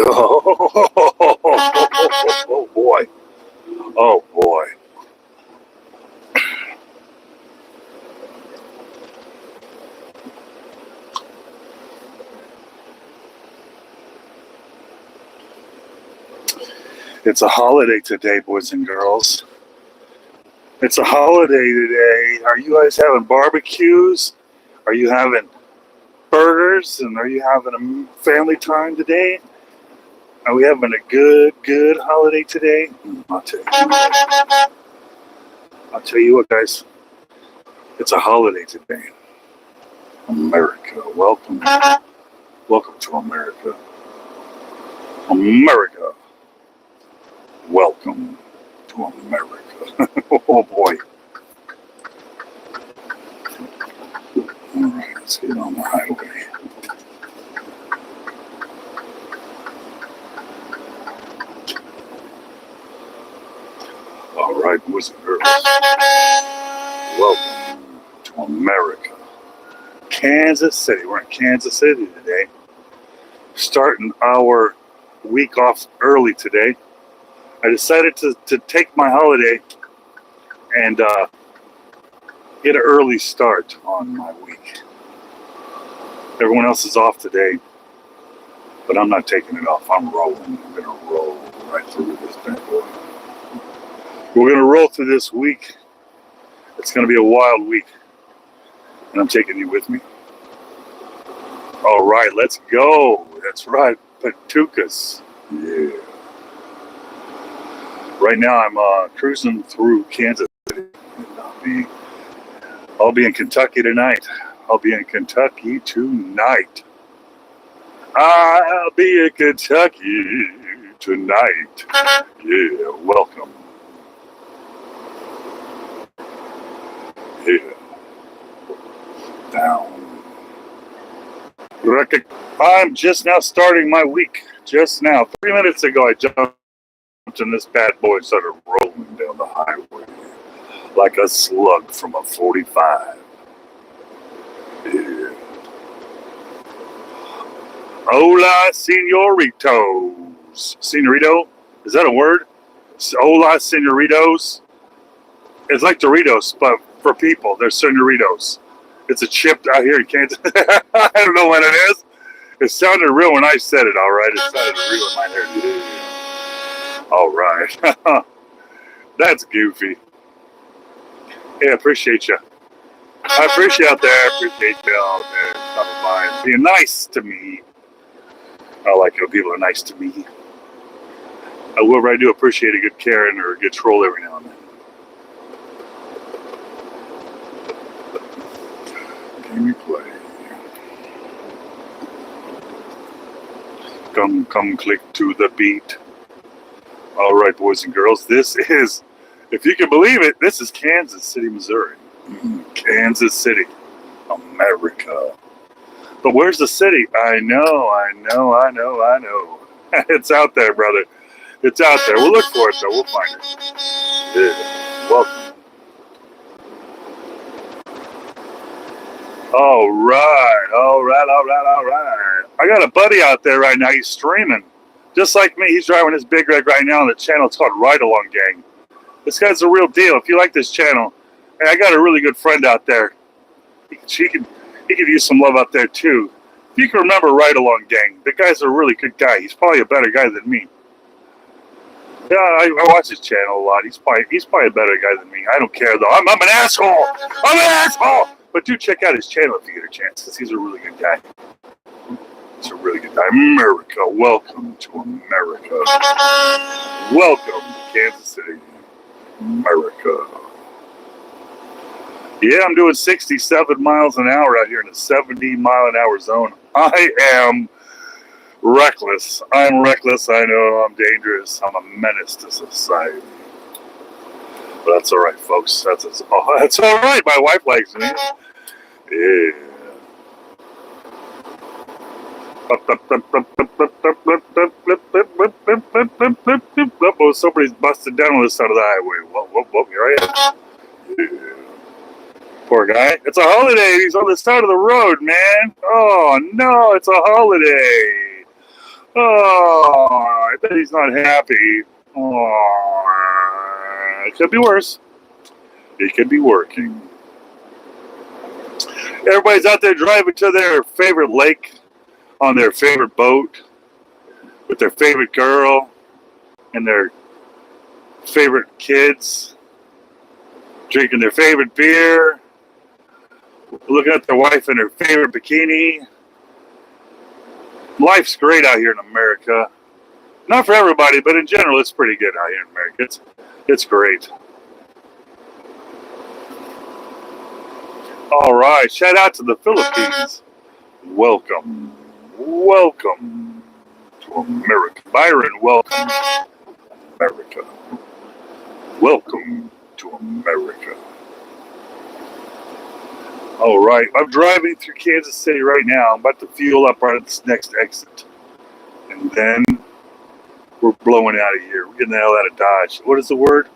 Oh boy. Oh boy. It's a holiday today, boys and girls. It's a holiday today. Are you guys having barbecues? Are you having burgers? And are you having a family time today? Are we having a good holiday today? I'll tell you what, guys. It's a holiday today. America, welcome. Welcome to America. America. Welcome to America. Oh boy. Alright, let's get on the highway. Alright, boys and girls. Welcome to America. Kansas City. We're in Kansas City today. Starting our week off early today. I decided to take my holiday and get an early start on my week. Everyone else is off today, but I'm not taking it off. I'm rolling. I'm going to roll right through this bad boy. We're going to roll through this week. It's going to be a wild week, and I'm taking you with me. All right, let's go. That's right, Patucas. Yeah. Right now, I'm cruising through Kansas City. I'll be in Kentucky tonight. I'll be in Kentucky tonight. I'll be in Kentucky tonight. Yeah, welcome. Yeah. Down. I'm just now starting my week. Just now. 3 minutes ago, I jumped in this bad boy and started rolling down the highway like a slug from a 45. Yeah. Hola, senoritos. Senorito? Is that a word? Hola, senoritos. It's like Doritos, but for people, they're senoritos. It's a chip out here in Kansas. I don't know what it is. It sounded real when I said it, all right? It sounded real in my head. All right. That's goofy. Yeah, appreciate you. I appreciate you out there. Appreciate you out there stopping by and being nice to me. I like it when people are nice to me. However, I do appreciate a good Karen or a good troll every now and then. Give me play. Come click to the beat. All right, boys and girls, this is, if you can believe it, this is Kansas City, Missouri. Kansas City, America. But where's the city? I know. It's out there, brother. It's out there. We'll look for it, though. We'll find it. Yeah. Welcome. All right. I got a buddy out there right now. He's streaming. Just like me, he's driving his big rig right now on the channel. It's called Ride Along Gang. This guy's a real deal. If you like this channel, hey, I got a really good friend out there. He could use some love out there too. If you can remember Ride Along Gang, the guy's a really good guy. He's probably a better guy than me. Yeah, I watch his channel a lot. He's probably a better guy than me. I don't care though. I'm an asshole. I'm an asshole. But do check out his channel if you get a chance, because he's a really good guy. He's a really good guy. America, welcome to America. Welcome to Kansas City, America. Yeah, I'm doing 67 miles an hour out here in a 70-mile-an-hour zone. I am reckless. I'm reckless. I know I'm dangerous. I'm a menace to society. But that's all right, folks. That's all right. My wife likes me. Yeah. Oh, somebody's busted down on this side of the highway. Whoop, here I am. Yeah. Poor guy. It's a holiday. He's on the side of the road, man. Oh, no, it's a holiday. Oh, I bet he's not happy. Oh, it could be worse. It could be working. Everybody's out there driving to their favorite lake on their favorite boat with their favorite girl and their favorite kids, drinking their favorite beer, looking at their wife in her favorite bikini. Life's great out here in America. Not for everybody, but in general, it's pretty good out here in America. It's great. All right, shout out to the Philippines. Welcome to America. Byron, welcome to America. Welcome to America. All right, I'm driving through Kansas City right now. I'm about to fuel up right at this next exit. And then we're blowing out of here. We're getting the hell out of Dodge. What is the word?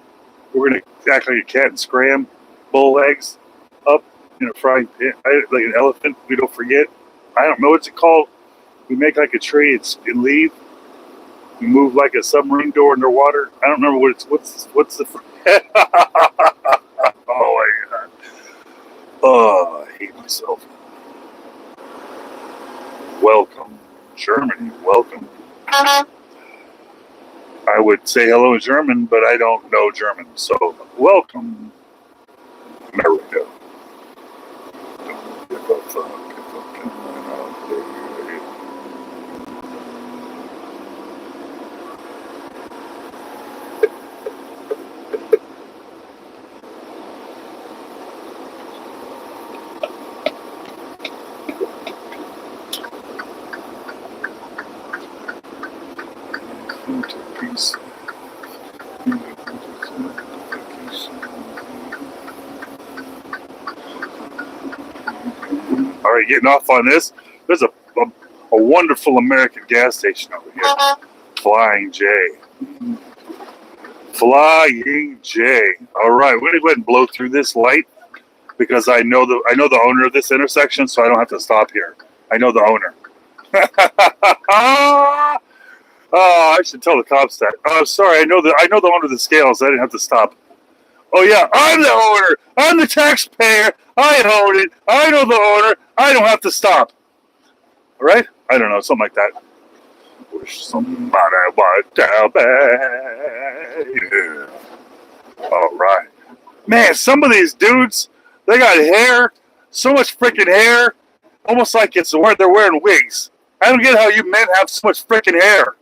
We're going to act like a cat and scram, bowl eggs up in a frying pan, like an elephant. We don't forget. I don't know what's it called. We make like a tree and leave. We move like a submarine door underwater. I don't remember what's the. Oh my god. Oh, I hate myself. Welcome, Germany. Welcome. I would say hello in German, but I don't know German. So, welcome, America. Don't give a fuck if I'm coming out there. All right, getting off on this. There's a wonderful American gas station over here. Flying J. Flying J. All right, we're gonna go ahead and blow through this light because I know the owner of this intersection, so I don't have to stop here. I know the owner. Oh, I should tell the cops that. Oh, sorry, I know the owner of the scales. I didn't have to stop. Oh yeah, I'm the owner. I'm the taxpayer. I own it. I know the owner. I don't have to stop. All right? I don't know, something like that. Wish somebody would tell me. Yeah. All right, man. Some of these dudes, they got hair, so much freaking hair, almost like they're wearing wigs. I don't get how you men have so much freaking hair.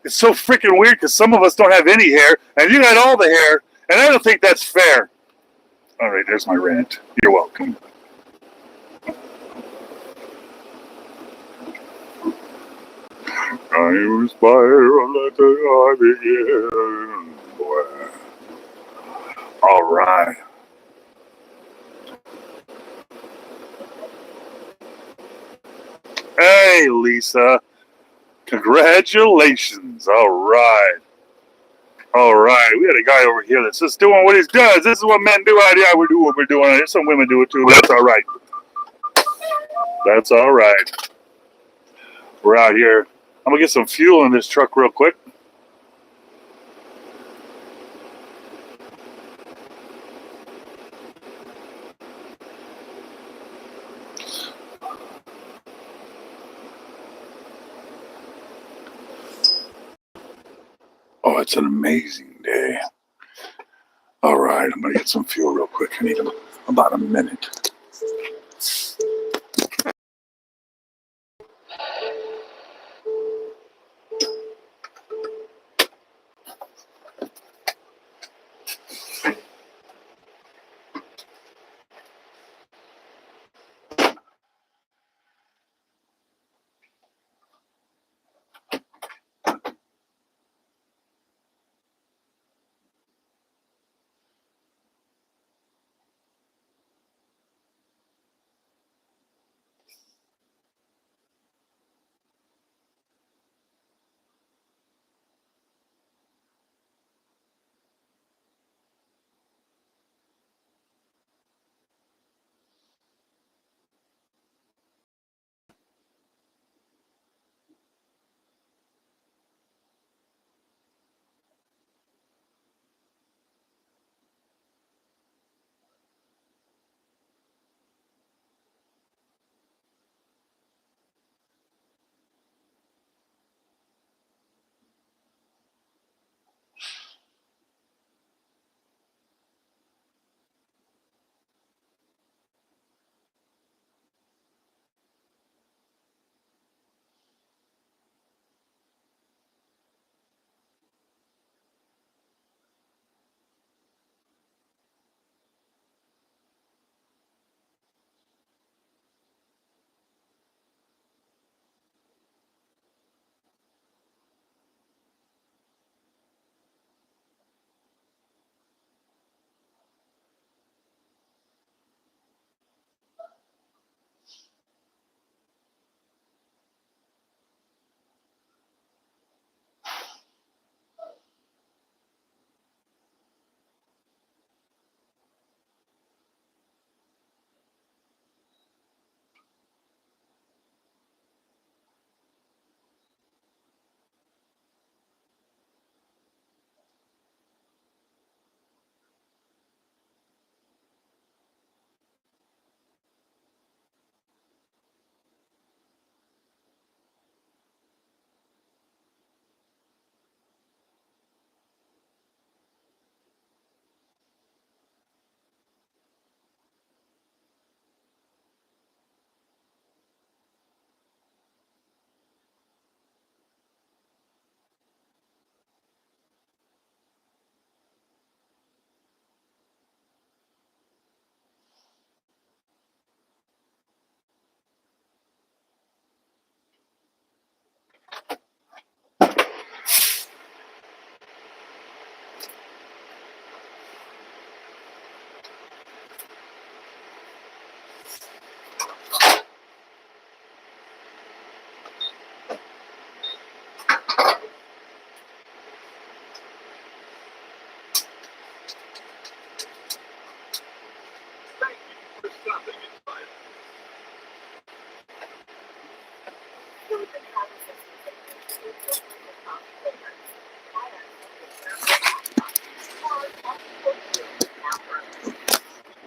It's so freaking weird because some of us don't have any hair, and you got all the hair, and I don't think that's fair. All right, there's my rant. You're welcome. I was let the I begin. Boy. All right. Hey, Lisa. Congratulations. All right. All right. We had a guy over here that's just doing what he does. This is what men do out here. We do what we're doing. Some women do it too, but that's all right. That's all right. We're out here. I'm going to get some fuel in this truck real quick. Oh, it's an amazing day. All right, I'm going to get some fuel real quick. I need about a minute.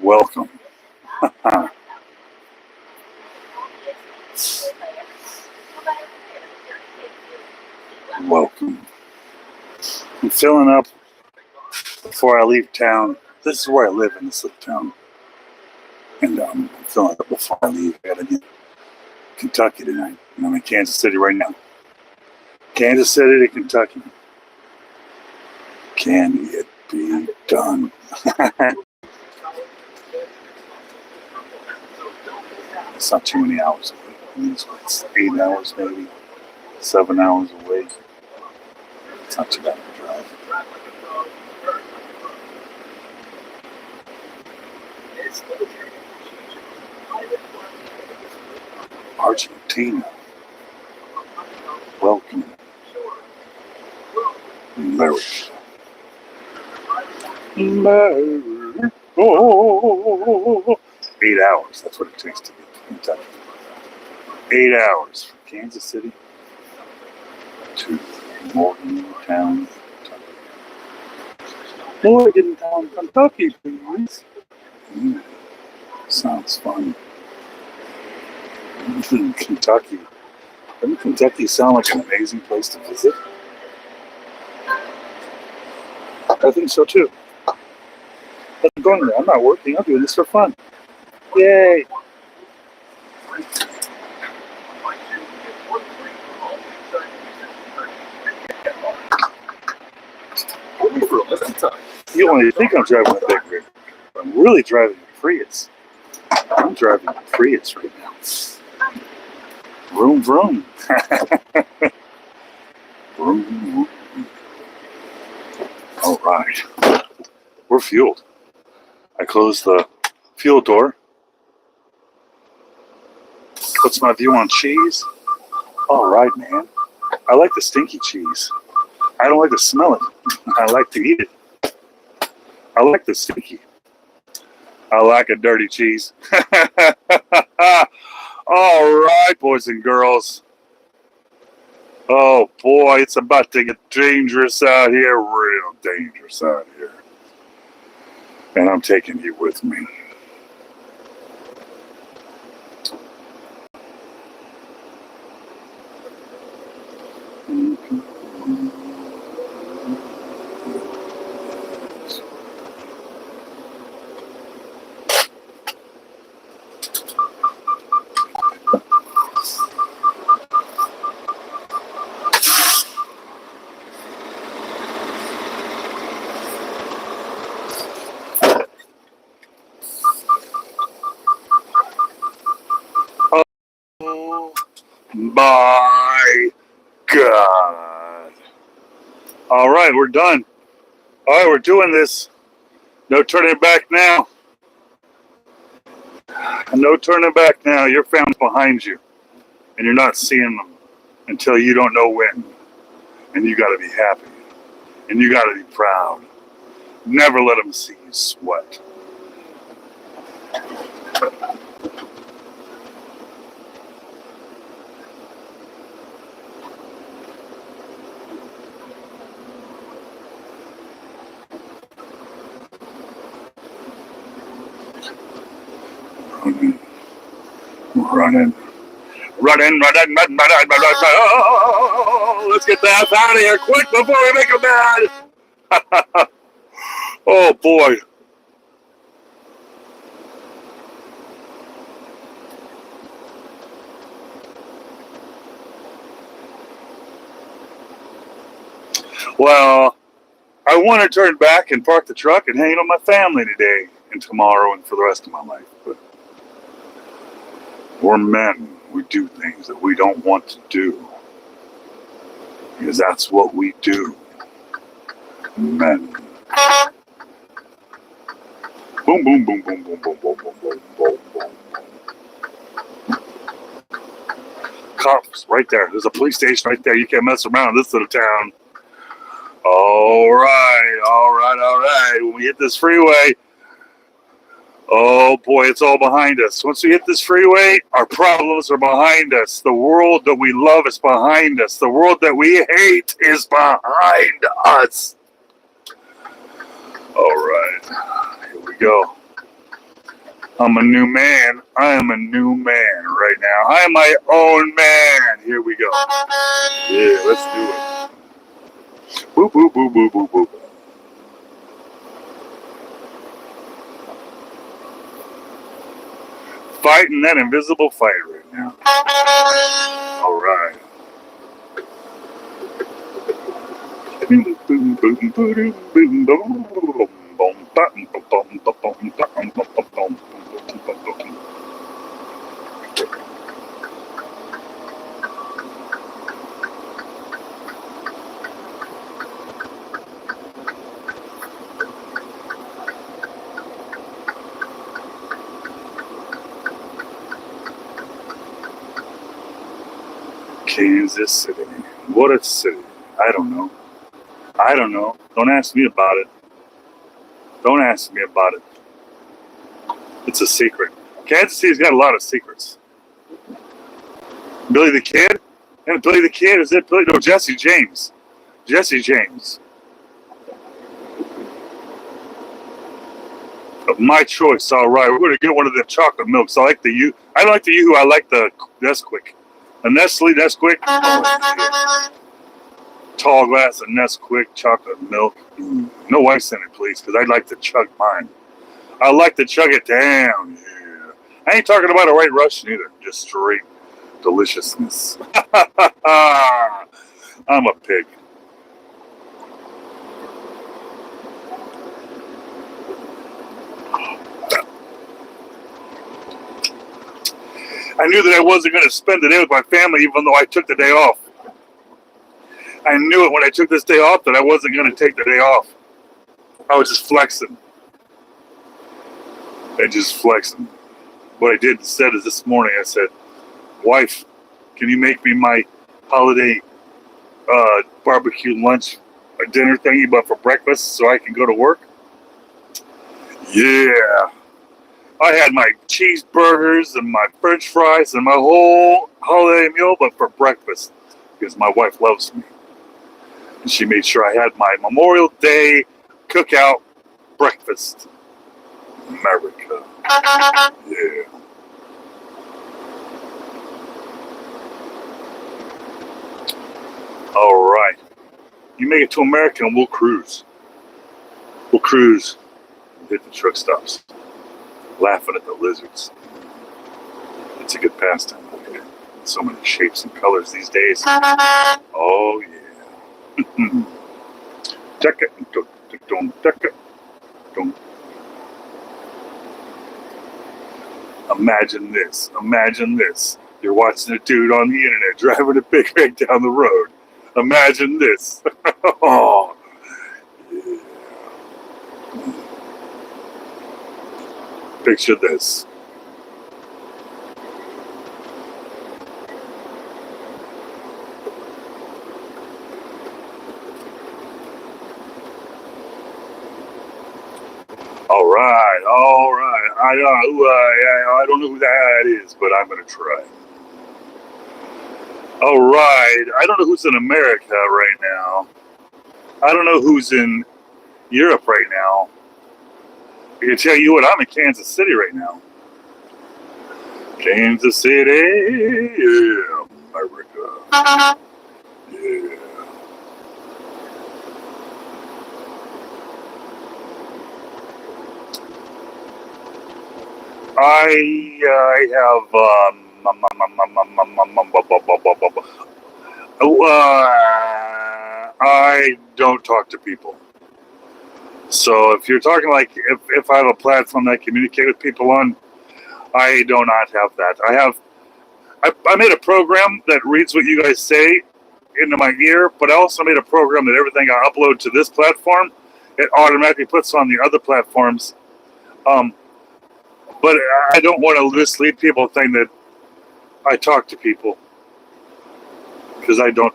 Welcome. Welcome. I'm filling up before I leave town. This is where I live, in this little town. And I'm filling up before I leave. I gotta get Kentucky tonight. And I'm in Kansas City right now. Kansas City to Kentucky. Can it be done? It's not too many hours away. It's 8 hours, maybe 7 hours away. It's not too bad to drive. Argentina. Welcome. America. America. Oh, 8 hours. That's what it takes to get to Kentucky. 8 hours from Kansas City to Morgantown, Kentucky. Morgantown, Kentucky, please. Sounds fun. Kentucky. Doesn't Kentucky sound like an amazing place to visit? I think so too. I'm going there. I'm not working. I'm doing this for fun. Yay! You only think I'm driving a big rig. I'm really driving a Prius. I'm driving a Prius right now. Vroom, vroom. Vroom, vroom. All right. We're fueled. I closed the fuel door. What's my view on cheese? All right, man. I like the stinky cheese. I don't like to smell it. I like to eat it. I like the stinky. I like a dirty cheese. All right, boys and girls. Oh, boy, it's about to get dangerous out here. Real dangerous out here. And I'm taking you with me. My God. All right, we're done. All right, we're doing this. No turning back now. No turning back now. Your family's behind you, and you're not seeing them until you don't know when. And you got to be happy, and you got to be proud. Never let them see you sweat. Running. Oh, let's get the F out of here quick before we make them mad. Oh, boy. Well, I want to turn back and park the truck and hang out with my family today and tomorrow and for the rest of my life. But we're men. We do things that we don't want to do. Because that's what we do. Men. Boom, boom, boom, boom, boom, boom, boom, boom, boom, boom, boom. Cops, right there. There's a police station right there. You can't mess around in this little town. All right. When we hit this freeway, oh boy, it's all behind us. Once we hit this freeway, our problems are behind us. The world that we love is behind us. The world that we hate is behind us. All right, here we go. I'm a new man. I am a new man right now. I am my own man. Here we go. Yeah, let's do it. Boop, boop, boop, boop, boop, boop. Fighting that invisible fight right now. All right. Kansas City. What a city. I don't know. I don't know. Don't ask me about it. Don't ask me about it. It's a secret. Kansas City's got a lot of secrets. Billy the Kid? And Billy the Kid, is it Billy? No, Jesse James. Jesse James. Of my choice, all right. We're going to get one of the chocolate milks. I like the U. I don't like the Yoo-hoo. I like the Nesquik. The Nestle Nesquik. Oh, tall glass of Nesquik chocolate milk. No ice in it, please, because I'd like to chug mine. I like to chug it down. Yeah. I ain't talking about a White Russian either. Just straight deliciousness. I'm a pig. I knew that I wasn't going to spend the day with my family even though I took the day off. I knew it when I took this day off that I wasn't going to take the day off. I was just flexing. And just flexing. What I did instead is this morning I said, wife, can you make me my holiday barbecue lunch or dinner thingy but for breakfast so I can go to work? Yeah. I had my cheeseburgers and my french fries and my whole holiday meal, but for breakfast, because my wife loves me. And she made sure I had my Memorial Day cookout breakfast. America. Yeah. All right. You make it to America and we'll cruise. We'll cruise. We'll hit the truck stops. Laughing at the lizards. It's a good pastime out here. So many shapes and colors these days. Oh yeah. Check it. Don't check it. Don't. Imagine this. Imagine this. You're watching a dude on the internet driving a big rig down the road. Imagine this. Oh. Yeah. Picture this. All right, all right. I don't know who that is, but I'm going to try. All right. I don't know who's in America right now. I don't know who's in Europe right now. I can tell you what, I'm in Kansas City right now. Kansas City, yeah, America. Yeah. I have I don't talk to people. So if you're talking like if I have a platform that I communicate with people on, I do not have that. I made a program that reads what you guys say into my ear, but I also made a program that everything I upload to this platform, it automatically puts on the other platforms. But I don't want to mislead people thinking that I talk to people, because I don't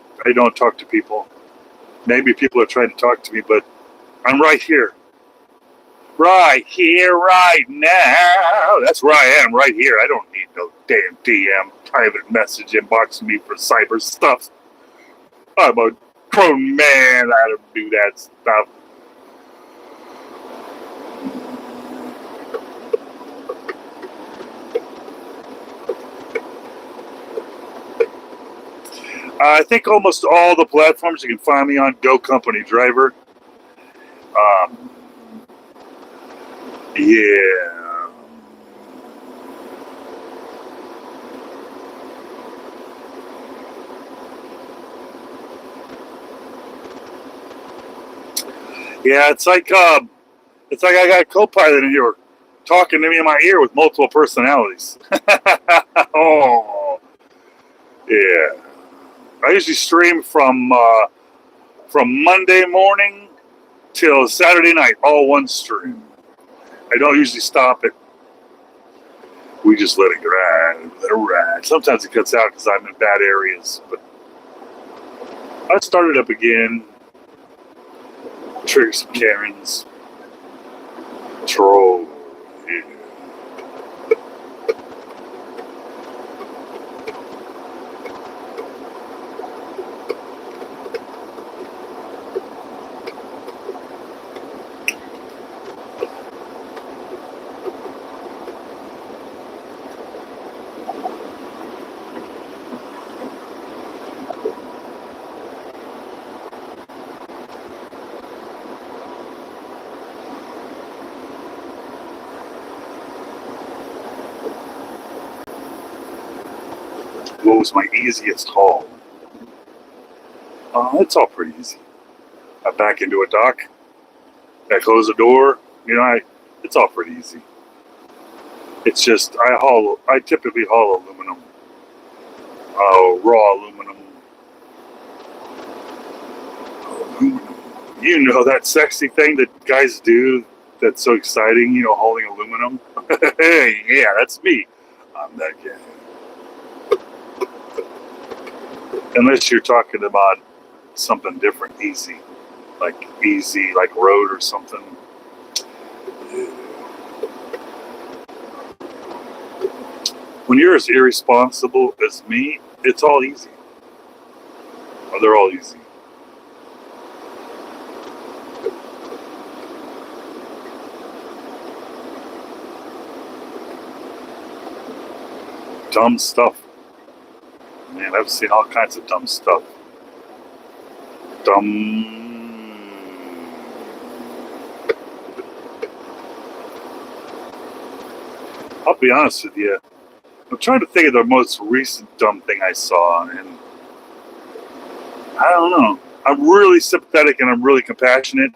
talk to people. Maybe people are trying to talk to me, but I'm right here. Right here, right now. That's where I am, right here. I don't need no damn DM private message inboxing me for cyber stuff. I'm a grown man. I don't do that stuff. I think almost all the platforms you can find me on. Go CompanyDriver. Yeah. Yeah, it's like I got a co-pilot in here talking to me in my ear with multiple personalities. Oh, yeah. I usually stream from Monday morning till Saturday night, all one stream. I don't usually stop it. We just let it ride, let it ride. Sometimes it cuts out because I'm in bad areas, but I started up again. Trigger some Karens. Troll. Yeah. What was my easiest haul? It's all pretty easy. I back into a dock. I close the door. It's all pretty easy. It's just I typically haul aluminum. Raw aluminum. You know that sexy thing that guys do that's so exciting, hauling aluminum? Hey, yeah, that's me. I'm that guy. Unless you're talking about something different, easy, like road or something. When you're as irresponsible as me, it's all easy. They're all easy. Dumb stuff. Man, I've seen all kinds of dumb stuff. I'll be honest with you. I'm trying to think of the most recent dumb thing I saw, and I don't know. I'm really sympathetic and I'm really compassionate.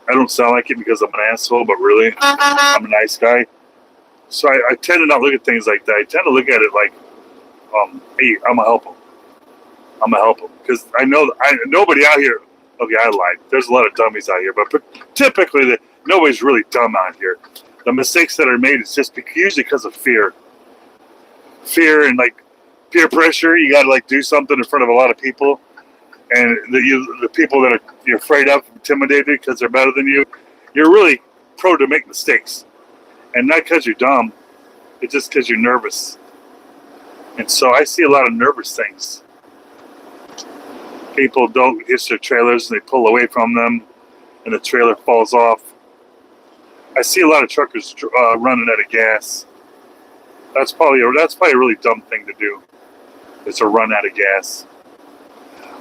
I don't sound like it because I'm an asshole, but really, I'm a nice guy. So I tend to not look at things like that. I tend to look at it like, hey, I'm gonna help him. I'm gonna help him because I know nobody out here. Okay, I lied. There's a lot of dummies out here, but typically nobody's really dumb out here. The mistakes that are made is just usually because of fear and like peer pressure. You got to like do something in front of a lot of people, and the people that you're afraid of, intimidated because they're better than you. You're really prone to make mistakes, and not because you're dumb. It's just because you're nervous. And so I see a lot of nervous things. People don't hitch their trailers and they pull away from them and the trailer falls off. I see a lot of truckers running out of gas. That's probably a really dumb thing to do, is to run out of gas.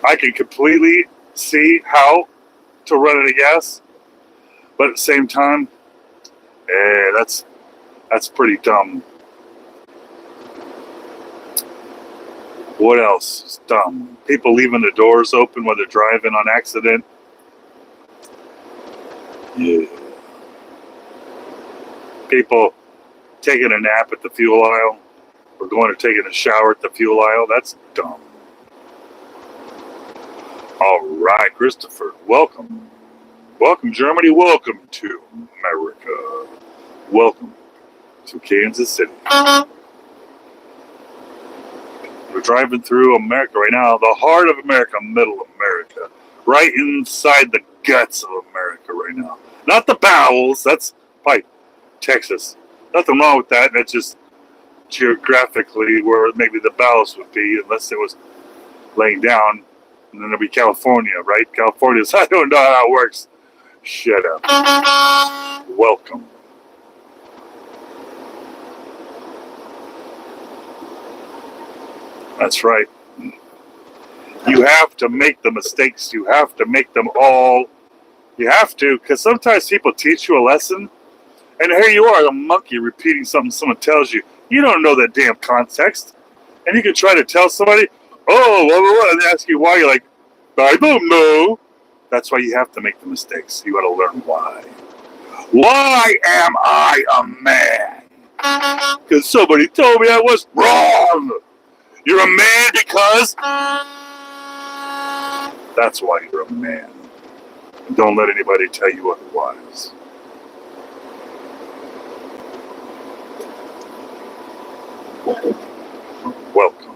I can completely see how to run out of gas, but at the same time, that's pretty dumb. What else is dumb? People leaving the doors open when they're driving on accident. Yeah. People taking a nap at the fuel aisle or going to taking a shower at the fuel aisle. That's dumb. All right, Christopher, welcome. Welcome, Germany. Welcome to America. Welcome to Kansas City. We're driving through America right now, the heart of America, middle of America, right inside the guts of America right now. Not the bowels, that's probably Texas. Nothing wrong with that, that's just geographically where maybe the bowels would be, unless it was laying down, and then there'd be California, right? California's, I don't know how it works. Shut up. Welcome. That's right. You have to make the mistakes. You have to make them all. You have to, because sometimes people teach you a lesson, and here you are, a monkey repeating something someone tells you. You don't know that damn context. And you can try to tell somebody, oh, blah, blah, blah, and they ask you why. You're like, I don't know. That's why you have to make the mistakes. You got to learn why. Why am I a man? Because somebody told me I was wrong. You're a man because... That's why you're a man. Don't let anybody tell you otherwise. Welcome.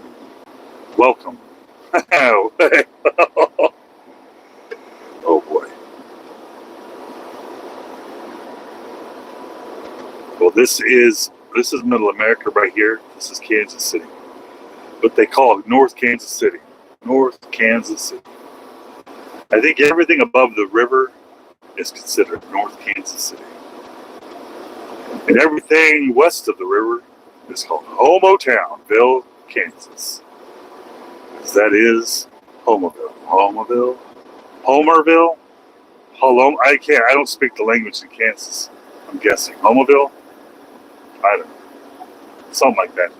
Welcome. Oh boy. Well, this is Middle America right here. This is Kansas City. But they call it North Kansas City. North Kansas City. I think everything above the river is considered North Kansas City. And everything west of the river is called Homotownville, Kansas. Because that is Homerville. Homerville? I don't speak the language in Kansas. I'm guessing. Homerville? I don't know. Something like that.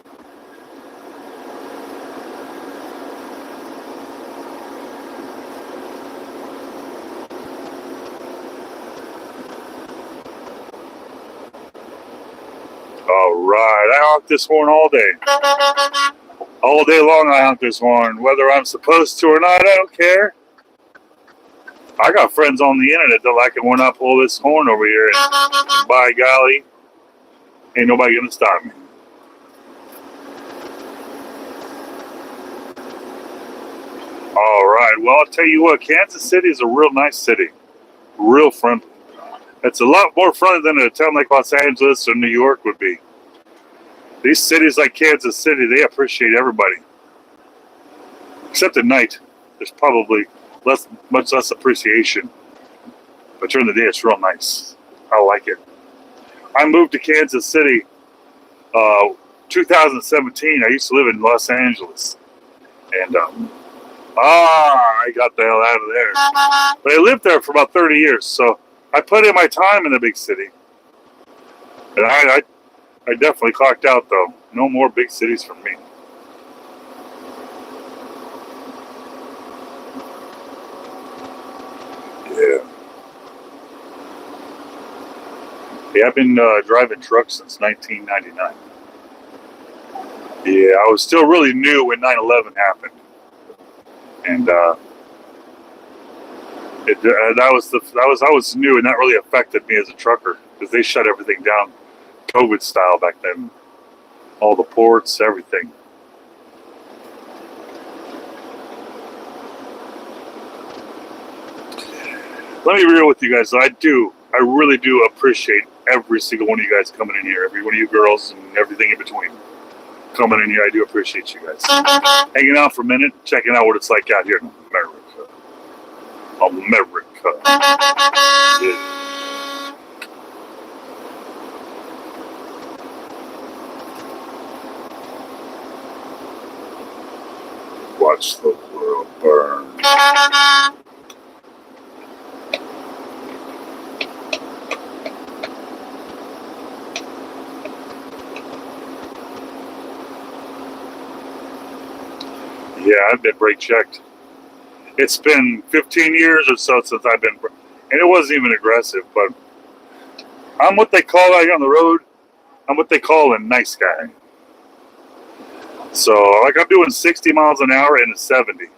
Alright, I honk this horn all day. All day long I honk this horn. Whether I'm supposed to or not, I don't care. I got friends on the internet that like it when I pull this horn over here. And by golly, ain't nobody gonna stop me. Alright, well I'll tell you what, Kansas City is a real nice city. Real friendly. It's a lot more friendly than a town like Los Angeles or New York would be. These cities like Kansas City, they appreciate everybody. Except at night, there's probably much less appreciation. But during the day, it's real nice. I like it. I moved to Kansas City 2017. I used to live in Los Angeles. And I got the hell out of there. But I lived there for about 30 years, so I put in my time in the big city. And I definitely clocked out, though. No more big cities for me. Yeah. Yeah, I've been driving trucks since 1999. Yeah, I was still really new when 9/11 happened. And I was new, and that really affected me as a trucker because they shut everything down, COVID style back then. All the ports, everything. Let me be real with you guys. I really do appreciate every single one of you guys coming in here, every one of you girls and everything in between coming in here. I do appreciate you guys hanging out for a minute, checking out what it's like out here in America. Yeah. Watch the world burn. Yeah, I've been brake checked. It's been 15 years or so since I've been, and it wasn't even aggressive, but I'm what they call out on the road. I'm what they call a nice guy. So, like, I'm doing 60 miles an hour in a 70.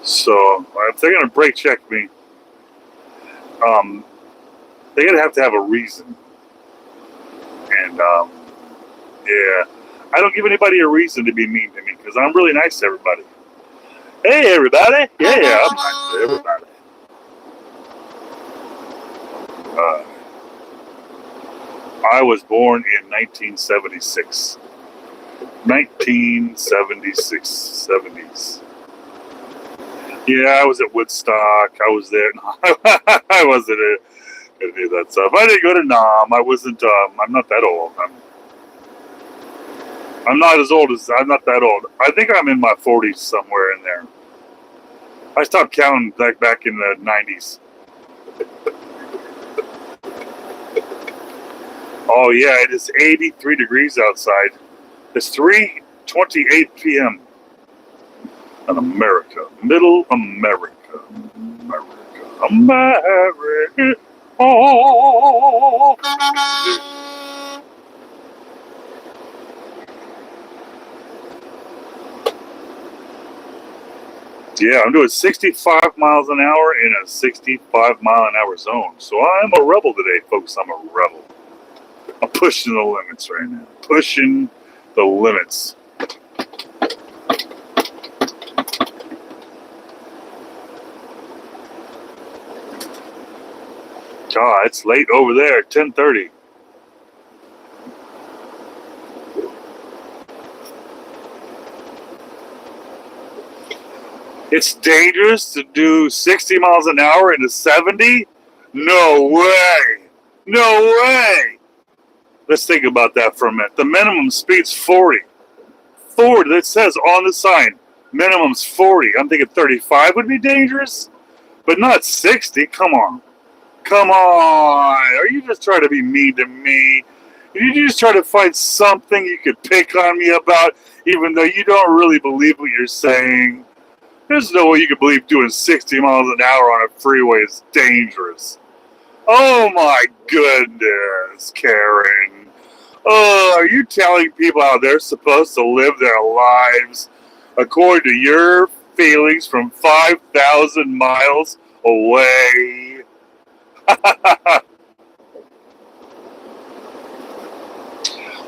So, if they're going to brake check me, they're going to have a reason. And, yeah, I don't give anybody a reason to be mean to me because I'm really nice to everybody. Hey, everybody. Yeah, I'm nice to everybody. I was born in 1976. 1976, 70s. Yeah, I was at Woodstock. I was there. I wasn't going to do that stuff. I didn't go to Nam. I wasn't, I'm not that old. I'm not that old. I think I'm in my 40s somewhere in there. I stopped counting back in the 90s. Oh yeah, it is 83 degrees outside. It's 3:28 p.m. in America, Middle America, America. Oh. Yeah, I'm doing 65 miles an hour in a 65 mile an hour zone. So I'm a rebel today, folks. I'm a rebel. I'm pushing the limits right now. Pushing the limits. God, it's late over there, 10:30. It's dangerous to do 60 miles an hour into 70? No way. No way. Let's think about that for a minute. The minimum speed's 40. 40, that says on the sign, minimum's 40. I'm thinking 35 would be dangerous, but not 60. Come on. Come on. Are you just trying to be mean to me? You just try to find something you could pick on me about, even though you don't really believe what you're saying? There's no way you can believe doing 60 miles an hour on a freeway is dangerous. Oh my goodness, Karen. Oh, are you telling people how they're supposed to live their lives according to your feelings from 5,000 miles away?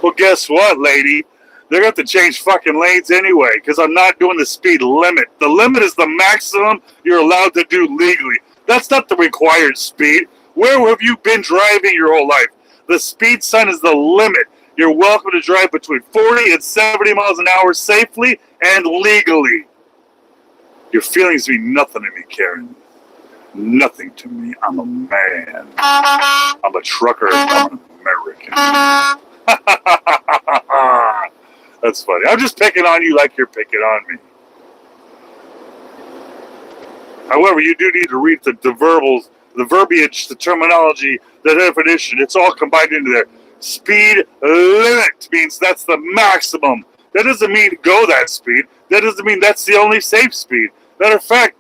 Well, guess what, lady? They're going to have to change fucking lanes anyway because I'm not doing the speed limit. The limit is the maximum you're allowed to do legally. That's not the required speed. Where have you been driving your whole life? The speed sign is the limit. You're welcome to drive between 40 and 70 miles an hour safely and legally. Your feelings mean nothing to me, Karen. Nothing to me. I'm a man. I'm a trucker. I'm an American. That's funny. I'm just picking on you like you're picking on me. However, you do need to read the verbals, the verbiage, the terminology, the definition. It's all combined into there. Speed limit means that's the maximum. That doesn't mean go that speed. That doesn't mean that's the only safe speed. Matter of fact,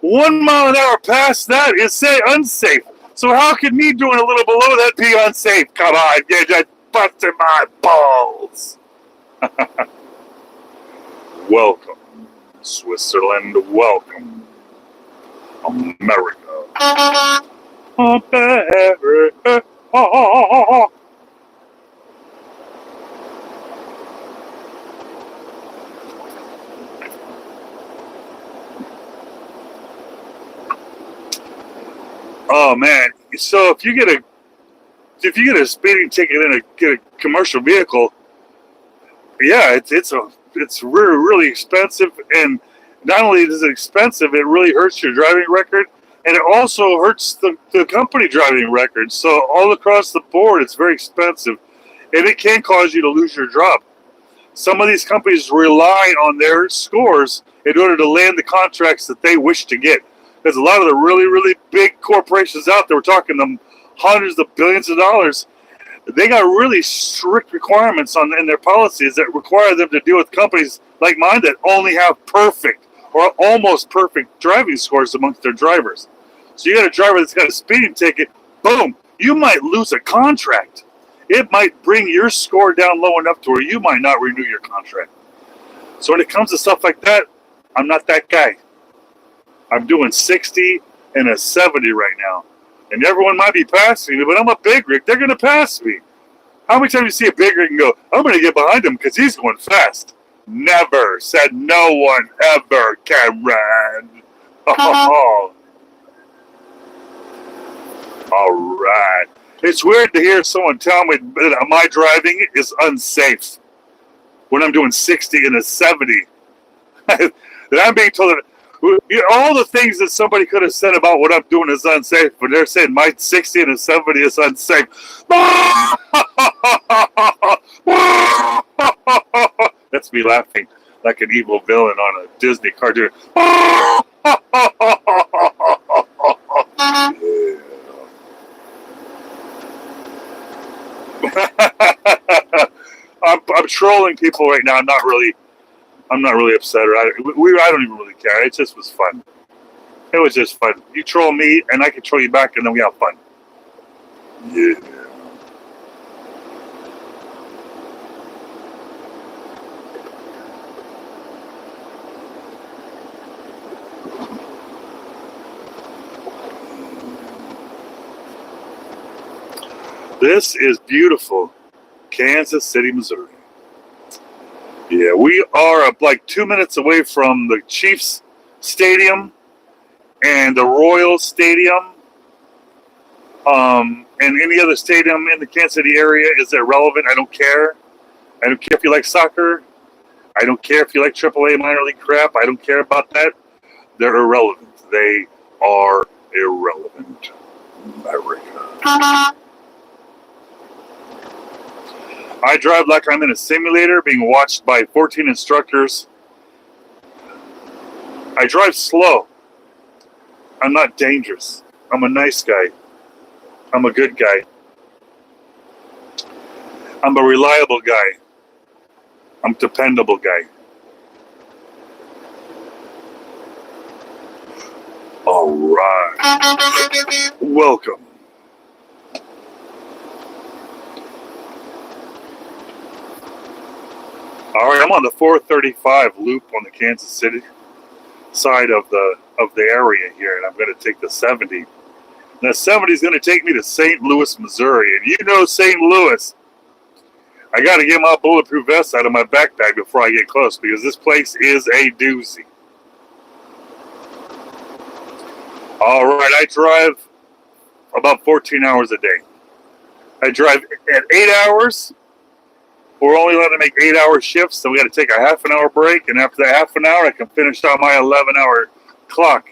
1 mile an hour past that is, say, unsafe. So how can me doing a little below that be unsafe? Come on, you just busted my balls. Welcome, Switzerland. Welcome, America. America. Oh man! So if you get a speeding ticket in a commercial vehicle, yeah, it's really, really expensive, and not only is it expensive, it really hurts your driving record, and it also hurts the company driving record. So all across the board, it's very expensive, and it can cause you to lose your job. Some of these companies rely on their scores in order to land the contracts that they wish to get. Because a lot of the really, really big corporations out there, we're talking them hundreds of billions of dollars, they got really strict requirements in their policies that require them to deal with companies like mine that only have perfect or almost perfect driving scores amongst their drivers. So you got a driver that's got a speeding ticket, boom, you might lose a contract. It might bring your score down low enough to where you might not renew your contract. So when it comes to stuff like that, I'm not that guy. I'm doing 60 and a 70 right now. And everyone might be passing me, but I'm a big rig. They're going to pass me. How many times do you see a big rig and go, I'm going to get behind him because he's going fast? Never. Said no one ever, Cameron. Oh. All right. It's weird to hear someone tell me that my driving is unsafe when I'm doing 60 and a 70. That I'm being told that all the things that somebody could have said about what I'm doing is unsafe, but they're saying my 60 and a 70 is unsafe. That's me laughing like an evil villain on a Disney cartoon. I'm trolling people right now. I'm not really upset. I don't even really care. It just was fun. It was just fun. You troll me, and I can troll you back, and then we have fun. Yeah. This is beautiful, Kansas City, Missouri. Yeah, we are like 2 minutes away from the Chiefs Stadium and the Royals Stadium. And any other stadium in the Kansas City area is irrelevant. I don't care. I don't care if you like soccer. I don't care if you like AAA minor league crap. I don't care about that. They're irrelevant. They are irrelevant. America. I drive like I'm in a simulator being watched by 14 instructors. I drive slow. I'm not dangerous. I'm a nice guy. I'm a good guy. I'm a reliable guy. I'm a dependable guy. All right. Welcome. All right, I'm on the 435 loop on the Kansas City side of the area here, and I'm going to take the 70. Now, 70 is going to take me to St. Louis, Missouri, and you know St. Louis. I got to get my bulletproof vest out of my backpack before I get close because this place is a doozy. All right, I drive about 14 hours a day. I drive at 8 hours. We're only allowed to make 8-hour shifts, so we got to take a half an hour break, and after that half an hour, I can finish out my 11-hour clock.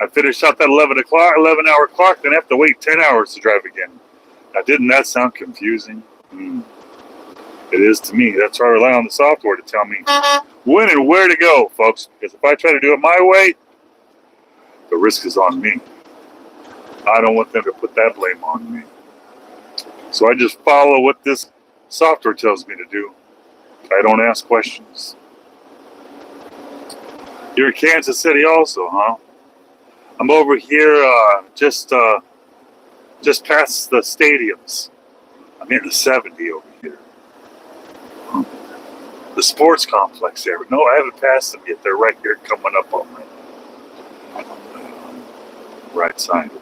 I finish out that 11-hour clock, then I have to wait 10 hours to drive again. Now, didn't that sound confusing? It is to me. That's why I rely on the software to tell me when and where to go, folks, because if I try to do it my way, the risk is on me. I don't want them to put that blame on me. So I just follow what this software tells me to do. I don't ask questions. You're in Kansas City also, huh? I'm over here just past the stadiums. I'm in the 70 over here. The sports complex there. No, I haven't passed them yet. They're right here coming up on my right side over here.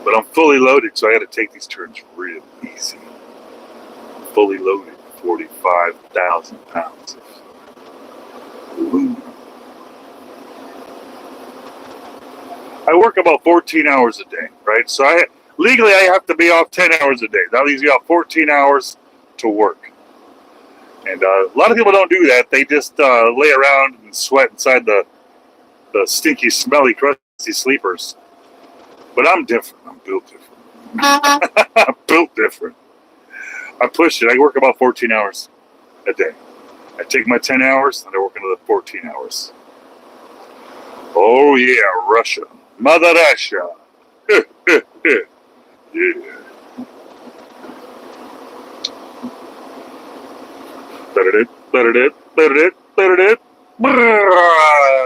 But I'm fully loaded, so I got to take these turns real easy. Fully loaded, 45,000 pounds of aluminum. I work about 14 hours a day, right? So legally I have to be off 10 hours a day. That leaves you out 14 hours to work. And a lot of people don't do that. They just lay around and sweat inside the stinky, smelly, crusty sleepers. But I'm different. I'm built different. I'm built different. I push it. I work about 14 hours a day. I take my 10 hours and I work another 14 hours. Oh, yeah, Russia. Mother Russia. Yeah.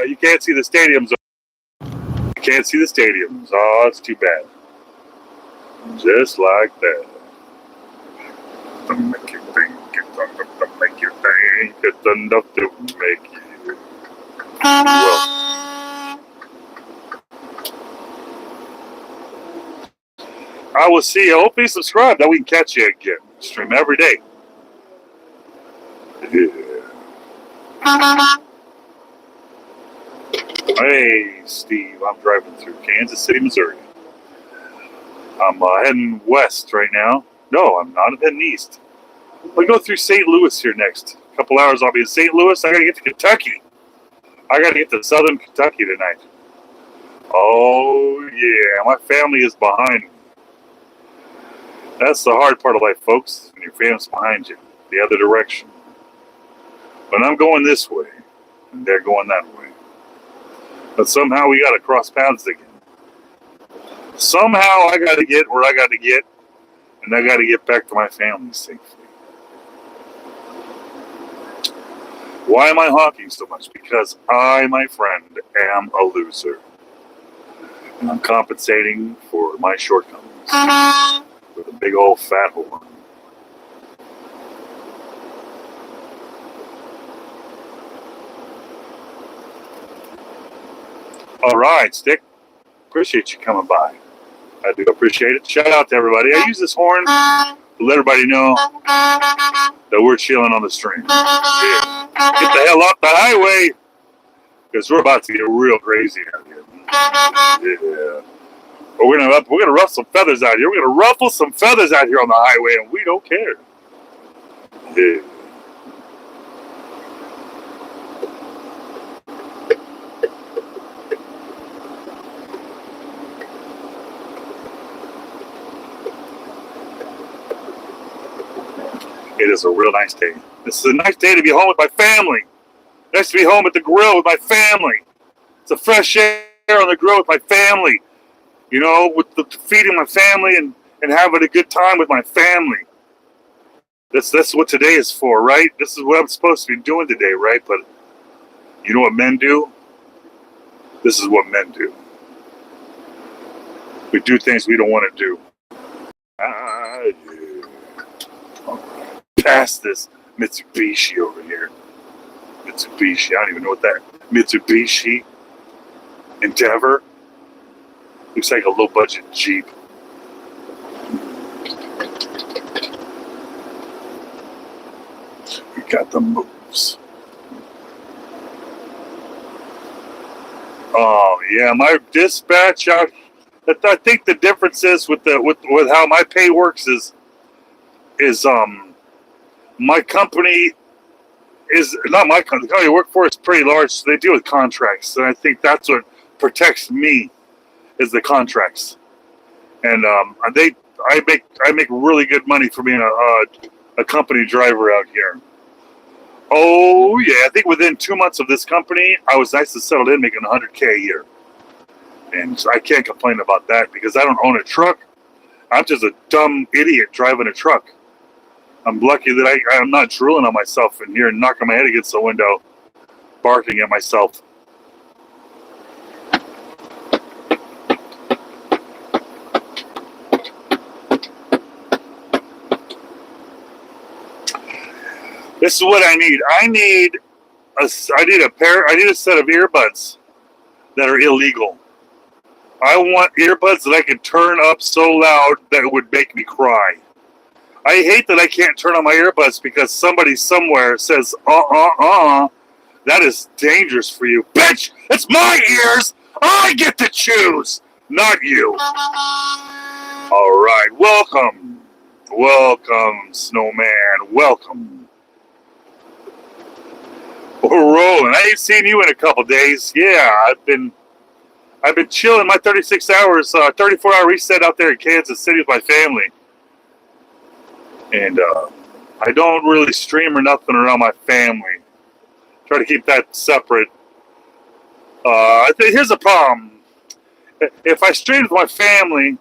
You can't see the stadiums. You can't see the stadiums. Oh, it's too bad. Just like that. To make you think, to make you think, it's enough to make you. Well, I will see you. Hopefully subscribe. That we can catch you again. Stream every day. Yeah. Hey, Steve. I'm driving through Kansas City, Missouri. I'm heading west right now. No, I'm not. I'm heading east. We'll go through St. Louis here next. A couple hours I'll be in St. Louis. I got to get to Kentucky. I got to get to southern Kentucky tonight. Oh, yeah. My family is behind me. That's the hard part of life, folks. And your family's behind you, the other direction. But I'm going this way, and they're going that way. But somehow we got to cross paths again. Somehow I got to get where I got to get, and I got to get back to my family safely. Why am I honking so much? Because I, my friend, am a loser. And I'm compensating for my shortcomings with a big old fat horn. All right, Stick. Appreciate you coming by. I do appreciate it. Shout out to everybody. I use this horn to let everybody know that we're chilling on the stream. Yeah. Get the hell off the highway, because we're about to get real crazy out here. Yeah. But we're gonna ruffle some feathers out here. We're gonna ruffle some feathers out here on the highway, and we don't care. Yeah. It is a real nice day. This is a nice day to be home with my family. Nice to be home at the grill with my family. It's a fresh air on the grill with my family. You know, with feeding my family and having a good time with my family. That's what today is for, right? This is what I'm supposed to be doing today, right? But you know what men do? This is what men do. We do things we don't want to do. Past this Mitsubishi over here. Mitsubishi, I don't even know what that Mitsubishi Endeavor. Looks like a low budget Jeep. We got the moves. Oh yeah, my dispatch out. I think the difference is with how my pay works is my company is not my company. The company I work for is pretty large, so they deal with contracts, and I think that's what protects me is the contracts. And I make really good money for being a company driver out here. Oh yeah, I think within 2 months of this company, I was nicely settled in, making $100K a year, and I can't complain about that because I don't own a truck. I'm just a dumb idiot driving a truck. I'm lucky that I'm not drooling on myself in here and knocking my head against the window, barking at myself. This is what I need. I need a set of earbuds that are illegal. I want earbuds that I can turn up so loud that it would make me cry. I hate that I can't turn on my earbuds because somebody somewhere says, that is dangerous for you. Bitch, it's my ears. I get to choose, not you. All right, welcome. Welcome, snowman, welcome. We're rolling. I ain't seen you in a couple days. Yeah, I've been chilling my 36 hours, 34-hour reset out there in Kansas City with my family. And I don't really stream or nothing around my family. Try to keep that separate. Here's the problem. If I streamed with my family,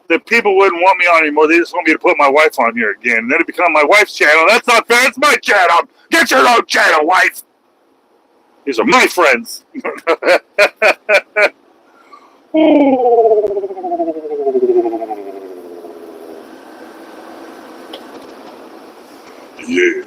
then people wouldn't want me on anymore. They just want me to put my wife on here again. And then it become my wife's channel. That's not fair. It's my channel. Get your own channel, wife. These are my friends. Yeah.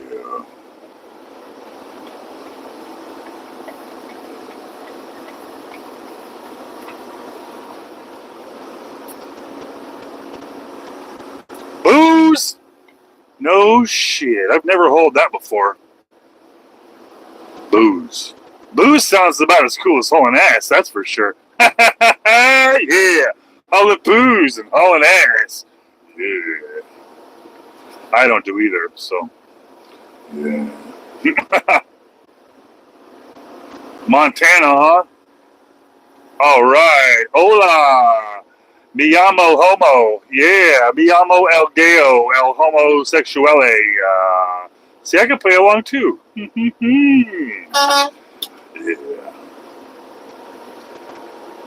Booze? No shit. I've never heard that before. Booze. Booze sounds about as cool as hauling ass, that's for sure. Yeah. Hauling booze and hauling ass. Yeah. I don't do either, so. Yeah. Montana, huh? All right. Hola. Mi llamo homo. Yeah, mi llamo el gayo, el homosexuale. See, I can play along too. Yeah.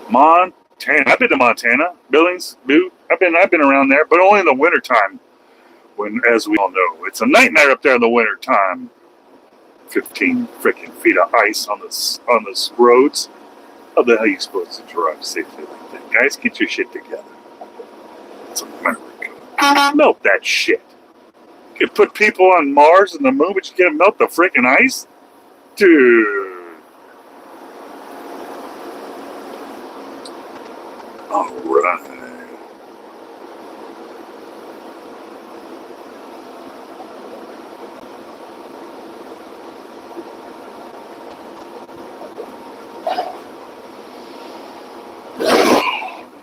Montana. I've been to Montana. Billings, Butte. I've been around there, but only in the wintertime. When, as we all know, it's a nightmare up there in the wintertime. 15 freaking feet of ice on the roads. How the hell are you supposed to drive safely like that? Guys, get your shit together. It's America. Melt that shit. You can put people on Mars and the moon, but you can't melt the freaking ice? Dude. Alright.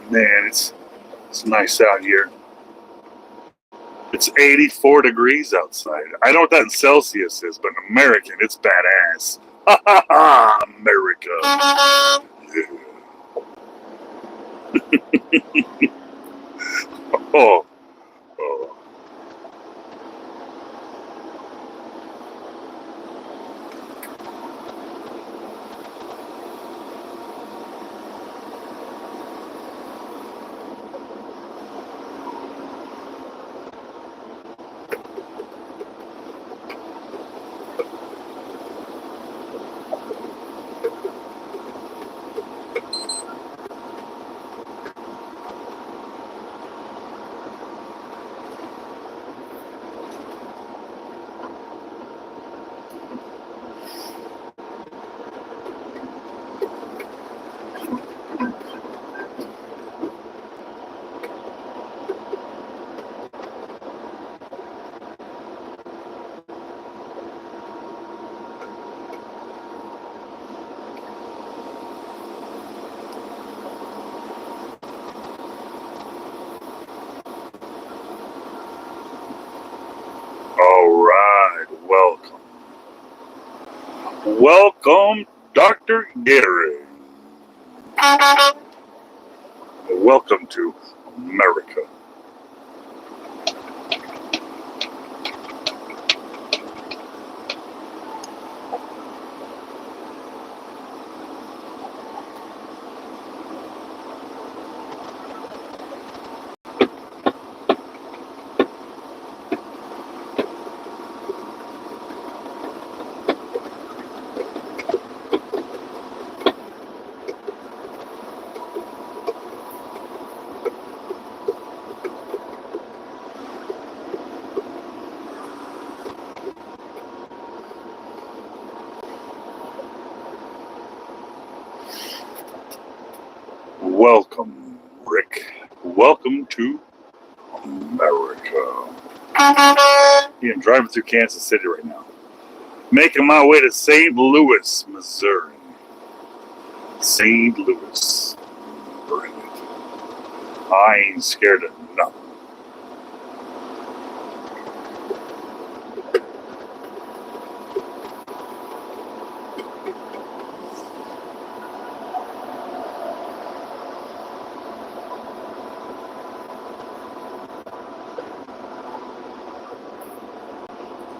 Man, it's nice out here. It's 84 degrees outside. I don't know what that in Celsius is, but in American, it's badass. Ha ha ha, America. Yeah. Oh. Welcome, Dr. Gatorade. Welcome to America. Welcome, Rick. Welcome to America. Yeah, I'm driving through Kansas City right now. Making my way to St. Louis, Missouri. St. Louis. Bring it. I ain't scared of nothing.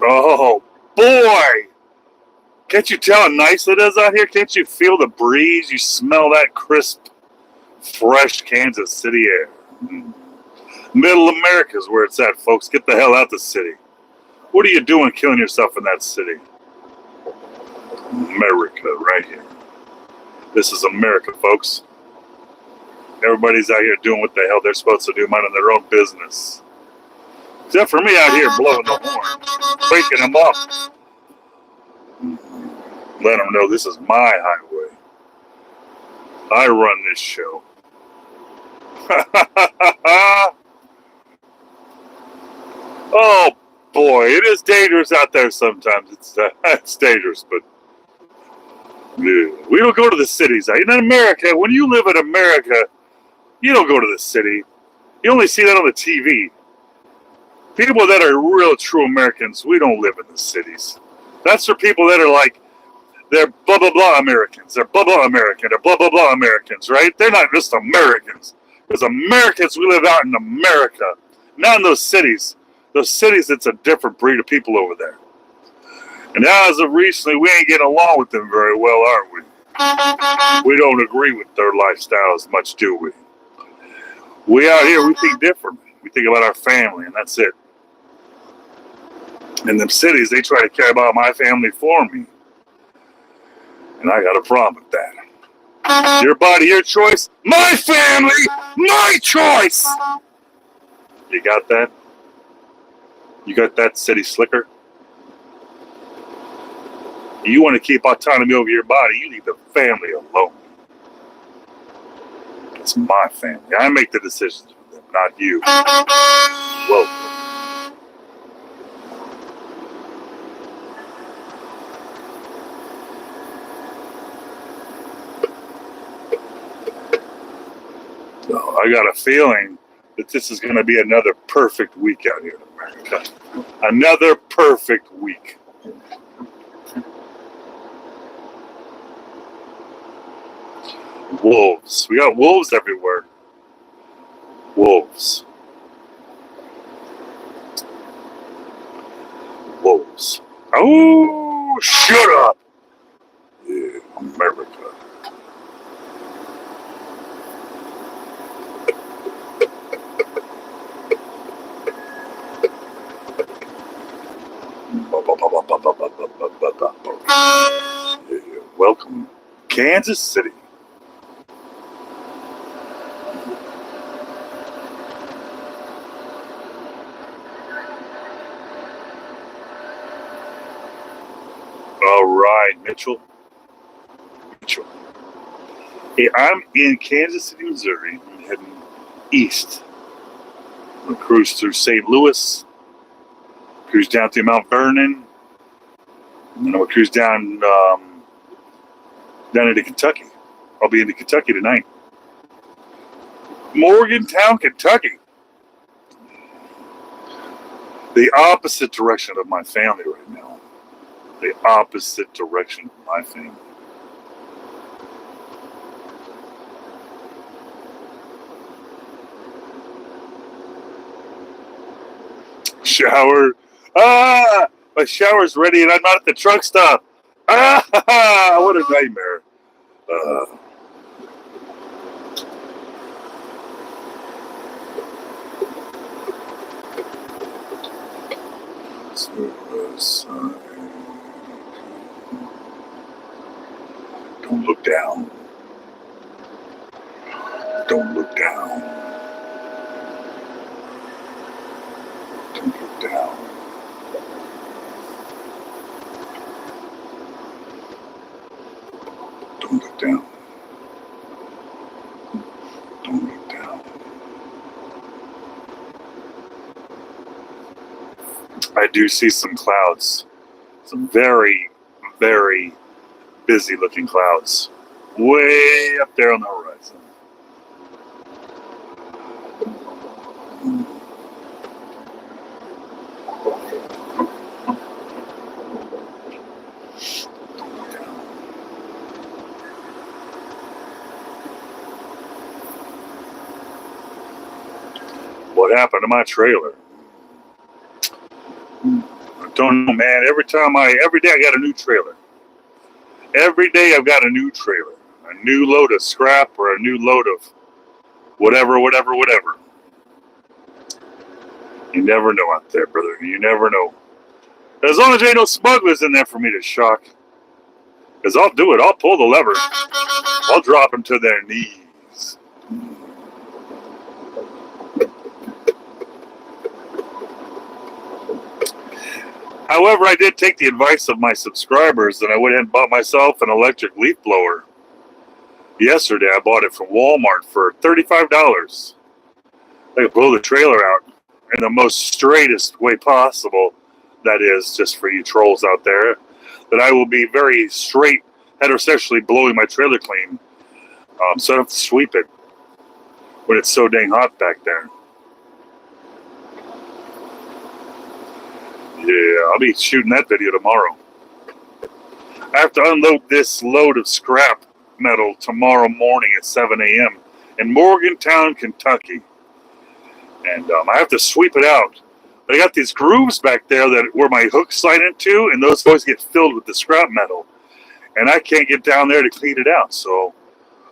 Oh, boy! Can't you tell how nice it is out here? Can't you feel the breeze? You smell that crisp, fresh Kansas City air. Middle America is where it's at, folks. Get the hell out the city. What are you doing killing yourself in that city? America, right here. This is America, folks. Everybody's out here doing what the hell they're supposed to do, minding their own business. Except for me out here blowing the horn, waking them up. Let them know this is my highway. I run this show. Oh boy, it is dangerous out there sometimes. It's dangerous, but yeah. We don't go to the cities. In America, when you live in America, you don't go to the city. You only see that on the TV. People that are real true Americans, we don't live in the cities. That's for people that are like, they're blah, blah, blah Americans. They're blah, blah American. They're blah, blah, blah Americans, right? They're not just Americans. As Americans, we live out in America, not in those cities. Those cities, it's a different breed of people over there. And as of recently, we ain't getting along with them very well, are we? We don't agree with their lifestyle as much, do we? We out here, we think differently. We think about our family, and that's it. In them cities, they try to care about my family for me. And I got a problem with that. Your body, your choice. My family, my choice! You got that? You got that, city slicker? You want to keep autonomy over your body, you leave the family alone. It's my family. I make the decisions for them, not you. Whoa. So I got a feeling that this is going to be another perfect week out here in America. Another perfect week. Wolves. We got wolves everywhere. Wolves. Wolves. Oh, shut up. Yeah, America. Yeah, welcome, Kansas City. All right, Mitchell. Hey, I'm in Kansas City, Missouri. I'm heading east. I'm going to cruise through St. Louis, cruise down through Mount Vernon, and then I'm going to cruise down into Kentucky. I'll be into Kentucky tonight. Morgantown, Kentucky. The opposite direction of my family right now. The opposite direction of my family. Shower. Ah! My shower's ready and I'm not at the truck stop. Ah! What a nightmare. Don't look down. Don't look down. Don't look down. Don't look down. Don't look down. I do see some clouds. Some very, very busy looking clouds. Way up there on the horizon. What happened to my trailer? I don't know, man. Every day I got a new trailer. Every day I've got a new trailer. A new load of scrap or a new load of whatever. You never know out there, brother. You never know. As long as there ain't no smugglers in there for me to shock. Because I'll do it. I'll pull the lever. I'll drop them to their knees. However, I did take the advice of my subscribers and I went ahead and bought myself an electric leaf blower. Yesterday, I bought it from Walmart for $35. I could blow the trailer out in the most straightest way possible. That is, just for you trolls out there, that I will be very straight, heterosexually blowing my trailer clean. So I don't have to sweep it when it's so dang hot back there. Yeah, I'll be shooting that video tomorrow. I have to unload this load of scrap metal tomorrow morning at 7 a.m. in Morgantown, Kentucky. And I have to sweep it out. But I got these grooves back there that where my hooks slide into, and those always get filled with the scrap metal. And I can't get down there to clean it out. So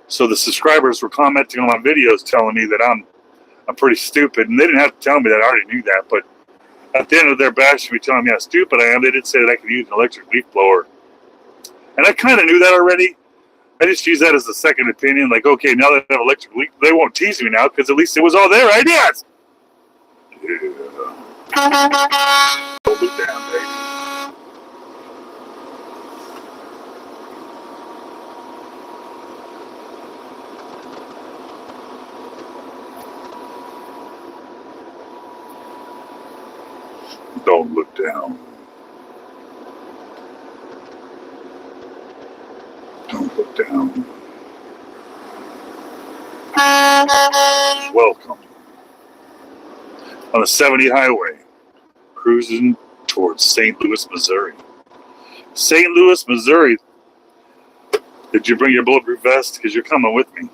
the subscribers were commenting on my videos telling me that I'm pretty stupid. And they didn't have to tell me that. I already knew that. But at the end of their bashing me, telling me how stupid I am, they did say that I could use an electric leaf blower. And I kind of knew that already. I just use that as a second opinion. Like, okay, now that I have electric leaf, they won't tease me now because at least it was all their ideas. Yeah. Hold it down, baby. Don't look down. Don't look down. Welcome. On the 70 highway, cruising towards St. Louis, Missouri. St. Louis, Missouri. Did you bring your bulletproof vest? Because you're coming with me.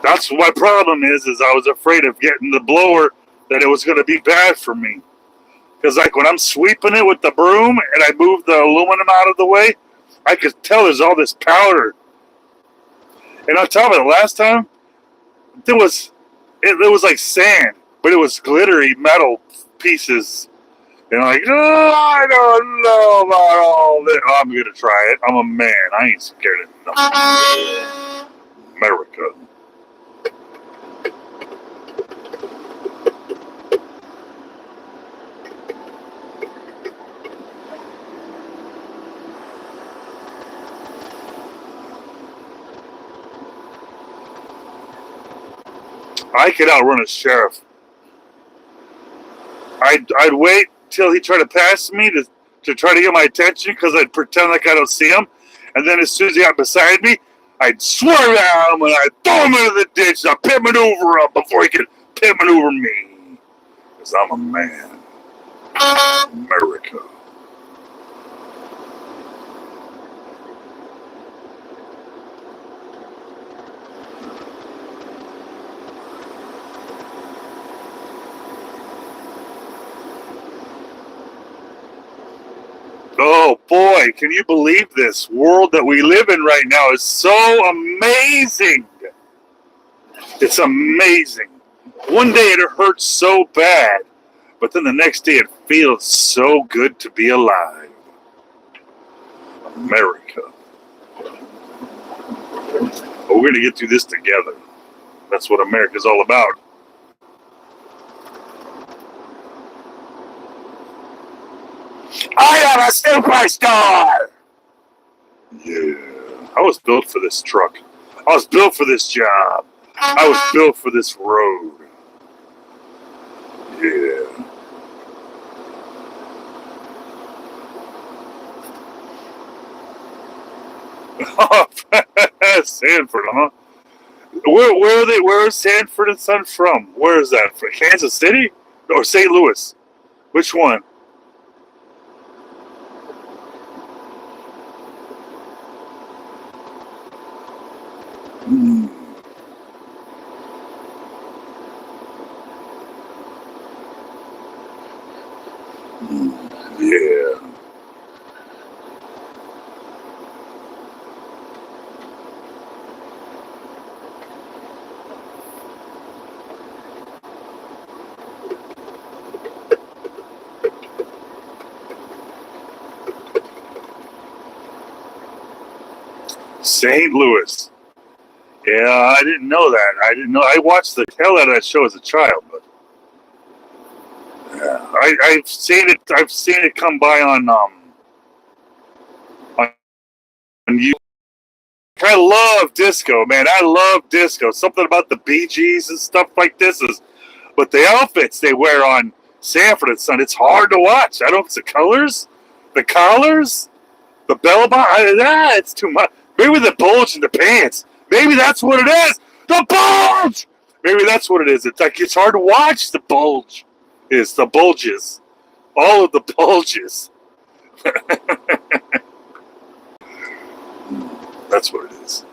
That's my problem is I was afraid of getting the blower, that it was going to be bad for me. Because like when I'm sweeping it with the broom and I move the aluminum out of the way, I could tell there's all this powder. And on top of it, last time, it was like sand, but it was glittery metal pieces. And I'm like, oh, I don't know about all this. Oh, I'm going to try it. I'm a man. I ain't scared of nothing. America. I could outrun a sheriff. I'd wait till he tried to pass me to try to get my attention because I'd pretend like I don't see him. And then as soon as he got beside me, I'd swerve at him and I'd throw him into the ditch and I'd pit maneuver him before he could pit maneuver me. Because I'm a man. America. Oh boy, can you believe this world that we live in right now is so amazing. It's amazing. One day it hurts so bad, but then the next day it feels so good to be alive. America. But we're going to get through this together. That's what America's all about. I am a superstar! Yeah. I was built for this truck. I was built for this job. I was built for this road. Yeah. Sanford, huh? Where are they? Where is Sanford and Son from? Where is that? From Kansas City or St. Louis? Which one? Yeah. St. Louis. Yeah, I didn't know that. I didn't know. I watched the hell out of that show as a child, but yeah, I've seen it. I've seen it come by on you. I love disco, man. I love disco. Something about the Bee Gees and stuff like this is, but the outfits they wear on Sanford and Son, it's hard to watch. I don't know if it's the colors, the collars, the bell bottom. It's too much. Maybe the bulge in the pants. Maybe that's what it is. The bulge! Maybe that's what it is. It's like it's hard to watch the bulge. It's the bulges. All of the bulges. That's what it is.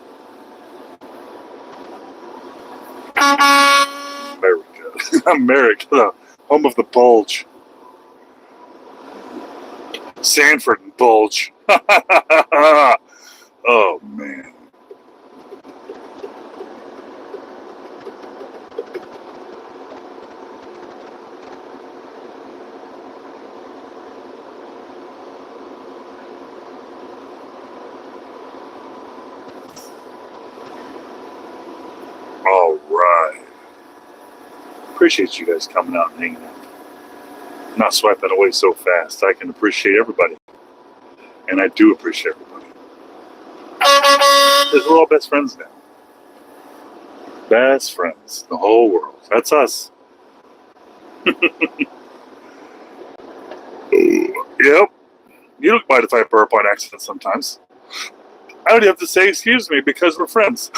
America. America, the home of the bulge. Sanford and Bulge. Oh, man. All right. Appreciate you guys coming out and hanging out. Not swiping away so fast. I can appreciate everybody. And I do appreciate everybody. Because we're all best friends now. Best friends. The whole world. That's us. Yep. You don't mind if I burp on accident sometimes. I don't have to say excuse me because we're friends.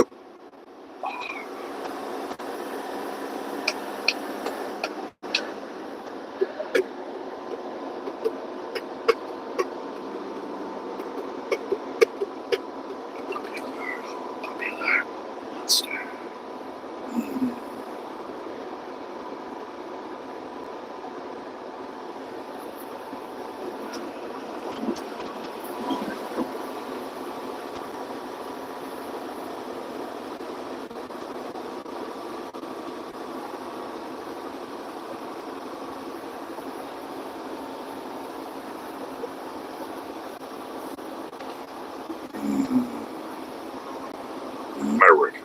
America.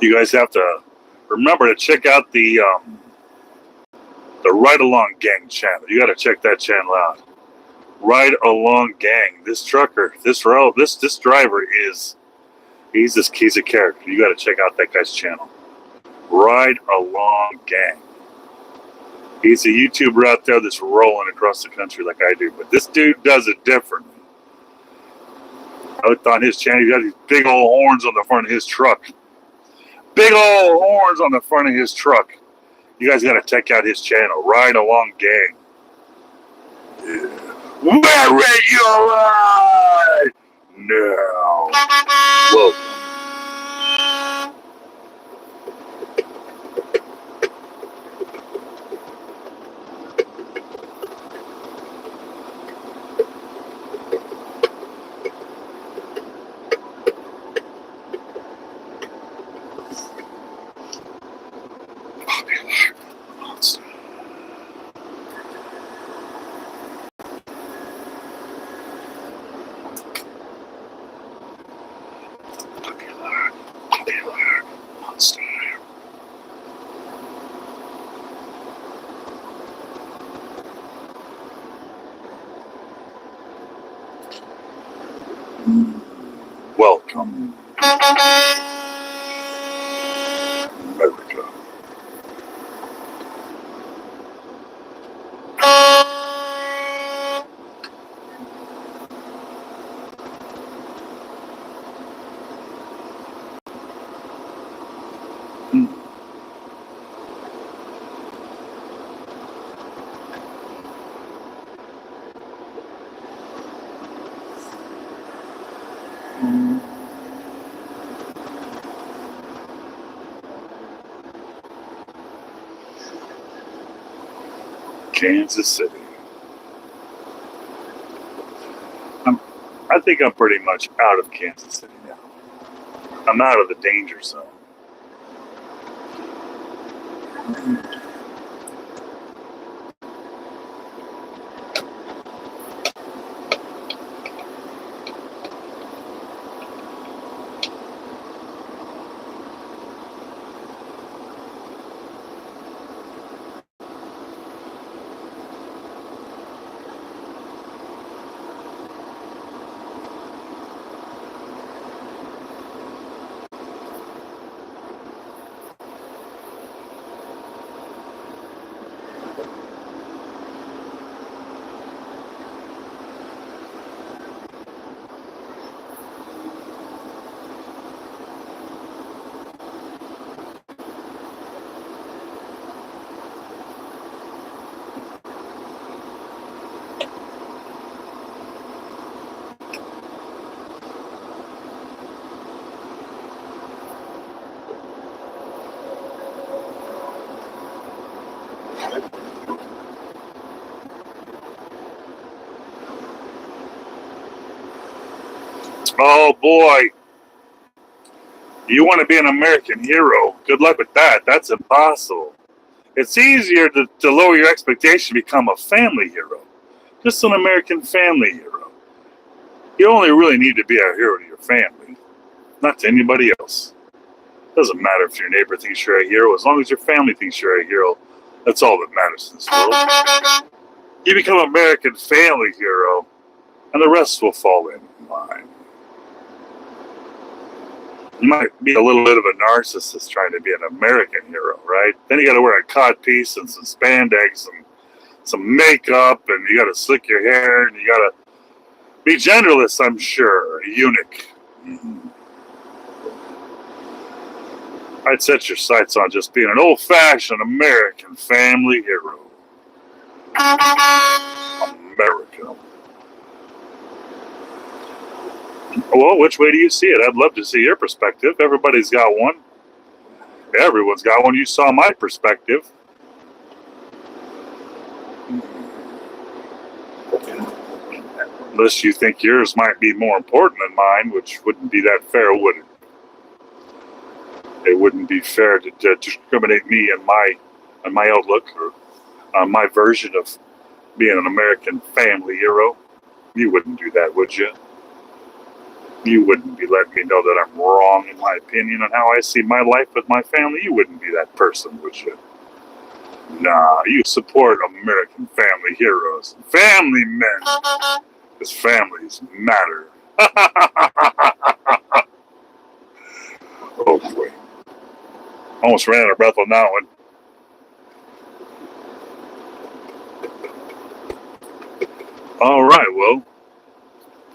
You guys have to remember to check out the Ride Along Gang channel. You got to check that channel out. Ride Along Gang. This trucker, this driver he's a character. You got to check out that guy's channel. Ride Along Gang. He's a YouTuber out there that's rolling across the country like I do, but this dude does it differently. I looked on his channel. He got these big old horns on the front of his truck. Big old horns on the front of his truck. You guys got to check out his channel, Ride Along Gang. Yeah. Where you ride now? Welcome. Welcome, America. Kansas City. I think I'm pretty much out of Kansas City now. I'm out of the danger zone. Oh boy, you want to be an American hero? Good luck with that. That's impossible. It's easier to lower your expectation, become a family hero. Just an American family hero. You only really need to be a hero to your family, not to anybody else. Doesn't matter if your neighbor thinks you're a hero, as long as your family thinks you're a hero. That's all that matters in this world. You become an American family hero, and the rest will fall in line. You might be a little bit of a narcissist trying to be an American hero, right? Then you got to wear a codpiece and some spandex and some makeup, and you got to slick your hair, and you got to be genderless, I'm sure, a eunuch. I'd set your sights on just being an old-fashioned American family hero. America. Well, which way do you see it? I'd love to see your perspective. Everybody's got one. Everyone's got one. You saw my perspective. Unless you think yours might be more important than mine, which wouldn't be that fair, would it? It wouldn't be fair to discriminate me and my outlook or my version of being an American family hero. You wouldn't do that, would you? You wouldn't be letting me know that I'm wrong in my opinion on how I see my life with my family. You wouldn't be that person, would you? Nah, you support American family heroes, family men, because families matter. Oh boy. Almost ran out of breath on that one. All right, well,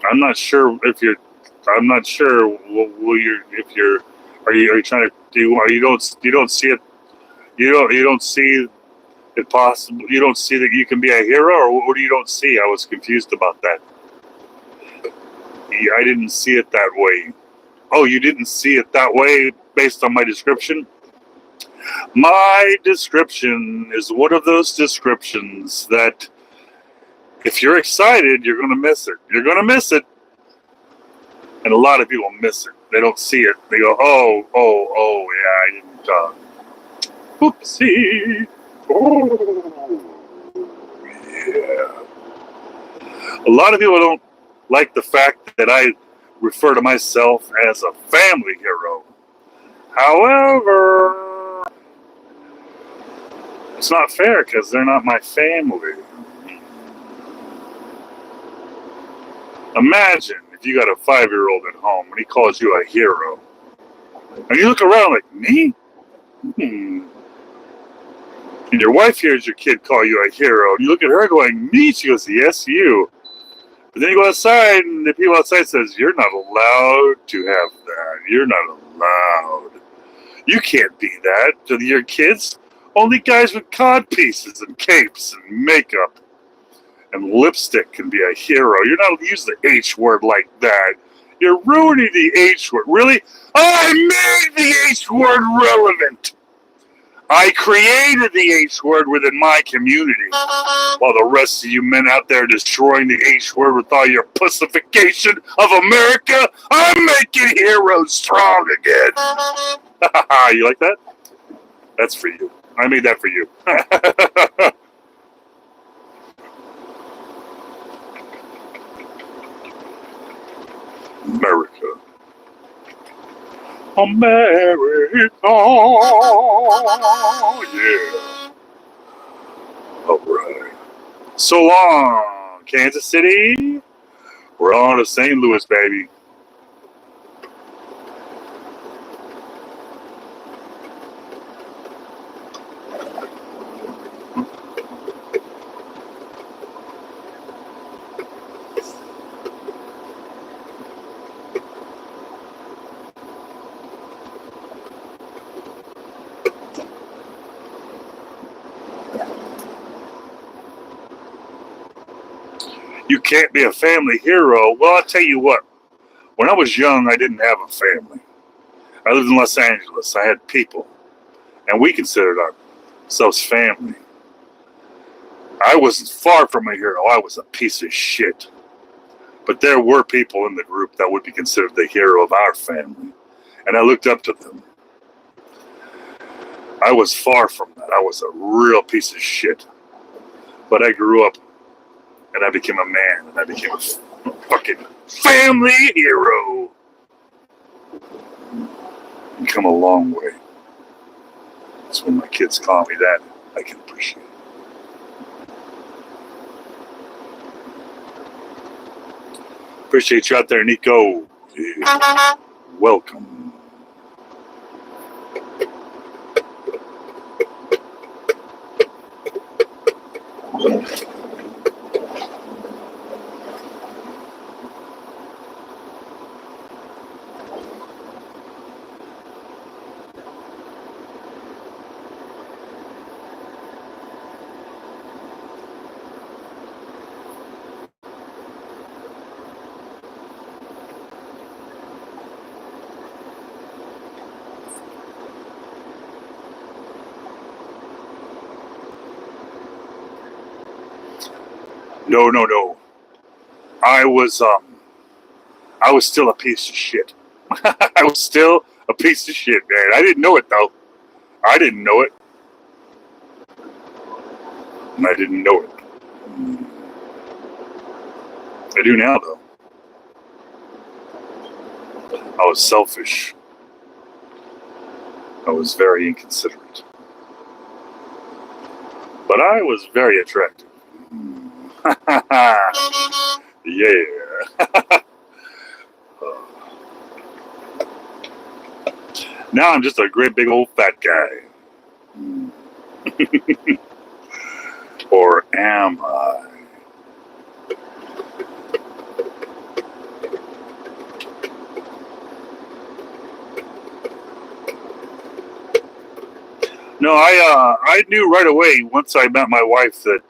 I'm not sure if you're. I'm not sure. If you're. Are you trying to do? You don't see it. You don't see it possible. You don't see that you can be a hero, or what do you don't see? I was confused about that. I didn't see it that way. Oh, you didn't see it that way based on my description? My description is one of those descriptions that if you're excited, you're going to miss it. You're going to miss it. And a lot of people miss it. They don't see it. They go, oh, yeah, I didn't, oopsie. Oh, yeah. A lot of people don't like the fact that I refer to myself as a family hero. However, it's not fair because they're not my family. Imagine if you got a 5-year-old at home and he calls you a hero. And you look around like, me? And your wife hears your kid call you a hero. And you look at her going, me? She goes, yes, you. But then you go outside and the people outside says, you're not allowed to have that. You're not allowed. You can't be that to your kids. Only guys with cod pieces and capes and makeup and lipstick can be a hero. You're not allowed to use the H word like that. You're ruining the H word. Really? I made the H word relevant. I created the H word within my community. While the rest of you men out there destroying the H word with all your pussification of America, I'm making heroes strong again. You like that? That's for you. I made that for you. America. America. Yeah. All right. So long, Kansas City. We're on to St. Louis, baby. You can't be a family hero. Well, I'll tell you what. When I was young, I didn't have a family. I lived in Los Angeles. I had people. And we considered ourselves family. I wasn't far from a hero. I was a piece of shit. But there were people in the group that would be considered the hero of our family, and I looked up to them. I was far from that. I was a real piece of shit. But I grew up, and I became a man, and I became a fucking family hero. I've come a long way. That's when my kids call me that. I can appreciate it. Appreciate you out there, Nico. Yeah. Welcome. No. I was still a piece of shit. I was still a piece of shit, man. I didn't know it though. I didn't know it. I didn't know it. I do now though. I was selfish. I was very inconsiderate. But I was very attractive. Yeah. Now I'm just a great big old fat guy. Or am I? No, I knew right away once I met my wife that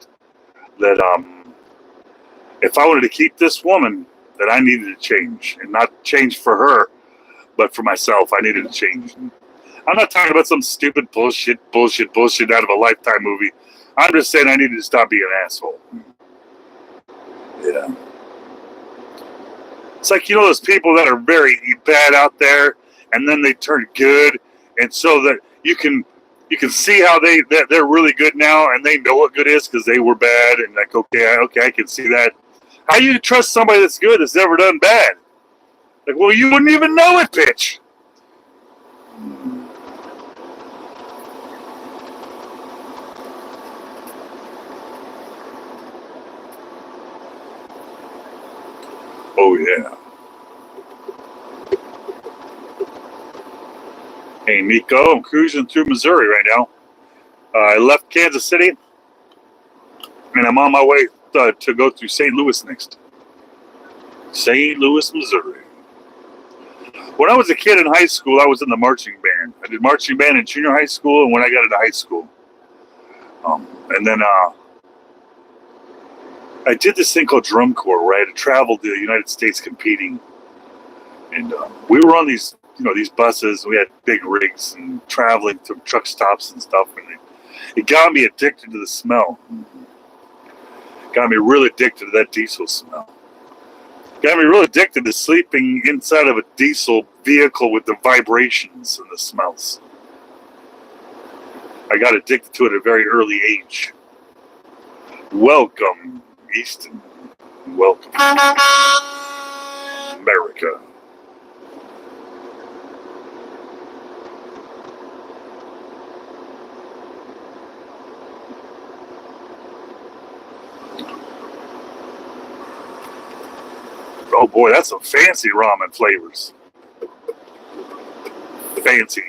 if I wanted to keep this woman, that I needed to change, and not change for her, but for myself. I needed to change. I'm not talking about some stupid bullshit out of a Lifetime movie. I'm just saying I needed to stop being an asshole. Yeah. It's like, you know, those people that are very bad out there, and then they turn good, and so that you can see how they're really good now, and they know what good is because they were bad, and like, okay, I can see that. How you trust somebody that's good that's never done bad? Like, well, you wouldn't even know it, bitch. Oh, yeah. Hey, Nico, I'm cruising through Missouri right now. I left Kansas City, and I'm on my way to go through St. Louis next. St. Louis, Missouri. When I was a kid in high school, I was in the marching band. I did marching band in junior high school and when I got into high school. And then I did this thing called drum corps where I had to travel to the United States competing. And we were on these buses. We had big rigs and traveling to truck stops and stuff. And it got me addicted to the smell. Got me really addicted to that diesel smell. Got me really addicted to sleeping inside of a diesel vehicle with the vibrations and the smells. I got addicted to it at a very early age. Welcome, Easton. Welcome, America. Oh boy, that's some fancy ramen flavors. Fancy.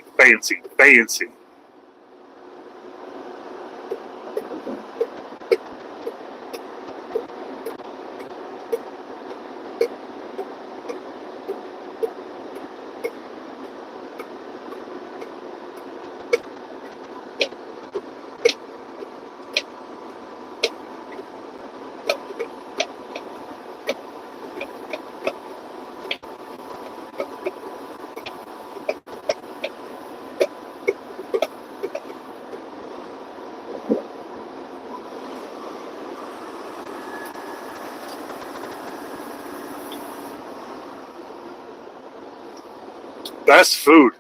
Best food.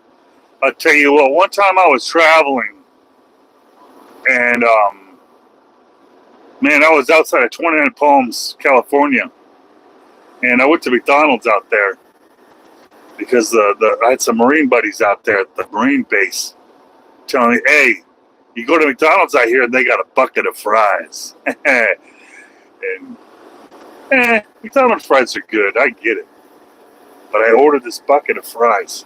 I'll tell you what, one time I was traveling and, man, I was outside of 29 Palms, California, and I went to McDonald's out there because I had some Marine buddies out there at the Marine base telling me, hey, you go to McDonald's out here and they got a bucket of fries. And McDonald's fries are good, I get it. But I ordered this bucket of fries.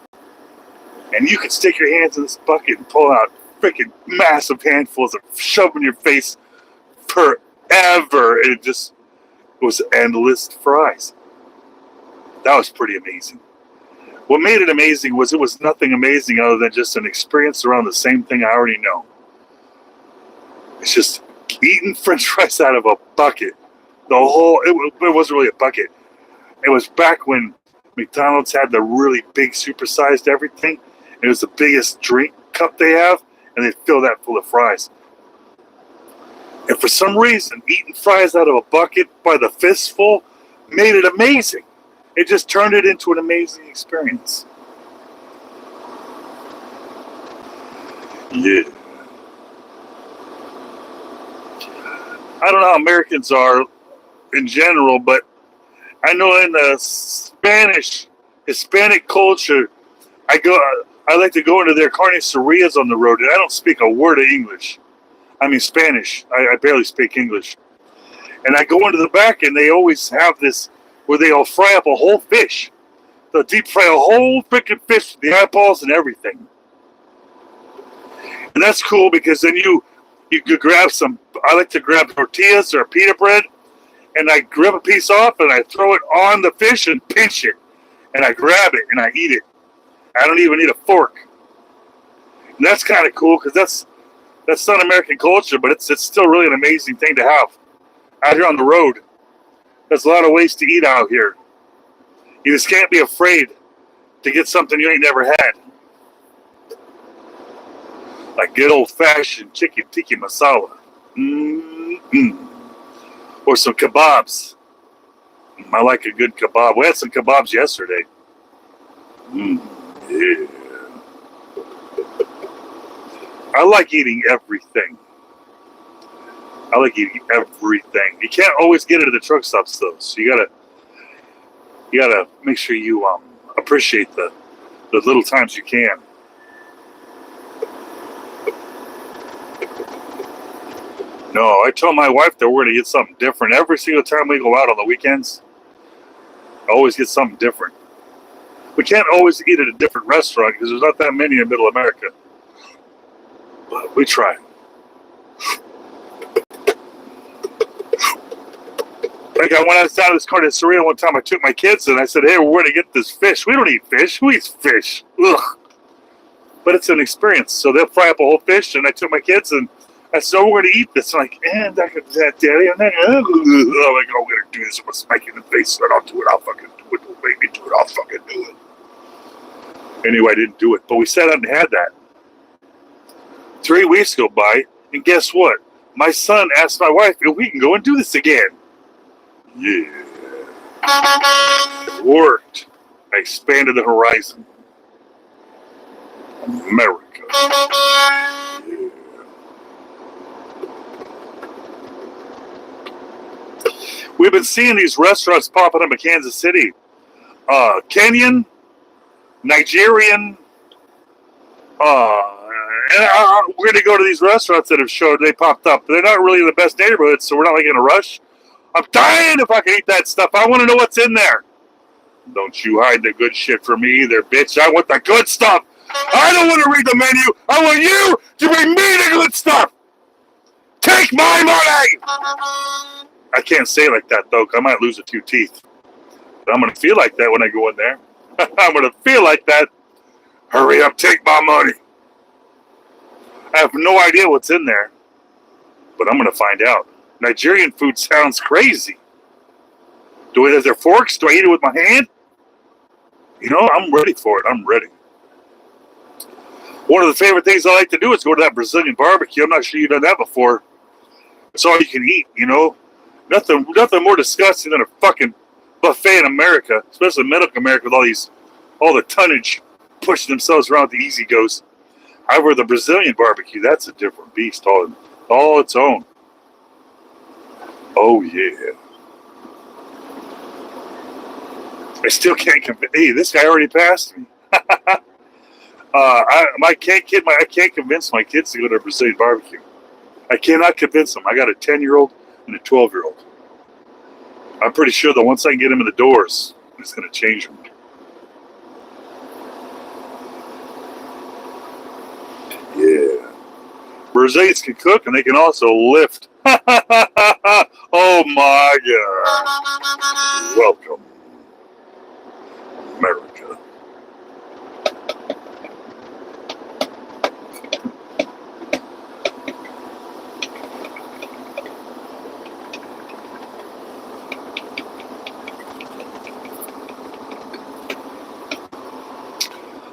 And you could stick your hands in this bucket and pull out freaking massive handfuls of shove in your face forever. And it just was endless fries. That was pretty amazing. What made it amazing was it was nothing amazing other than just an experience around the same thing I already know. It's just eating French fries out of a bucket. It wasn't really a bucket. It was back when McDonald's had the really big supersized everything. It was the biggest drink cup they have, and they fill that full of fries. And for some reason, eating fries out of a bucket by the fistful made it amazing. It just turned it into an amazing experience. Yeah. I don't know how Americans are in general, but I know in the Hispanic culture, I like to go into their carnicerias on the road, and I don't speak a word of English. I mean Spanish. I barely speak English. And I go into the back, and they always have this where they'll fry up a whole fish. They'll deep fry a whole freaking fish, the eyeballs and everything. And that's cool because then you could grab some, I like to grab tortillas or pita bread, and I grab a piece off and I throw it on the fish and pinch it. And I grab it and I eat it. I don't even need a fork. And that's kind of cool because that's not American culture, but it's still really an amazing thing to have out here on the road. There's a lot of ways to eat out here. You just can't be afraid to get something you ain't never had. Like good old-fashioned chicken tikka masala. Or some kebabs. I like a good kebab. We had some kebabs yesterday. Yeah. I like eating everything. You can't always get it at the truck stops though, so you gotta make sure you appreciate the little times you can. No, I told my wife that we're gonna get something different every single time we go out on the weekends. I always get something different. We can't always eat at a different restaurant because there's not that many in Middle America. But we try. Like I went outside of this carniceria one time. I took my kids and I said, "Hey, we're going to get this fish." We don't eat fish. Who eats fish? Ugh. But it's an experience. So they'll fry up a whole fish, and I took my kids and I said, "Oh, we're going to eat this." I'm like, and I could do that, Daddy. And then, I'm going to do this. I'm going to smack you in the face. And I'll do it. I'll fucking do it. Don't make me do it. I'll fucking do it. Anyway, I didn't do it. But we sat out and had that. 3 weeks go by, and guess what? My son asked my wife if we can go and do this again. Yeah. It worked. I expanded the horizon. America. Yeah. We've been seeing these restaurants popping up in Kansas City. Kenyan, Nigerian, and we're going to go to these restaurants that have showed they popped up. They're not really in the best neighborhoods, so we're not like in a rush. I'm dying if I can eat that stuff. I want to know what's in there. Don't you hide the good shit from me either, bitch. I want the good stuff. I don't want to read the menu. I want you to bring me the good stuff. Take my money. I can't say it like that, though, because I might lose a few teeth. But I'm going to feel like that when I go in there. I'm going to feel like that. Hurry up, take my money. I have no idea what's in there, but I'm going to find out. Nigerian food sounds crazy. Is there forks? Do I eat it with my hand? You know, I'm ready for it. I'm ready. One of the favorite things I like to do is go to that Brazilian barbecue. I'm not sure you've done that before. It's all you can eat, you know. Nothing more disgusting than a fucking buffet in America, especially Middle America with all the tonnage. pushing themselves around the easy goes. However, the Brazilian barbecue, that's a different beast all its own. Oh, yeah. I still can't convince. Hey, this guy already passed me. I can't convince my kids to go to a Brazilian barbecue. I cannot convince them. I got a 10-year-old and a 12-year-old. I'm pretty sure that once I can get them in the doors, it's going to change them. Yeah. Brazilians can cook and they can also lift. Oh my God. Welcome, America.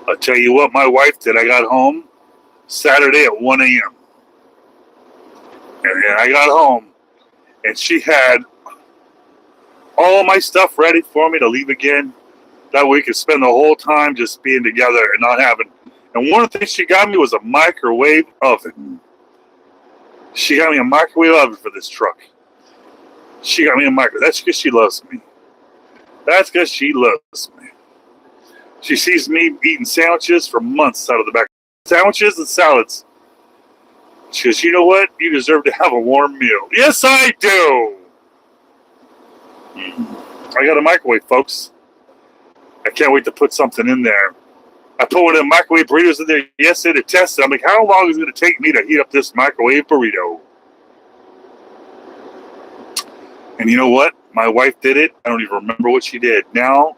I'll tell you what my wife did. I got home Saturday at 1 a.m. And I got home and she had all my stuff ready for me to leave again. That we could spend the whole time just being together and not having. And one of the things she got me was a microwave oven. She got me a microwave oven for this truck. She got me a microwave. That's because she loves me. That's because she loves me. She sees me eating sandwiches for months out of the back. Sandwiches and salads. She goes, you know what? You deserve to have a warm meal. Yes, I do. I got a microwave, folks. I can't wait to put something in there. I put one of the microwave burritos in there yesterday to test it. I'm like, how long is it going to take me to heat up this microwave burrito? And you know what? My wife did it. I don't even remember what she did. Now,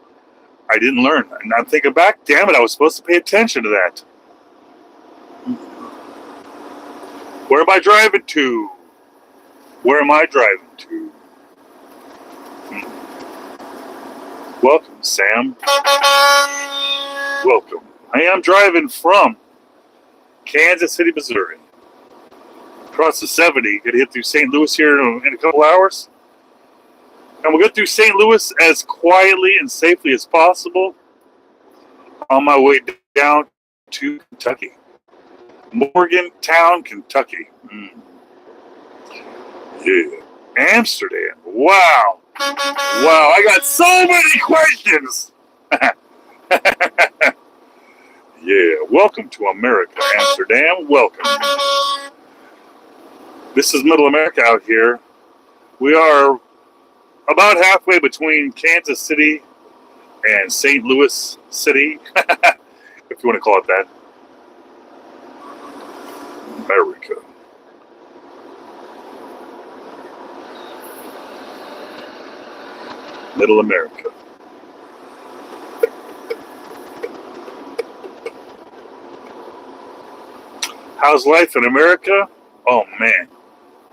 I didn't learn. And I'm thinking back, damn it, I was supposed to pay attention to that. Where am I driving to? Where am I driving to? Welcome, Sam. Welcome. I am driving from Kansas City, Missouri. Across the 70, gonna hit through St. Louis here in a couple hours. And we'll get through St. Louis as quietly and safely as possible on my way down to Kentucky. Morgantown, Kentucky. Yeah. Amsterdam. Wow. Wow, I got so many questions. Yeah, welcome to America, Amsterdam. Welcome. This is Middle America out here. We are about halfway between Kansas City and St. Louis City, if you want to call it that. America. Middle America. How's life in America? Oh man,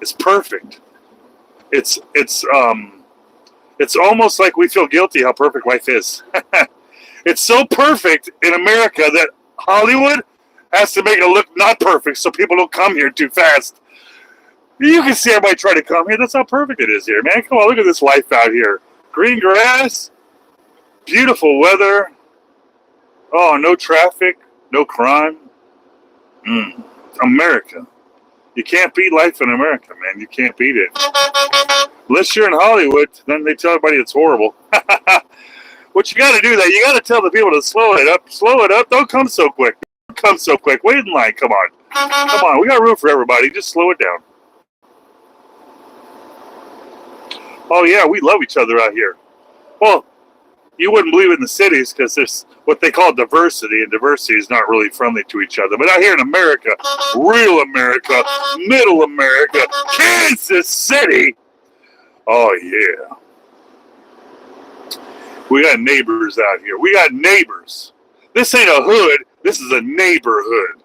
it's perfect. It's almost like we feel guilty how perfect life is. It's so perfect in America that Hollywood has to make it look not perfect so people don't come here too fast. You can see everybody try to come here. That's how perfect it is here, man. Come on, look at this life out here. Green grass, beautiful weather. Oh, no traffic, no crime. America. You can't beat life in America, man. You can't beat it. Unless you're in Hollywood, then they tell everybody it's horrible. What you got to do, though, you got to tell the people to slow it up. Slow it up. Don't come so quick. Don't come so quick. Wait in line. Come on. Come on. We got room for everybody. Just slow it down. Oh, yeah. We love each other out here. Well, you wouldn't believe it in the cities because there's what they call diversity, and diversity is not really friendly to each other. But out here in America, real America, middle America, Kansas City, oh yeah. We got neighbors out here. We got neighbors. This ain't a hood. This is a neighborhood.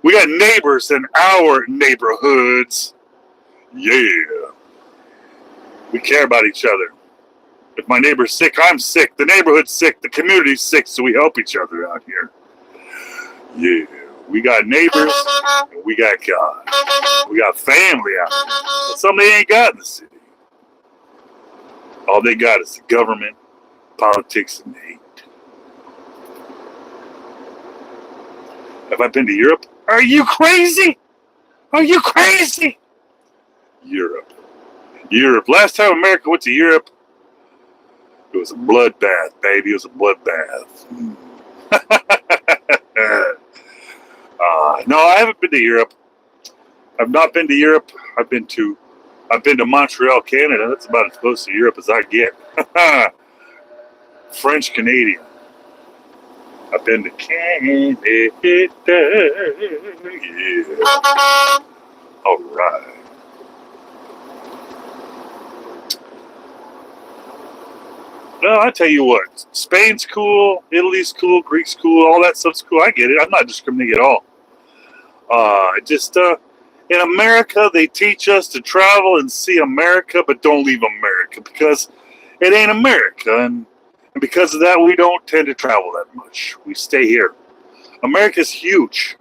We got neighbors in our neighborhoods. Yeah. We care about each other. If my neighbor's sick, I'm sick. The neighborhood's sick. The community's sick, so we help each other out here. Yeah. We got neighbors, and we got God. We got family out here. But something they ain't got in the city. All they got is the government, politics, and hate. Have I been to Europe? Are you crazy? Are you crazy? Europe. Europe. Last time America went to Europe, it was a bloodbath, baby. It was a bloodbath. No, I haven't been to Europe. I've not been to Europe. I've been to Montreal, Canada. That's about as close to Europe as I get. French Canadian. I've been to Canada. Yeah. All right. No, I tell you what. Spain's cool. Italy's cool. Greek's cool. All that stuff's cool. I get it. I'm not discriminating at all. In America, they teach us to travel and see America, but don't leave America because it ain't America. And because of that, we don't tend to travel that much. We stay here. America's huge.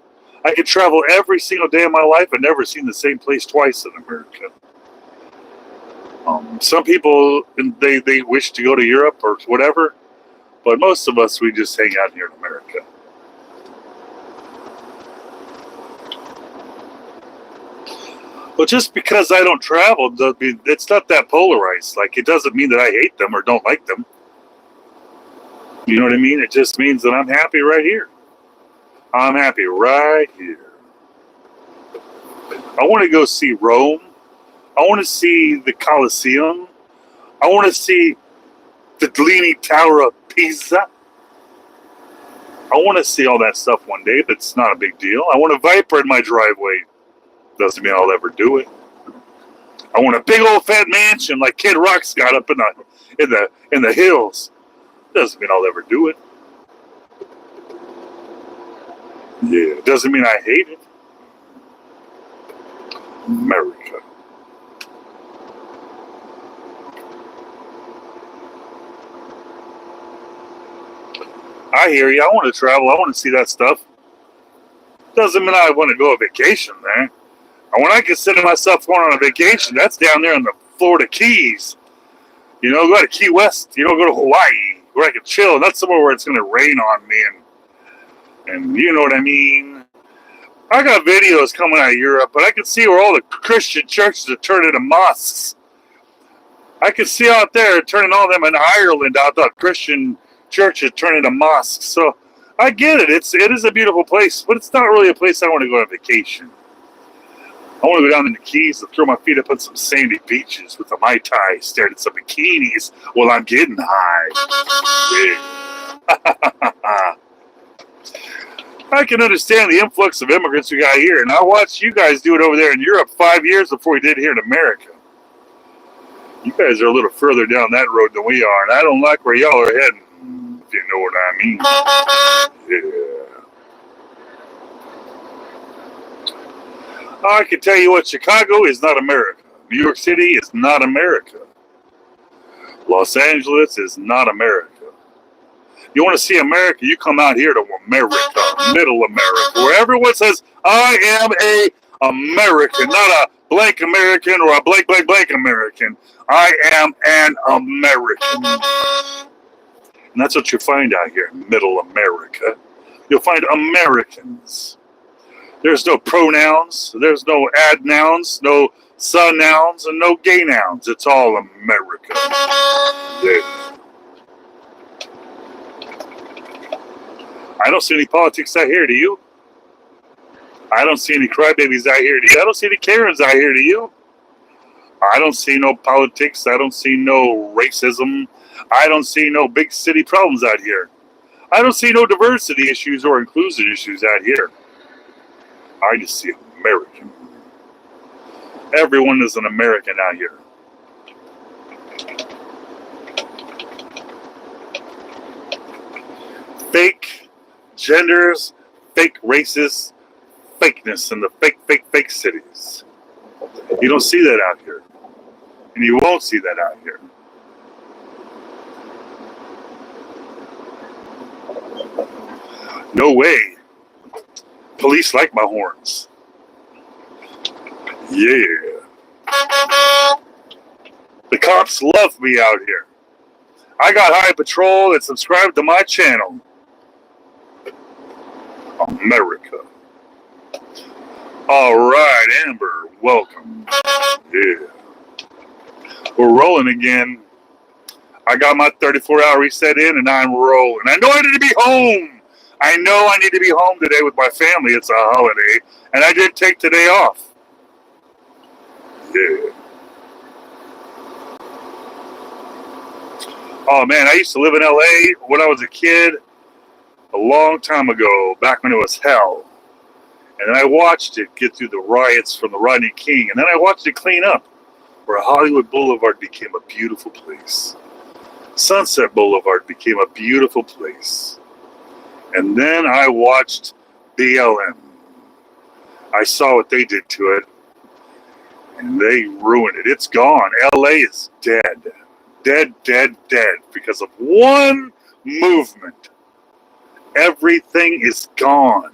I could travel every single day of my life and never seen the same place twice in America. Some people, they wish to go to Europe or whatever, but most of us, we just hang out here in America. Well, just because I don't travel, it's not that polarized. Like, it doesn't mean that I hate them or don't like them. You know what I mean? It just means that I'm happy right here. I'm happy right here. I want to go see Rome. I want to see the Colosseum. I want to see the Leaning Tower of Pisa. I want to see all that stuff one day, but it's not a big deal. I want a Viper in my driveway. Doesn't mean I'll ever do it. I want a big old fat mansion like Kid Rock's got up in the hills. Doesn't mean I'll ever do it. Yeah, doesn't mean I hate it. America. I hear you. I want to travel. I want to see that stuff. Doesn't mean I want to go on vacation there. And when I consider myself going on a vacation, that's down there in the Florida Keys. You know, go to Key West. You know, go to Hawaii where I can chill. And that's somewhere where it's going to rain on me. And you know what I mean. I got videos coming out of Europe, but I can see where all the Christian churches are turning into mosques. I can see out there turning all them in Ireland out the Christian churches turning to mosques. So I get it. It is a beautiful place, but it's not really a place I want to go on vacation. I want to go down in the Keys and throw my feet up on some sandy beaches with a Mai Tai, staring at some bikinis while I'm getting high. Yeah. I can understand the influx of immigrants we got here, and I watched you guys do it over there in Europe 5 years before we did here in America. You guys are a little further down that road than we are, and I don't like where y'all are heading, if you know what I mean. Yeah. I can tell you what, Chicago is not America. New York City is not America. Los Angeles is not America. You want to see America, you come out here to America, middle America, where everyone says, I am a American, not a blank American or a blank, blank, blank American. I am an American. And that's what you find out here in middle America. You'll find Americans. There's no pronouns, there's no adnouns, no son-nouns, and no gay nouns. It's all America. Yeah. I don't see any politics out here, do you? I don't see any crybabies out here, do you? I don't see any Karens out here, do you? I don't see no politics. I don't see no racism. I don't see no big city problems out here. I don't see no diversity issues or inclusion issues out here. I just see American. Everyone is an American out here. Fake genders, fake races, fakeness in the fake cities. You don't see that out here. And you won't see that out here. No way. Police like my horns. Yeah. The cops love me out here. I got high patrol and subscribe to my channel. America. All right, Amber, welcome. Yeah. We're rolling again. I got my 34-hour reset in, and I'm rolling. I know I need to be home. I know I need to be home today with my family. It's a holiday, and I did take today off. Yeah. Oh, man, I used to live in L.A. when I was a kid a long time ago, back when it was hell. And then I watched it get through the riots from the Rodney King, and then I watched it clean up, where Hollywood Boulevard became a beautiful place. Sunset Boulevard became a beautiful place. And then I watched BLM. I saw what they did to it, and they ruined it. It's gone. LA is dead. Dead, dead, dead. Because of one movement. Everything is gone.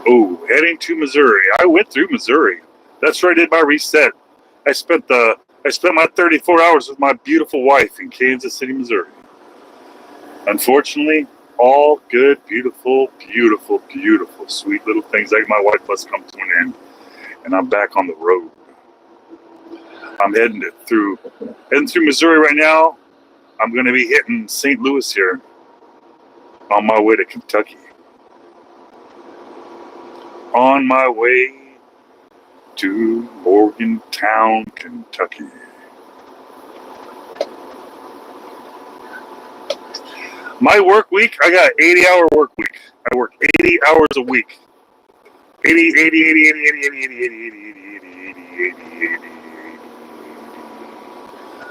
Oh, heading to Missouri. I went through Missouri. That's where I did my reset. I spent my 34 hours with my beautiful wife in Kansas City, Missouri. Unfortunately, all good, beautiful, beautiful, beautiful, sweet little things like my wife must come to an end. And I'm back on the road. I'm heading through Missouri right now. I'm going to be hitting St. Louis here on my way to Kentucky. On my way to Morgantown, Kentucky. My work week, I got an 80-hour work week. I work 80 hours a week. 80.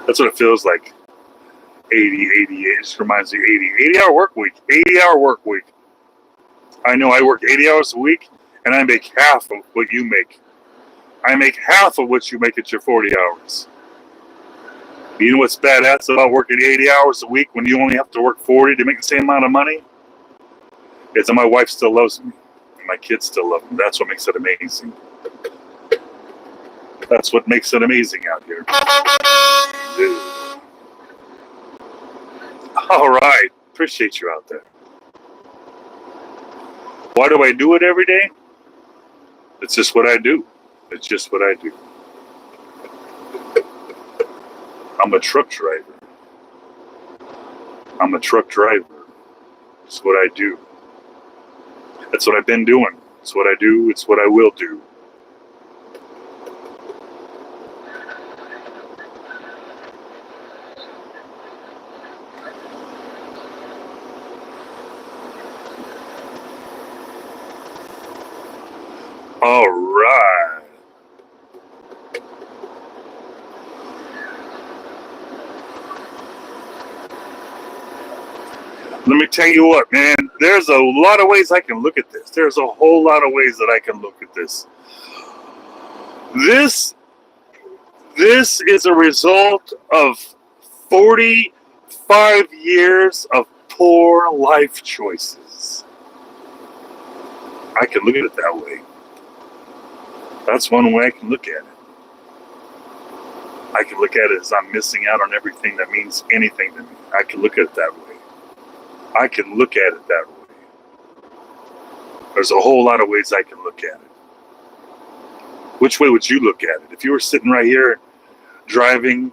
That's what it feels like. 80. It just reminds me of 80. 80-hour work week. 80-hour work week. I know I work 80 hours a week, and I make half of what you make. I make half of what you make at your 40 hours. You know what's badass about working 80 hours a week when you only have to work 40 to make the same amount of money? It's that my wife still loves me. And my kids still love me. That's what makes it amazing. That's what makes it amazing out here. All right. Appreciate you out there. Why do I do it every day? It's just what I do. It's just what I do. I'm a truck driver. I'm a truck driver. It's what I do. That's what I've been doing. It's what I do. It's what I will do. All right. Let me tell you what, man, there's a lot of ways I can look at this. There's a whole lot of ways that I can look at this. This is a result of 45 years of poor life choices. I can look at it that way. That's one way I can look at it. I can look at it as I'm missing out on everything that means anything to me. I can look at it that way. I can look at it that way. There's a whole lot of ways I can look at it. Which way would you look at it? If you were sitting right here driving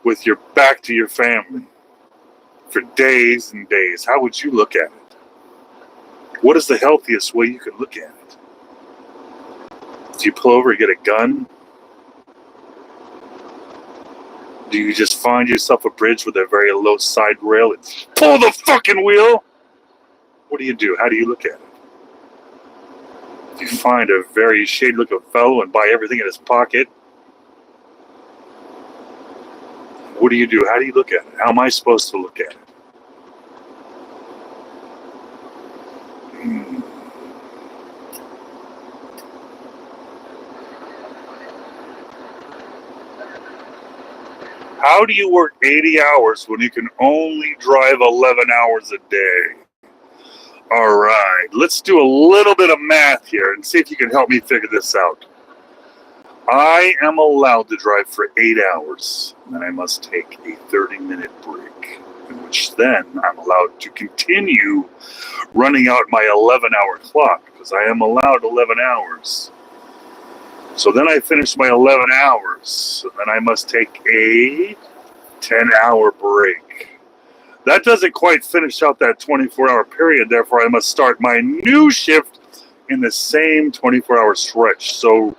with your back to your family for days and days, how would you look at it? What is the healthiest way you can look at it? Do you pull over and get a gun? Do you just find yourself a bridge with a very low side rail and pull the fucking wheel? What do you do? How do you look at it? Do you find a very shady looking fellow and buy everything in his pocket? What do you do? How do you look at it? How am I supposed to look at it? How do you work 80 hours when you can only drive 11 hours a day? All right, let's do a little bit of math here and see if you can help me figure this out. I am allowed to drive for 8 hours, and I must take a 30-minute break. in which then I'm allowed to continue running out my 11-hour clock, because I am allowed 11 hours. So then I finish my 11 hours, and then I must take a 10-hour break. That doesn't quite finish out that 24-hour period, therefore I must start my new shift in the same 24-hour stretch. So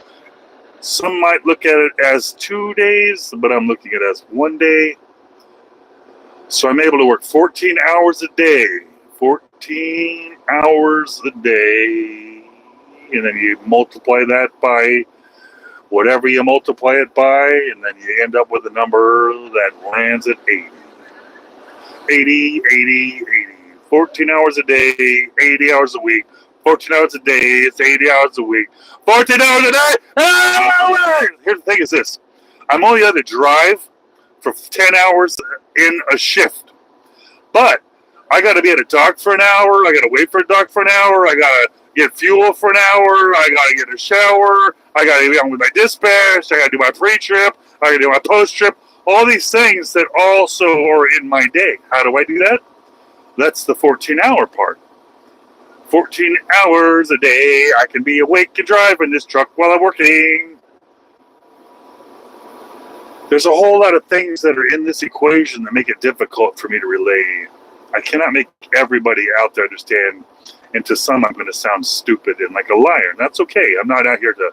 some might look at it as 2 days, but I'm looking at it as 1 day. So I'm able to work 14 hours a day. 14 hours a day. And then you multiply that by whatever you multiply it by, and then you end up with a number that lands at 80. 80, 80, 80. 14 hours a day, 80 hours a week. 14 hours a day, it's 80 hours a week. 14 hours a day! Here's the thing is this. I'm only allowed to drive for 10 hours in a shift. But I got to be at a dock for an hour. I got to wait for a dock for an hour. I got to get fuel for an hour. I got to get a shower. I got to be on with my dispatch. I got to do my pre-trip. I got to do my post-trip. All these things that also are in my day. How do I do that? That's the 14-hour part. 14 hours a day, I can be awake and driving this truck while I'm working. There's a whole lot of things that are in this equation that make it difficult for me to relay. I cannot make everybody out there understand, and to some I'm going to sound stupid and like a liar, and that's okay. I'm not out here to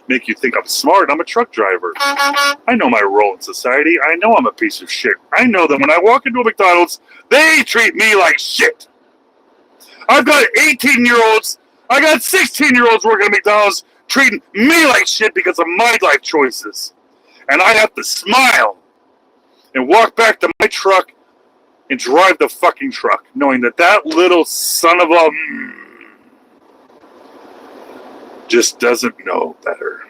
make you think I'm smart. I'm a truck driver. I know my role in society. I know I'm a piece of shit. I know that when I walk into a McDonald's, they treat me like shit. I've got 18-year-olds, I got 16-year-olds working at McDonald's treating me like shit because of my life choices. And I have to smile and walk back to my truck and drive the fucking truck, knowing that that little son of a just doesn't know better.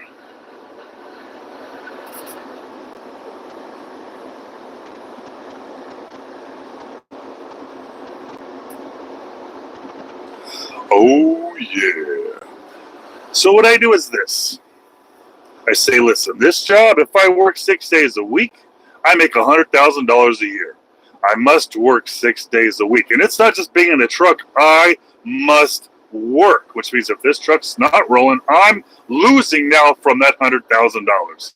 Oh, yeah. So what I do is this. I say, listen, this job, if I work 6 days a week, I make $100,000 a year. I must work 6 days a week. And it's not just being in a truck. I must work, which means if this truck's not rolling, I'm losing now from that $100,000.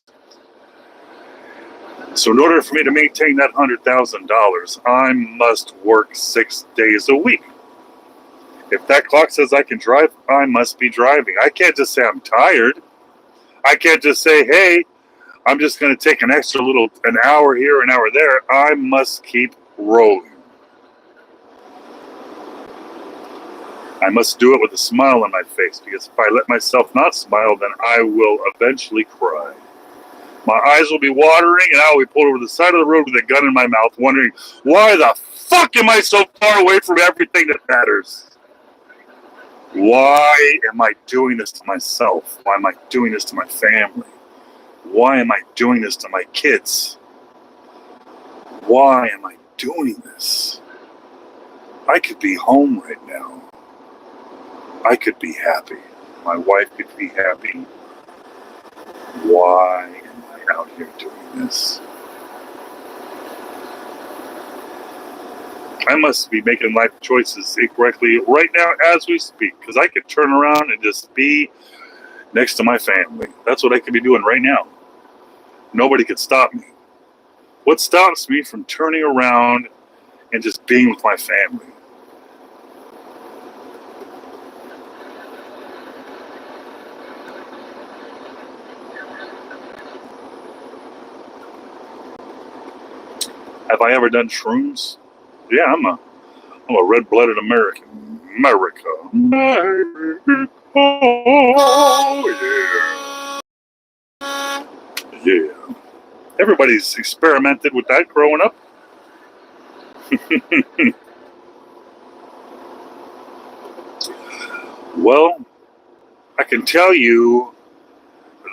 So in order for me to maintain that $100,000, I must work 6 days a week. If that clock says I can drive, I must be driving. I can't just say I'm tired. I can't just say, hey, I'm just going to take an hour here, an hour there. I must keep rolling. I must do it with a smile on my face, because if I let myself not smile, then I will eventually cry. My eyes will be watering, and I will be pulled over to the side of the road with a gun in my mouth, wondering, why the fuck am I so far away from everything that matters? Why am I doing this to myself? Why am I doing this to my family? Why am I doing this to my kids? Why am I doing this? I could be home right now. I could be happy. My wife could be happy. Why am I out here doing this? I must be making life choices incorrectly right now as we speak, because I could turn around and just be next to my family. That's what I could be doing right now. Nobody could stop me. What stops me from turning around and just being with my family? Have I ever done shrooms? Yeah, I'm a red-blooded American. America. Oh, yeah. Yeah. Everybody's experimented with that growing up. Well, I can tell you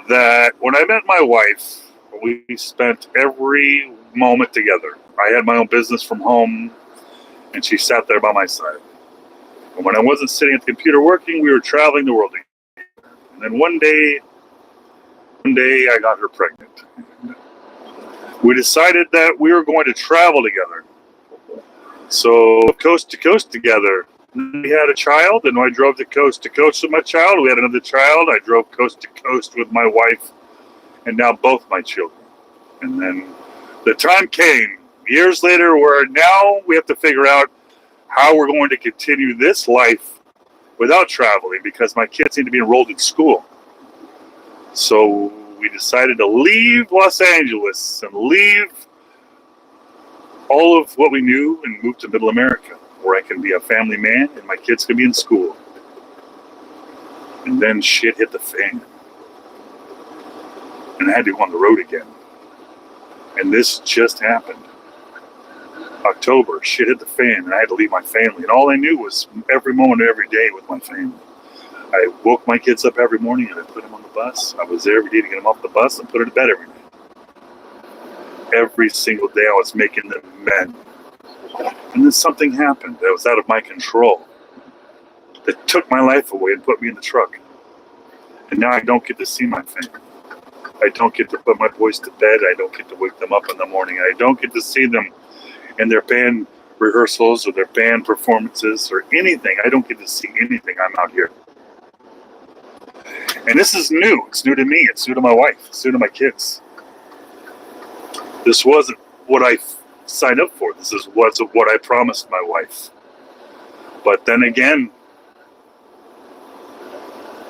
that when I met my wife, we spent every moment together. I had my own business from home, and she sat there by my side. And when I wasn't sitting at the computer working, we were traveling the world together. And then one day I got her pregnant. We decided that we were going to travel together. So coast to coast together. We had a child, and I drove to coast with my child. We had another child. I drove coast to coast with my wife, and now both my children. And then the time came, years later, where now we have to figure out how we're going to continue this life without traveling, because my kids need to be enrolled in school. So we decided to leave Los Angeles and leave all of what we knew and move to Middle America, where I can be a family man and my kids can be in school. And then shit hit the fan. And I had to go on the road again. And this just happened. October, shit hit the fan, and I had to leave my family. And all I knew was every moment, every day with my family. I woke my kids up every morning and I put them on the bus. I was there every day to get them off the bus and put them to bed every night. Every single day I was making them men. And then something happened that was out of my control, that took my life away and put me in the truck. And now I don't get to see my family. I don't get to put my boys to bed. I don't get to wake them up in the morning. I don't get to see them in their band rehearsals or their band performances or anything. I don't get to see anything. I'm out here. And this is new. It's new to me. It's new to my wife. It's new to my kids. This wasn't what I signed up for. This is what I promised my wife. But then again,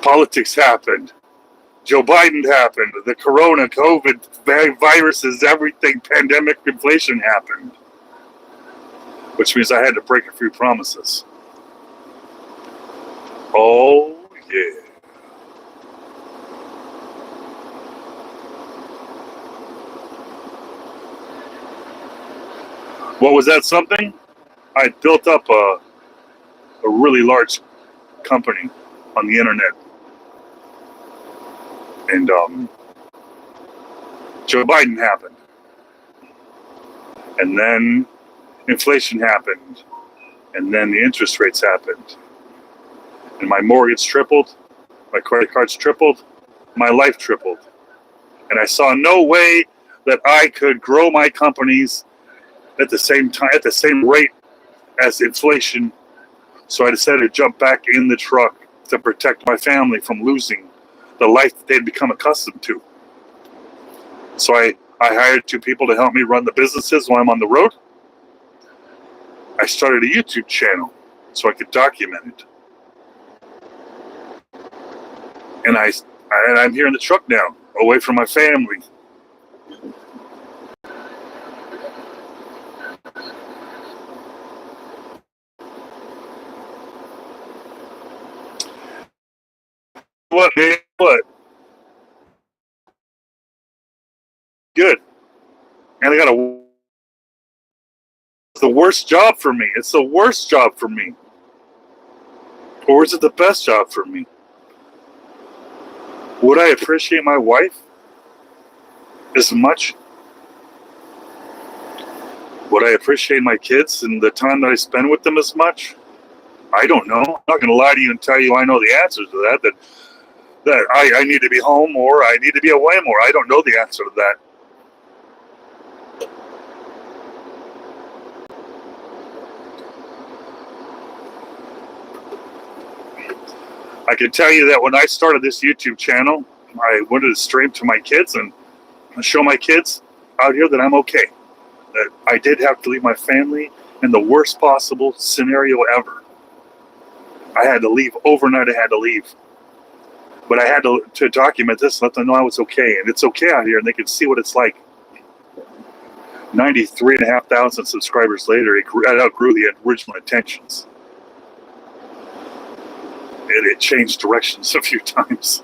politics happened. Joe Biden happened. The corona, COVID, viruses, everything, pandemic, inflation happened. Which means I had to break a few promises. Oh, yeah. What was that something? I built up a really large company on the internet. And Joe Biden happened. And then inflation happened. And then the interest rates happened. And my mortgage tripled. My credit cards tripled. My life tripled. And I saw no way that I could grow my companies at the same time, at the same rate as inflation. So I decided to jump back in the truck to protect my family from losing the life that they'd become accustomed to. So I hired 2 people to help me run the businesses while I'm on the road. I started a YouTube channel so I could document it. And I'm here in the truck now, away from my family. What? Good. And I got it's the worst job for me. It's the worst job for me. Or is it the best job for me? Would I appreciate my wife as much? Would I appreciate my kids and the time that I spend with them as much? I don't know. I'm not going to lie to you and tell you I know the answers to that I need to be home or I need to be away more. I don't know the answer to that. I can tell you that when I started this YouTube channel, I wanted to stream to my kids and show my kids out here that I'm okay. That I did have to leave my family in the worst possible scenario ever. I had to leave overnight. I had to leave. But I had to document this, let them know I was okay. And it's okay out here, and they can see what it's like. 93,500 subscribers later, it outgrew the original intentions. It changed directions a few times.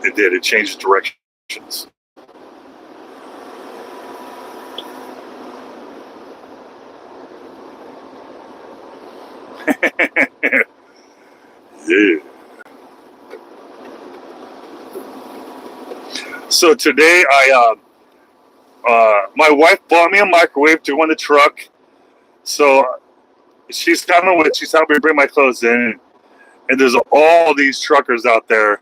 It did. It changed directions. Yeah. So today, my wife bought me a microwave to go in the truck. So she's coming with. She's helping me bring my clothes in, and there's all these truckers out there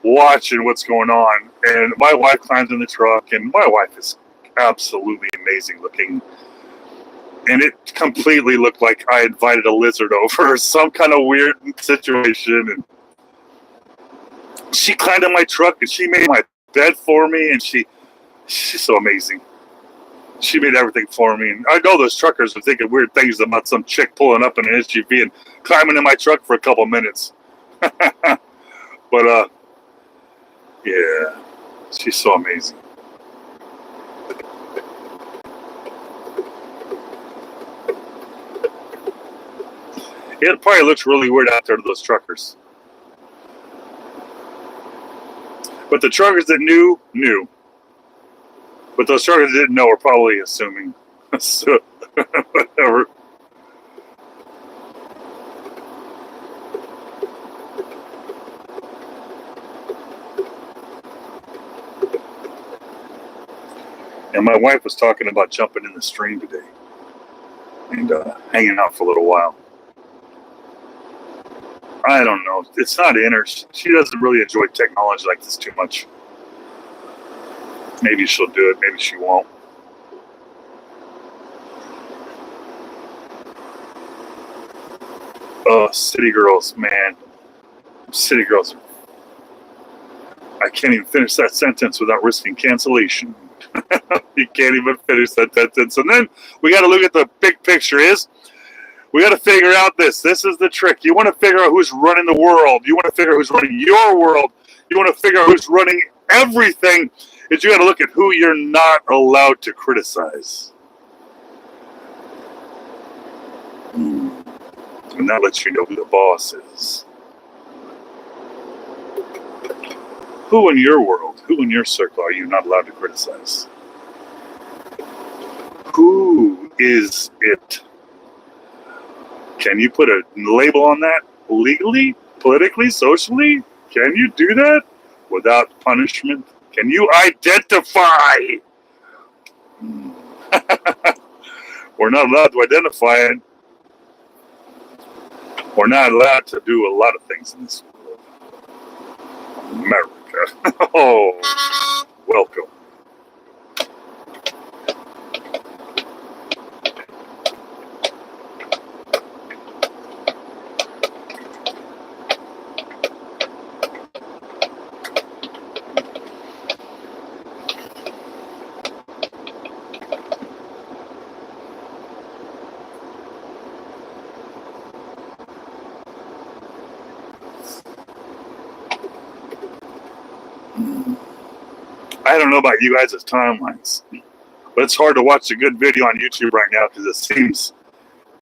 watching what's going on. And my wife climbs in the truck, and my wife is absolutely amazing looking. And it completely looked like I invited a lizard over or some kind of weird situation. And she climbed in my truck and she made my bed for me. And she's so amazing. She made everything for me. And I know those truckers are thinking weird things about some chick pulling up in an SUV and climbing in my truck for a couple minutes. But, yeah, she's so amazing. It probably looks really weird out there to those truckers. But the truckers that knew. But those truckers that didn't know were probably assuming. So, whatever. And my wife was talking about jumping in the stream today and hanging out for a little while. I don't know. It's not in her. She doesn't really enjoy technology like this too much. Maybe she'll do it. Maybe she won't. Oh, city girls, man. City girls. I can't even finish that sentence without risking cancellation. You can't even finish that sentence. And then we got to look at the big picture we got to figure out this. This is the trick. You want to figure out who's running the world. You want to figure out who's running your world. You want to figure out who's running everything. Is you got to look at who you're not allowed to criticize. And that lets you know who the boss is. Who in your world, who in your circle are you not allowed to criticize? Who is it? Can you put a label on that legally, politically, socially? Can you do that without punishment? Can you identify? We're not allowed to identify it. We're not allowed to do a lot of things in this world. America. Oh, welcome. I don't know about you guys' timelines, but it's hard to watch a good video on YouTube right now because it seems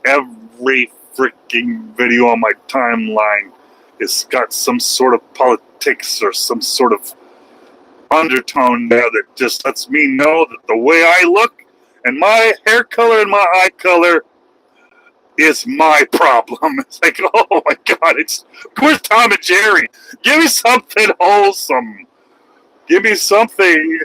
every freaking video on my timeline has got some sort of politics or some sort of undertone there that just lets me know that the way I look and my hair color and my eye color is my problem. It's like, oh my God, where's Tom and Jerry? Give me something wholesome. Give me something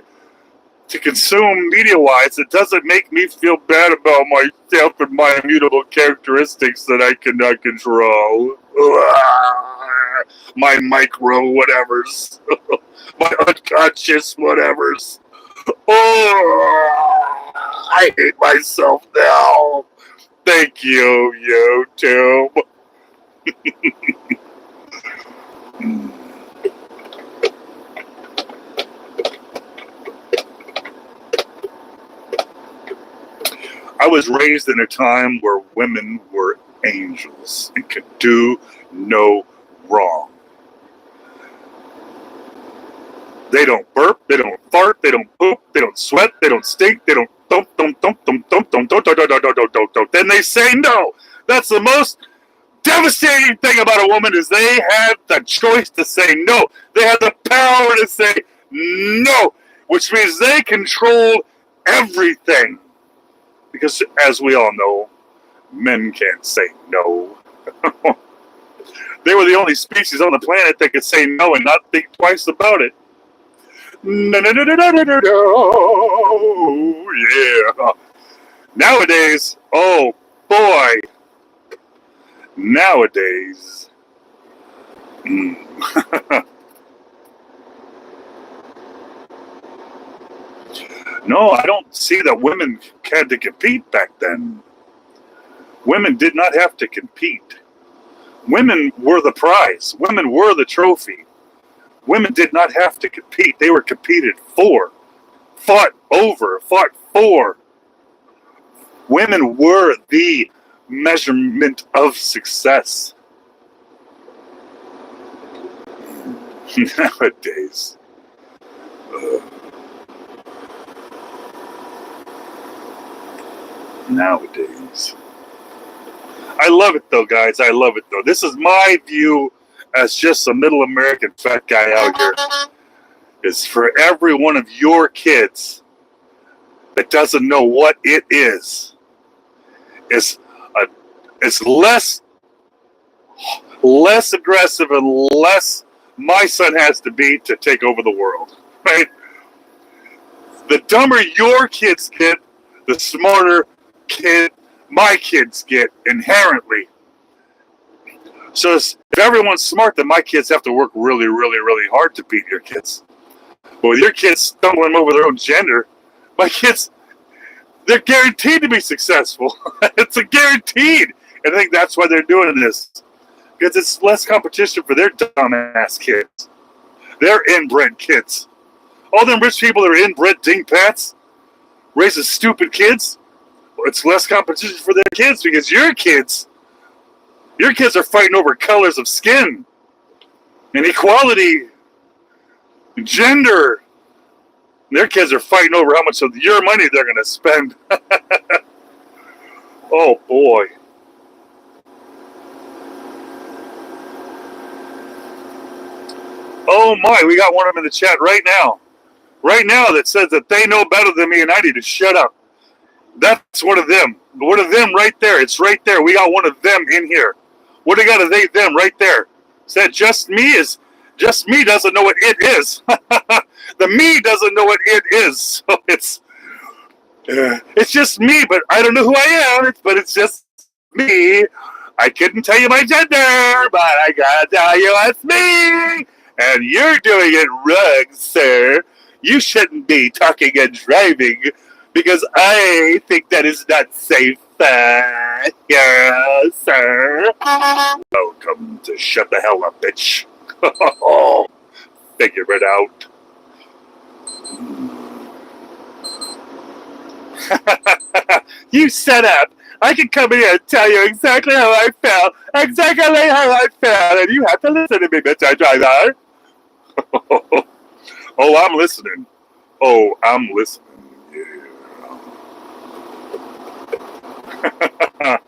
to consume media-wise that doesn't make me feel bad about myself and my immutable characteristics that I cannot control. My micro whatevers. My unconscious whatevers. Oh, I hate myself now. Thank you, YouTube. I was raised in a time where women were angels and could do no wrong. They don't burp, they don't fart, they don't poop, they don't sweat, they don't stink, they don't then they say no. That's the most devastating thing about a woman is they have the choice to say no. They have the power to say no, which means they control everything. Because as we all know, men can't say no. They were the only species on the planet that could say no and not think twice about it. No, yeah. Nowadays, oh boy. Nowadays. No, I don't see that women had to compete back then. Women did not have to compete. Women were the prize. Women were the trophy. Women did not have to compete. They were competed for, fought over, fought for. Women were the measurement of success. Nowadays. Nowadays. I love it though, guys. I love it though. This is my view as just a middle American fat guy out here. Is for every one of your kids that doesn't know what it is less aggressive and less my son has to be to take over the world, right? The dumber your kids get, the smarter my kids get inherently. So if everyone's smart, then my kids have to work really, really, really hard to beat your kids. But with your kids stumbling over their own gender, my kids, they're guaranteed to be successful. It's a guaranteed. And I think that's why they're doing this. Because it's less competition for their dumbass kids. They're inbred kids. All them rich people that are inbred dingpats raising stupid kids, it's less competition for their kids because your kids are fighting over colors of skin and equality and gender. Their kids are fighting over how much of your money they're going to spend. Oh, boy. Oh, my. We got one of them in the chat right now. Right now that says that they know better than me and I need to shut up. That's one of them. One of them right there. It's right there. We got one of them in here. What do you got of they, them right there? Is that just me? Just me doesn't know what it is. The me doesn't know what it is. So it's just me, but I don't know who I am. But it's just me. I couldn't tell you my gender, but I gotta tell you it's me. And you're doing it wrong, sir. You shouldn't be talking and driving because I think that is not safe. Yes, sir. Welcome to shut the hell up, bitch. Figure it out. You shut up. I can come in here and tell you exactly how I felt. Exactly how I felt. And you have to listen to me, Mr. Driver. Oh, I'm listening. Oh, I'm listening. Yeah.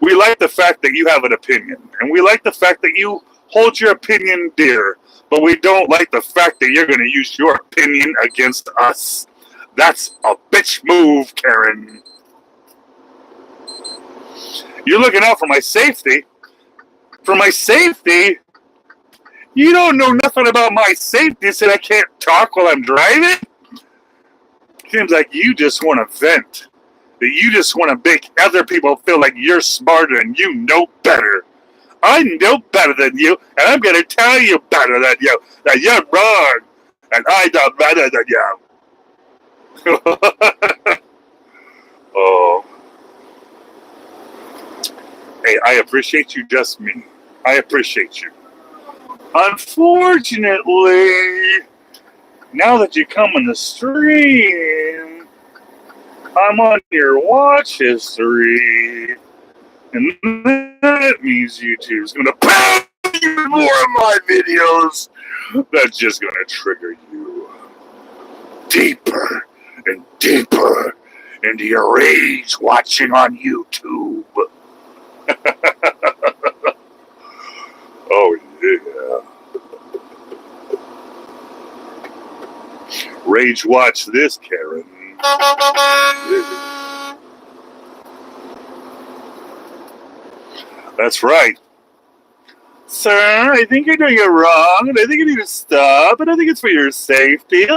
We like the fact that you have an opinion. And we like the fact that you hold your opinion dear. But we don't like the fact that you're going to use your opinion against us. That's a bitch move, Karen. You're looking out for my safety. For my safety? You don't know nothing about my safety, so I can't talk while I'm driving? Seems like you just want to vent. That you just want to make other people feel like you're smarter and you know better. I know better than you, and I'm going to tell you better than you. That you're wrong, and I know better than you. Oh. Hey, I appreciate you, just me. I appreciate you. Unfortunately, now that you come on the stream, I'm on your watch history, and that means YouTube's going to pound you more of my videos. That's just going to trigger you deeper and deeper into your rage watching on YouTube. Oh, yeah. Rage watch this, Karen. That's right. Sir, I think you're doing it wrong, and I think you need to stop, and I think it's for your safety.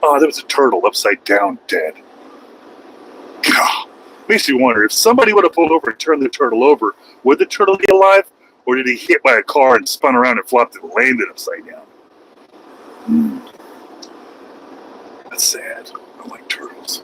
Oh, there was a turtle upside down dead. God, makes me wonder, if somebody would have pulled over and turned the turtle over, would the turtle be alive, Or did he hit by a car and spun around and flopped and landed upside down? That's sad. I like turtles.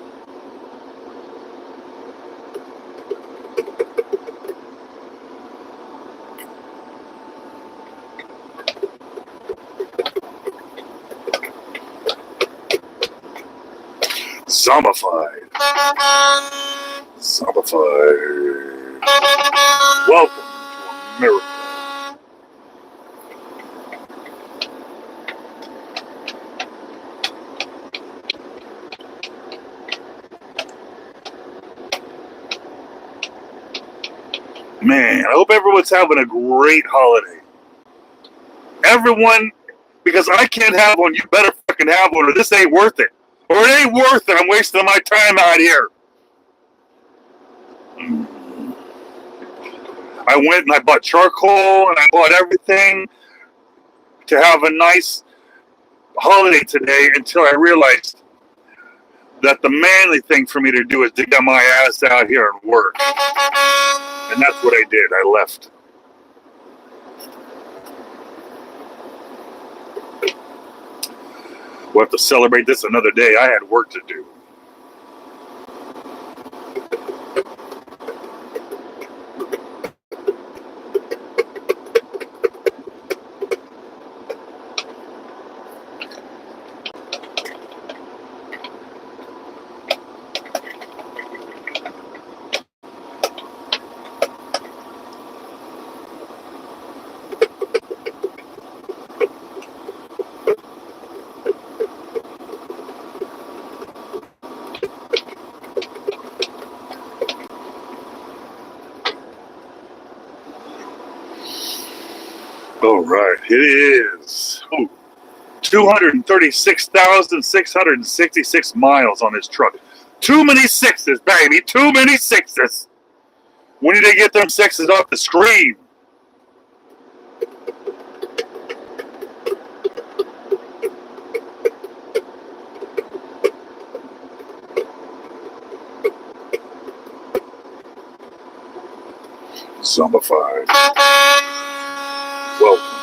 Zombified. Zombified. Welcome to America. Man, I hope everyone's having a great holiday. Everyone, because I can't have one, you better fucking have one, or this ain't worth it. Or it ain't worth it. I'm wasting my time out here. I went and I bought charcoal and I bought everything to have a nice holiday today until I realized that the manly thing for me to do is to get my ass out here and work. And that's what I did. I left. We'll have to celebrate this another day. I had work to do. All right, it is 236,666 miles on this truck. Too many sixes, baby. Too many sixes. We need to get them sixes off the screen. Zombified. Welcome.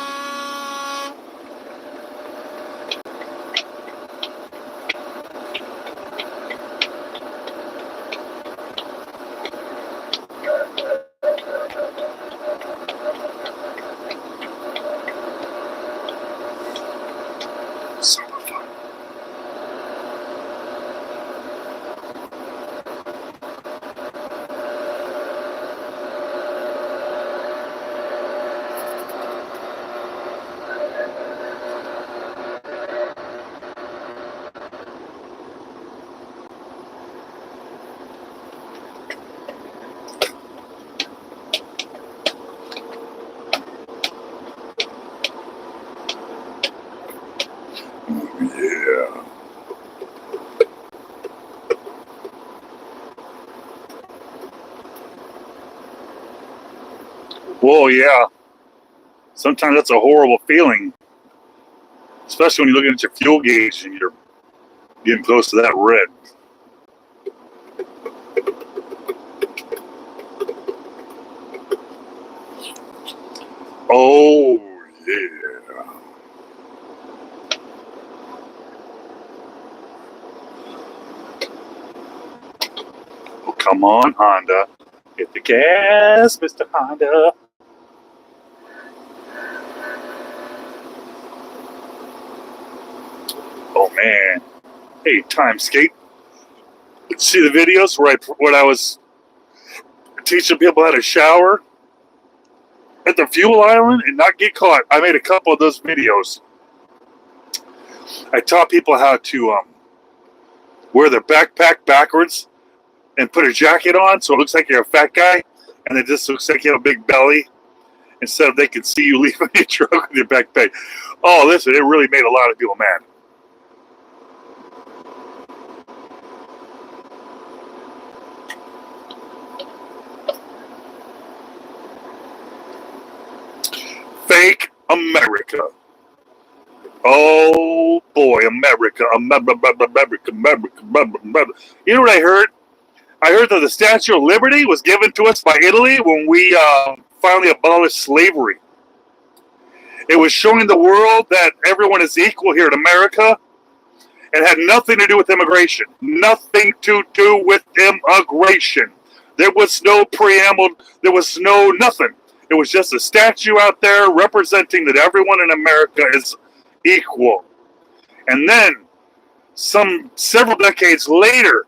Yeah. Well, yeah. Sometimes that's a horrible feeling. Especially when you're looking at your fuel gauge and you're getting close to that red. Oh, yeah. Oh, come on, Honda. Hit the gas, Mr. Honda. Oh, man. Hey, Timescape. See the videos where I was teaching people how to shower at the fuel island and not get caught? I made a couple of those videos. I taught people how to wear their backpack backwards and put a jacket on so it looks like you're a fat guy, and it just looks like you have a big belly instead of they can see you leaving your truck with your backpack. Oh, listen, it really made a lot of people mad. Fake America. Oh boy, America. America. You know what I heard? I heard that the Statue of Liberty was given to us by Italy when we finally abolished slavery. It was showing the world that everyone is equal here in America. It had nothing to do with immigration. Nothing to do with immigration. There was no preamble. There was no nothing. It was just a statue out there representing that everyone in America is equal. And then, several decades later,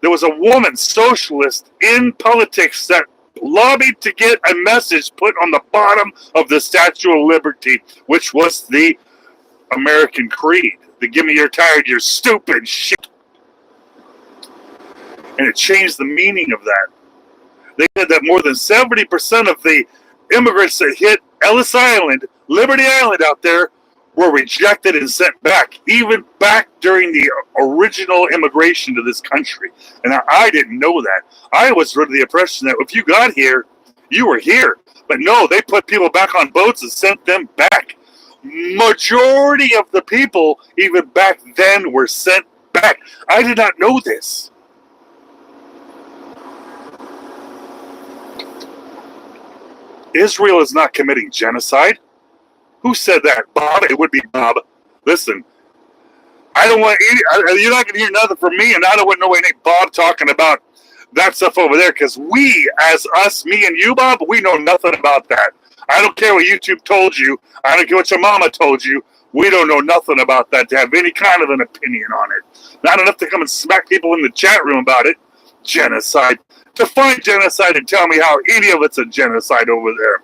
there was a woman, socialist, in politics that lobbied to get a message put on the bottom of the Statue of Liberty, which was the American Creed. The "Give me your tired, you're stupid" shit. And it changed the meaning of that. They said that more than 70% of the immigrants that hit Ellis Island, Liberty Island out there, were rejected and sent back, even back during the original immigration to this country. And I didn't know that. I was under the impression that if you got here, you were here. But no, they put people back on boats and sent them back. Majority of the people, even back then, were sent back. I did not know this. Israel is not committing genocide. Who said that? Bob? It would be Bob. Listen, I don't want any, you're not going to hear nothing from me, and I don't want no any Bob talking about that stuff over there, because we, as us, me and you, Bob, we know nothing about that. I don't care what YouTube told you. I don't care what your mama told you. We don't know nothing about that to have any kind of an opinion on it. Not enough to come and smack people in the chat room about it. Genocide. Define genocide and tell me how any of it's a genocide over there.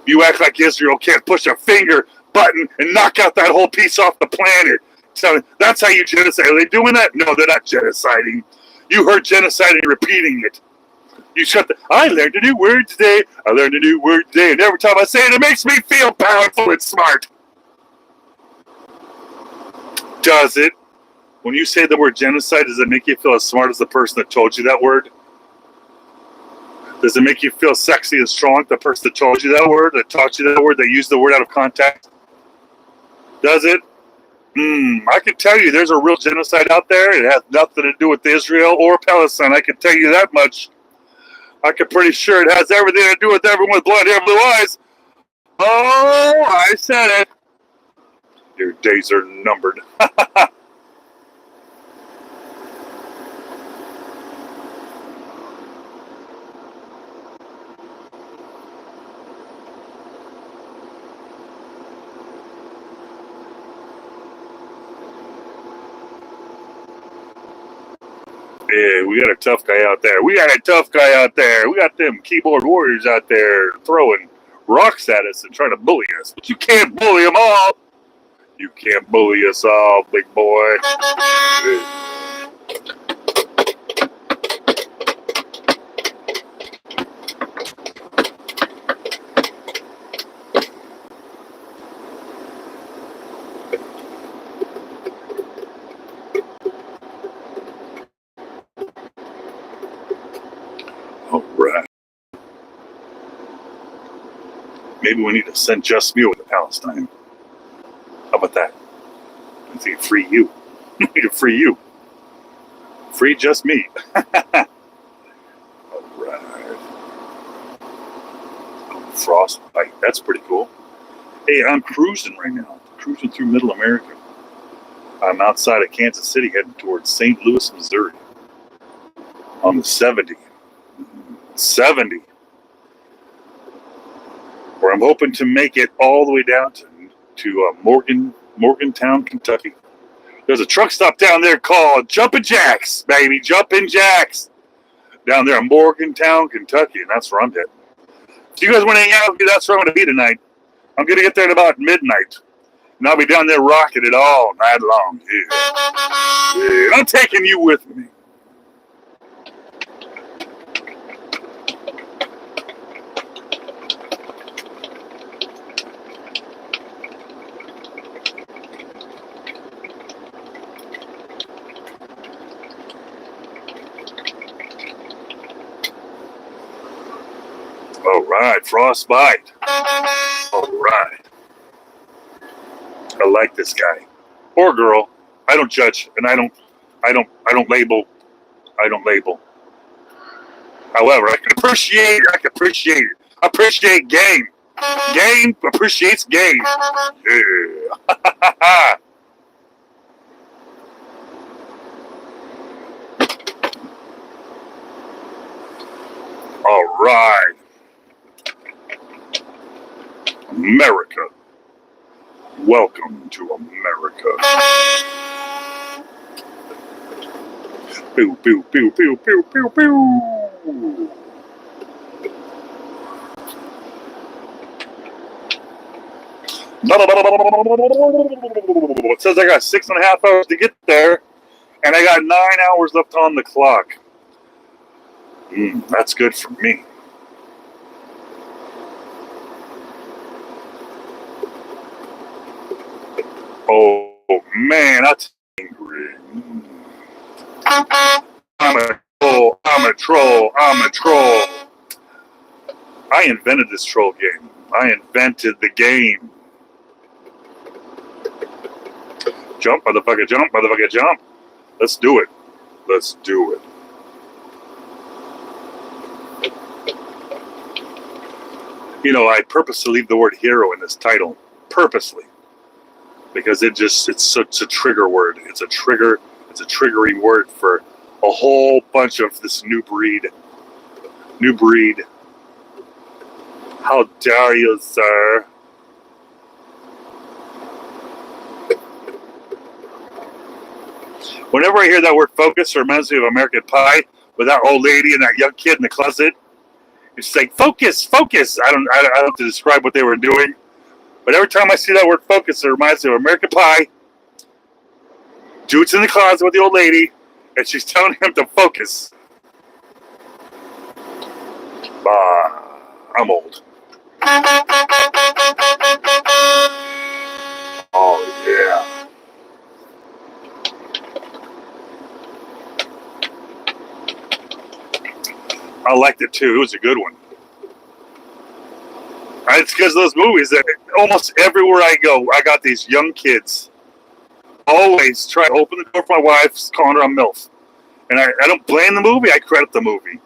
You act like Israel can't push a finger button and knock out that whole piece off the planet. So that's how you genocide. Are they doing that? No, they're not genociding. You heard genocide and repeating it. You shut the... I learned a new word today. I learned a new word today. And every time I say it, it makes me feel powerful and smart. Does it? When you say the word genocide, does it make you feel as smart as the person that told you that word? Does it make you feel sexy and strong, the person that told you that word, that taught you that word, that used the word out of context? Does it? I can tell you there's a real genocide out there. It has nothing to do with Israel or Palestine. I can tell you that much. I can pretty sure it has everything to do with everyone with blonde hair, blue eyes. Oh, I said it. Your days are numbered. Yeah, we got a tough guy out there. We got a tough guy out there. We got them keyboard warriors out there throwing rocks at us and trying to bully us. But you can't bully them all. You can't bully us all, big boy. Maybe we need to send just me over to Palestine. How about that? I think free you. We need to free you. Free just me. Alright. Oh, frostbite. That's pretty cool. Hey, I'm cruising right now. Cruising through Middle America. I'm outside of Kansas City heading towards St. Louis, Missouri. On the 70. 70. Where I'm hoping to make it all the way down to Morgantown, Kentucky. There's a truck stop down there called Jumpin' Jacks, baby. Jumpin' Jacks. Down there in Morgantown, Kentucky, and that's where I'm headed. If you guys want to hang out with me, that's where I'm going to be tonight. I'm going to get there at about midnight. And I'll be down there rocking it all night long. Yeah. I'm taking you with me. All right, frostbite. All right. I like this guy or girl. I don't judge, and I don't label. I don't label. However, I can appreciate it. Appreciate game. Game appreciates game. Yeah. All right. America. Welcome to America. Pew, pew, pew, pew, pew, pew, pew. It says I got 6.5 hours to get there, and I got 9 hours left on the clock. That's good for me. Oh man, that's angry. I'm a troll, I'm a troll, I'm a troll. I invented this troll game. I invented the game. Jump, motherfucker, jump, motherfucker, jump. Let's do it. Let's do it. You know, I purposely leave the word hero in this title. Purposely. Because it's such a trigger word. It's a triggering word for a whole bunch of this new breed. New breed. How dare you, sir? Whenever I hear that word focus, it reminds me of American Pie with that old lady and that young kid in the closet. It's like, focus, focus. I don't have to describe what they were doing. But every time I see that word focus, it reminds me of American Pie. Dude's in the closet with the old lady, and she's telling him to focus. I'm old. Oh, yeah. I liked it, too. It was a good one. It's because of those movies that almost everywhere I go, I got these young kids. Always try to open the door for my wife, calling her a MILF. And I don't blame the movie, I credit the movie.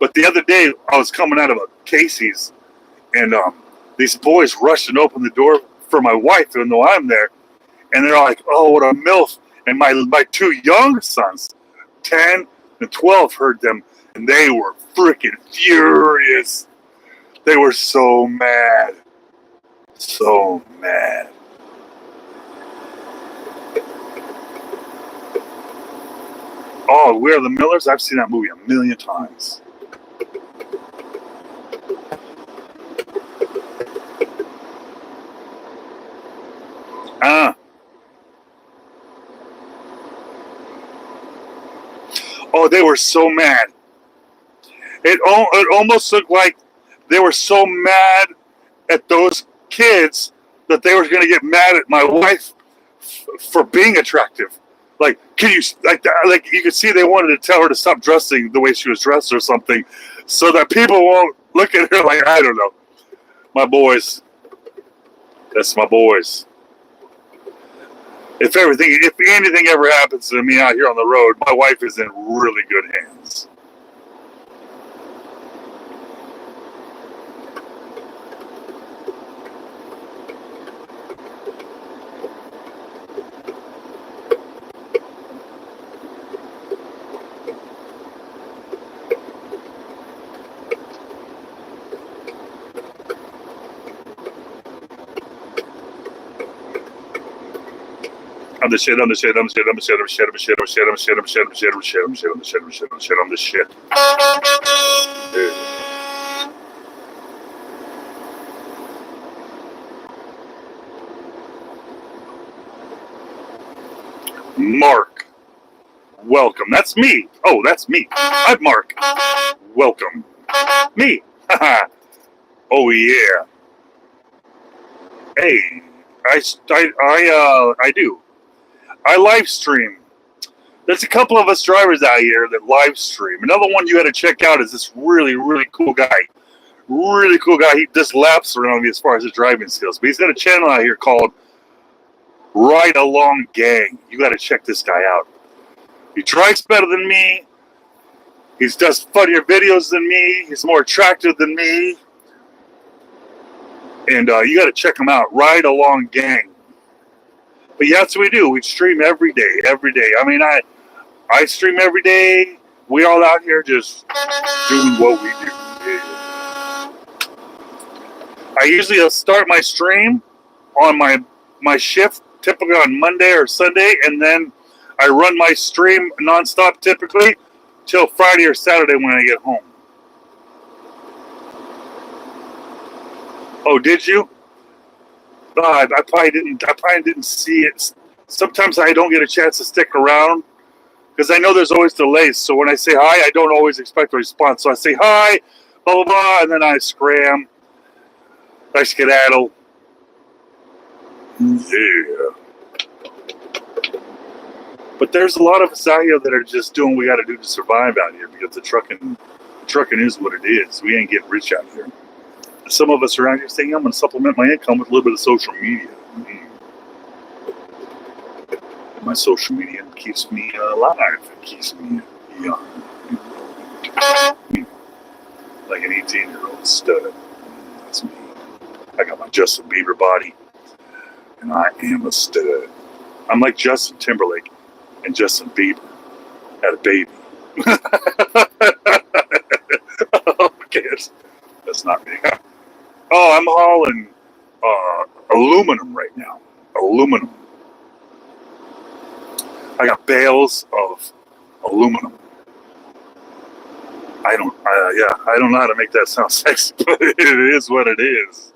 But the other day, I was coming out of a Casey's, and these boys rushed and opened the door for my wife, even though I'm there. And they're like, oh, what a MILF. And my two young sons, 10 and 12, heard them, and they were freaking furious. They were so mad. So mad. Oh, We Are the Millers? I've seen that movie a million times. Oh, they were so mad. It almost looked like they were so mad at those kids that they were going to get mad at my wife for being attractive. Like, like you could see they wanted to tell her to stop dressing the way she was dressed or something, so that people won't look at her like, I don't know. My boys. That's my boys. If anything ever happens to me out here on the road, my wife is in really good hands. I'm the shit, I'm the shit, I'm the shit, I'm the shit, I'm the shit, I'm the shit, I'm the shit, I'm the shit, I'm the shit, I'm the shit, I'm the shit, I'm the shit, I'm the shit, I'm the shit, I'm the shit, I'm the shit. Mark. Welcome. That's me. Oh, that's me. I'm Mark. Welcome. Me. Oh yeah. Hey, I do. I live stream. There's a couple of us drivers out here that live stream. Another one you got to check out is this really, really cool guy. Really cool guy. He just laps around me as far as his driving skills. But he's got a channel out here called Ride Along Gang. You got to check this guy out. He drives better than me. He does funnier videos than me. He's more attractive than me. And you got to check them out. Ride Along Gang. But yeah, that's what we do. We stream every day, every day. I mean, I stream every day. We all out here just doing what we do. I usually start my stream on my shift, typically on Monday or Sunday, and then I run my stream nonstop typically till Friday or Saturday when I get home. Oh, did you? No, I probably didn't see it. Sometimes I don't get a chance to stick around because I know there's always delays. So when I say hi, I don't always expect a response. So I say hi, blah blah blah, and then I scram, I skedaddle. Yeah. But there's a lot of us out here that are just doing what we got to do to survive out here because the trucking is what it is. We ain't getting rich out here. Some of us around here saying, I'm going to supplement my income with a little bit of social media. My social media keeps me alive. It keeps me young. Like an 18-year-old stud. That's me. I got my Justin Bieber body. And I am a stud. I'm like Justin Timberlake and Justin Bieber had a baby. Okay, that's not me. Oh, I'm hauling aluminum right now. Aluminum. I got bales of aluminum. I don't know how to make that sound sexy, but it is what it is.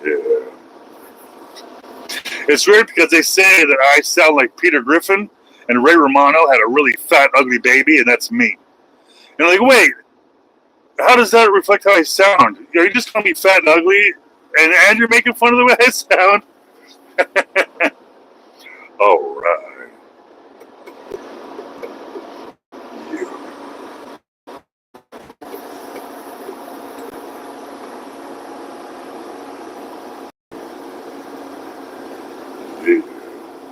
Yeah. It's weird because they say that I sound like Peter Griffin and Ray Romano had a really fat, ugly baby, and that's me. And I'm like, wait, how does that reflect how I sound? Are you just calling me fat and ugly, and you're making fun of the way I sound? All right.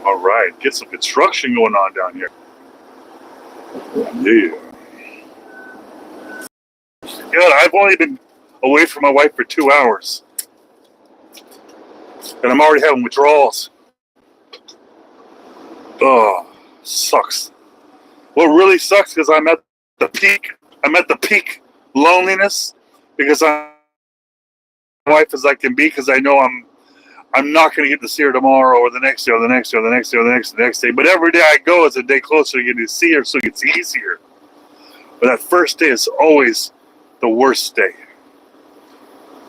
All right, get some construction going on down here. Yeah. God, I've only been away from my wife for 2 hours. And I'm already having withdrawals. Oh, sucks. What really sucks is I'm at the peak. I'm at the peak loneliness because I'm as wife as I can be because I know I'm not going to get to see her tomorrow or the next day or the next day or the next day or the next day. But every day I go is a day closer to getting to see her, so it's easier. But that first day is always the worst day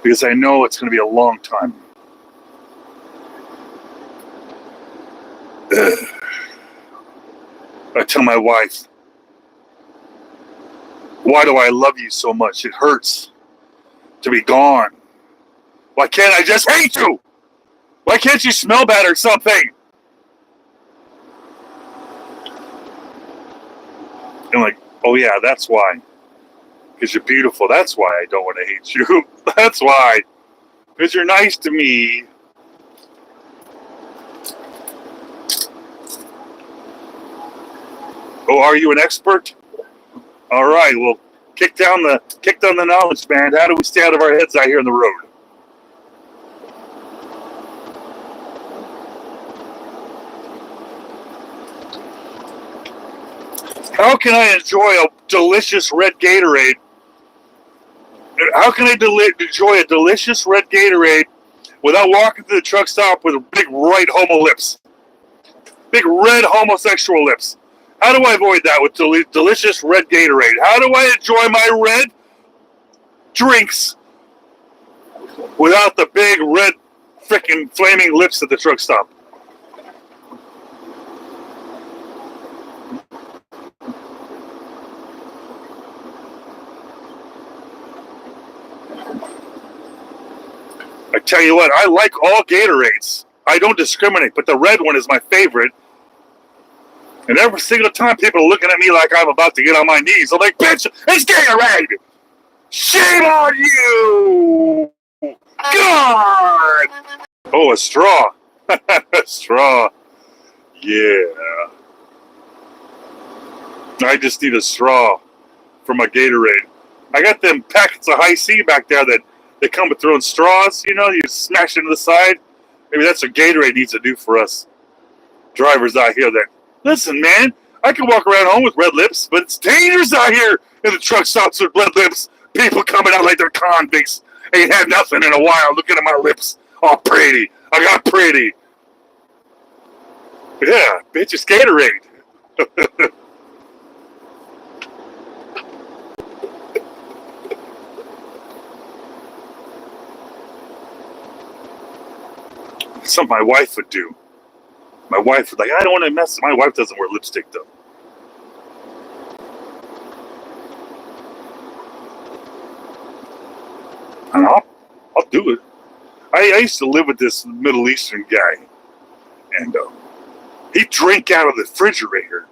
because I know it's going to be a long time. I tell my wife, why do I love you so much? It hurts to be gone. Why can't I just hate you? Why can't you smell bad or something? And like, oh yeah, that's why. Because you're beautiful. That's why I don't want to hate you. That's why. Because you're nice to me. Oh, are you an expert? All right, well, kick down the knowledge, man. How do we stay out of our heads out here on the road? How can I enjoy a delicious red Gatorade? How can I enjoy a delicious red Gatorade without walking to the truck stop with big right homo lips? Big red homosexual lips. How do I avoid that with delicious red Gatorade? How do I enjoy my red drinks without the big red frickin' flaming lips at the truck stop? I tell you what, I like all Gatorades. I don't discriminate, but the red one is my favorite. And every single time people are looking at me like I'm about to get on my knees, I'm like, bitch, it's Gatorade! Shame on you! God! Oh, a straw. A straw. Yeah. I just need a straw for my Gatorade. I got them packets of high C back there that They come with their own straws, you know, you smash into the side. Maybe that's what Gatorade needs to do for us drivers out here that, listen, man, I can walk around home with red lips, but it's dangerous out here in the truck stops with red lips. People coming out like they're convicts. Ain't had nothing in a while. Looking at my lips. All pretty. I got pretty. Yeah, bitch, it's Gatorade. Something my wife would do. My wife would I don't want to mess. My wife doesn't wear lipstick though. And I'll do it. I used to live with this Middle Eastern guy, and he'd drink out of the refrigerator,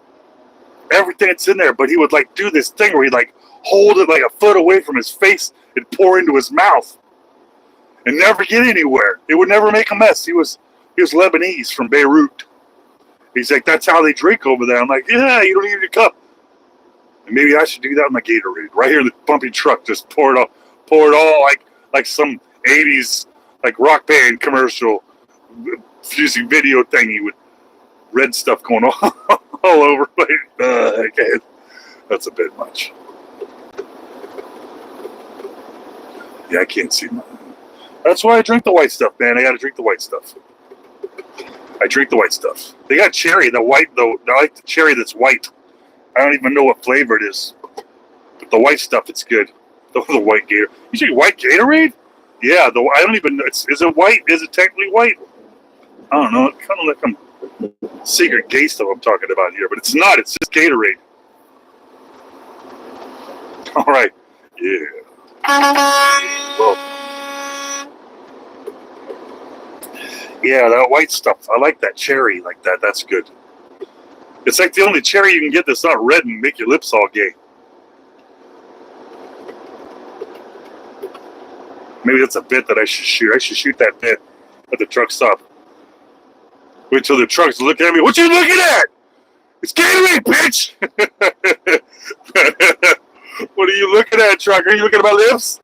everything that's in there, but he would do this thing where he'd hold it a foot away from his face and pour into his mouth and never get anywhere. It would never make a mess. He was Lebanese from Beirut. He's like, that's how they drink over there. I'm like, yeah, you don't need a cup. And maybe I should do that in my Gatorade. Right here in the bumpy truck, just pour it all like some 80s rock band commercial using video thingy with red stuff going all over. Okay. That's a bit much. Yeah, I can't see mine. That's why I drink the white stuff, man. I gotta drink the white stuff. I drink the white stuff. They got cherry, the white though. I like the cherry that's white. I don't even know what flavor it is. But the white stuff, it's good. The white Gatorade. You say white Gatorade? Yeah, I don't even know. Is it white? Is it technically white? I don't know. It's kind of like some secret gay stuff I'm talking about here, but it's not. It's just Gatorade. All right. Yeah. Well, yeah, that white stuff. I like that cherry like that. That's good. It's like the only cherry you can get that's not red and make your lips all gay. Maybe that's a bit that I should shoot. I should shoot that bit at the truck stop. Wait till the trucks look at me. What you looking at? It's Gatorade, bitch! What are you looking at, truck? Are you looking at my lips?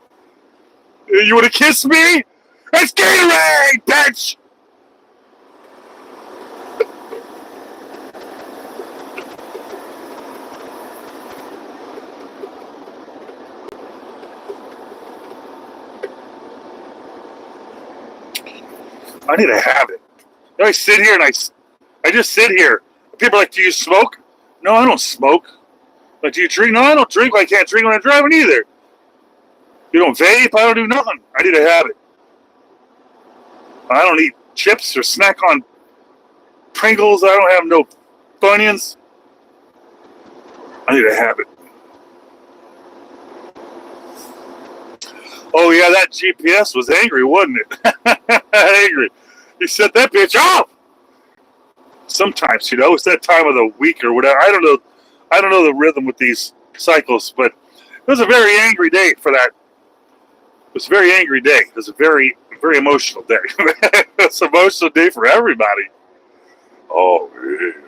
You want to kiss me? It's Gatorade, bitch! I need to have it. I sit here and I just sit here. People are like, do you smoke? No, I don't smoke. Like, do you drink? No, I don't drink. I can't drink when I'm driving either. You don't vape? I don't do nothing. I need to have it. I don't eat chips or snack on Pringles. I don't have no Funyuns. I need to have it. Oh, yeah, that GPS was angry, wasn't it? Angry. He set that bitch off. Sometimes, it's that time of the week or whatever. I don't know the rhythm with these cycles, but it was a very angry day for that. It was a very angry day. It was a very, very emotional day. It's an emotional day for everybody. Oh, yeah.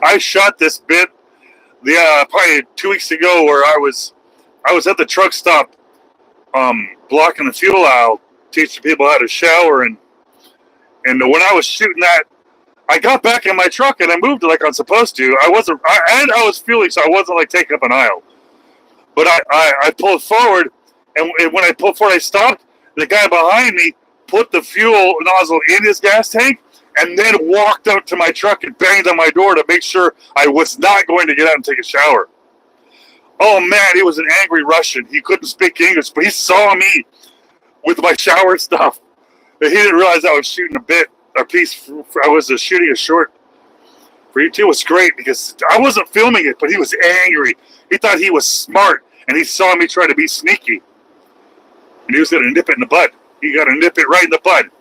I shot this bit probably 2 weeks ago where I was at the truck stop blocking the fuel aisle, teaching people how to shower, and when I was shooting that, I got back in my truck and I moved it like I'm supposed to. I was fueling, so I wasn't taking up an aisle. But I pulled forward, and when I pulled forward, I stopped. The guy behind me put the fuel nozzle in his gas tank, and then walked out to my truck and banged on my door to make sure I was not going to get out and take a shower. Oh, man, he was an angry Russian. He couldn't speak English, but he saw me with my shower stuff. He didn't realize I was shooting a piece. I was shooting a short for you, too. It was great because I wasn't filming it, but he was angry. He thought he was smart, and he saw me try to be sneaky. And he was going to nip it in the bud. He got to nip it right in the bud.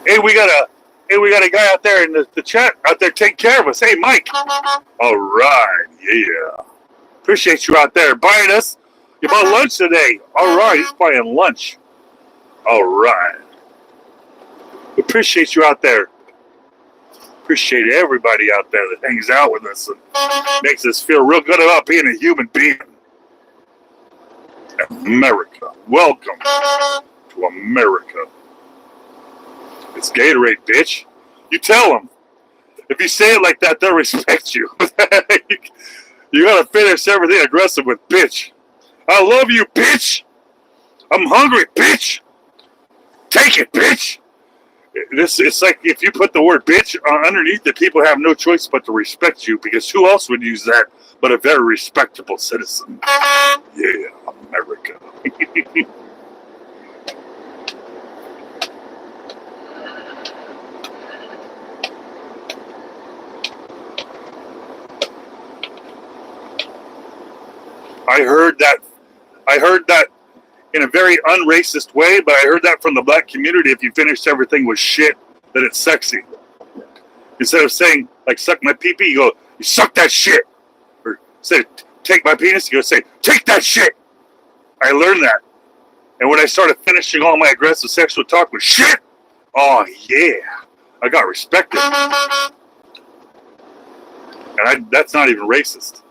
Hey, we got a guy out there in the chat out there taking care of us. Hey, Mike. All right, yeah. Appreciate you out there buying us. You bought lunch today. All right, he's buying lunch. All right. Appreciate you out there. Appreciate everybody out there that hangs out with us and makes us feel real good about being a human being. America. Welcome to America. It's Gatorade, bitch. You tell them. If you say it like that, they'll respect you. You gotta finish everything aggressive with bitch. I love you, bitch. I'm hungry, bitch. Take it, bitch. It's like if you put the word bitch underneath it, people have no choice but to respect you, because who else would use that but a very respectable citizen? Yeah, America. I heard that in a very unracist way, but I heard that from the black community. If you finish everything with shit, that it's sexy. Instead of saying, like, suck my pee-pee, you go, you suck that shit. Or say, take my penis, you go say, take that shit. I learned that. And when I started finishing all my aggressive sexual talk with shit, oh yeah, I got respected. And that's not even racist.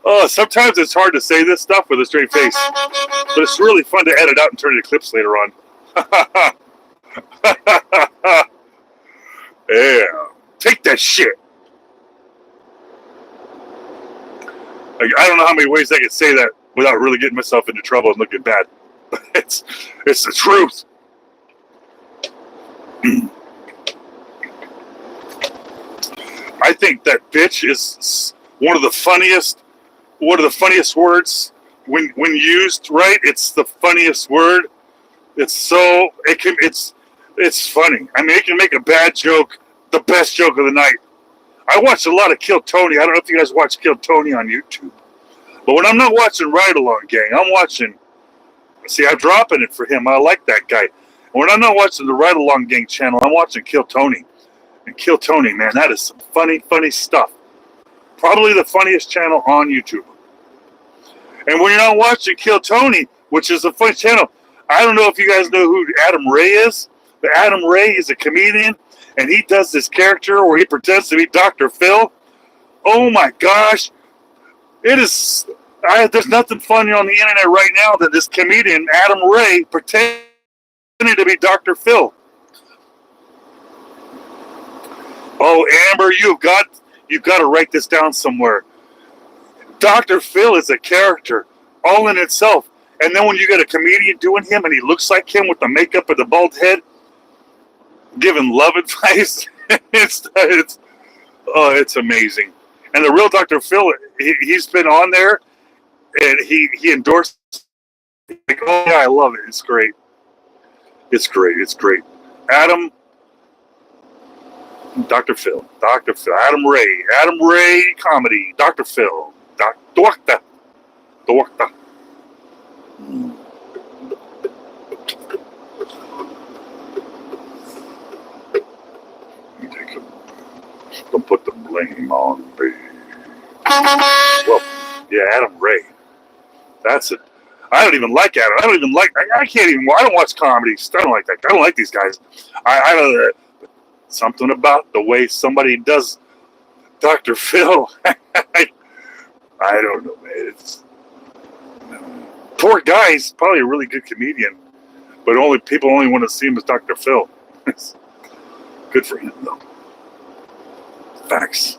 Oh, sometimes it's hard to say this stuff with a straight face, but it's really fun to edit out and turn into clips later on. Yeah, take that shit. Like, I don't know how many ways I could say that without really getting myself into trouble and looking bad. But it's the truth. I think that bitch is one of the funniest words when used right. It's the funniest word. It's funny. I mean, it can make a bad joke the best joke of the night. I watch a lot of Kill Tony. I don't know if you guys watch Kill Tony on YouTube, but when I'm not watching Ride Along Gang, I'm watching. See, I'm dropping it for him. I like that guy. When I'm not watching the Ride Along Gang channel, I'm watching Kill Tony. And Kill Tony, man, that is some funny stuff. Probably the funniest channel on YouTube. And when you're not watching Kill Tony, which is a funny channel, I don't know if you guys know who Adam Ray is, but Adam Ray is a comedian, and he does this character where he pretends to be Dr. Phil. Oh my gosh. There's nothing funny on the internet right now than this comedian, Adam Ray, pretending to be Dr. Phil. Oh, Amber, you've got to write this down somewhere. Dr. Phil is a character all in itself. And then when you get a comedian doing him and he looks like him with the makeup and the bald head, giving love advice, it's amazing. And the real Dr. Phil, he's been on there and he endorsed, like, oh yeah, I love it. It's great. It's great. Dr. Phil, Adam Ray comedy, Dr. Phil, Doctor. Don't put the blame on me. Well, yeah, Adam Ray. That's it. I don't even like Adam. I don't watch comedies. I don't like that. I don't like these guys. I don't. Something about the way somebody does Dr. Phil. I don't know, man. Poor guy. He's probably a really good comedian, but people only want to see him as Dr. Phil. Good for him, though. Facts.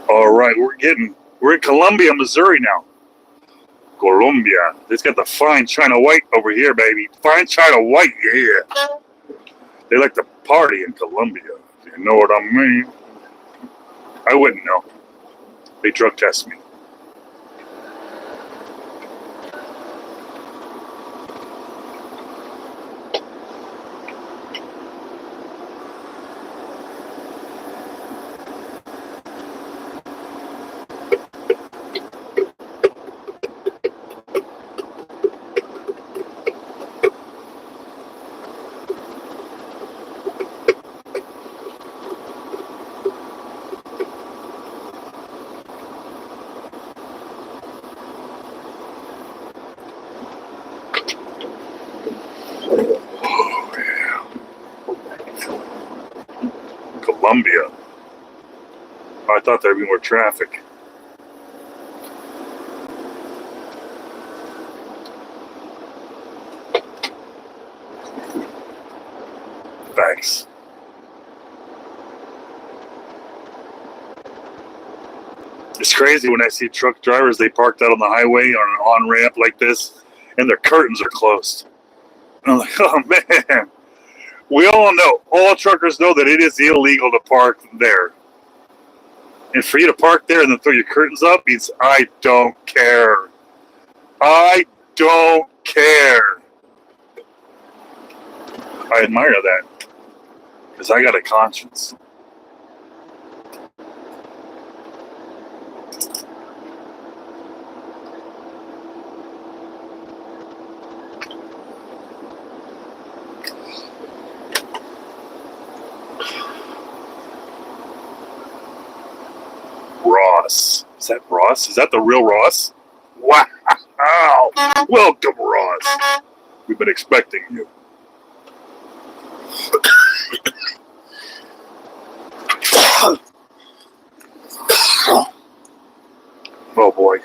All right, we're in Columbia, Missouri now. Columbia. It's got the fine China white over here, baby. Fine China white, yeah. They like to party in Columbia. You know what I mean? I wouldn't know. They drug test me. Columbia. I thought there'd be more traffic. Thanks. It's crazy when I see truck drivers, they parked out on the highway on an on-ramp like this, and their curtains are closed. And I'm like, oh man. We all truckers know that it is illegal to park there. And for you to park there and then throw your curtains up means I don't care. I don't care. I admire that. Because I got a conscience. Ross. Is that Ross? Is that the real Ross? Wow. Welcome, Ross. We've been expecting you. Oh boy.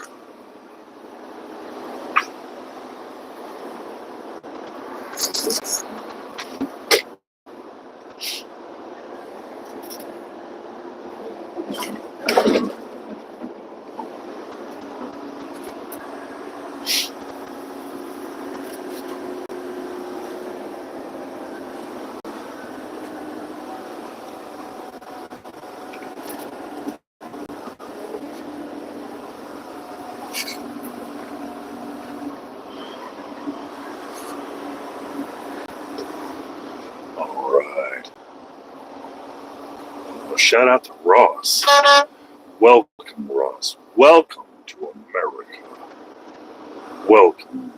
Shout out to Ross. Welcome, Ross. Welcome to America. Welcome.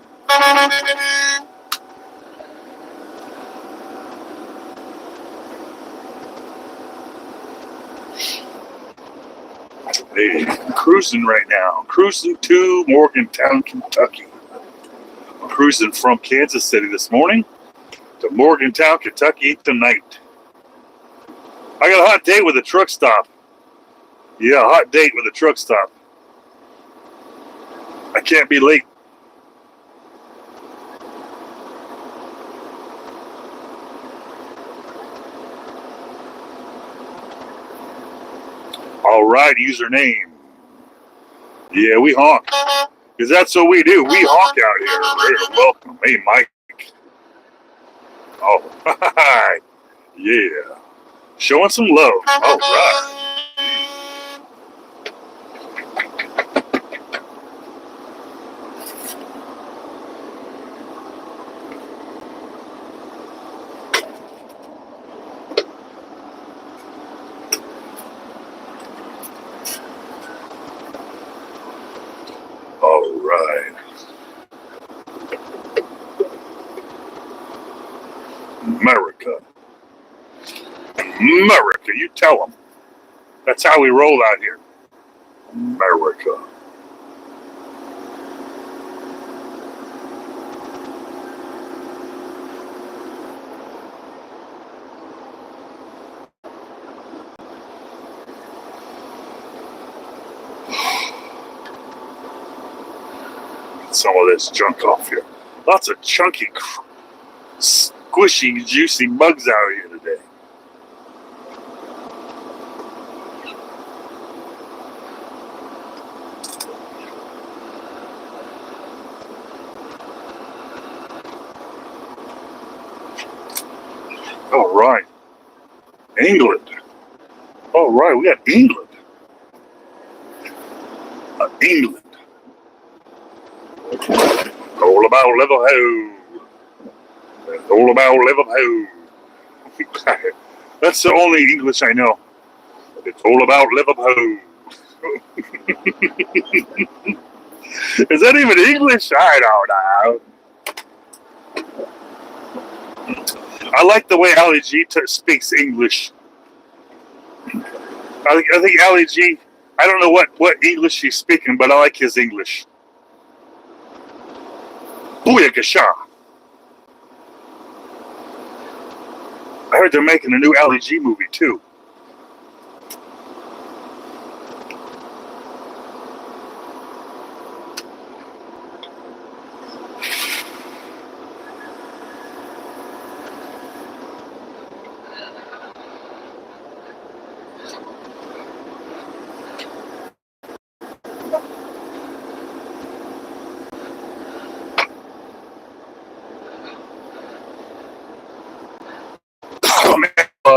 Hey, cruising right now. Cruising to Morgantown, Kentucky. I'm cruising from Kansas City this morning to Morgantown, Kentucky tonight. I got a hot date with a truck stop. Yeah, a hot date with a truck stop. I can't be late. All right, username. Yeah, we honk. Because that's what we do. We honk out here. Hey, welcome. Hey, Mike. Oh, hi. Yeah. Showing some love. All right. All right. America. America, you tell them. That's how we roll out here. America. Get some of this junk off here. Lots of chunky, squishy, juicy bugs out here today. All right. England. All right, we got England. England. All about Liverpool. All about Liverpool. That's the only English I know. It's all about Liverpool. Is that even English? I don't know. I like the way Ali G speaks English. I think Ali G, I don't know what English he's speaking, but I like his English. Booyakasha. I heard they're making a new Ali G movie too.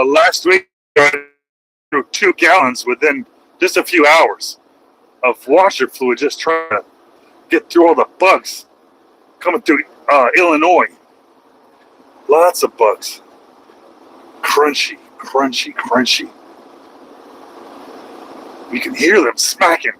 last week I threw 2 gallons within just a few hours of washer fluid, just trying to get through all the bugs coming through Illinois. Lots of bugs. Crunchy, crunchy, crunchy. You can hear them smacking.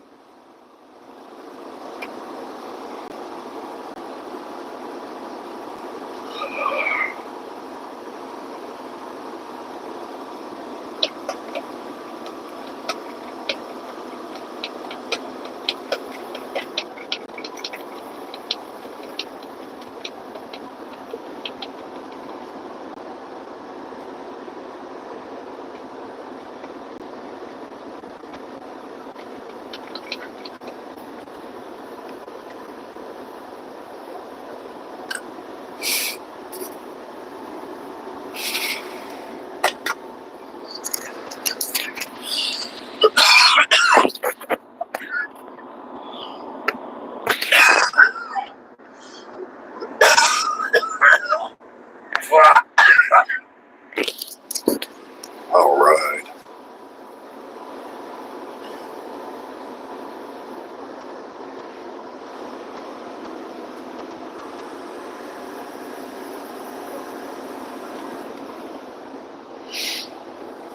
All right.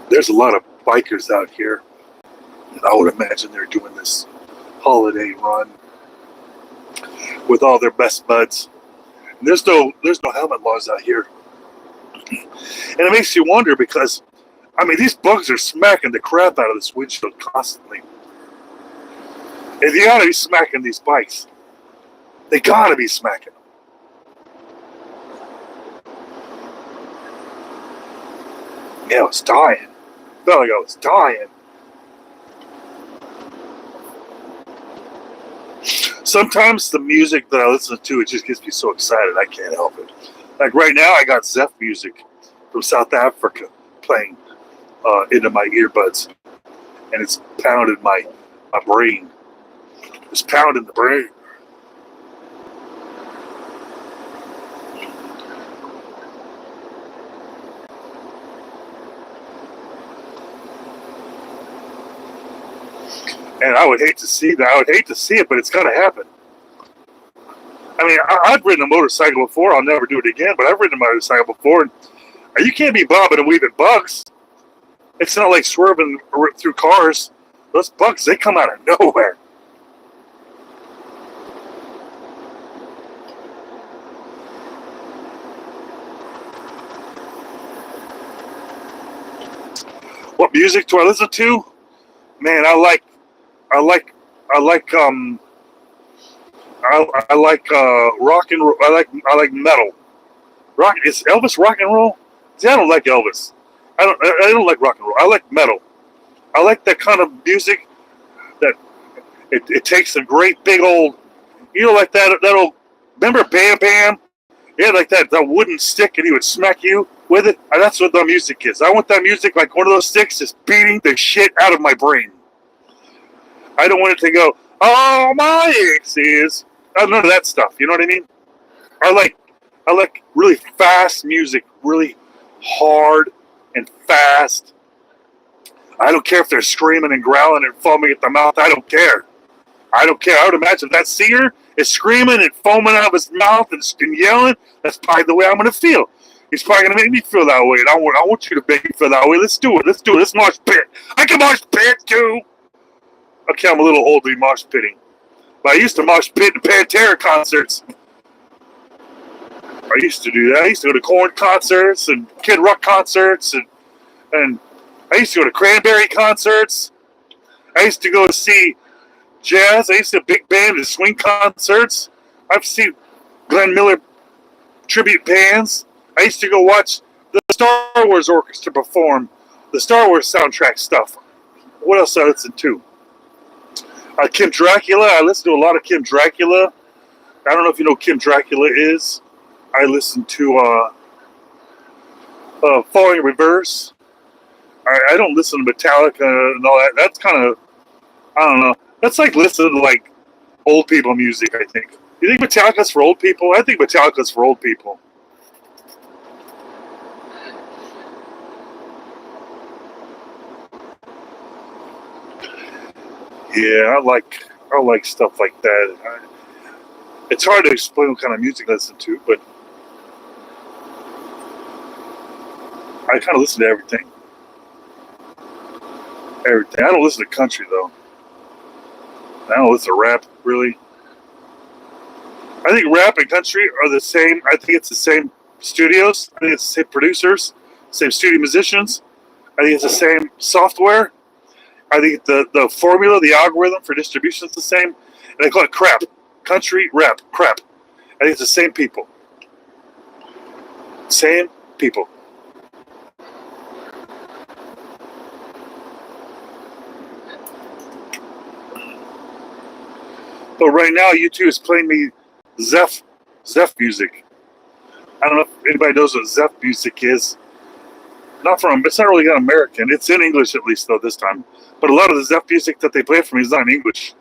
There's a lot of bikers out here, and I would imagine they're doing this holiday run with all their best buds. And there's no helmet laws out here, and it makes you wonder because, I mean, these bugs are smacking the crap out of this windshield constantly. And they gotta be smacking these bikes. They gotta be smacking them. Yeah, I was dying. Felt like I was dying. Sometimes the music that I listen to, it just gets me so excited I can't help it. Like right now, I got Zeph music from South Africa playing into my earbuds, and it's pounded my brain. It's pounding the brain. And I would hate to see that. I would hate to see it, but it's got to happen. I mean, I've ridden a motorcycle before. I'll never do it again, but I've ridden a motorcycle before. And you can't be bobbing and weaving bugs. It's not like swerving through cars. Those bugs, they come out of nowhere. What music do I listen to? Man, I like rock and roll. I like metal. Rock is Elvis rock and roll? See, I don't like Elvis. I don't like rock and roll. I like metal. I like that kind of music that it takes a great big old, like that old. Remember Bam Bam? Yeah, like that wooden stick, and he would smack you with it. And that's what the music is. I want that music like one of those sticks just beating the shit out of my brain. I don't want it to go, oh, my ex is. None of that stuff. You know what I mean? I like really fast music, really hard and fast. I don't care if they're screaming and growling and foaming at the mouth. I don't care. I would imagine if that singer is screaming and foaming out of his mouth and yelling, that's probably the way I'm going to feel. He's probably going to make me feel that way. And I want you to make me feel that way. Let's do it. Let's mosh pit. I can mosh pit too. Okay, I'm a little old to be mosh pitting. But I used to mosh pit in Pantera concerts. I used to do that. I used to go to Korn concerts and Kid Rock concerts. And I used to go to Cranberry concerts. I used to go see jazz. I used to big band and swing concerts. I've seen Glenn Miller tribute bands. I used to go watch the Star Wars Orchestra perform the Star Wars soundtrack stuff. What else I listen to? Kim Dracula. I listen to a lot of Kim Dracula. I don't know if you know who Kim Dracula is. I listen to Falling in Reverse. I don't listen to Metallica and all that. That's kind of, I don't know. That's like listening to like old people music, I think. You think Metallica's for old people? I think Metallica's for old people. Yeah, I like stuff like that. It's hard to explain what kind of music I listen to, but I kind of listen to everything. Everything. I don't listen to country though. I don't listen to rap really. I think rap and country are the same. I think it's the same studios. I think it's the same producers, same studio musicians. I think it's the same software. I think the formula, the algorithm for distribution is the same. And they call it crap. Country, rap, crap. I think it's the same people. Same people. But right now, YouTube is playing me Zeph music. I don't know if anybody knows what Zeph music is. It's not really American. It's in English at least though this time. But a lot of the Zeph music that they play for me is not in English.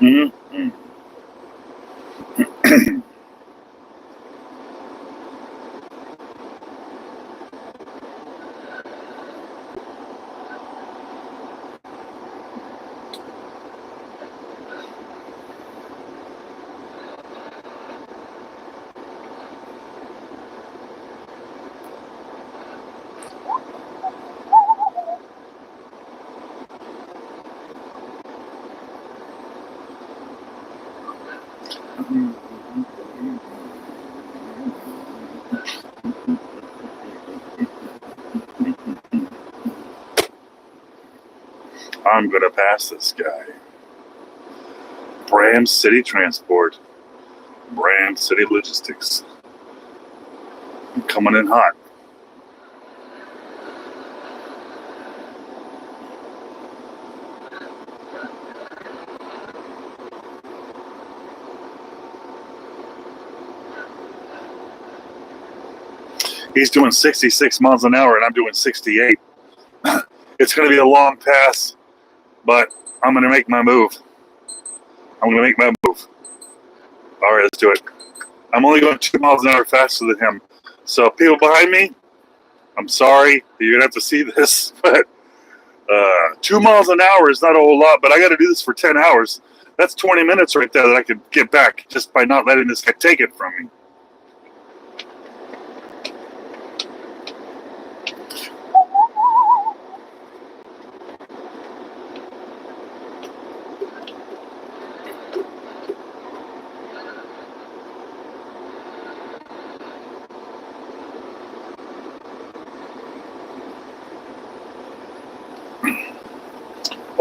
Mm-hmm. I'm gonna pass this guy. Bram City Transport. Bram City Logistics. I'm coming in hot. He's doing 66 miles an hour and I'm doing 68. It's going to be a long pass, but I'm going to make my move. I'm going to make my move. All right, let's do it. I'm only going 2 miles an hour faster than him. So people behind me, I'm sorry. You're going to have to see this, but 2 miles an hour is not a whole lot, but I got to do this for 10 hours. That's 20 minutes right there that I could get back just by not letting this guy take it from me.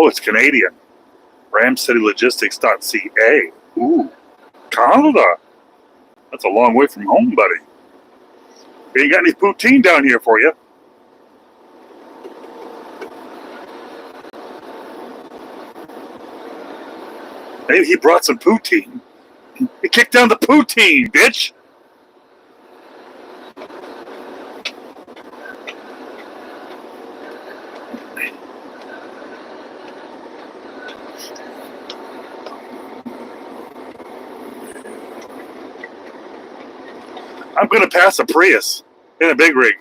Oh, it's Canadian. RamCityLogistics.ca. Ooh, Canada. That's a long way from home, buddy. We ain't got any poutine down here for you. Maybe he brought some poutine. He kicked down the poutine, bitch. I'm going to pass a Prius in a big rig.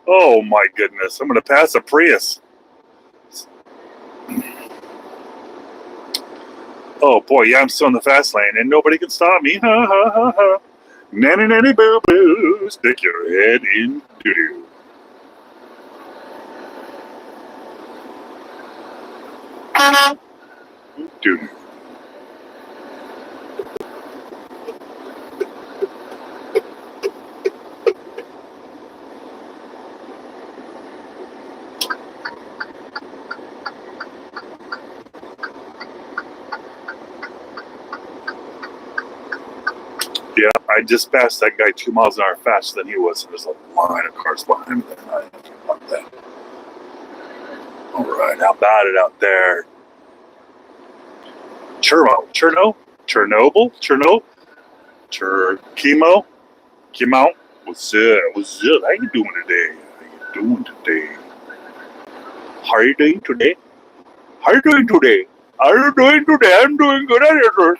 Oh my goodness. I'm going to pass a Prius. Oh boy, yeah, I'm still in the fast lane and nobody can stop me. Ha ha ha ha. Nanny nanny boo boo. Stick your head in doo doo. Doo doo. Yeah, I just passed that guy 2 miles an hour faster than he was, and there's a line of cars behind me. I don't want that. All right, how about it out there? Chernobyl, Chemo. What's up? How you doing today? How you doing today? I'm doing good.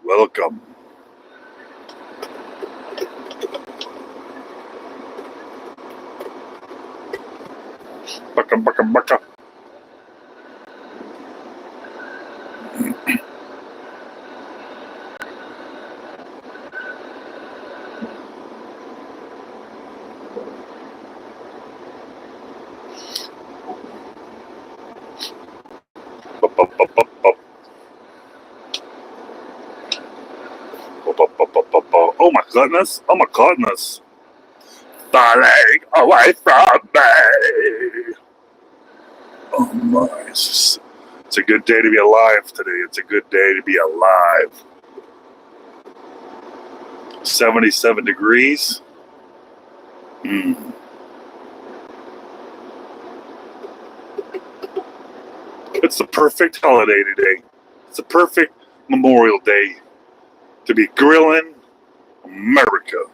Welcome. Baka. Oh my goodness. Falling away from me. Oh my. It's a good day to be alive today. It's a good day to be alive. 77 degrees. It's the perfect holiday today. It's a perfect Memorial Day to be grilling America.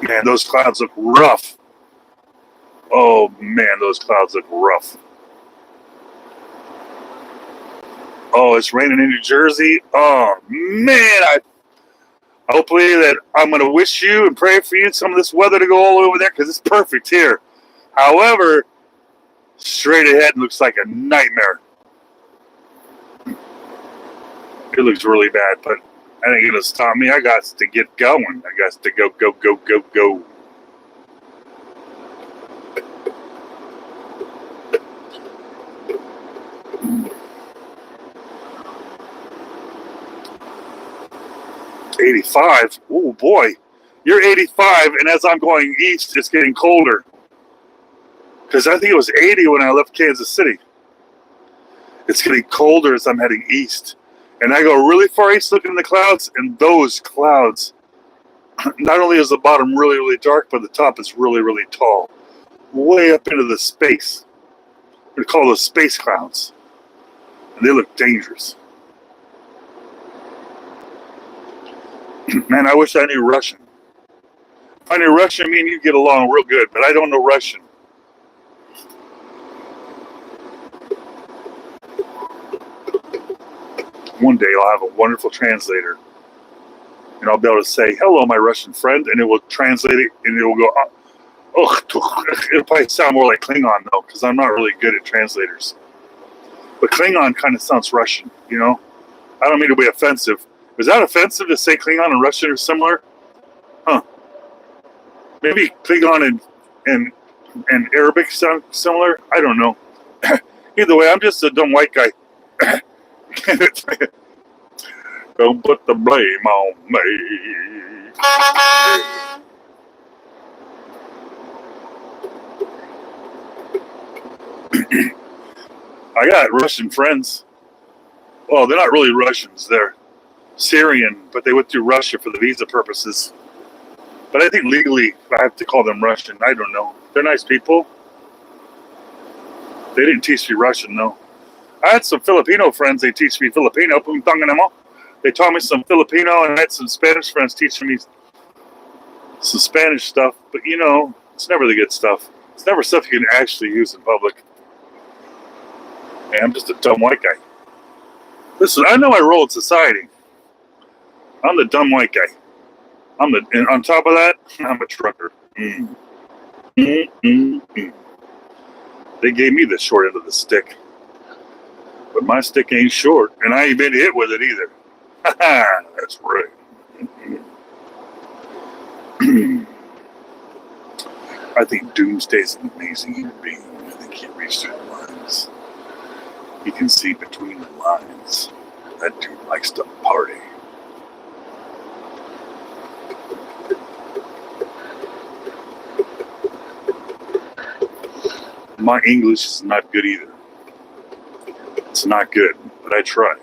Man, those clouds look rough. Oh man, those clouds look rough. Oh, it's raining in New Jersey. Oh man, hopefully that I'm going to wish you and pray for you some of this weather to go all over there because it's perfect here. However, straight ahead looks like a nightmare. It looks really bad, but that ain't going to stop me. I got to get going. I got to go. 85. Oh boy, you're 85, and as I'm going east, it's getting colder. Because I think it was 80 when I left Kansas City. It's getting colder as I'm heading east, and I go really far east, looking in the clouds, and those clouds. Not only is the bottom really, really dark, but the top is really, really tall, way up into the space. We call those space clouds, and they look dangerous. Man, I wish I knew Russian. If I knew Russian, me and you get along real good, but I don't know Russian. One day I'll have a wonderful translator, and I'll be able to say, "Hello, my Russian friend," and it will translate it, and it will go, "Oh." It'll probably sound more like Klingon, though, because I'm not really good at translators. But Klingon kind of sounds Russian, you know? I don't mean to be offensive. Is that offensive to say Klingon and Russian are similar? Huh. Maybe Klingon and Arabic sound similar? I don't know. Either way, I'm just a dumb white guy. Don't put the blame on me. I got Russian friends. Well, they're not really Russians. They're Syrian, but they went through Russia for the visa purposes. But I think legally I have to call them Russian. I don't know. They're nice people. They didn't teach me Russian, though. I had some Filipino friends. They teach me Filipino. They taught me some Filipino, and I had some Spanish friends teaching me some Spanish stuff. But, you know, it's never the good stuff. It's never stuff you can actually use in public. Hey, I'm just a dumb white guy. Listen, I know I roll in society. I'm the dumb white guy. And on top of that, I'm a trucker. They gave me the short end of the stick. But my stick ain't short, and I ain't been hit with it either. That's right. I think Doomsday's an amazing human being. I think he reached through the lines. He can see between the lines. That dude likes to party. My English is not good either. It's not good, but I try.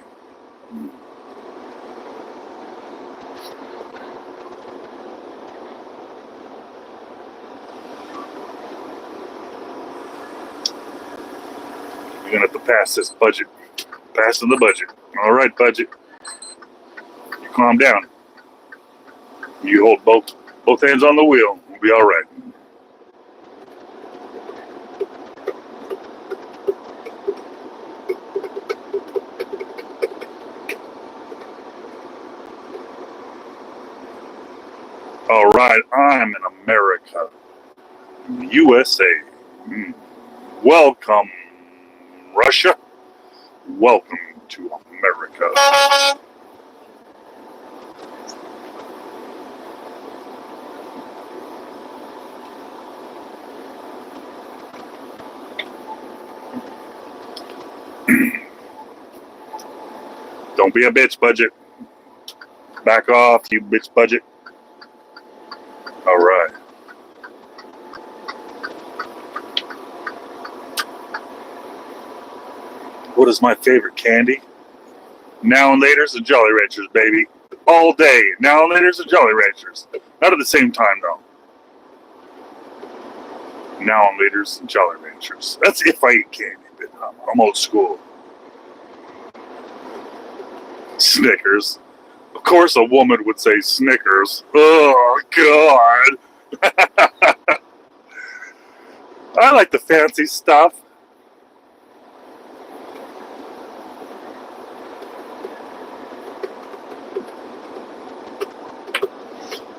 You're gonna have to pass this budget. Passing the budget. All right, budget. You calm down. You hold both hands on the wheel. We'll be all right. All right, I'm in America, USA. Welcome, Russia. Welcome to America. Don't be a bitch, budget. Back off, you bitch, budget. All right. What is my favorite candy? Now and later's and Jolly Ranchers, baby. All day. Now and later's and Jolly Ranchers. Not at the same time, though. Now and later's and Jolly Ranchers. That's if I eat candy, but I'm old school. Snickers. Of course a woman would say Snickers. Oh, God. I like the fancy stuff.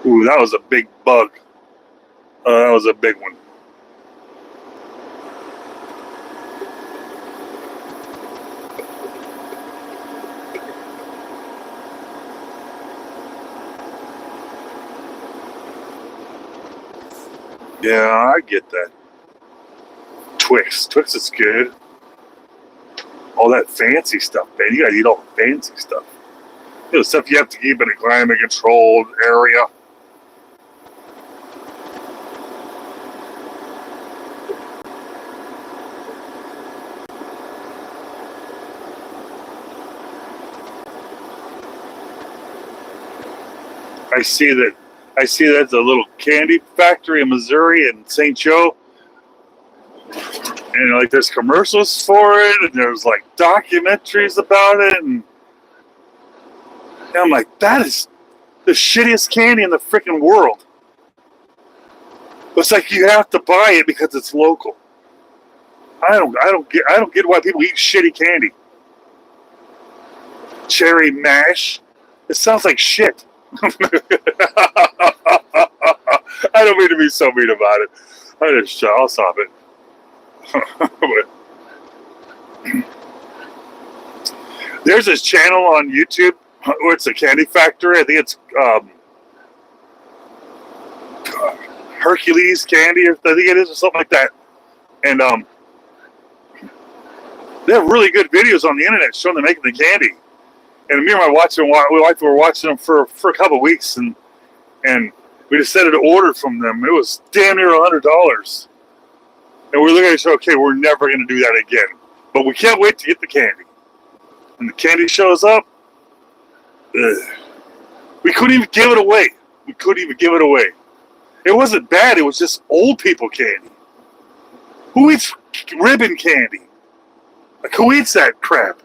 Ooh, that was a big bug. That was a big one. Yeah, I get that. Twix is good. All that fancy stuff, man. You gotta eat all the fancy stuff. You know, stuff you have to keep in a climate-controlled area. I see that the little candy factory in Missouri and St. Joe. And like there's commercials for it and there's like documentaries about it and I'm like, that is the shittiest candy in the freaking world. It's like you have to buy it because it's local. I don't get why people eat shitty candy. Cherry mash. It sounds like shit. I don't mean to be so mean about it. I'll stop it. There's this channel on YouTube where it's a candy factory. I think it's Hercules Candy, or I think it is, or something like that. And they have really good videos on the internet showing them making the candy. And me and my wife were watching them for a couple of weeks, and and we decided to order from them. It was damn near $100. And we're looking at each other, okay, we're never going to do that again. But we can't wait to get the candy. And the candy shows up. Ugh. We couldn't even give it away. It wasn't bad. It was just old people candy. Who eats ribbon candy? Like, who eats that crap?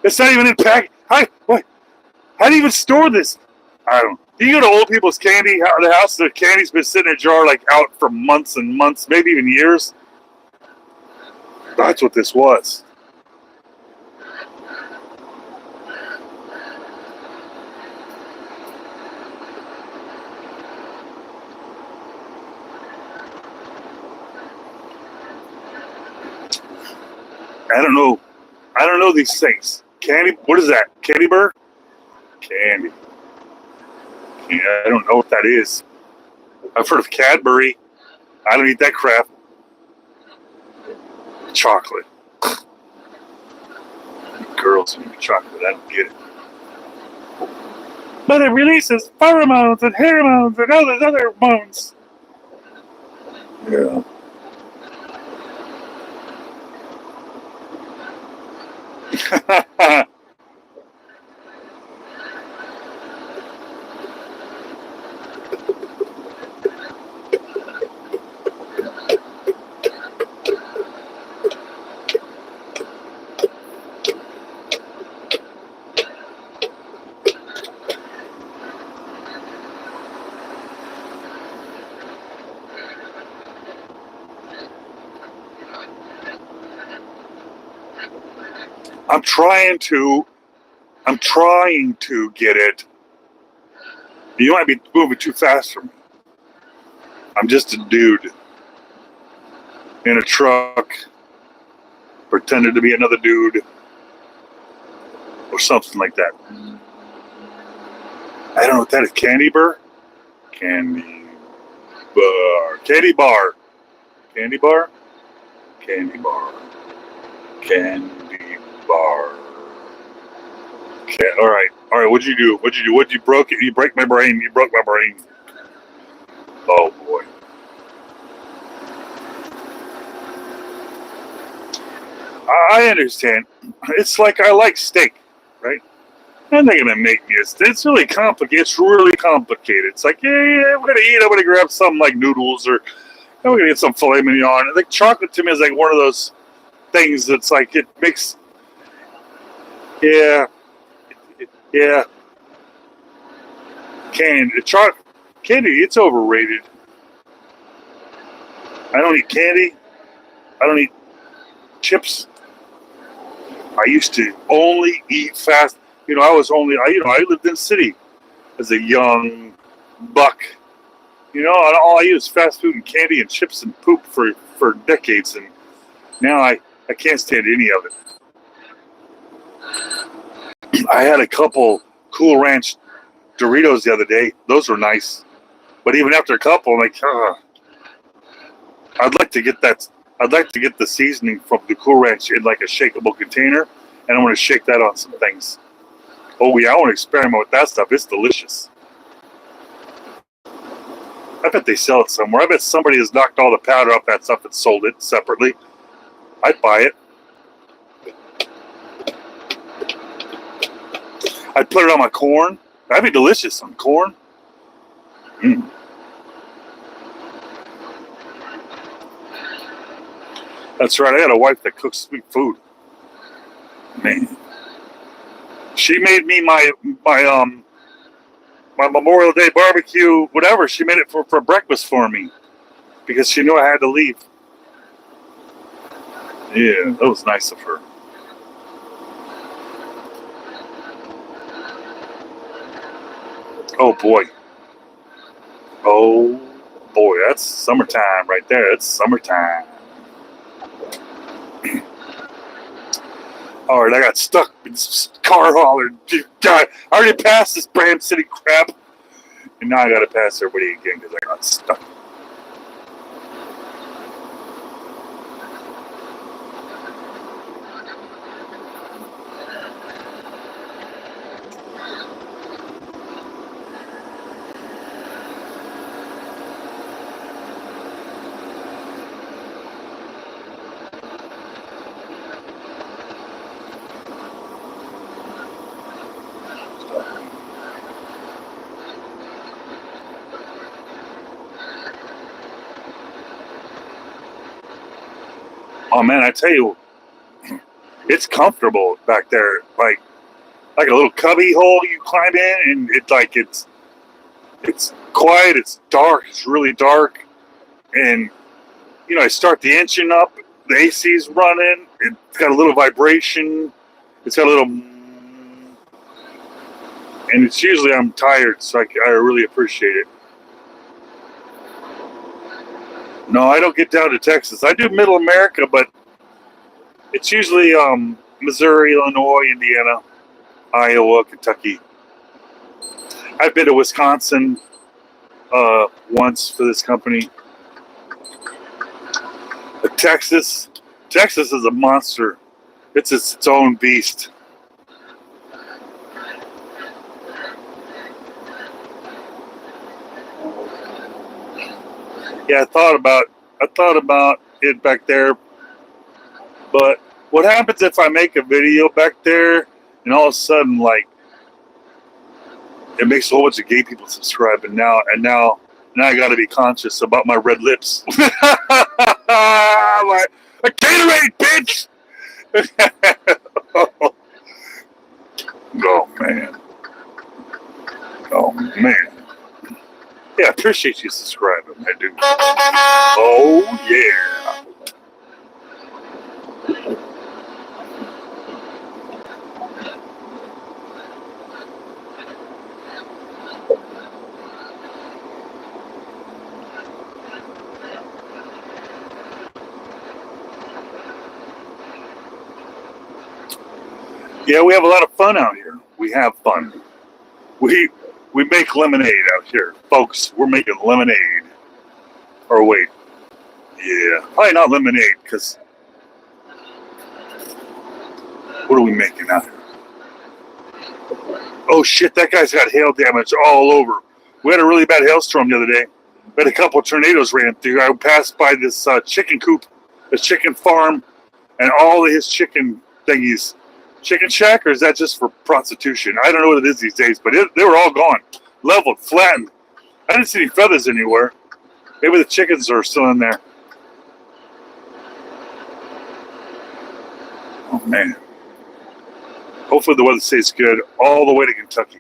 It's not even in pack. How do you even store this? I don't know. Do you go to old people's candy the house? The candy's been sitting in a jar like out for months and months, maybe even years. That's what this was. I don't know. I don't know these things. Candy, what is that? Candy burr? Candy. Yeah, I don't know what that is. I've heard of Cadbury. I don't eat that crap. Chocolate. Girls who eat chocolate, I don't get it. But it releases pheromones and hormones and all those other hormones. Yeah. I'm trying to get it. You might be moving too fast for me. I'm just a dude in a truck, pretending to be another dude, or something like that. I don't know what that is. Candy burr? Candy bar. Candy bar. Candy bar? Candy bar. Candy bar. Okay, all right. What'd you do? You broke it. You break my brain. You broke my brain. Oh boy. I understand. It's like I like steak, right? And they're gonna make me it's really complicated. It's really complicated. It's like, yeah, we're gonna eat. I'm gonna grab some like noodles, or we're gonna get some filet mignon. Like chocolate to me is like one of those things that's like it makes. Yeah. Candy, it's overrated. I don't eat candy. I don't eat chips. I used to only eat fast. I lived in the city as a young buck. And all I eat is fast food and candy and chips and poop for decades. And now I can't stand any of it. I had a couple Cool Ranch Doritos the other day. Those were nice. But even after a couple, I'm like, I'd like to get the seasoning from the Cool Ranch in like a shakeable container, and I want to shake that on some things. Oh yeah, I want to experiment with that stuff. It's delicious. I bet they sell it somewhere. I bet somebody has knocked all the powder off that stuff and sold it separately. I'd buy it. I'd put it on my corn. That'd be delicious on corn. That's right. I got a wife that cooks sweet food. Man, she made me my Memorial Day barbecue, whatever. She made it for breakfast for me because she knew I had to leave. Yeah, that was nice of her. Oh boy. Oh boy, that's summertime right there. It's summertime. All right, I got stuck in this car hauler. God, I already passed this Bram City crap, and now I got to pass everybody again because I got stuck. Oh man, I tell you, it's comfortable back there. Like a little cubby hole you climb in, and it's quiet. It's dark. It's really dark, and I start the engine up. The AC's running. It's got a little vibration. It's got a little, and it's usually I'm tired, so I really appreciate it. No, I don't get down to Texas. I do Middle America, but it's usually Missouri, Illinois, Indiana, Iowa, Kentucky. I've been to Wisconsin once for this company. But Texas is a monster. It's its own beast. Yeah, I thought about it back there. But what happens if I make a video back there and all of a sudden, like, it makes a whole bunch of gay people subscribe, and now I got to be conscious about my red lips. Like, a Gatorade, bitch! Oh man. Oh man. Yeah, I appreciate you subscribing. I do. Oh yeah. Yeah, we have a lot of fun out here. We have fun. We make lemonade out here, folks. We're making lemonade. Or wait, yeah, probably not lemonade, because what are we making out here? Oh shit, that guy's got hail damage all over. We had a really bad hailstorm the other day. We had a couple of tornadoes ran through. I passed by this chicken coop, this chicken farm, and all of his chicken thingies. Chicken shack, or is that just for prostitution? I don't know what it is these days, but they were all gone. Leveled, flattened. I didn't see any feathers anywhere. Maybe the chickens are still in there. Oh man. Hopefully the weather stays good all the way to Kentucky.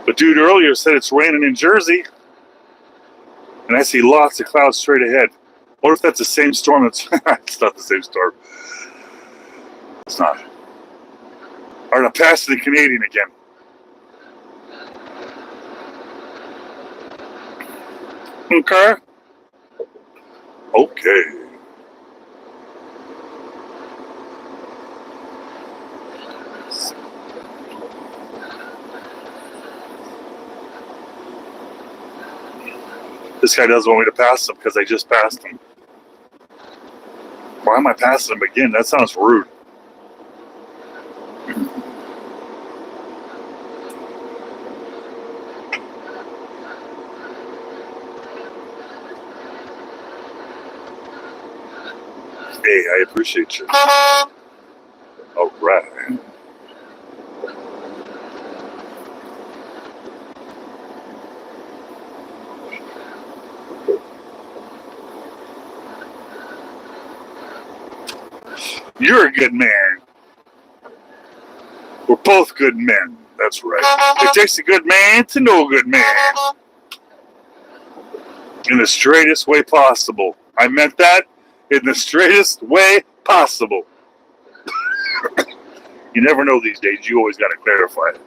But dude earlier said it's raining in Jersey. And I see lots of clouds straight ahead. What if that's the same storm that's... It's not the same storm. It's not. All right, I'm passing the Canadian again. Okay. Okay. This guy doesn't want me to pass him because I just passed him. Why am I passing him again? That sounds rude. Hey, I appreciate you. All right. You're a good man. We're both good men. That's right. It takes a good man to know a good man. In the straightest way possible. I meant that in the straightest way possible. You never know these days. You always got to clarify it.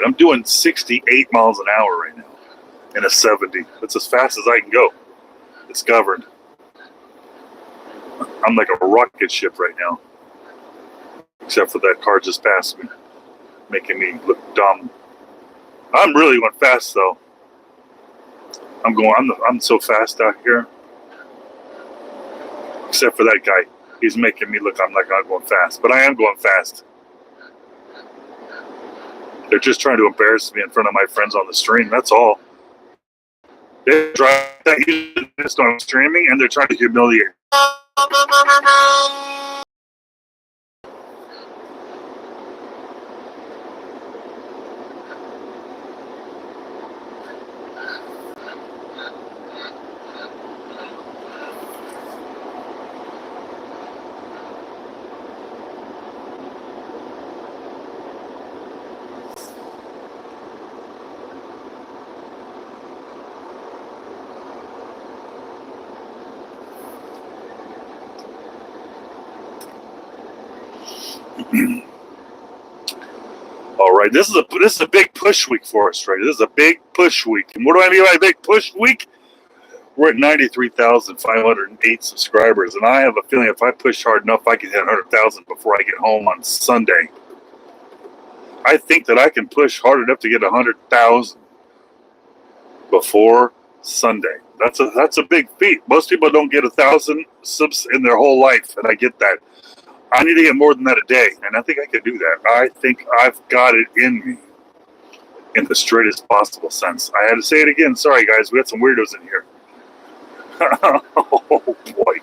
I'm doing 68 miles an hour right now in a 70. That's as fast as I can go. It's governed. I'm like a rocket ship right now. Except for that car just passed me, making me look dumb. I'm really going fast though. I'm so fast out here. Except for that guy. He's making me look I'm not going fast. But I am going fast. They're just trying to embarrass me in front of my friends on the stream. That's all. They drive that just on streaming, and they're trying to humiliate. All right, this is a big push week for us, right? This is a big push week, and what do I mean by big push week? We're at 93,508 subscribers, and I have a feeling if I push hard enough, I can hit 100,000 before I get home on Sunday. I think that I can push hard enough to get 100,000 before Sunday. That's a big feat. Most people don't get 1,000 subs in their whole life, and I get that. I need to get more than that a day, and I think I can do that. I think I've got it in me in the straightest possible sense. I had to say it again. Sorry, guys. We had some weirdos in here. Oh, boy.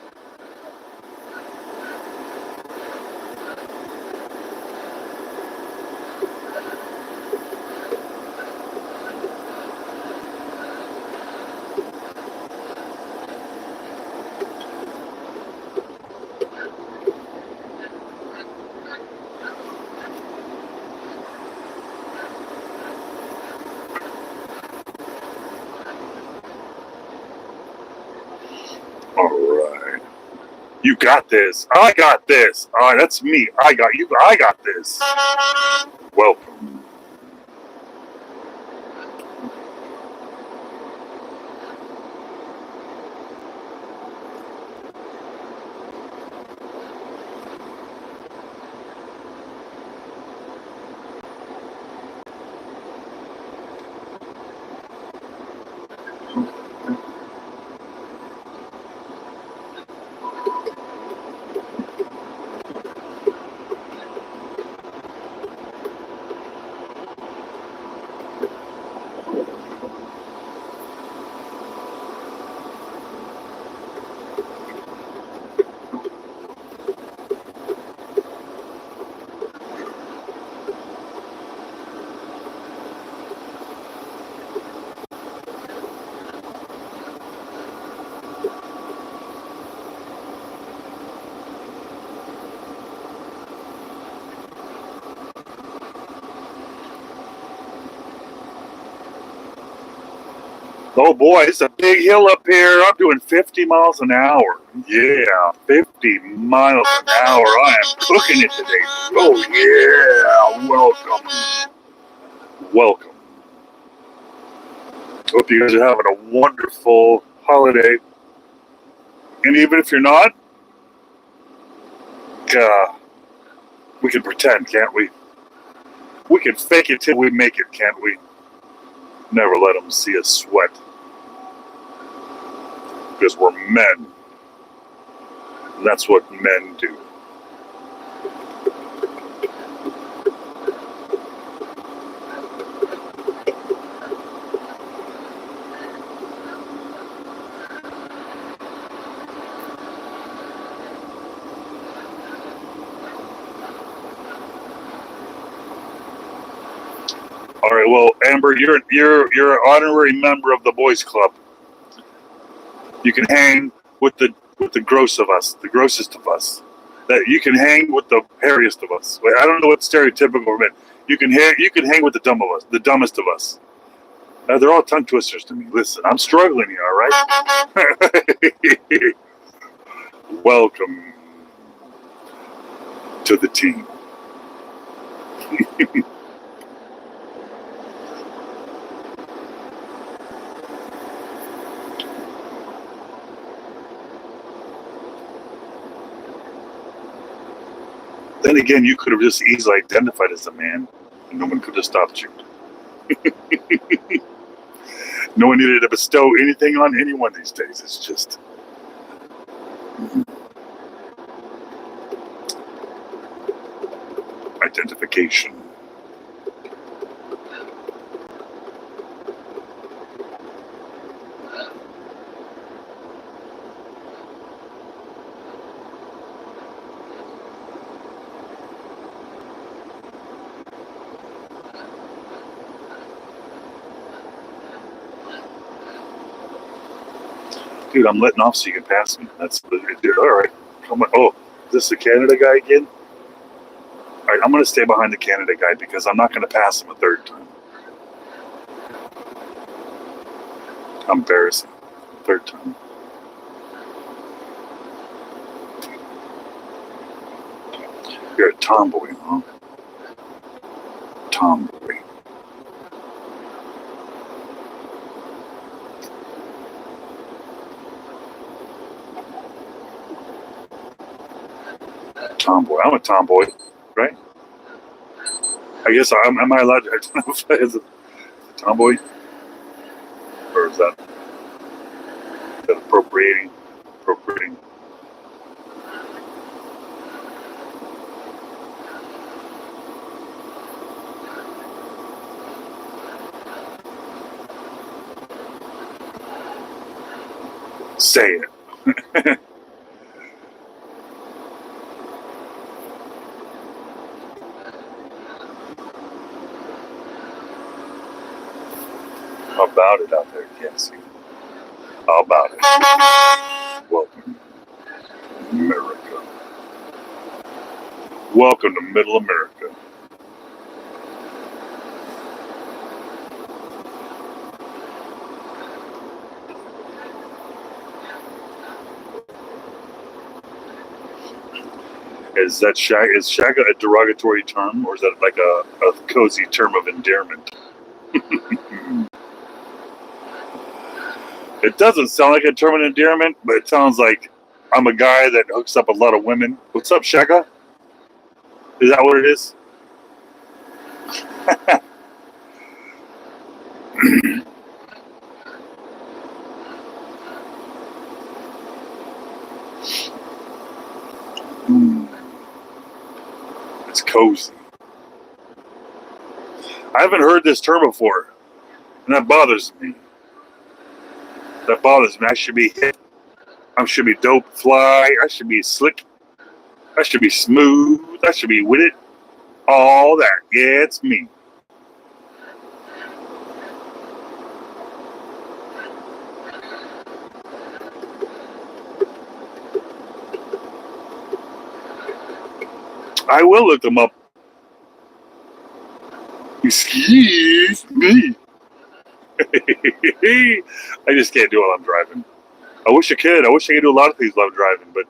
All right. You got this. I got this. All right, that's me. I got you. I got this. Welcome. Oh boy, it's a big hill up here. I'm doing 50 miles an hour. Yeah, 50 miles an hour. I am cooking it today. Oh yeah, welcome. Welcome. Hope you guys are having a wonderful holiday. And even if you're not, we can pretend, can't we? We can fake it till we make it, can't we? Never let them see us sweat. Because we're men. And that's what men do. All right, well, Amber, you're an honorary member of the boys club. You can hang with the gross of us, the grossest of us. That you can hang with the hairiest of us. I don't know what stereotypical meant. You can hang with the dumb of us, the dumbest of us. They're all tongue twisters to me. Listen, I'm struggling here, all right? Welcome to the team. Then again, you could have just easily identified as a man, and no one could have stopped you. No one needed to bestow anything on anyone these days. It's just... identification. Dude, I'm letting off so you can pass me. That's dude, all right. Come on. Oh, is this the Canada guy again? All right, I'm going to stay behind the Canada guy because I'm not going to pass him a third time. Embarrassing. Third time. You're a tomboy, huh? Tomboy. Tomboy. I'm a tomboy, right? I guess am I allowed to identify as a tomboy? Or is that appropriating? Appropriating. Say it. How about it out there? Can't see. How about it? Welcome to America. Welcome to Middle America. Is shagga a derogatory term, or is that like a cozy term of endearment? It doesn't sound like a term of endearment, but it sounds like I'm a guy that hooks up a lot of women. What's up, shagga? Is that what it is? It's cozy. I haven't heard this term before, and that bothers me. That bothers me. I should be hip. I should be dope fly. I should be slick. I should be smooth. I should be with it. All that. Yeah, it's me. I will look them up. Excuse me. I just can't do it while I'm driving. I wish I could. I wish I could do a lot of things while I'm driving, but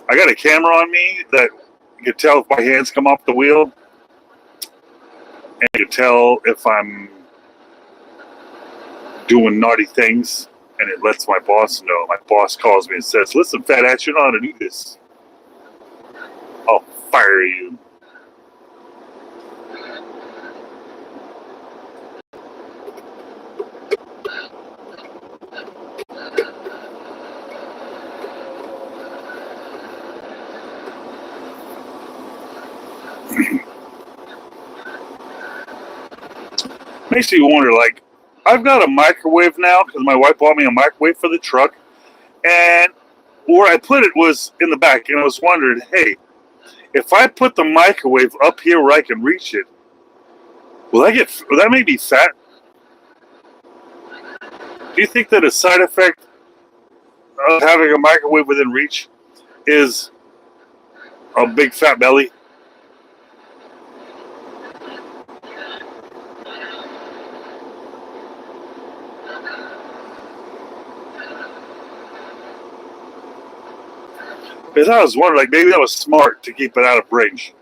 I got a camera on me that you can tell if my hands come off the wheel, and you can tell if I'm doing naughty things, and it lets my boss know. My boss calls me and says, "Listen, fat ass, you know how to do this. I'll fire you." Makes me wonder, like, I've got a microwave now because my wife bought me a microwave for the truck, and where I put it was in the back, and I was wondering, hey, if I put the microwave up here where I can reach it, will that make me fat? Do you think that a side effect of having a microwave within reach is a big fat belly? Because I was wondering, like, maybe that was smart to keep it out of range.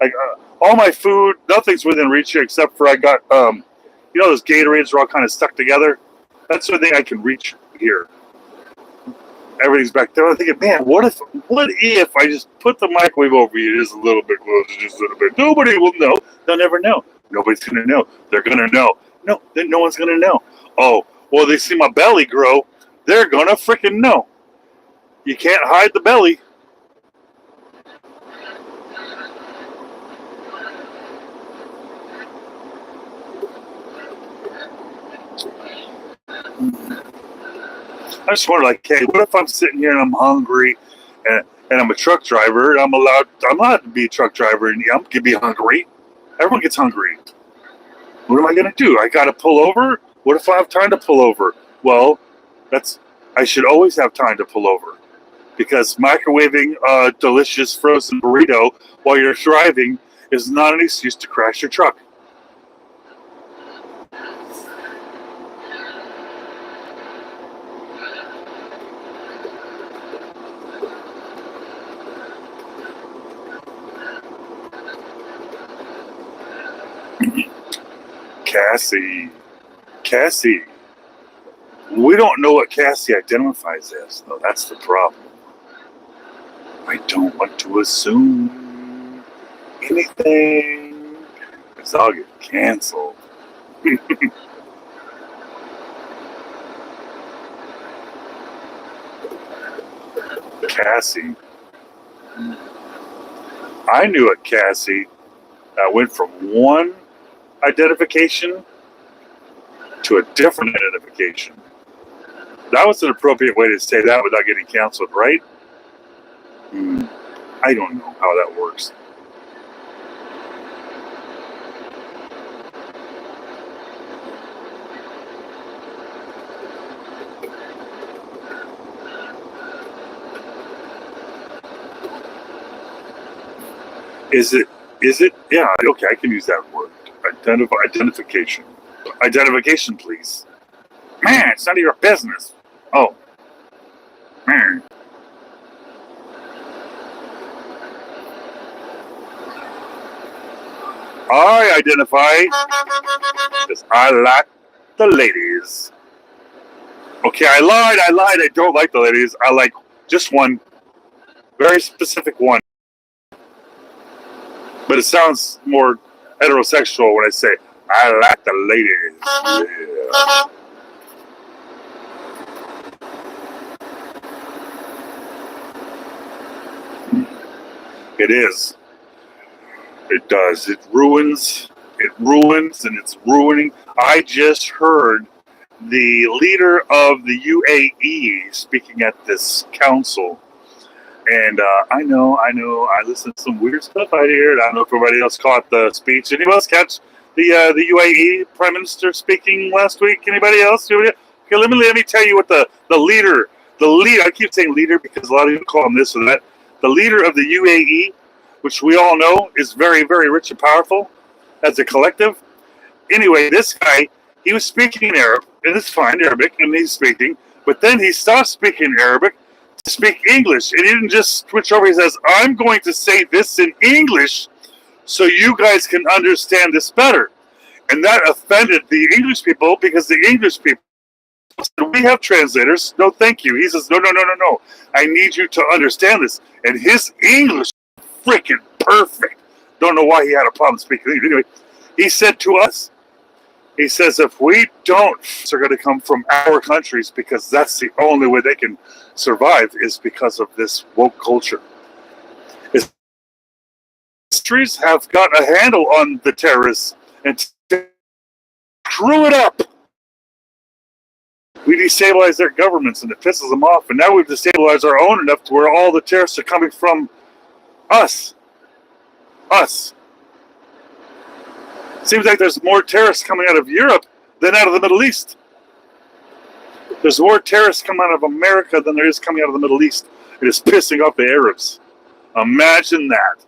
Like, all my food, nothing's within reach here except for I got, those Gatorades are all kind of stuck together. That's the thing I can reach here. Everything's back there. I'm thinking, man, what if I just put the microwave over you just a little bit closer, just a little bit? Nobody will know. They'll never know. Nobody's going to know. They're going to know. No, then no one's going to know. Oh, well, they see my belly grow. They're going to freaking know. You can't hide the belly. I just wonder, like, hey, what if I'm sitting here and I'm hungry, and I'm a truck driver, and I'm allowed to be a truck driver, and I'm gonna be hungry. Everyone gets hungry. What am I gonna do? I gotta pull over. What if I have time to pull over? Well, I should always have time to pull over, because microwaving a delicious frozen burrito while you're driving is not an excuse to crash your truck. Cassie. We don't know what Cassie identifies as, though. That's the problem. I don't want to assume anything, because I'll get canceled. Cassie. I knew a Cassie that went from one identification to a different identification. That was an appropriate way to say that without getting canceled, right? I don't know how that works. Is it? Yeah, okay, I can use that word. Identification. Identification, please. Man, it's none of your business. Oh. Man. I identify as I like the ladies. Okay, I lied. I don't like the ladies. I like just one. Very specific one. But it sounds more heterosexual when I say, I like the ladies. Yeah. It is. It does. It ruins, and it's ruining. I just heard the leader of the UAE speaking at this council. And I know, I listen to some weird stuff out here. I don't know if everybody else caught the speech. Anybody else catch the UAE Prime Minister speaking last week? Anybody else? Okay, let me tell you what the leader, I keep saying leader because a lot of people call him this or that. The leader of the UAE, which we all know is very, very rich and powerful as a collective. Anyway, this guy, he was speaking in Arab, and it's fine, Arabic, and he's speaking, but then he stopped speaking Arabic to speak English, and he didn't just switch over. He says, I'm going to say this in English so you guys can understand this better. And that offended the English people, because the English people said, we have translators. No, thank you. He says, no. I need you to understand this. And his English is freaking perfect. Don't know why he had a problem speaking English. Anyway, he said to us, he says, if we don't, they're going to come from our countries, because that's the only way they can survive, is because of this woke culture. Countries have got a handle on the terrorists and screw it up. We destabilize their governments and it pisses them off. And now we've destabilized our own enough to where all the terrorists are coming from us. Seems like there's more terrorists coming out of Europe than out of the Middle East. There's more terrorists coming out of America than there is coming out of the Middle East. It is pissing off the Arabs. Imagine that.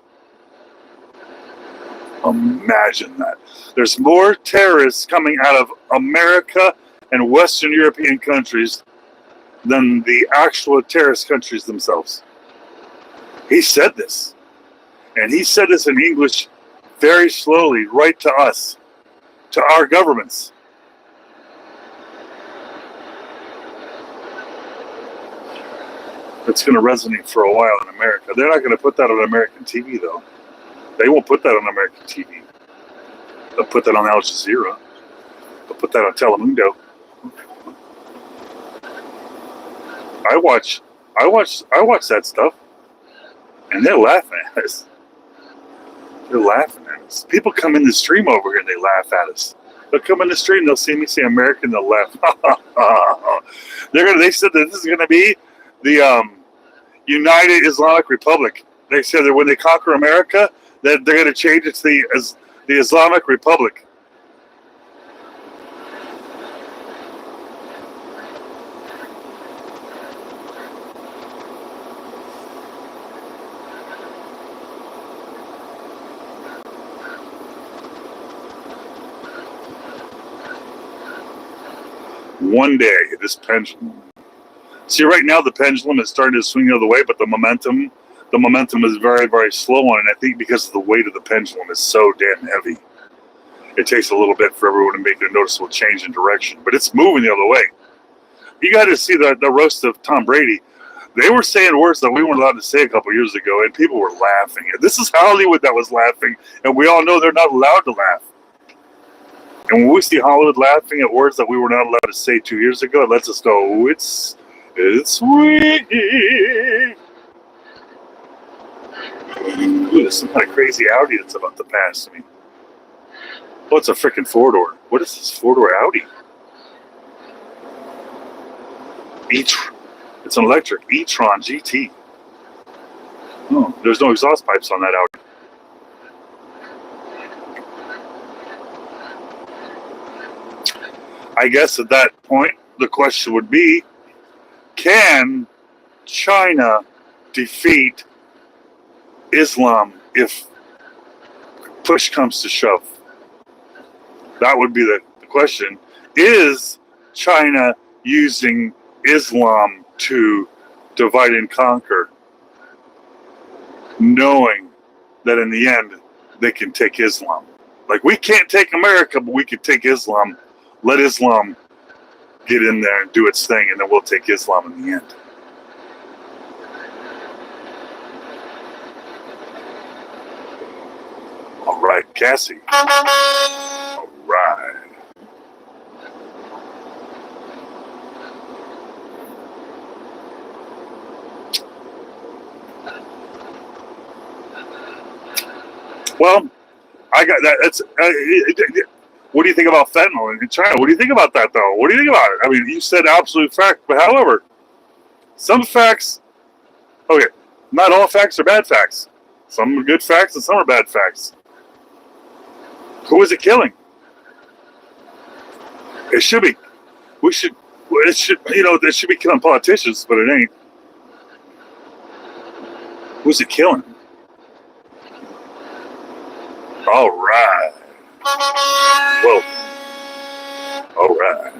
Imagine that. There's more terrorists coming out of America and Western European countries than the actual terrorist countries themselves. He said this. And he said this in English very slowly, right to us, to our governments. It's going to resonate for a while in America. They're not going to put that on American TV, though. They won't put that on American TV. They'll put that on Al Jazeera. They'll put that on Telemundo. I watch that stuff, and they're laughing at us. They're laughing at us. People come in the stream over here and they laugh at us. They'll come in the stream, they'll see me say American, they'll laugh. They said that this is going to be the United Islamic Republic. They said that when they conquer America, that they're going to change it to the Islamic Republic. One day, this pendulum. See, right now the pendulum is starting to swing the other way, but the momentum is very, very slow on it. I think because of the weight of the pendulum is so damn heavy. It takes a little bit for everyone to make a noticeable change in direction, but it's moving the other way. You got to see the roast of Tom Brady. They were saying words that we weren't allowed to say a couple years ago, and people were laughing. This is Hollywood that was laughing, and we all know they're not allowed to laugh. And when we see Hollywood laughing at words that we were not allowed to say 2 years ago, it lets us go, it's sweet. Ooh, there's some kind of crazy Audi that's about to pass me. Oh, it's a freaking four-door. What is this four-door Audi? It's an electric e-tron GT. Oh, there's no exhaust pipes on that Audi. I guess at that point, the question would be, can China defeat Islam if push comes to shove? That would be the question. Is China using Islam to divide and conquer, knowing that in the end they can take Islam? Like, we can't take America, but we can take Islam. Let Islam get in there and do its thing, and then we'll take Islam in the end. All right, Cassie. All right. Well, I got that. That's. What do you think about fentanyl in China? What do you think about that, though? What do you think about it? I mean, you said absolute fact, but however, some facts. Okay, not all facts are bad facts. Some are good facts and some are bad facts. Who is it killing? It should be. It should be killing politicians, but it ain't. Who's it killing? All right. Whoa. All right.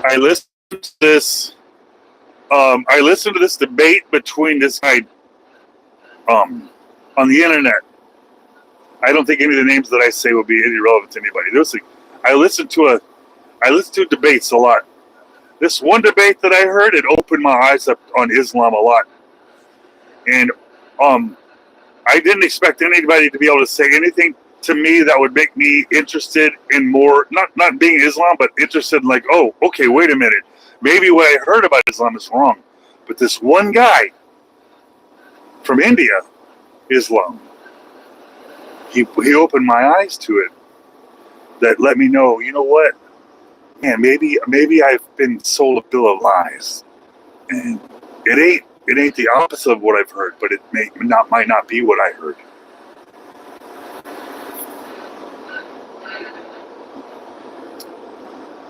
I listened to this. I listened to this debate between this guy on the internet. I don't think any of the names that I say will be any relevant to anybody. I listened to debates a lot. This one debate that I heard, it opened my eyes up on Islam a lot. And I didn't expect anybody to be able to say anything to me that would make me interested in more, not being Islam, but interested in like, oh, okay, wait a minute. Maybe what I heard about Islam is wrong. But this one guy from India, Islam, he opened my eyes to it. That let me know, you know what? Man, maybe I've been sold a bill of lies. And it ain't the opposite of what I've heard, but it might not be what I heard.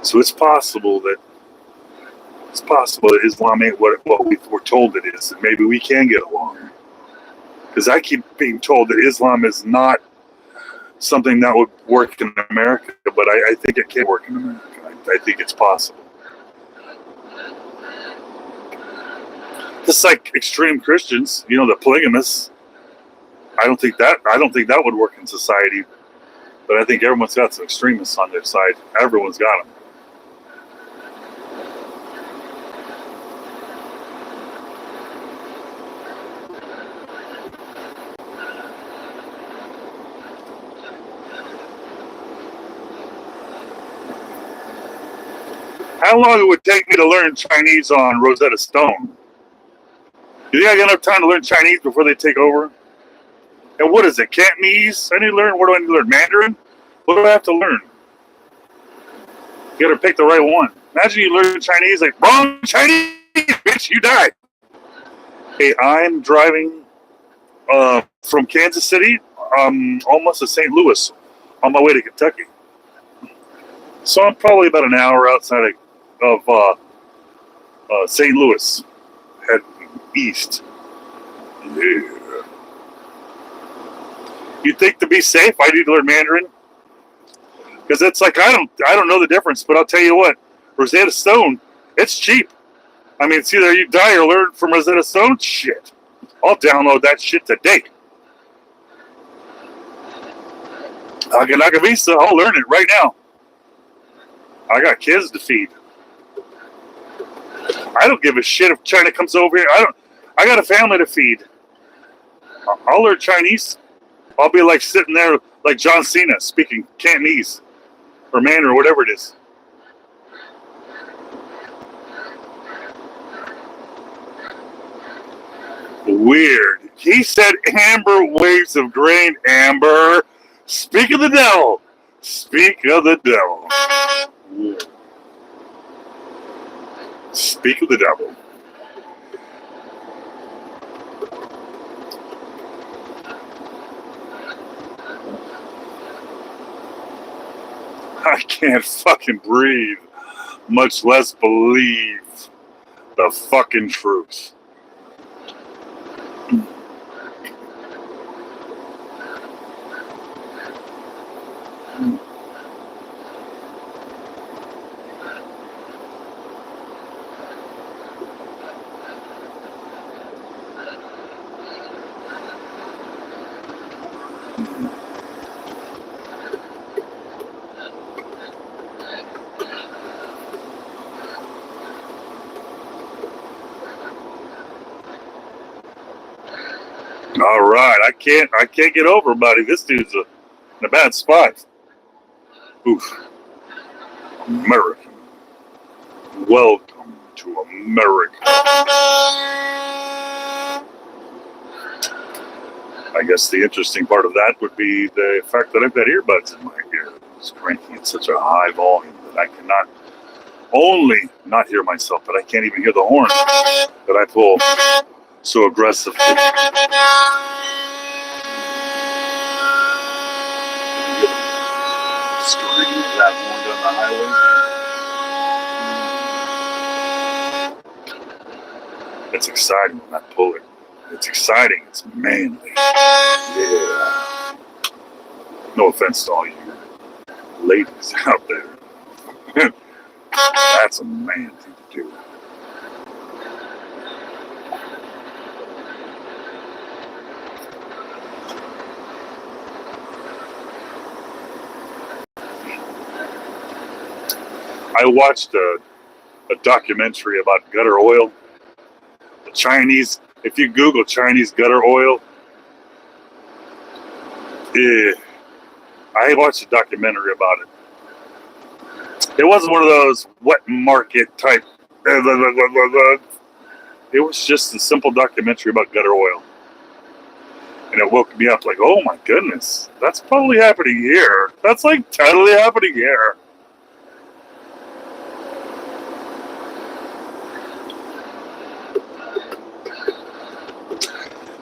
So it's possible that Islam ain't what we were told it is, and maybe we can get along. Because I keep being told that Islam is not something that would work in America, but I think it can work in America. I think it's possible. Just like extreme Christians, the polygamists. I don't think that would work in society, but I think everyone's got some extremists on their side. Everyone's got them. How long it would take me to learn Chinese on Rosetta Stone? You think I got enough time to learn Chinese before they take over? And what is it, Cantonese? What do I need to learn? Mandarin? What do I have to learn? You gotta pick the right one. Imagine you learn Chinese, like, wrong Chinese, bitch, you died. Hey, I'm driving from Kansas City, almost to St. Louis, on my way to Kentucky. So I'm probably about an hour outside of St. Louis, East. Yeah. You think to be safe, I need to learn Mandarin? Because it's like I don't know the difference, but I'll tell you what, Rosetta Stone, it's cheap. I mean, it's either you die or learn from Rosetta Stone. Shit, I'll download that shit today. Vista, I'll learn it right now. I got kids to feed. I don't give a shit if China comes over here. I got a family to feed. I'll learn Chinese. I'll be like sitting there like John Cena speaking Cantonese or Mandarin or whatever it is. Weird. He said amber waves of grain. Amber. Speak of the devil. Speak of the devil. Speak of the devil. I can't fucking breathe, much less believe the fucking truth. All right, I can't get over, buddy. This dude's in a bad spot. Oof. American. Welcome to America. I guess the interesting part of that would be the fact that I've got earbuds in my ear. It's cranking at such a high volume that I cannot only not hear myself, but I can't even hear the horn that I pull so aggressively. Scream of that horn down the highway. It's exciting when I pull it. It's exciting. It's manly. Yeah. No offense to all you ladies out there. That's a man thing to do. I watched a documentary about gutter oil. The Chinese, if you Google Chinese gutter oil, I watched a documentary about it. It wasn't one of those wet market type. It was just a simple documentary about gutter oil. And it woke me up like, oh my goodness, that's probably happening here. That's like totally happening here.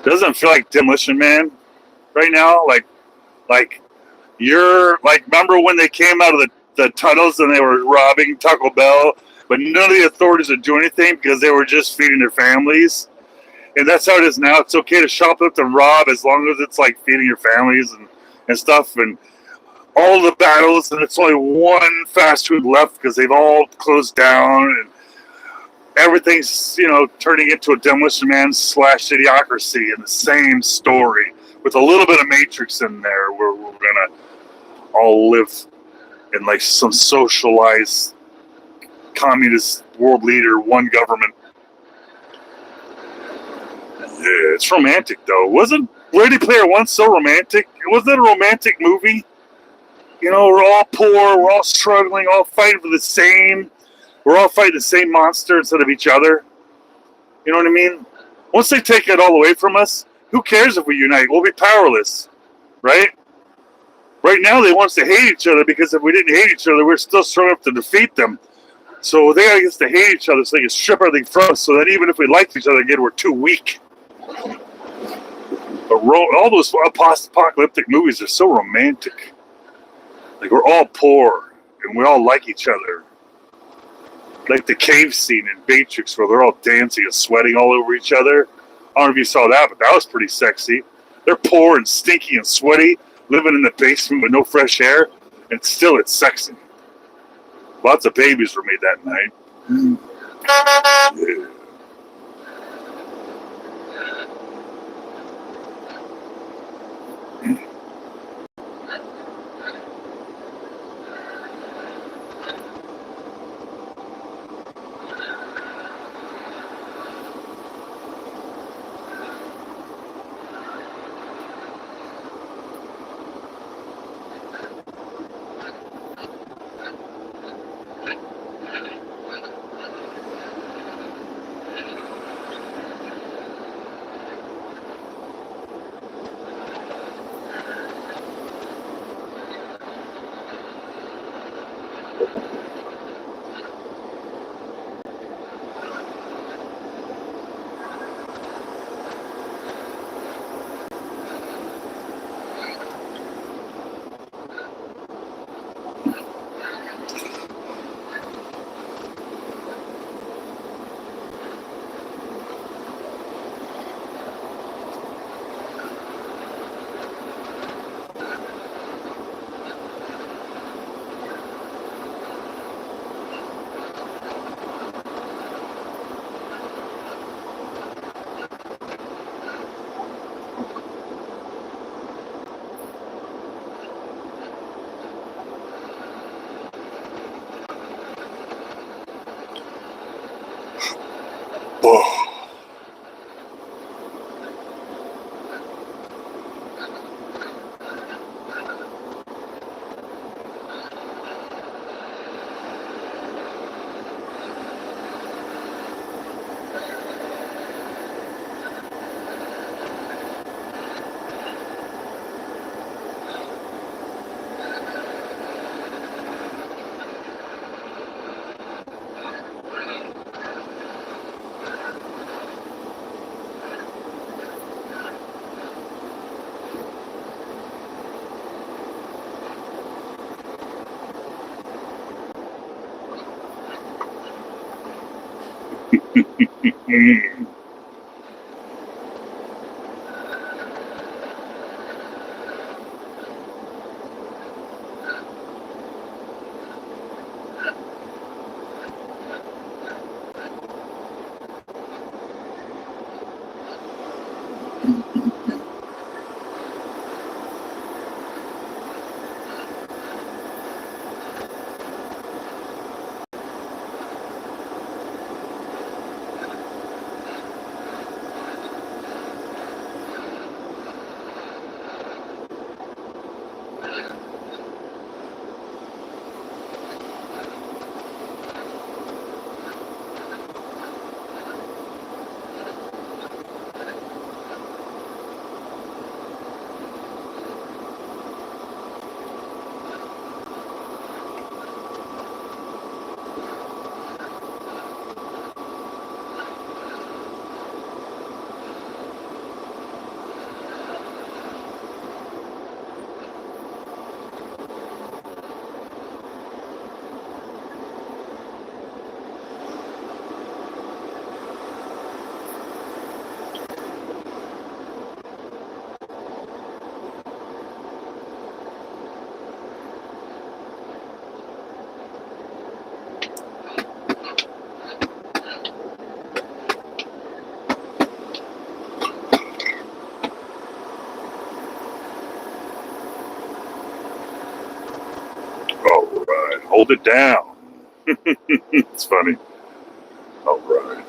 Doesn't it feel like Demolition Man right now? Like you're like, remember when they came out of the tunnels and they were robbing Taco Bell, but none of the authorities would do anything because they were just feeding their families? And that's how it is now. It's okay to shoplift and rob as long as it's like feeding your families and stuff, and all the battles, and it's only one fast food left because they've all closed down, and everything's, turning into a Demolition Man / Idiocracy in the same story with a little bit of Matrix in there, where we're gonna all live in like some socialized communist world leader, one government. Yeah, it's romantic though. Wasn't Ready Player One so romantic? Was that a romantic movie? We're all poor, we're all struggling, all fighting for the same. We're all fighting the same monster instead of each other. You know what I mean? Once they take it all away from us, who cares if we unite? We'll be powerless, right? Right now they want us to hate each other because if we didn't hate each other, we're still strong enough to defeat them. So they gotta get us to hate each other so they can strip everything from us so that even if we liked each other again, we're too weak. But all those post-apocalyptic movies are so romantic. Like we're all poor and we all like each other. like the cave scene in Matrix where they're all dancing and sweating all over each other. I don't know if you saw that, but that was pretty sexy. They're poor and stinky and sweaty, living in the basement with no fresh air, and still it's sexy. Lots of babies were made that night. Yeah. Oh. Hold it down. It's funny. All right.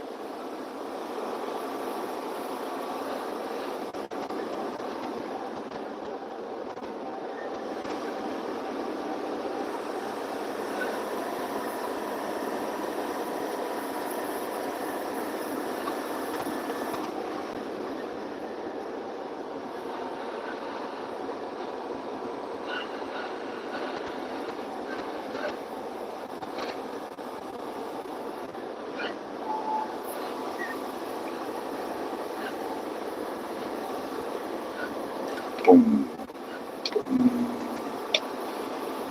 Boom.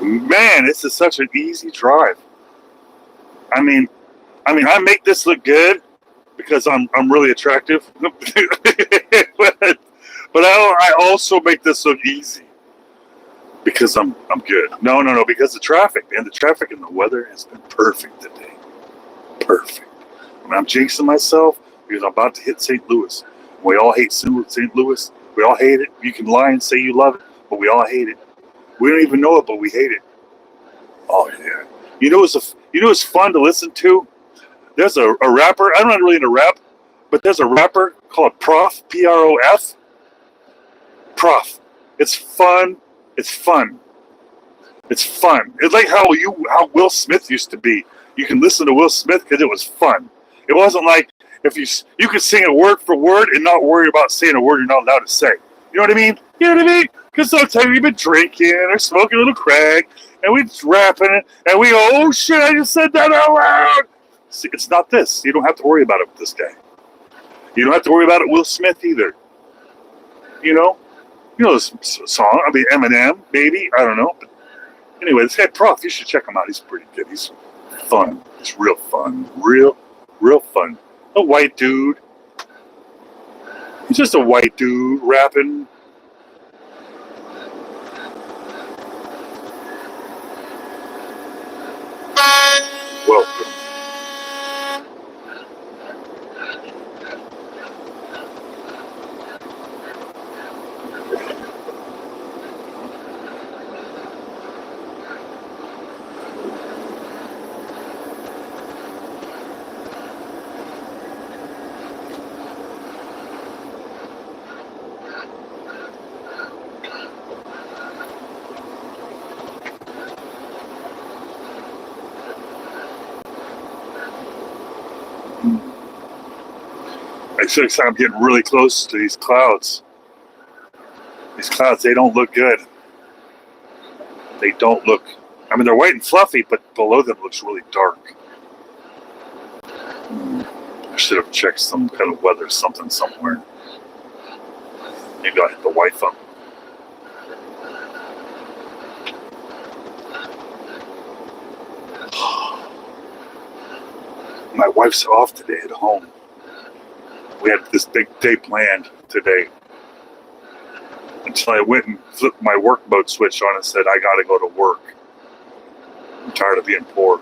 Man, this is such an easy drive. I mean, I mean, I make this look good because I'm really attractive, but I also make this look easy because I'm good. No, because the traffic, man. The traffic and the weather has been perfect today. Perfect. I mean, I'm jinxing myself because I'm about to hit St. Louis. We all hate St. Louis. We all hate it. You can lie and say you love it, but we all hate it. We don't even know it, but we hate it. Oh yeah. You know it's fun to listen to? There's a rapper. I'm not really into rap, but there's a rapper called Prof. P-R-O-F. Prof. It's fun. It's fun. It's fun. It's like how Will Smith used to be. You can listen to Will Smith because it was fun. It wasn't like if you could sing it word for word and not worry about saying a word you're not allowed to say. You know what I mean? You know what I mean? Because sometimes we've been drinking or smoking a little crack and we're rapping it and we go, oh shit, I just said that out loud. See, it's not this. You don't have to worry about it with this guy. You don't have to worry about it with Will Smith either. You know this song. I mean, Eminem, maybe. I don't know. But anyway, this guy Prof, you should check him out. He's pretty good. He's fun. He's real fun. Real fun. A white dude. He's just a white dude rapping. Welcome. I'm getting really close to these clouds. These clouds, they don't look good. They don't look, I mean, they're white and fluffy, but below them looks really dark. I should have checked some kind of weather something somewhere. Maybe I'll hit the Wi-Fi. My wife's off today at home. We had this big day planned today until I went and flipped my work mode switch on and said, I gotta go to work. I'm tired of being poor.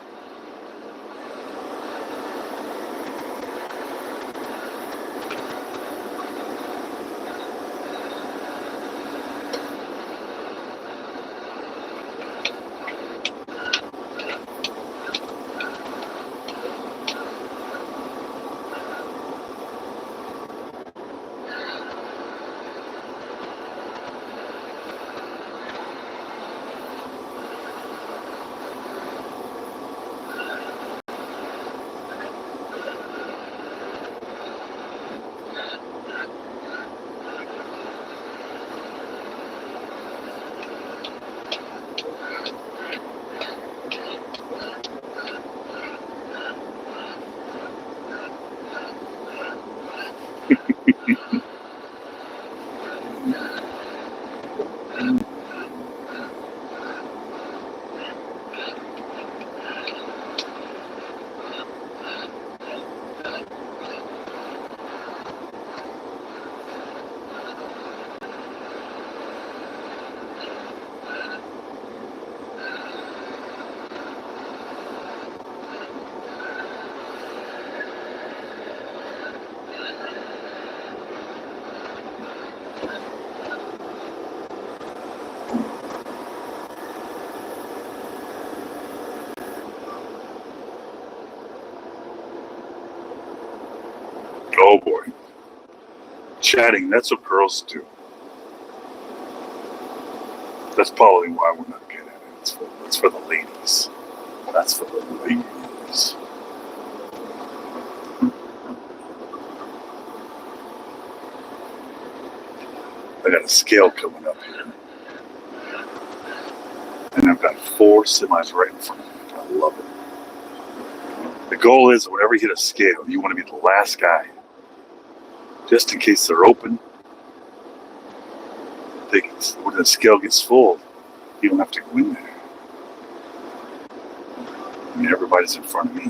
Oh boy. Chatting, that's what girls do. That's probably why we're not good at it. It's for the ladies. That's for the ladies. I got a scale coming up here. And I've got 4 semis right in front of me. I love it. The goal is whenever you hit a scale, you want to be the last guy. Just in case they're open. When the scale gets full, you don't have to go in there. I mean, everybody's in front of me.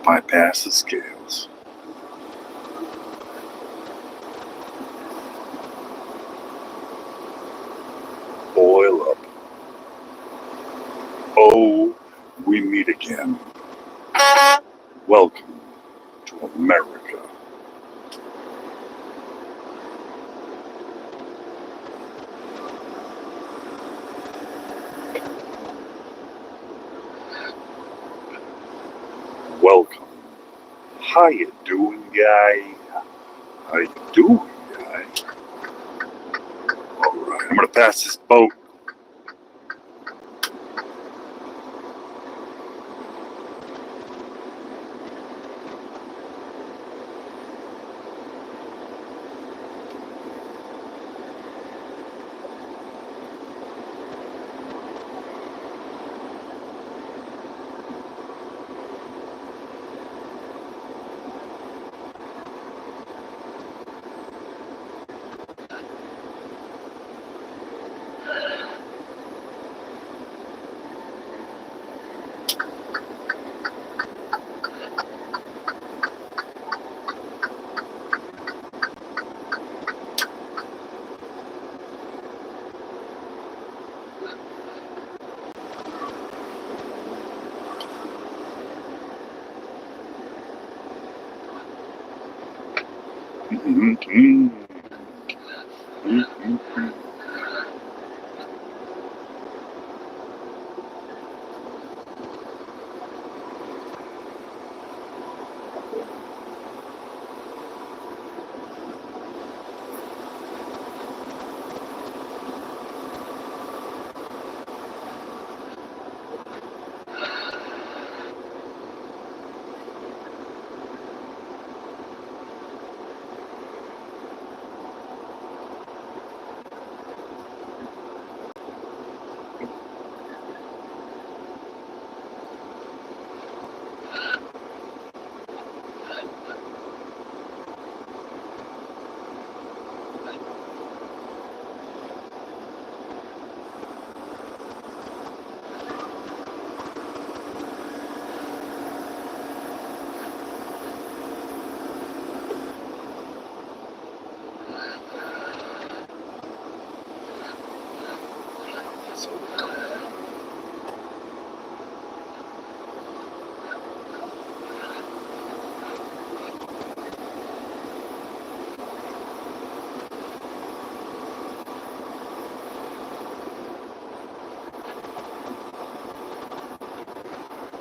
bypass the scales. Oil up. Oh, we meet again. Welcome to America. Welcome. How you doing, guy? How you doing, guy? All right, I'm gonna pass this boat.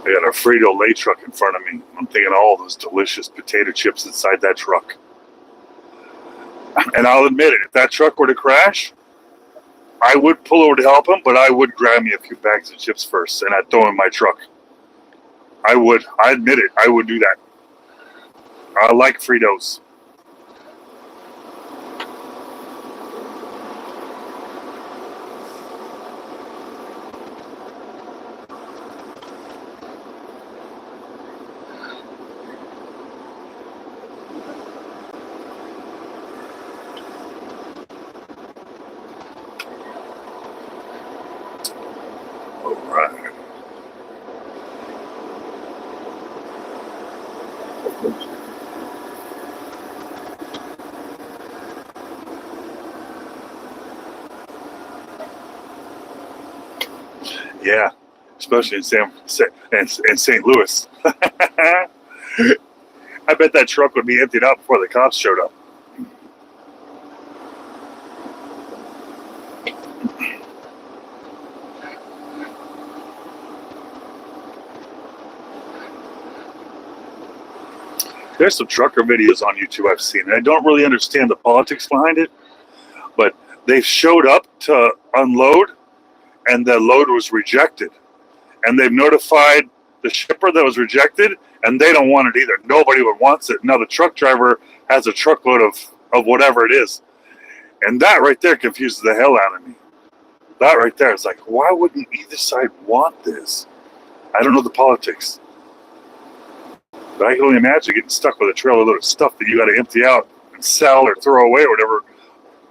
I got a Frito-Lay truck in front of me. I'm thinking of all those delicious potato chips inside that truck. And I'll admit it, if that truck were to crash, I would pull over to help him, but I would grab me a few bags of chips first and I'd throw them in my truck. I would. I admit it. I would do that. I like Fritos. All right. Yeah, especially in St. Louis. I bet that truck would be emptied out before the cops showed up. There's some trucker videos on YouTube I've seen, and I don't really understand the politics behind it, but they showed up to unload, and the load was rejected. And they've notified the shipper that was rejected, and they don't want it either. Nobody would wants it. Now the truck driver has a truckload of whatever it is. And that right there confuses the hell out of me. That right there is like, why wouldn't either side want this? I don't know the politics. But I can only imagine getting stuck with a trailer load of stuff that you got to empty out and sell or throw away or whatever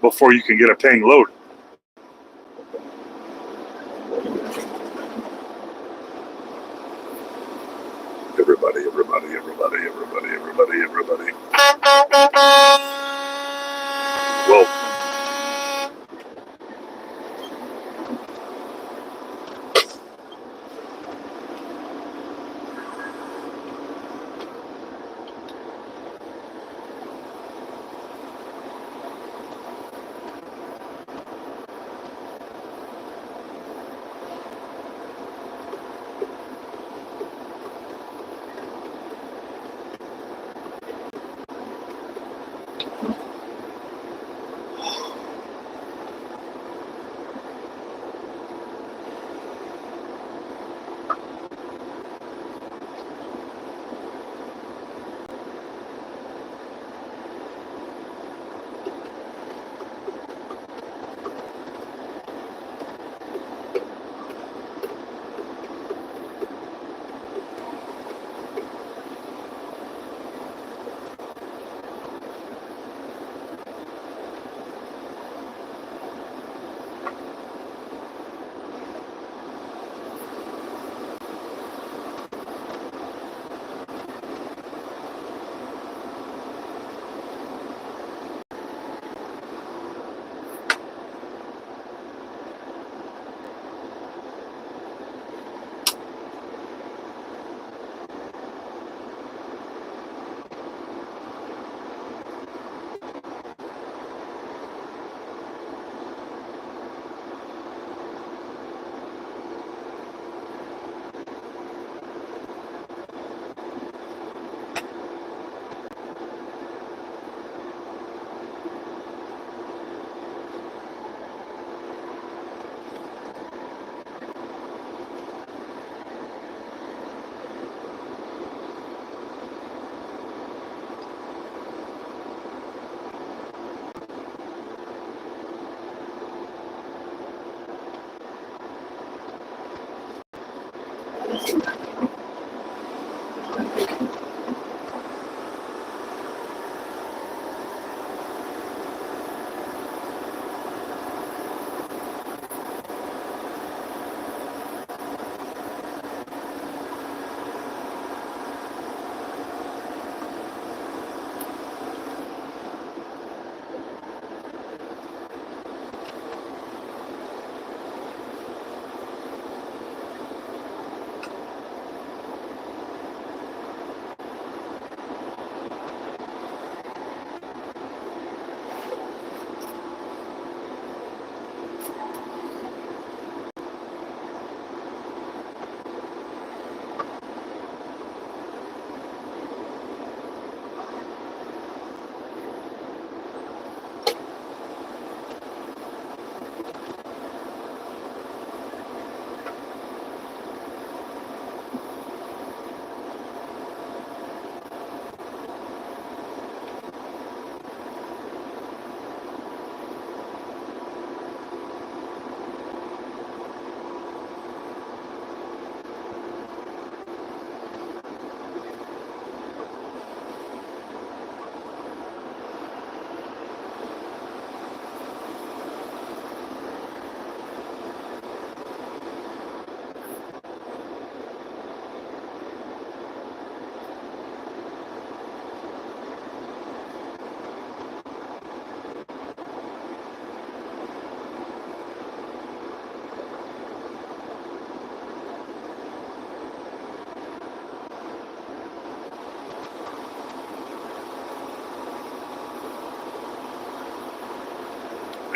before you can get a paying load. Everybody.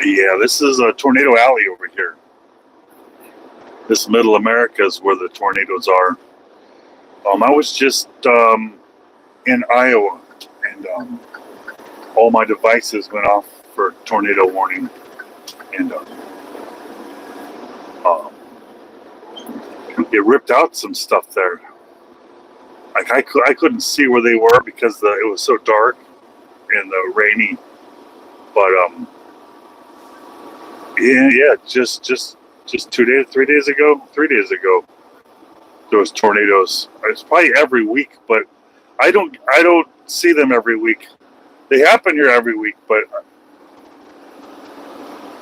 Yeah, this is a tornado alley over here. This middle America is where the tornadoes are. I was just in Iowa, and all my devices went off for tornado warning, and it ripped out some stuff there. Like I couldn't see where they were because it was so dark and rainy. But yeah, just 3 days ago, there was tornadoes. It's probably every week, but I don't see them every week. They happen here every week, but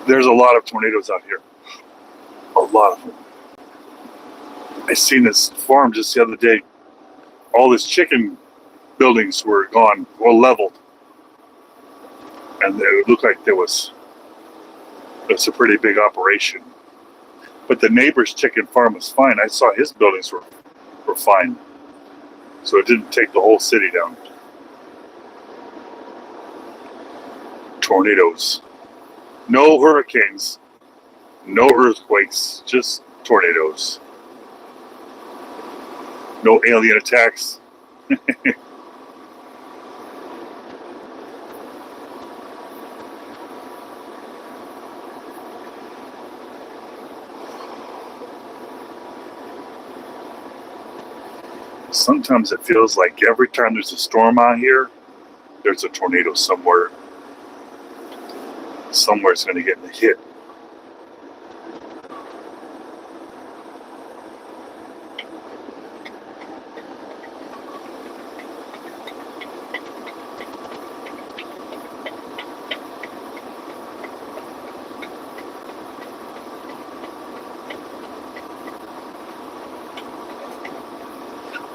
there's a lot of tornadoes out here. A lot of them. I seen this farm just the other day. All these chicken buildings were gone, well leveled, and it looked like it's a pretty big operation. But the neighbor's chicken farm was fine. I saw his buildings were fine, so it didn't take the whole city down. Tornadoes, no hurricanes, no earthquakes, just tornadoes. No alien attacks. Sometimes it feels like every time there's a storm out here, there's a tornado somewhere. Somewhere's going to get hit.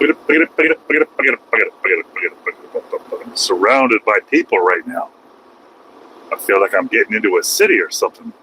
I'm surrounded by people right now. I feel like I'm getting into a city or something.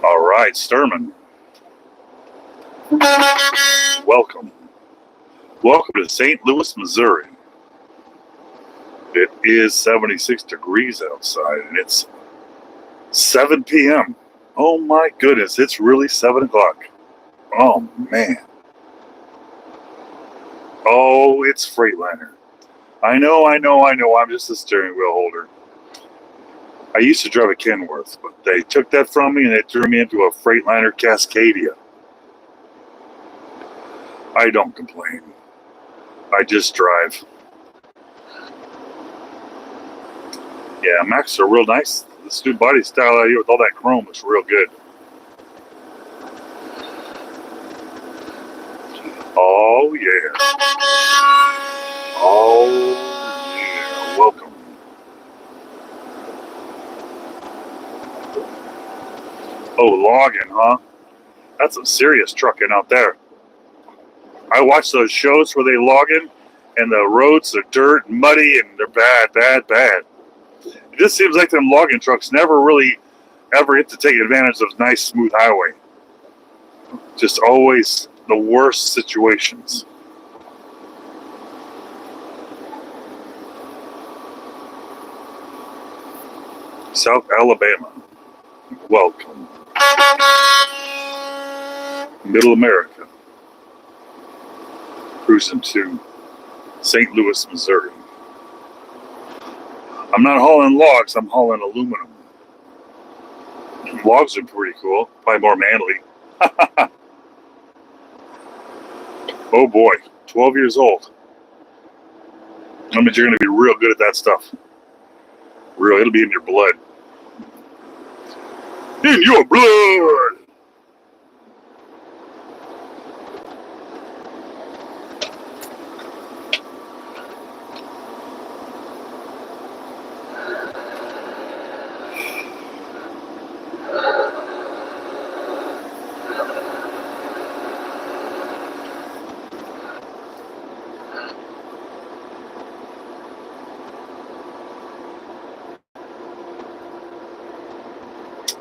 All right, Sturman. Welcome. Welcome to St. Louis, Missouri. It is 76 degrees outside and it's 7 p.m. Oh my goodness, it's really 7 o'clock. Oh man. Oh, it's Freightliner. I know, I'm just a steering wheel holder. I used to drive a Kenworth, but they took that from me and they threw me into a Freightliner Cascadia. I don't complain. I just drive. Yeah, Macs are real nice. This new body style out here with all that chrome is real good. Oh yeah. Oh yeah. Welcome. Oh, logging, huh? That's some serious trucking out there. I watch those shows where they log in and the roads are dirt and muddy and they're bad. It just seems like them logging trucks never really ever get to take advantage of nice smooth highway. Just always the worst situations. South Alabama. Welcome. Middle America. Cruising to St. Louis, Missouri. I'm not hauling logs, I'm hauling aluminum. Logs are pretty cool, probably more manly. Oh boy, 12 years old. That means you're going to be real good at that stuff. Real, it'll be in your blood. In your blood!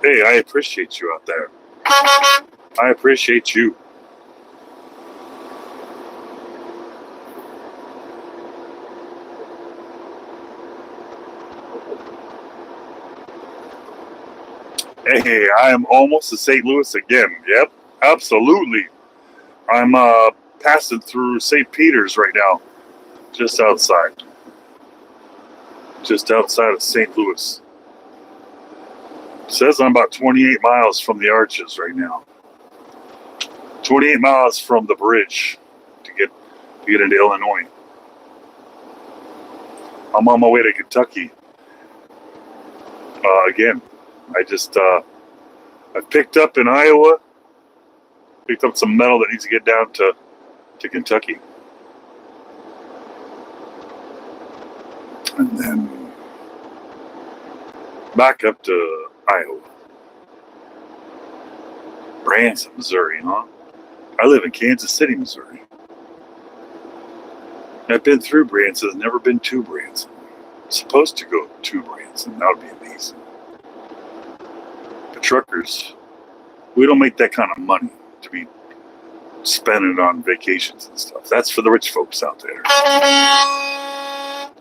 Hey, I appreciate you out there. I appreciate you. Hey, I am almost to St. Louis again. Yep, absolutely. I'm passing through St. Peter's right now, just outside of St. Louis. It says I'm about 28 miles from the Arches right now. 28 miles from the bridge to get into Illinois. I'm on my way to Kentucky. Again, I picked up in Iowa, picked up some metal that needs to get down to Kentucky. And then back up to Iowa. Branson, Missouri, huh? I live in Kansas City, Missouri. I've been through Branson, never been to Branson. I'm supposed to go to Branson, that would be amazing. But truckers, we don't make that kind of money to be spending on vacations and stuff. That's for the rich folks out there.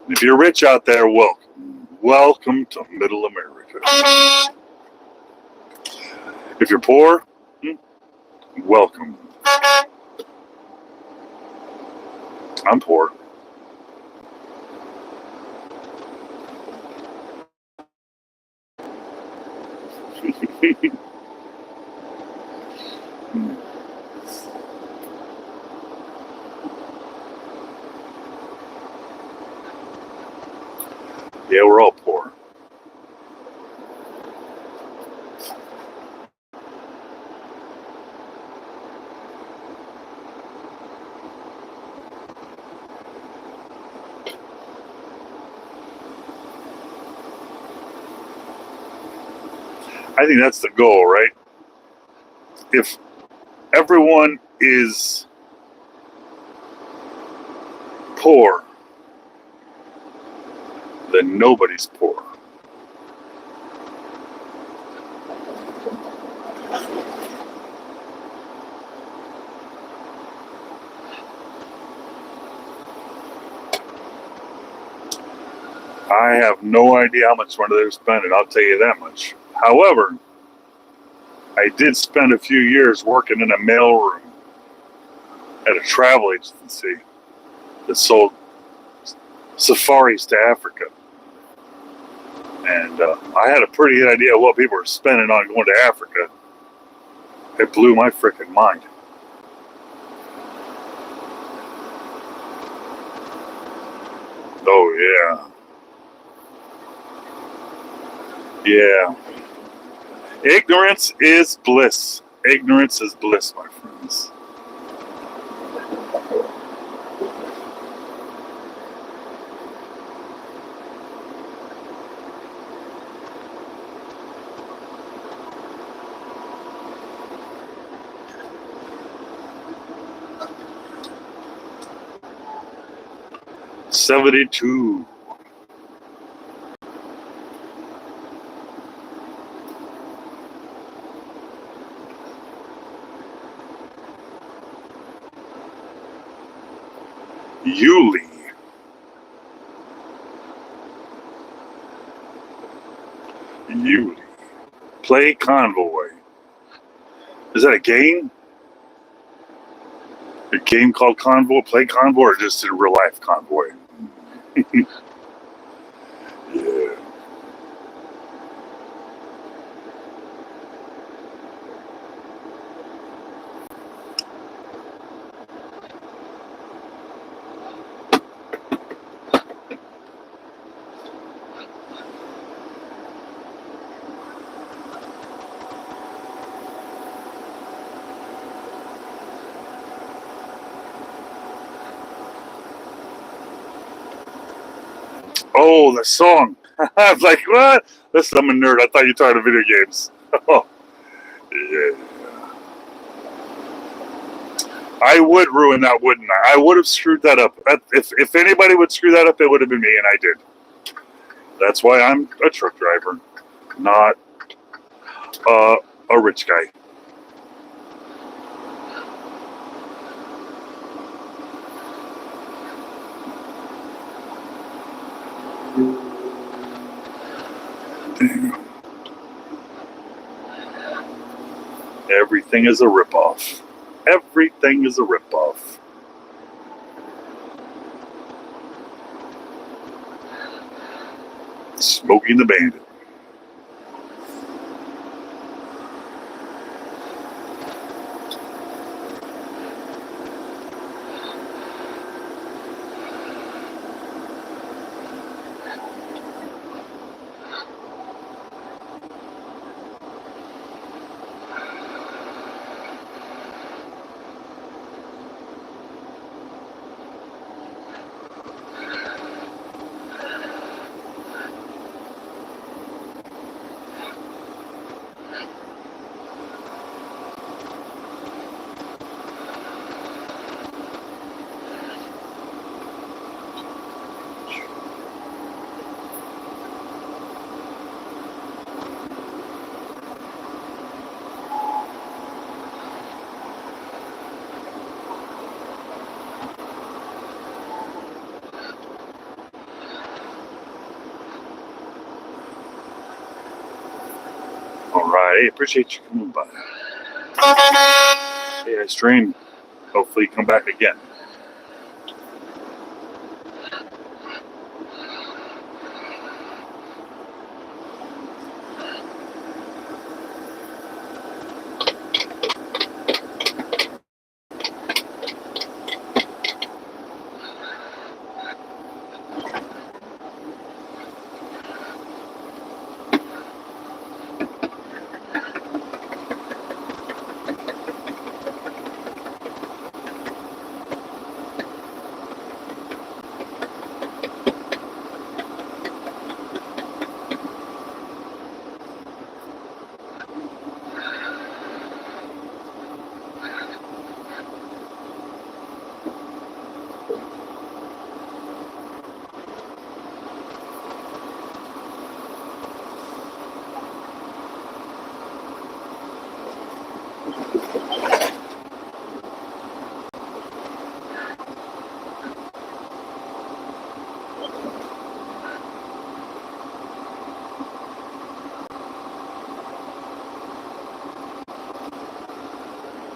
If you're rich out there, welcome. Welcome to Middle America. If you're poor, welcome. I'm poor. Yeah, we're all poor. I think that's the goal, right? If everyone is poor, then nobody's poor. I have no idea how much money they're spending, I'll tell you that much. However, I did spend a few years working in a mailroom at a travel agency that sold safaris to Africa. And I had a pretty good idea of what people were spending on going to Africa. It blew my freaking mind. Oh, yeah. Yeah. Ignorance is bliss. Ignorance is bliss, my friends. $72. Yulee. Yulee. Play Convoy. Is that a game? A game called Convoy? Play Convoy, or just a real life Convoy? Yeah. Oh, the song. I was like, what? Listen, I'm a nerd. I thought you were talking about video games. Oh, yeah. I would ruin that, wouldn't I? I would have screwed that up. If anybody would screw that up, it would have been me, and I did. That's why I'm a truck driver, not a rich guy. Everything is a ripoff. Everything is a ripoff. Smoking the Bandit. right. Hey, appreciate you coming by. Hey, I stream. Hopefully, come back again.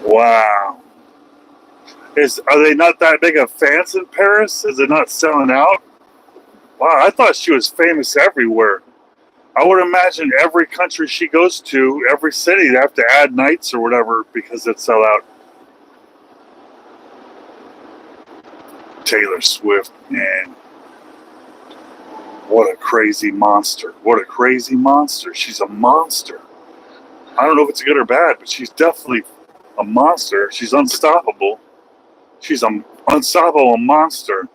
Wow. Are they not that big of fans in Paris? Is it not selling out? Wow, I thought she was famous everywhere. I would imagine every country she goes to, every city, they have to add nights or whatever because it sell out. Taylor Swift, man. What a crazy monster. What a crazy monster. She's a monster. I don't know if it's good or bad, but she's definitely a monster. She's unstoppable. She's an unstoppable monster.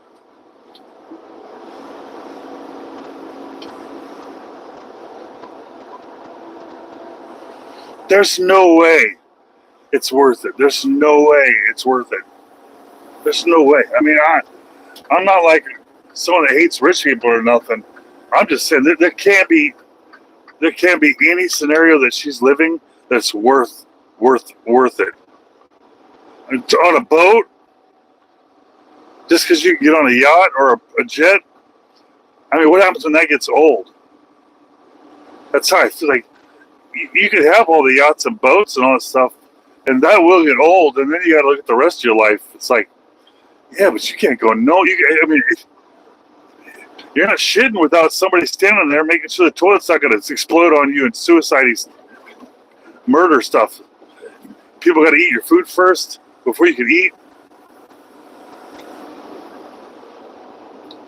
There's no way it's worth it. There's no way it's worth it. There's no way. I mean, I'm not like someone that hates rich people or nothing. I'm just saying there can't be any scenario that she's living that's worth it. On a boat, just because you get on a yacht or a jet. I mean, what happens when that gets old? That's how I feel like you could have all the yachts and boats and all that stuff, and that will get old, and then you got to look at the rest of your life. It's like, yeah, but you can't go. No, I mean, you're not shitting without somebody standing there making sure the toilet's not going to explode on you and suicide murder stuff. People got to eat your food first before you can eat.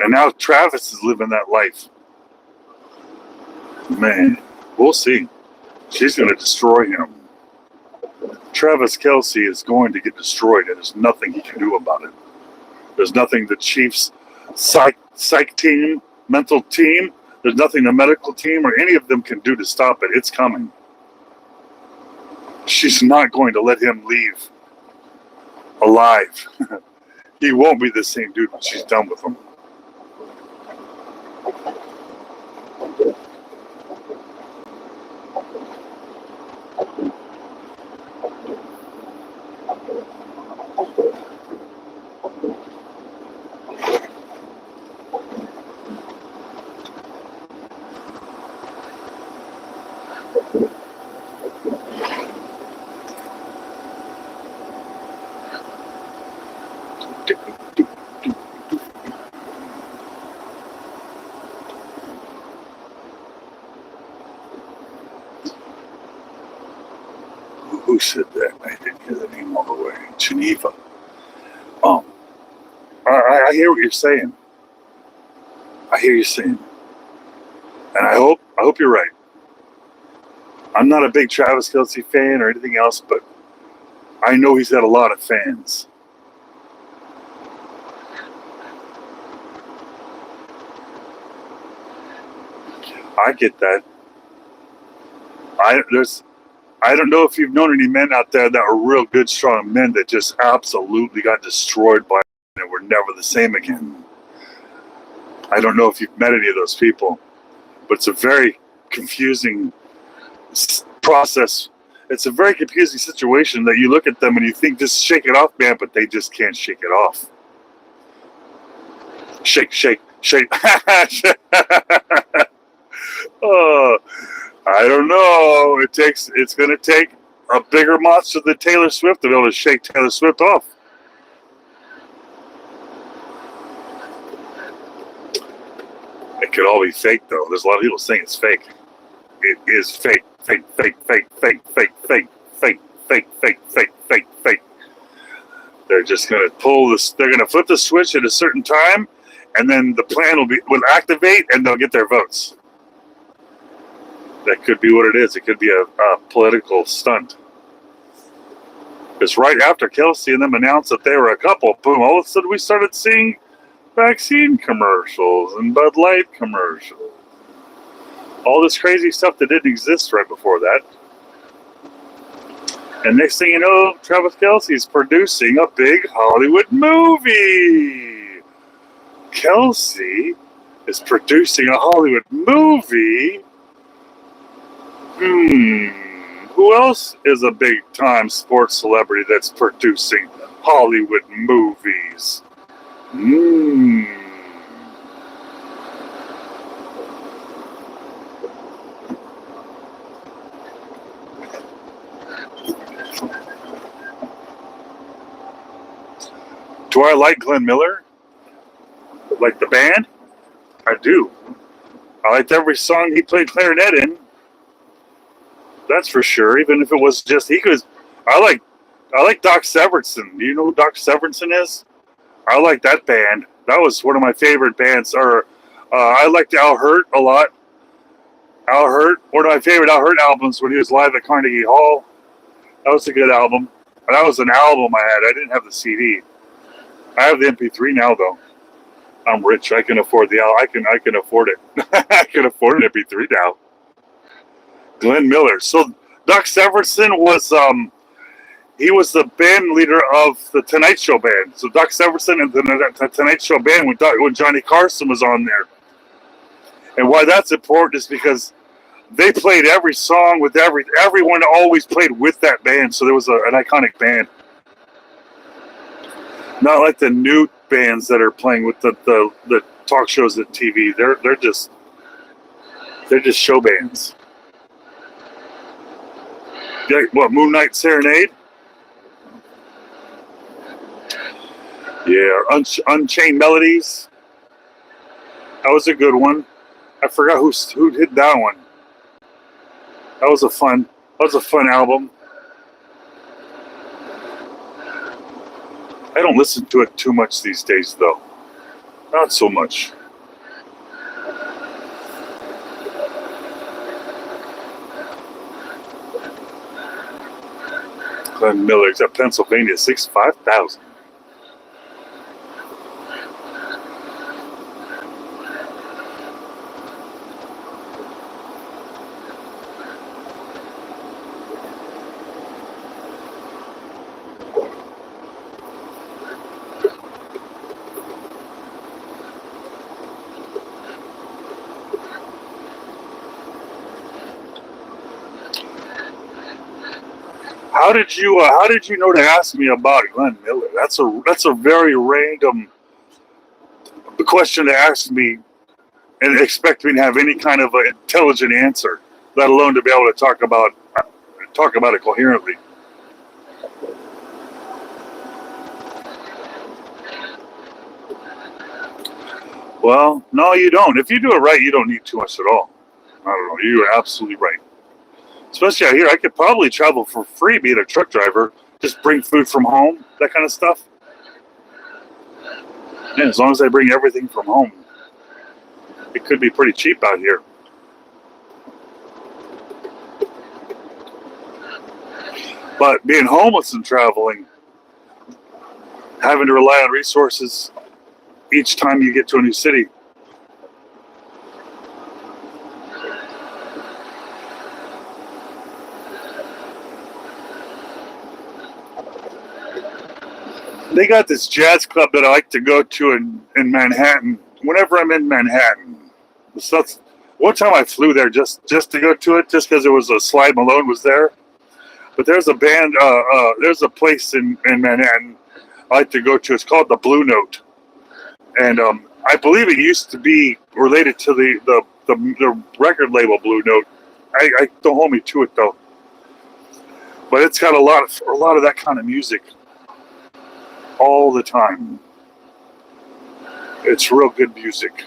And now Travis is living that life. Man, we'll see. She's going to destroy him. Travis Kelce is going to get destroyed, and there's nothing he can do about it. There's nothing the Chiefs psych team, mental team, there's nothing the medical team or any of them can do to stop it. It's coming. She's not going to let him leave alive. He won't be the same dude when she's done with him. Who said that? I didn't hear the name all the way. Geneva. I hear what you're saying. I hear you saying, and I hope you're right. I'm not a big Travis Kelce fan or anything else, but I know he's got a lot of fans. I get that. I don't know if you've known any men out there that are real good, strong men that just absolutely got destroyed by it and were never the same again. I don't know if you've met any of those people, but it's a very confusing process. It's a very confusing situation that you look at them and you think, just shake it off, man, but they just can't shake it off. Shake. Oh, I I don't know. It's going to take a bigger monster than Taylor Swift to be able to shake Taylor Swift off. It could all be fake, though. There's a lot of people saying it's fake. It is fake, fake, fake, fake, fake, fake, fake, fake, fake, fake, fake, fake, fake. They're just going to pull this. They're going to flip the switch at a certain time, and then the plan will activate, and they'll get their votes. That could be what it is. It could be a political stunt. Because right after Kelsey and them announced that they were a couple, boom, all of a sudden we started seeing vaccine commercials and Bud Light commercials. All this crazy stuff that didn't exist right before that. And next thing you know, Travis Kelce's producing a big Hollywood movie. Kelsey is producing a Hollywood movie. Who else is a big-time sports celebrity that's producing Hollywood movies? Do I like Glenn Miller? Like the band? I do. I liked every song he played clarinet in. That's for sure. Even if it was just I like Doc Severinsen. Do you know who Doc Severinsen is? I like that band. That was one of my favorite bands. I liked Al Hirt a lot. Al Hirt, one of my favorite Al Hirt albums when he was live at Carnegie Hall. That was a good album. That was an album I had. I didn't have the CD. I have the MP3 now though. I'm rich. I can afford I can afford it. I can afford an MP3 now. Glenn Miller. So Doc Severinsen was he was the band leader of the Tonight Show band. So Doc Severinsen and the Tonight Show band when Johnny Carson was on there. And why that's important is because they played every song with everyone always played with that band. So there was an iconic band. Not like the new bands that are playing with the talk shows at TV. They're just show bands. Yeah, what, Moonlight Serenade? Yeah, Unchained Melodies. That was a good one. I forgot who did that one. That was a fun album. I don't listen to it too much these days, though. Not so much. Glenn Miller's at Pennsylvania, 65,000. How did you know to ask me about Glenn Miller? That's a very random question to ask me and expect me to have any kind of an intelligent answer, let alone to be able to talk about it coherently. Well, no, you don't. If you do it right, you don't need too much at all. I don't know. You're absolutely right. Especially out here, I could probably travel for free being a truck driver. Just bring food from home, that kind of stuff. Yeah, as long as I bring everything from home, it could be pretty cheap out here. But being homeless and traveling, having to rely on resources each time you get to a new city. They got this jazz club that I like to go to in Manhattan. Whenever I'm in Manhattan, so one time I flew there just to go to it, just because it was Sly Malone was there. But there's a band, there's a place in Manhattan I like to go to. It's called the Blue Note, and I believe it used to be related to the record label Blue Note. I don't hold me to it though. But it's got a lot of that kind of music all the time. It's real good music.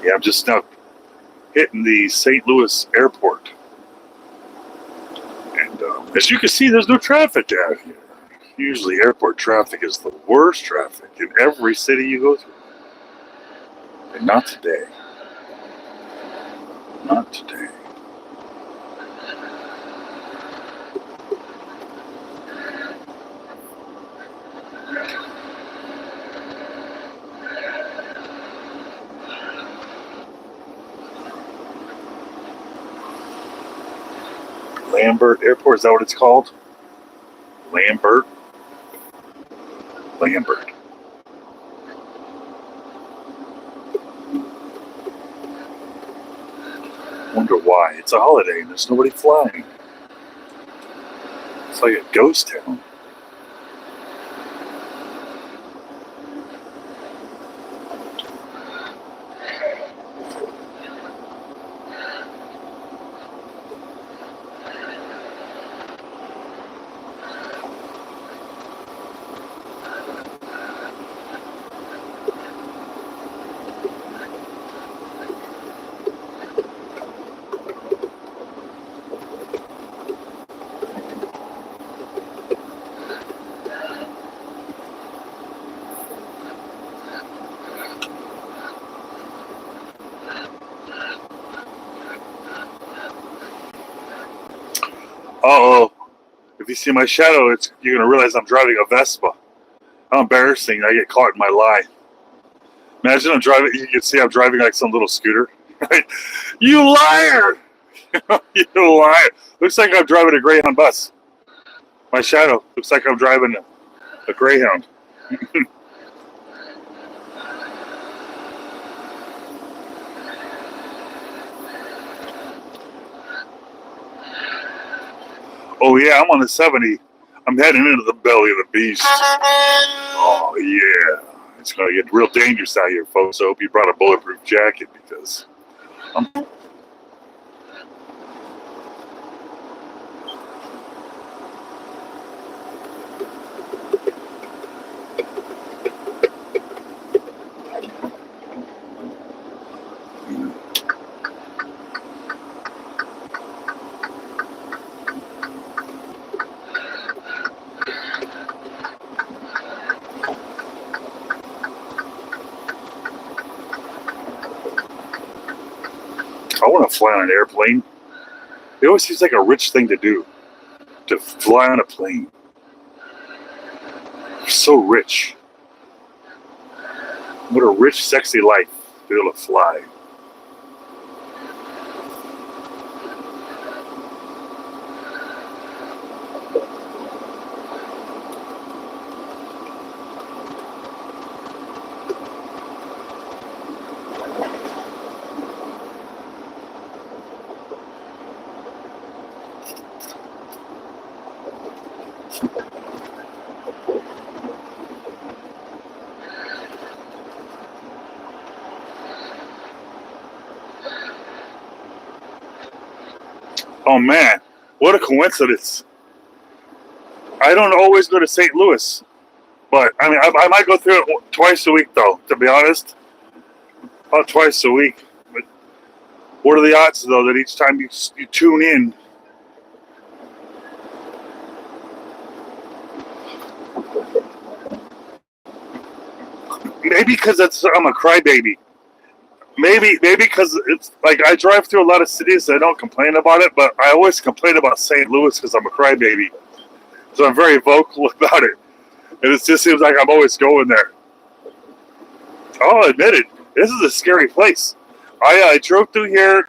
Yeah, I'm just now hitting the St. Louis airport. And as you can see, there's no traffic down here. Usually airport traffic is the worst traffic in every city you go through. And not today. Not today. Lambert Airport, is that what it's called? Lambert. Wonder why. It's a holiday and there's nobody flying. It's like a ghost town. Uh-oh. If you see my shadow, you're going to realize I'm driving a Vespa. How embarrassing. I get caught in my lie. Imagine I'm driving, you can see I'm driving like some little scooter. You liar! You liar. Looks like I'm driving a Greyhound bus. My shadow looks like I'm driving a Greyhound. Oh yeah, I'm on the 70. I'm heading into the belly of the beast. Oh yeah. It's going to get real dangerous out here, folks. I hope you brought a bulletproof jacket because I'm... I want to fly on an airplane. It always seems like a rich thing to do, to fly on a plane. So rich. What a rich, sexy life to be able to fly. Oh man, what a coincidence. I don't always go to St. Louis, but I mean, I might go through it twice a week though, to be honest. About twice a week. But what are the odds though that each time you tune in, maybe because I'm a crybaby. Maybe because it's like I drive through a lot of cities and I don't complain about it, but I always complain about St. Louis because I'm a crybaby. So I'm very vocal about it. And it just seems like I'm always going there. I'll admit it. This is a scary place. I drove through here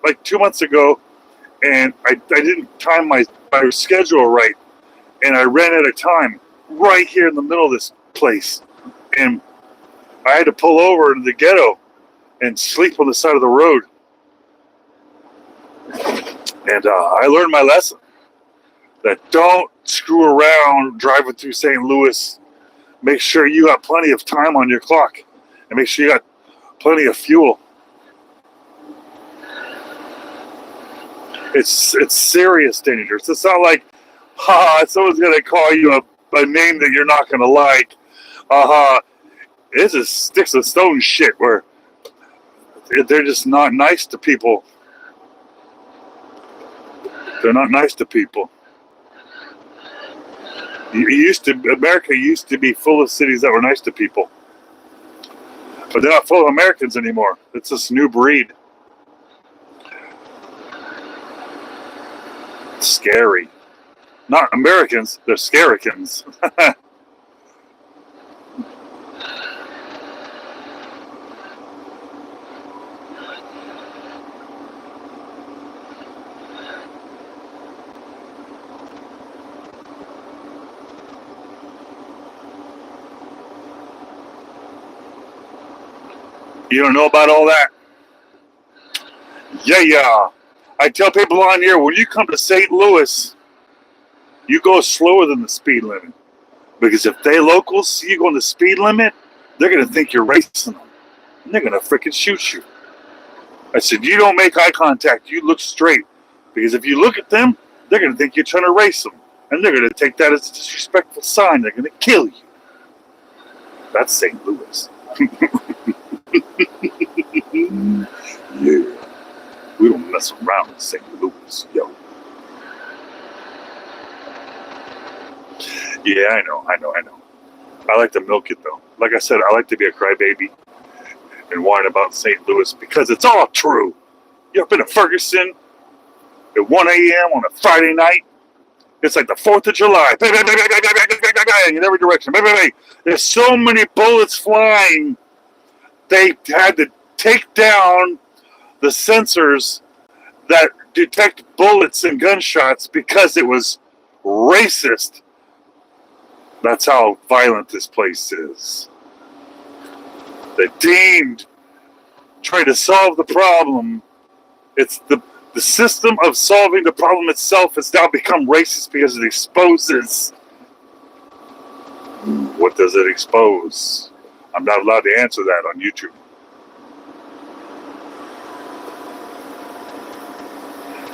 like 2 months ago, and I didn't time my schedule right, and I ran out of time right here in the middle of this place, and I had to pull over into the ghetto and sleep on the side of the road. And I learned my lesson that don't screw around driving through St. Louis. Make sure you got plenty of time on your clock, and make sure you got plenty of fuel. It's serious dangerous. It's not like, someone's gonna call you a name that you're not gonna like. It's a sticks and stones shit where they're just not nice to people. They're not nice to people. America used to be full of cities that were nice to people, but they're not full of Americans anymore. It's this new breed. Scary. Not Americans, they're scaricans. You don't know about all that? Yeah. I tell people on here, when you come to St. Louis, you go slower than the speed limit. Because if they locals see you going the speed limit, they're going to think you're racing them. And they're going to freaking shoot you. I said, you don't make eye contact. You look straight. Because if you look at them, they're going to think you're trying to race them. And they're going to take that as a disrespectful sign. They're going to kill you. That's St. Louis. Yeah. We don't mess around in St. Louis, yo. Yeah, I know. I like to milk it, though. Like I said, I like to be a crybaby and whine about St. Louis because it's all true. You ever been to Ferguson at 1 a.m. on a Friday night? It's like the 4th of July. In every direction. There's so many bullets flying. They had to take down the sensors that detect bullets and gunshots because it was racist. That's how violent this place is. The deemed try to solve the problem. It's the system of solving the problem itself has now become racist because it exposes. What does it expose? I'm not allowed to answer that on YouTube.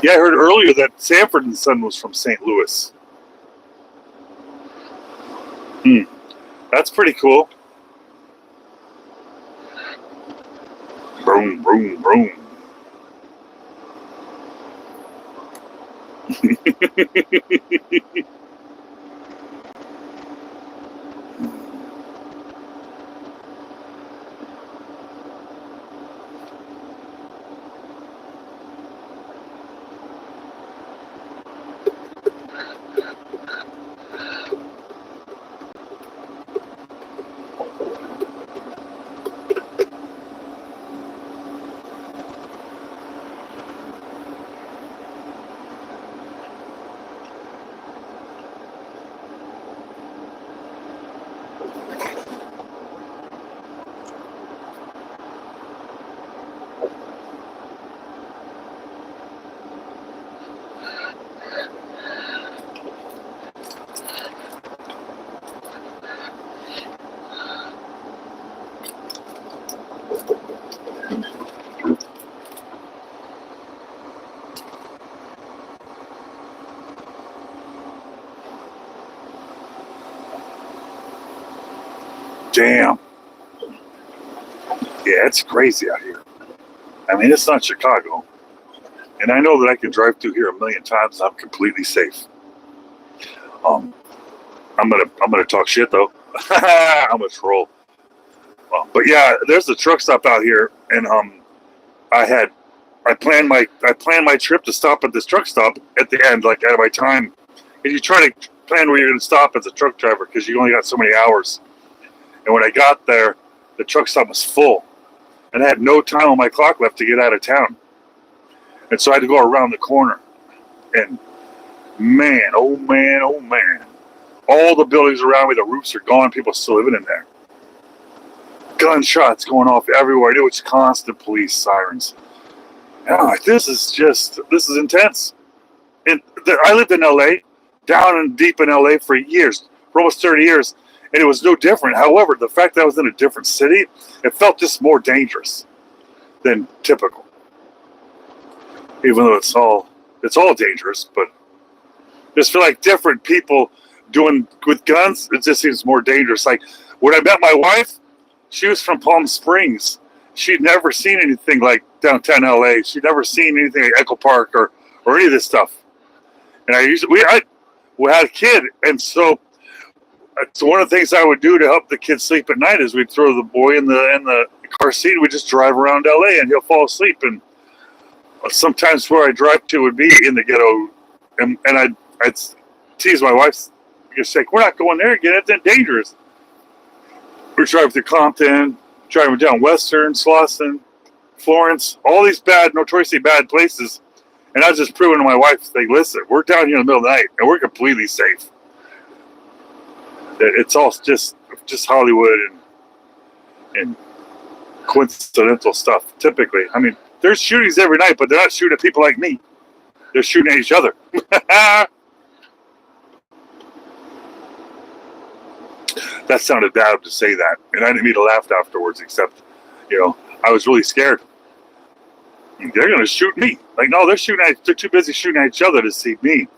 Yeah, I heard earlier that Sanford and Son was from St. Louis. That's pretty cool. Boom, boom, boom. Damn. Yeah, it's crazy out here. I mean, it's not Chicago. And I know that I can drive through here a million times and I'm completely safe. I'm gonna talk shit though. I'm a troll. But yeah, there's a truck stop out here, and I planned my trip to stop at this truck stop at the end, like out of my time. And you try to plan where you're gonna stop as a truck driver because you only got so many hours. And when I got there, the truck stop was full, and I had no time on my clock left to get out of town. And so I had to go around the corner. And man, oh man, oh man. All the buildings around me, the roofs are gone. People are still living in there. Gunshots going off everywhere. I knew it's constant police sirens. And I'm like, this is intense. And I lived in LA, down and deep in LA for years, for almost 30 years, and it was no different. However, the fact that I was in a different city, it felt just more dangerous than typical. Even though it's all dangerous, but just feel like different people doing with guns, it just seems more dangerous. Like when I met my wife, she was from Palm Springs. She'd never seen anything like downtown LA. She'd never seen anything like Echo Park or any of this stuff. And we had a kid, and so one of the things I would do to help the kid sleep at night is we'd throw the boy in the car seat. And we'd just drive around LA, and he'll fall asleep. And sometimes where I drive to would be in the ghetto, and I'd tease my wife, just like, we're not going there again. It's dangerous. We're driving through Compton, driving down Western, Slauson, Florence, all these notoriously bad places. And I was just proving to my wife, like, listen, we're down here in the middle of the night, and we're completely safe. It's all just Hollywood and coincidental stuff, typically. I mean, there's shootings every night, but they're not shooting at people like me. They're shooting at each other. That sounded bad to say that, and I didn't mean to laugh afterwards, except, I was really scared. They're going to shoot me. Like, no, they're too busy shooting at each other to see me.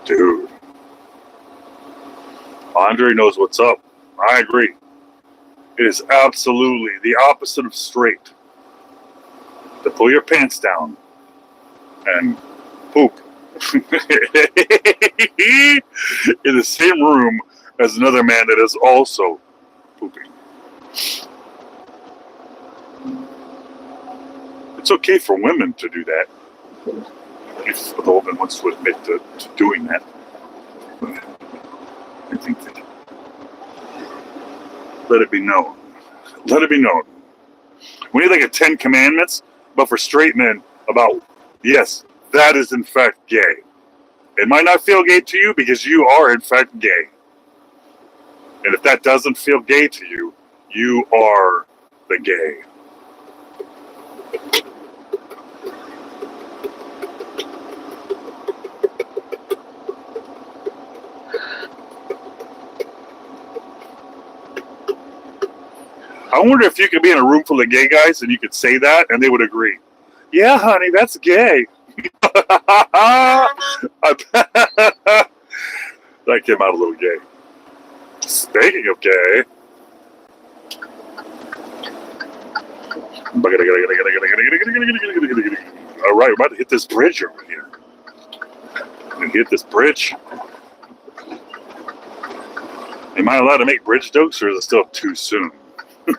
Dude, Andre knows what's up. I agree. It is absolutely the opposite of straight. To pull your pants down and poop in the same room as another man that is also pooping. It's okay for women to do that. If the woman wants to admit to doing that. But I think that let it be known. Let it be known. We need like a 10 commandments, but for straight men about, yes, that is in fact gay. It might not feel gay to you because you are in fact gay. And if that doesn't feel gay to you, you are the gay. I wonder if you could be in a room full of gay guys and you could say that and they would agree. Yeah, honey, that's gay. That came out a little gay. Speaking of gay. All right, we're about to hit this bridge over here. We're going to hit this bridge. Am I allowed to make bridge jokes or is it still too soon?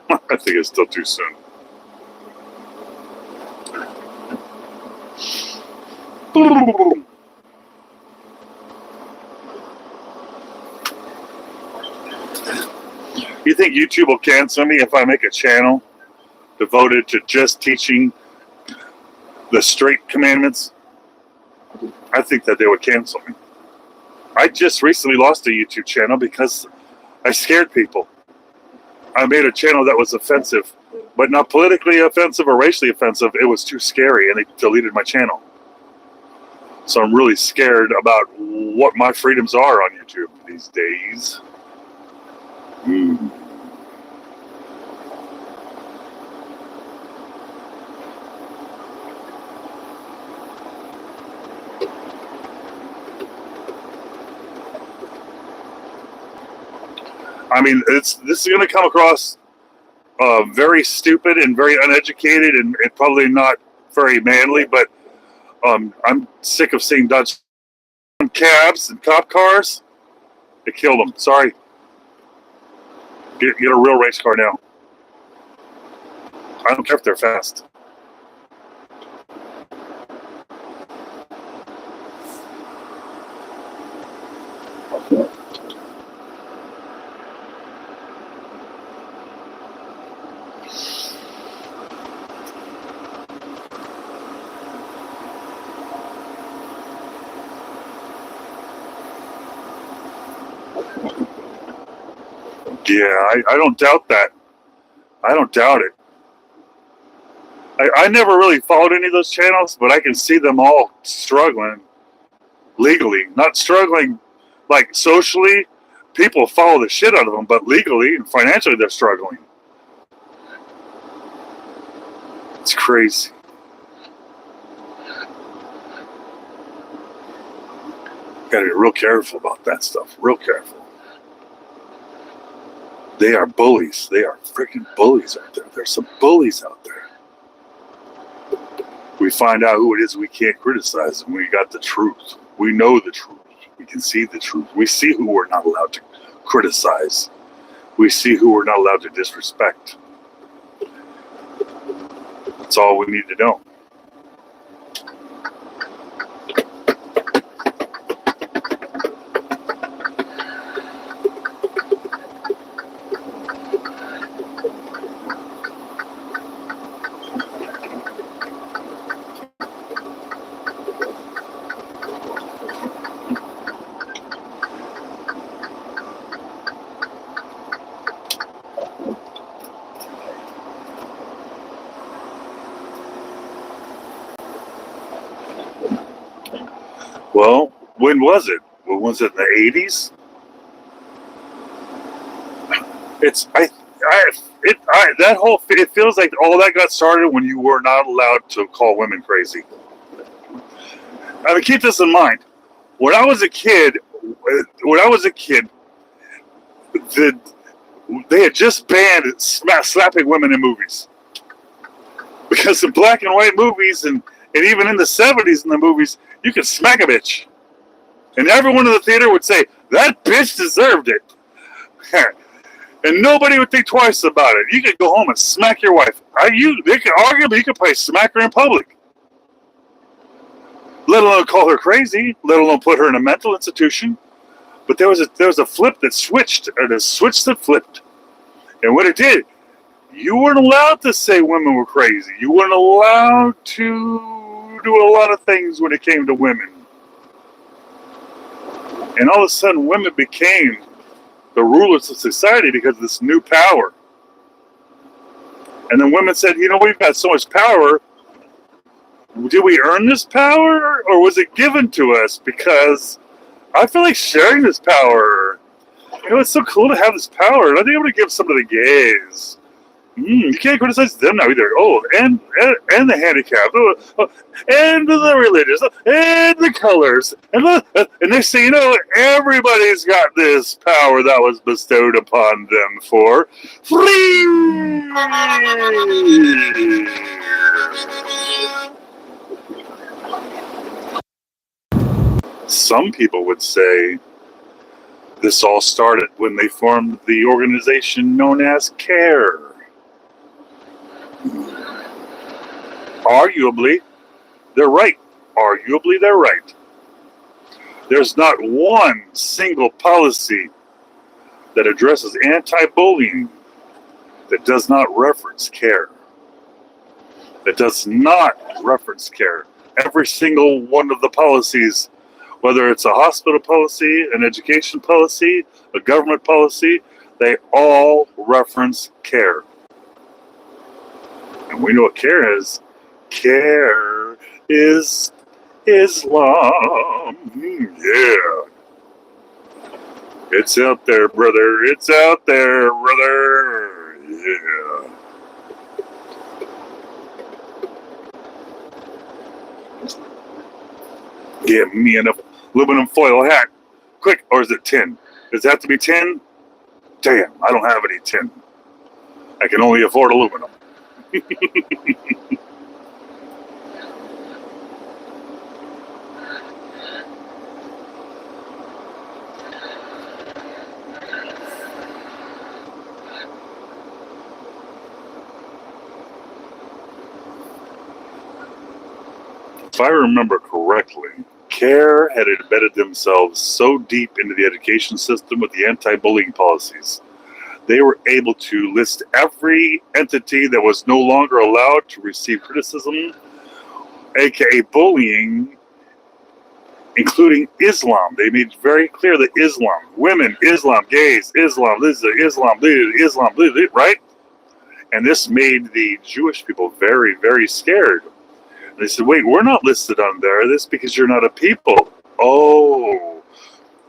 I think it's still too soon. You think YouTube will cancel me if I make a channel devoted to just teaching the straight commandments? I think that they would cancel me. I just recently lost a YouTube channel because I scared people. I made a channel that was offensive, but not politically offensive or racially offensive. It was too scary, and they deleted my channel. So I'm really scared about what my freedoms are on YouTube these days. I mean, this is going to come across very stupid and very uneducated and probably not very manly, but I'm sick of seeing Dodge cabs and cop cars. They killed them. Sorry. Get a real race car now. I don't care if they're fast. Yeah, I don't doubt that. I don't doubt it. I never really followed any of those channels, but I can see them all struggling legally. Not struggling like socially. People follow the shit out of them, but legally and financially they're struggling. It's crazy. Gotta be real careful about that stuff. Real careful. They are bullies. They are freaking bullies out there. There's some bullies out there. We find out who it is we can't criticize, and we got the truth. We know the truth. We can see the truth. We see who we're not allowed to criticize. We see who we're not allowed to disrespect. That's all we need to know. Well, when was it? When was it in the 80s? It feels like all that got started when you were not allowed to call women crazy. I mean, keep this in mind. When I was a kid, they had just banned slapping women in movies. Because in black and white movies and even in the 70s in the movies, you could smack a bitch. And everyone in the theater would say, that bitch deserved it. And nobody would think twice about it. You could go home and smack your wife. They could arguably, you could probably smack her in public. Let alone call her crazy, let alone put her in a mental institution. But there was a flip that switched, or the switch that flipped. And what it did, you weren't allowed to say women were crazy. You weren't allowed to do a lot of things when it came to women. And all of a sudden, women became the rulers of society because of this new power. And then women said, you know, we've got so much power. Did we earn this power, or was it given to us? Because I feel like sharing this power. You know, it's so cool to have this power. And I think I'm going to give some to the gays. You can't criticize them now either. Oh, and the handicapped, and the religious, and the colors, and they say, you know, everybody's got this power that was bestowed upon them for free. Some people would say this all started when they formed the organization known as CARE. Arguably, they're right. There's not one single policy that addresses anti-bullying that does not reference CARE. That does not reference CARE. Every single one of the policies Whether it's a hospital policy, an education policy, a government policy, they all reference care. And we know what care is. Care is Islam. Yeah. It's out there, brother. It's out there, brother. Yeah. Give me an aluminum foil hat. Quick, or is it tin? Does it have to be tin? Damn, I don't have any tin. I can only afford aluminum. If I remember correctly, CARE had embedded themselves so deep into the education system with the anti-bullying policies. They were able to list every entity that was no longer allowed to receive criticism, aka bullying, including Islam. They made very clear that Islam, women, Islam, gays, Islam, Islam, right? And this made the Jewish people very, very scared. They said, wait, we're not listed on there. This because you're not a people. Oh,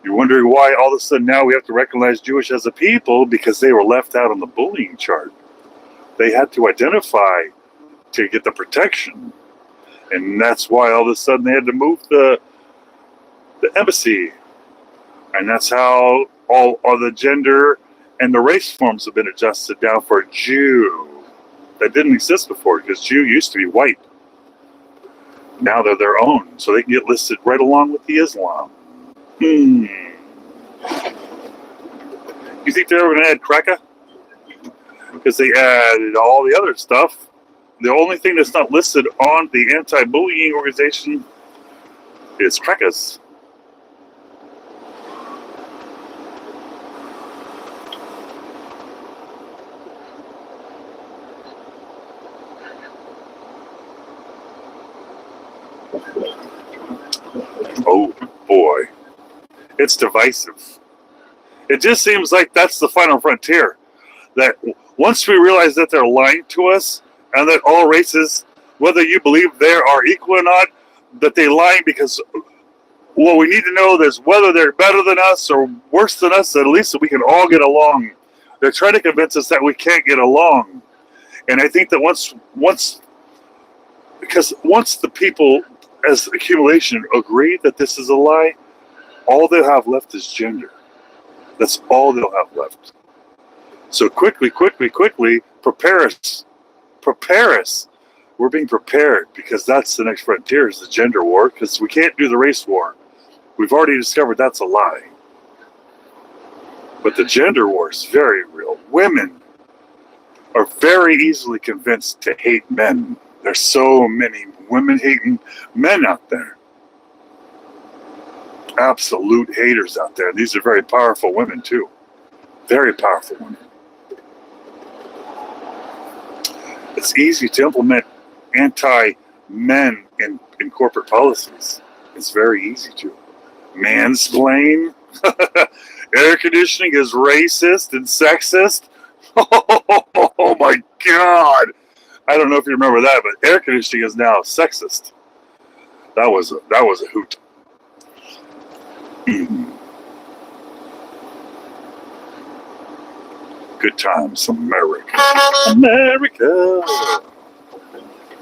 you're wondering why all of a sudden now we have to recognize Jewish as a people? Because they were left out on the bullying chart. They had to identify to get the protection. And that's why all of a sudden they had to move the embassy. And that's how all the gender and the race forms have been adjusted now for Jew. That didn't exist before because Jew used to be white. Now they're their own, so they can get listed right along with the Islam. You think they're ever going to add cracker? Because they added all the other stuff. The only thing that's not listed on the anti-bullying organization is crackers. Oh boy, it's divisive. It just seems like that's the final frontier. That once we realize that they're lying to us and that all races, whether you believe they are equal or not, that they're lying because what we need to know is whether they're better than us or worse than us, at least we can all get along. They're trying to convince us that we can't get along. And I think that once the people as accumulation agree that this is a lie, all they'll have left is gender. That's all they'll have left. So quickly, prepare us. Prepare us. We're being prepared because that's the next frontier is the gender war because we can't do the race war. We've already discovered that's a lie. But the gender war is very real. Women are very easily convinced to hate men. There's so many women-hating men out there. Absolute haters out there. These are very powerful women, too. Very powerful women. It's easy to implement anti-men in corporate policies. It's very easy to. Mansplain. Air conditioning is racist and sexist. Oh my God. I don't know if you remember that, but air conditioning is now sexist. That was a hoot. Good times, America. America.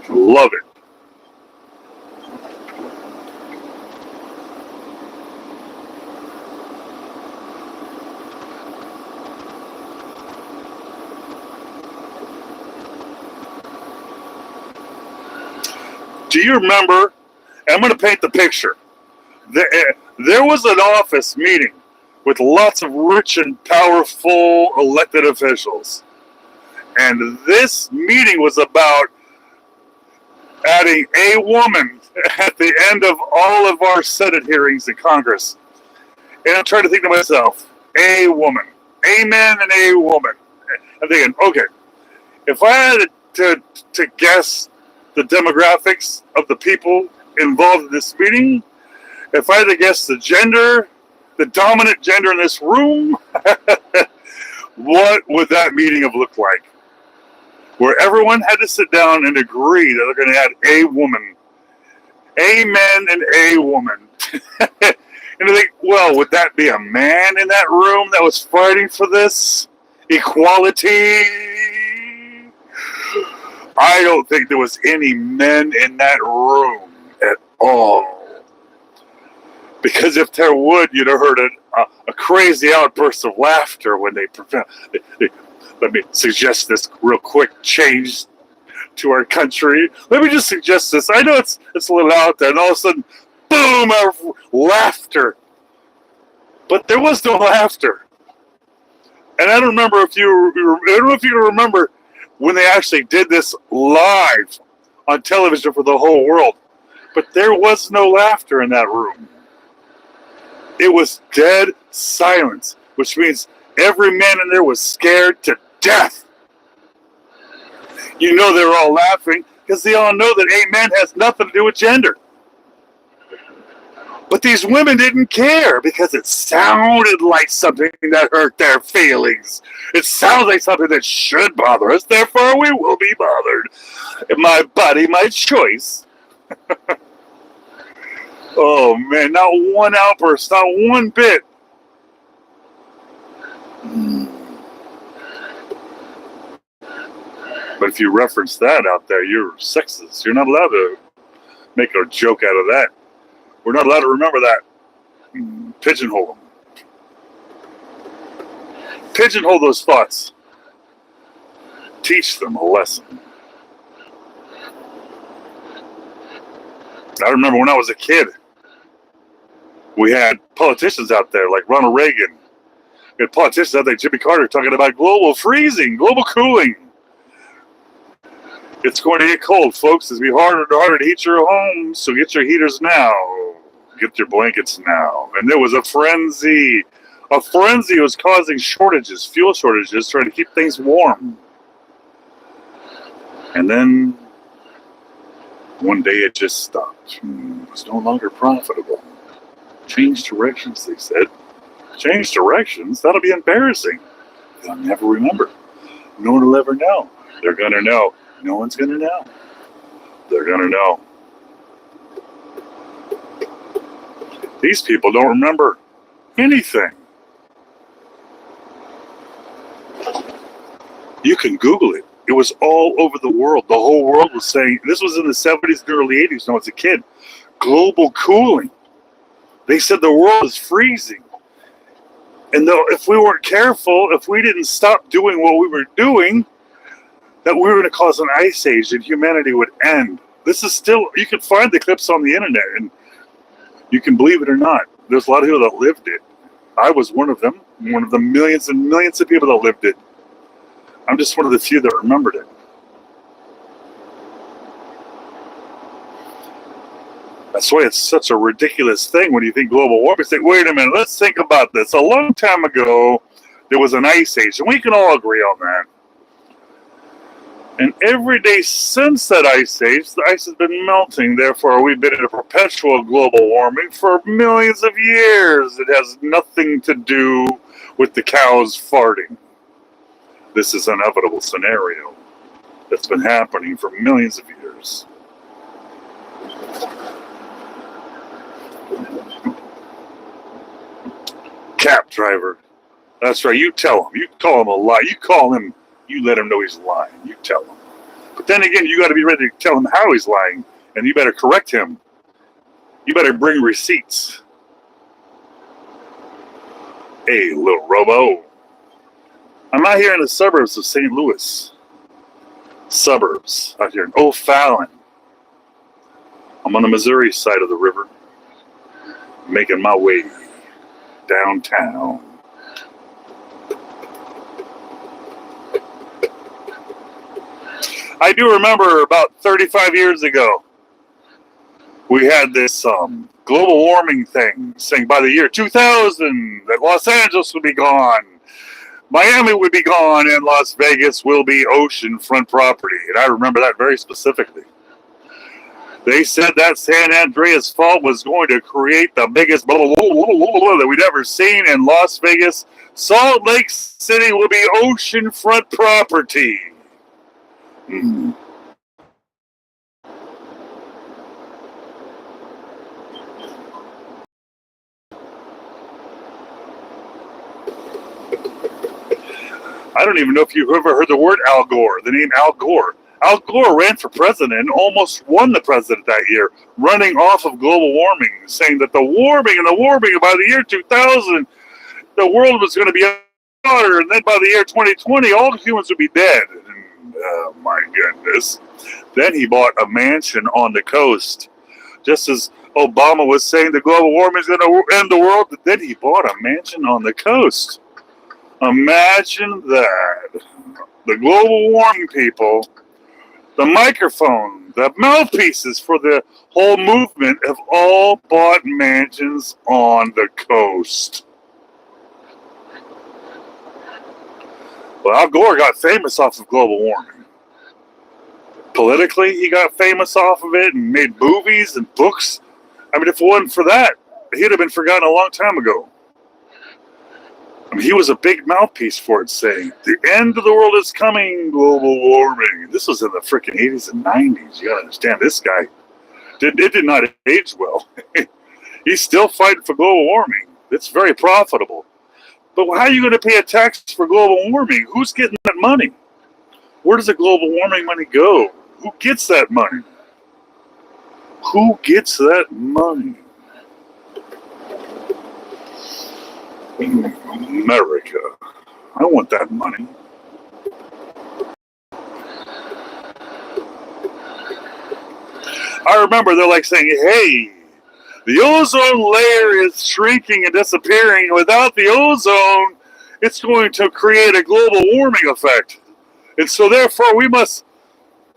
Love it. Do you remember? I'm going to paint the picture. There was an office meeting with lots of rich and powerful elected officials. And this meeting was about adding a woman at the end of all of our Senate hearings in Congress. And I'm trying to think to myself, a woman, a man and a woman. I'm thinking, okay, if I had to guess the demographics of the people involved in this meeting, If I had to guess the gender, the dominant gender in this room, what would that meeting have looked like? Where everyone had to sit down and agree that they're going to add a woman. A man and a woman. And I think, well, would that be a man in that room that was fighting for this equality? I don't think there was any men in that room at all. Because if there would, you'd have heard a crazy outburst of laughter when they let me suggest this real quick change to our country. Let me just suggest this. I know it's a little out there, and all of a sudden, boom, laughter. But there was no laughter. And I don't know if you remember when they actually did this live on television for the whole world. But there was no laughter in that room. It was dead silence, which means every man in there was scared to death. You know they're all laughing because they all know that a man has nothing to do with gender. But these women didn't care because it sounded like something that hurt their feelings. It sounds like something that should bother us, therefore we will be bothered. My body, my choice. Oh man, not one outburst, not one bit. But if you reference that out there, you're sexist. You're not allowed to make a joke out of that. We're not allowed to remember that. Pigeonhole them. Pigeonhole those thoughts. Teach them a lesson. I remember when I was a kid, we had politicians out there like Ronald Reagan. We had politicians out there, Jimmy Carter, talking about global freezing, global cooling. It's going to get cold, folks. It's going to be harder and harder to heat your homes, so get your heaters now. Get your blankets now. And there was a frenzy. A frenzy was causing shortages, fuel shortages, trying to keep things warm. And then one day it just stopped. It was no longer profitable. Change directions, they said. Change directions? That'll be embarrassing. They'll never remember. No one will ever know. They're going to know. No one's going to know. They're going to know. These people don't remember anything. You can Google it. It was all over the world. The whole world was saying, this was in the 70s and early 80s when I was a kid, global cooling. They said the world is freezing. And though if we weren't careful, if we didn't stop doing what we were doing, that we were going to cause an ice age and humanity would end. This is still, you can find the clips on the internet, and you can believe it or not. There's a lot of people that lived it. I was one of them, one of the millions and millions of people that lived it. I'm just one of the few that remembered it. That's why it's such a ridiculous thing when you think global warming. Say, wait a minute, let's think about this. A long time ago, there was an ice age, and we can all agree on that. And every day since that ice age, the ice has been melting. Therefore, we've been in a perpetual global warming for millions of years. It has nothing to do with the cows farting. This is an inevitable scenario that's been happening for millions of years. Cab driver. That's right. You tell him. You call him a lie. You call him. You let him know he's lying. You tell him. But then again, you got to be ready to tell him how he's lying, and you better correct him. You better bring receipts. Hey, little robo. I'm out here in the suburbs of St. Louis. Suburbs out here in O'Fallon. I'm on the Missouri side of the river, making my way downtown. I do remember about 35 years ago, we had this global warming thing saying by the year 2000 that Los Angeles would be gone, Miami would be gone, and Las Vegas will be oceanfront property. And I remember that very specifically. They said that San Andreas Fault was going to create the biggest blah, blah, blah, blah, blah, blah, that we'd ever seen in Las Vegas. Salt Lake City will be oceanfront property. I don't even know if you've ever heard the word Al Gore, the name Al Gore. Al Gore ran for president and almost won the president that year, running off of global warming, saying that the warming, by the year 2000, the world was going to be water, and then by the year 2020, all the humans would be dead. And, oh my goodness. Then he bought a mansion on the coast. Just as Obama was saying the global warming is going to end the world, then he bought a mansion on the coast. Imagine that. The global warming people, the microphone, the mouthpieces for the whole movement have all bought mansions on the coast. Well, Al Gore got famous off of global warming. Politically, he got famous off of it and made movies and books. I mean, if it wasn't for that, he'd have been forgotten a long time ago. I mean, he was a big mouthpiece for it, saying, the end of the world is coming, global warming. This was in the freaking 80s and 90s. You gotta understand, this guy, it did not age well. He's still fighting for global warming. It's very profitable. But how are you going to pay a tax for global warming? Who's getting that money? Where does the global warming money go? Who gets that money? Who gets that money? America. I want that money. I remember they're like saying, hey, the ozone layer is shrinking and disappearing. Without the ozone, it's going to create a global warming effect. And so therefore we must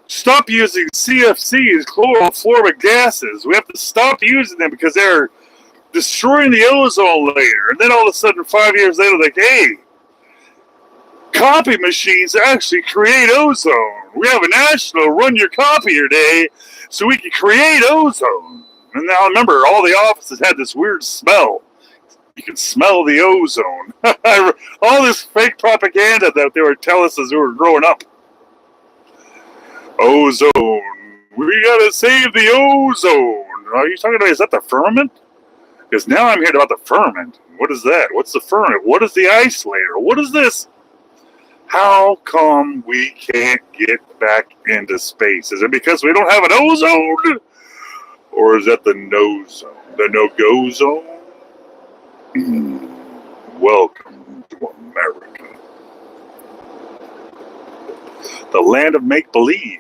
stop using CFCs, chlorofluoric gases. We have to stop using them because they're destroying the ozone layer. And then all of a sudden 5 years later, like, hey, copy machines actually create ozone. We have a national run your copier day so we can create ozone. And now remember, all the offices had this weird smell. You can smell the ozone. All this fake propaganda that they were telling us as we were growing up. Ozone. We gotta save the ozone. Are you talking about, is that the firmament? Because now I'm hearing about the firmament. What is that? What's the firmament? What is the ice layer? What is this? How come we can't get back into space? Is it because we don't have an ozone? Or is that the no zone? The no-go zone? Welcome to America. The land of make-believe.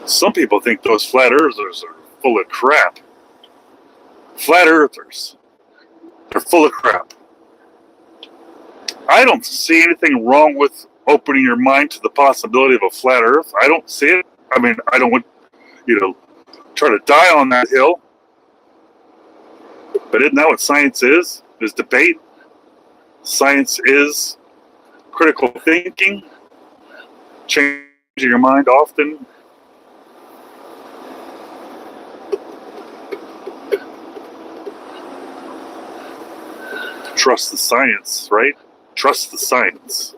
Some people think those flat earthers are full of crap. Flat earthers. They're full of crap. I don't see anything wrong with opening your mind to the possibility of a flat earth. I don't see it. I mean, I don't want, try to die on that hill. But isn't that what science is debate. Science is critical thinking, changing your mind often. Trust the science, right? Trust the science.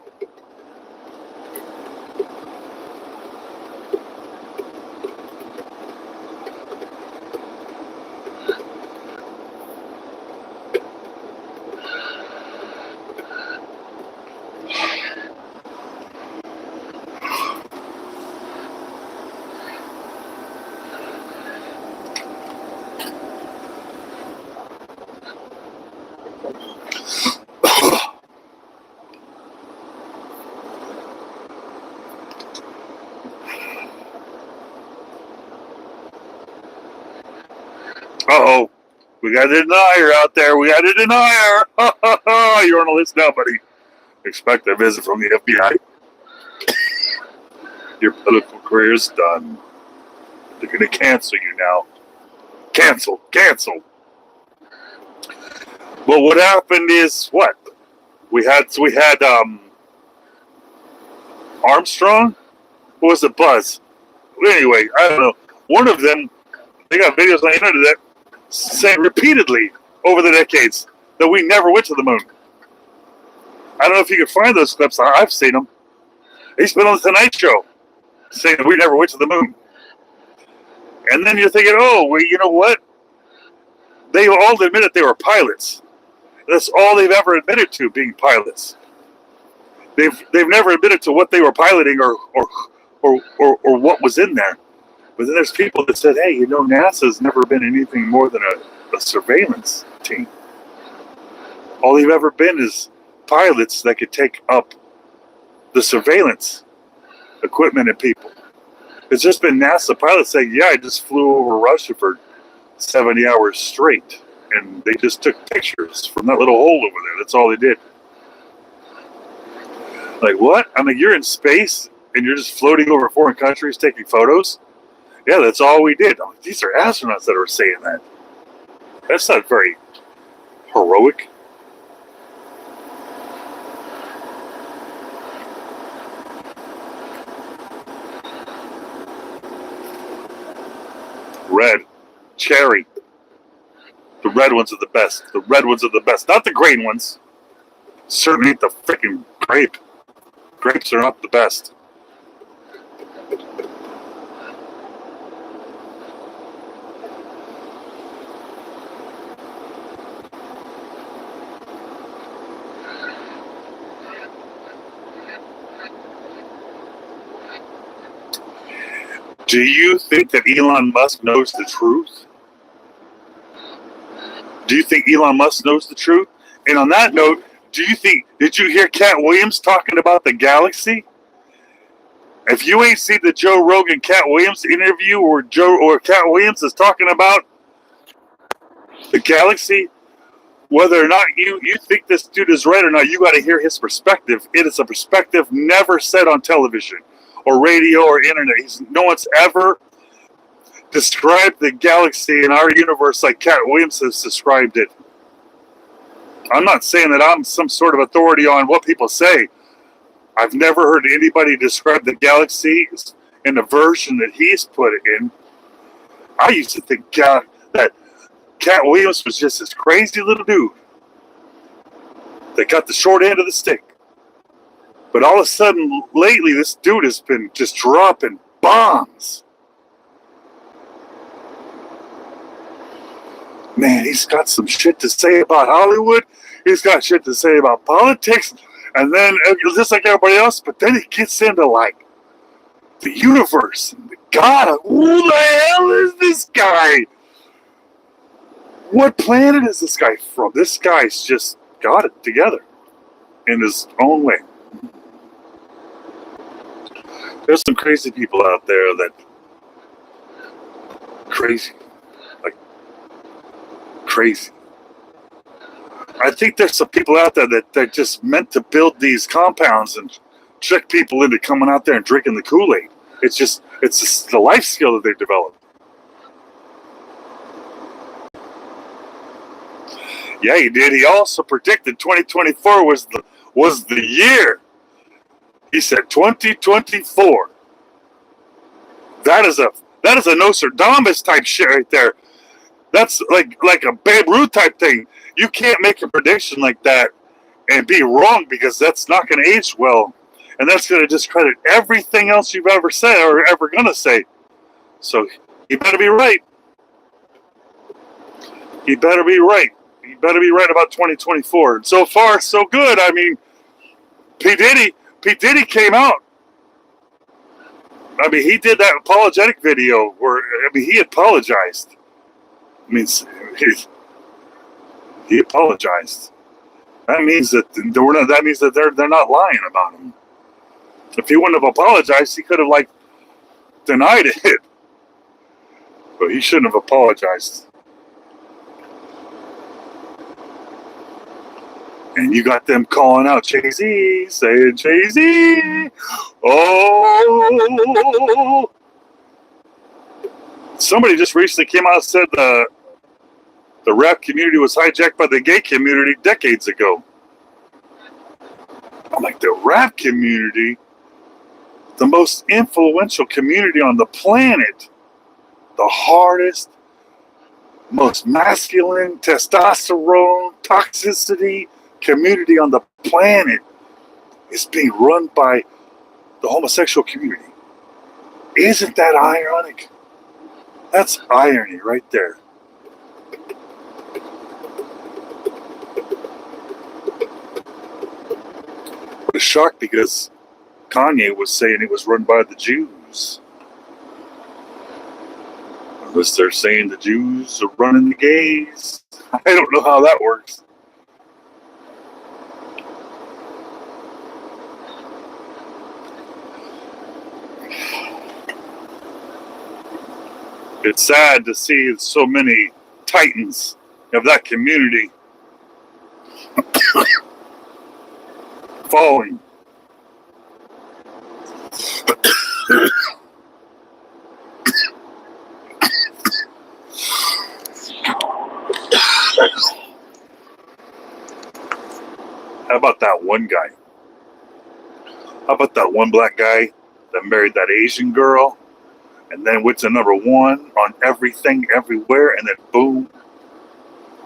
Uh-oh. We got a denier out there. We got a denier. You're on the list now, buddy. Expect a visit from the FBI. Your political career is done. They're going to cancel you now. Cancel. Well, what happened is what? We had Armstrong. What was it, Buzz? Anyway, I don't know. One of them, they got videos on the internet saying repeatedly over the decades that we never went to the moon. I don't know if you can find those clips. I've seen them. He's been on the Tonight Show saying that we never went to the moon. And then you're thinking, oh, well, you know what? They all admitted they were pilots. That's all they've ever admitted to, being pilots. They've never admitted to what they were piloting or what was in there. But then there's people that said, hey, you know, NASA's never been anything more than a surveillance team. All they've ever been is pilots that could take up the surveillance equipment and people. It's just been NASA pilots saying, yeah, I just flew over Russia for 70 hours straight. And they just took pictures from that little hole over there. That's all they did. Like, what? I mean, you're in space and you're just floating over foreign countries taking photos? Yeah, that's all we did. Oh, these are astronauts that are saying that. That's not very heroic. Red. Cherry. The red ones are the best. The red ones are the best. Not the green ones. Certainly ain't the freaking grape. Grapes are not the best. Do you think that Elon Musk knows the truth? Do you think Elon Musk knows the truth? And on that note, did you hear Cat Williams talking about the galaxy? If you ain't seen the Joe Rogan Cat Williams interview or Cat Williams is talking about the galaxy, whether or not you think this dude is right or not, you got to hear his perspective. It is a perspective never said on television or radio or internet. No one's ever described the galaxy in our universe like Cat Williams has described it. I'm not saying that I'm some sort of authority on what people say. I've never heard anybody describe the galaxy in the version that he's put it in. I used to think that Cat Williams was just this crazy little dude that got the short end of the stick. But all of a sudden, lately, this dude has been just dropping bombs. Man, he's got some shit to say about Hollywood. He's got shit to say about politics. And then, just like everybody else, but then he gets into, like, the universe. And the God, who the hell is this guy? What planet is this guy from? This guy's just got it together in his own way. There's some crazy people out there that... Crazy. I think there's some people out there that just meant to build these compounds and trick people into coming out there and drinking the Kool-Aid. It's just the life skill that they've developed. Yeah, he did. He also predicted 2024 was the year. He said 2024. That is a Nostradamus type shit right there. That's like a Babe Ruth type thing. You can't make a prediction like that and be wrong, because that's not going to age well. And that's going to discredit everything else you've ever said or ever going to say. So you better be right. He better be right. He better be right about 2024. And so far, so good. I mean, P. Diddy came out. I mean, he did that apologetic video where, he apologized. I mean, he apologized. That means that they're not lying about him. If he wouldn't have apologized, he could have denied it. But he shouldn't have apologized. And you got them calling out Jay-Z, saying Jay-Z. Oh. Somebody just recently came out and said the rap community was hijacked by the gay community decades ago. I'm like, the rap community, the most influential community on the planet, the hardest, most masculine, testosterone, toxicity community on the planet is being run by the homosexual community. Isn't that ironic? That's irony right there. I was shocked because Kanye was saying it was run by the Jews. Unless they're saying the Jews are running the gays. I don't know how that works. It's sad to see so many titans of that community falling. How about that one guy? How about that one black guy that married that Asian girl and then went to number one on everything, everywhere, and then boom,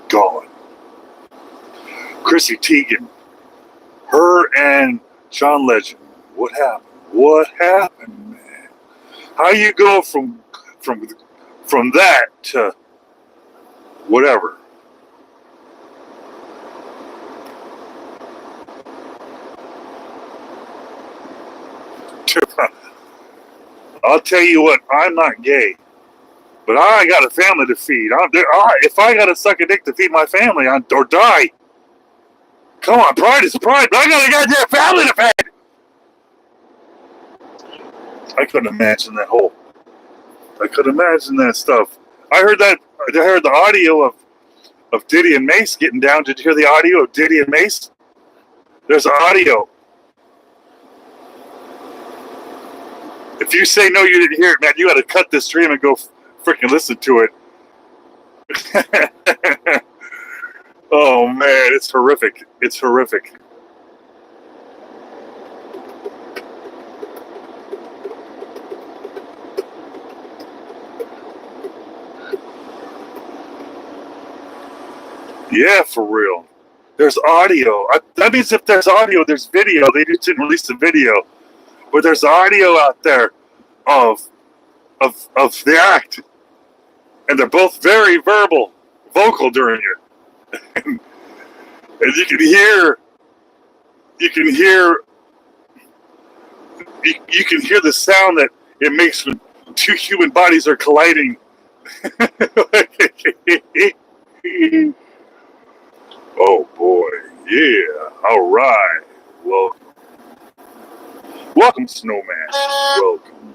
gone. Chrissy Teigen, her and John Legend. What happened? What happened, man? How you go from that to whatever? I'll tell you what, I'm not gay, but I got a family to feed. If I got to suck a dick to feed my family or die, come on, pride is pride, but I got a goddamn family to feed. I couldn't imagine that whole. I couldn't imagine that stuff. I heard the audio of Diddy and Mace getting down. Did you hear the audio of Diddy and Mace? There's audio. If you say no, you didn't hear it, man, you got to cut this stream and go freaking listen to it. Oh, man, it's horrific. It's horrific. Yeah, for real. There's audio. That means if there's audio, there's video. They just didn't release the video. But there's audio out there of the act, and they're both very vocal during it, and you can hear the sound that it makes when two human bodies are colliding. Oh boy, yeah! All right, welcome, Snowman. Welcome.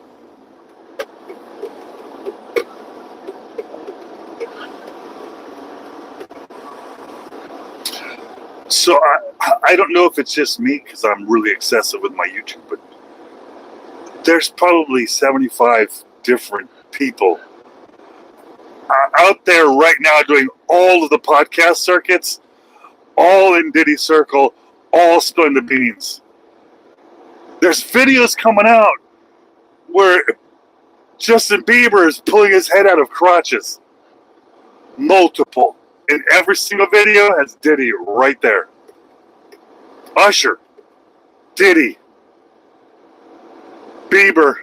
So I don't know if it's just me because I'm really excessive with my YouTube, but there's probably 75 different people out there right now doing all of the podcast circuits, all in Diddy Circle, all spilling the beans. There's videos coming out where Justin Bieber is pulling his head out of crotches. Multiple. And every single video has Diddy right there. Usher. Diddy. Bieber.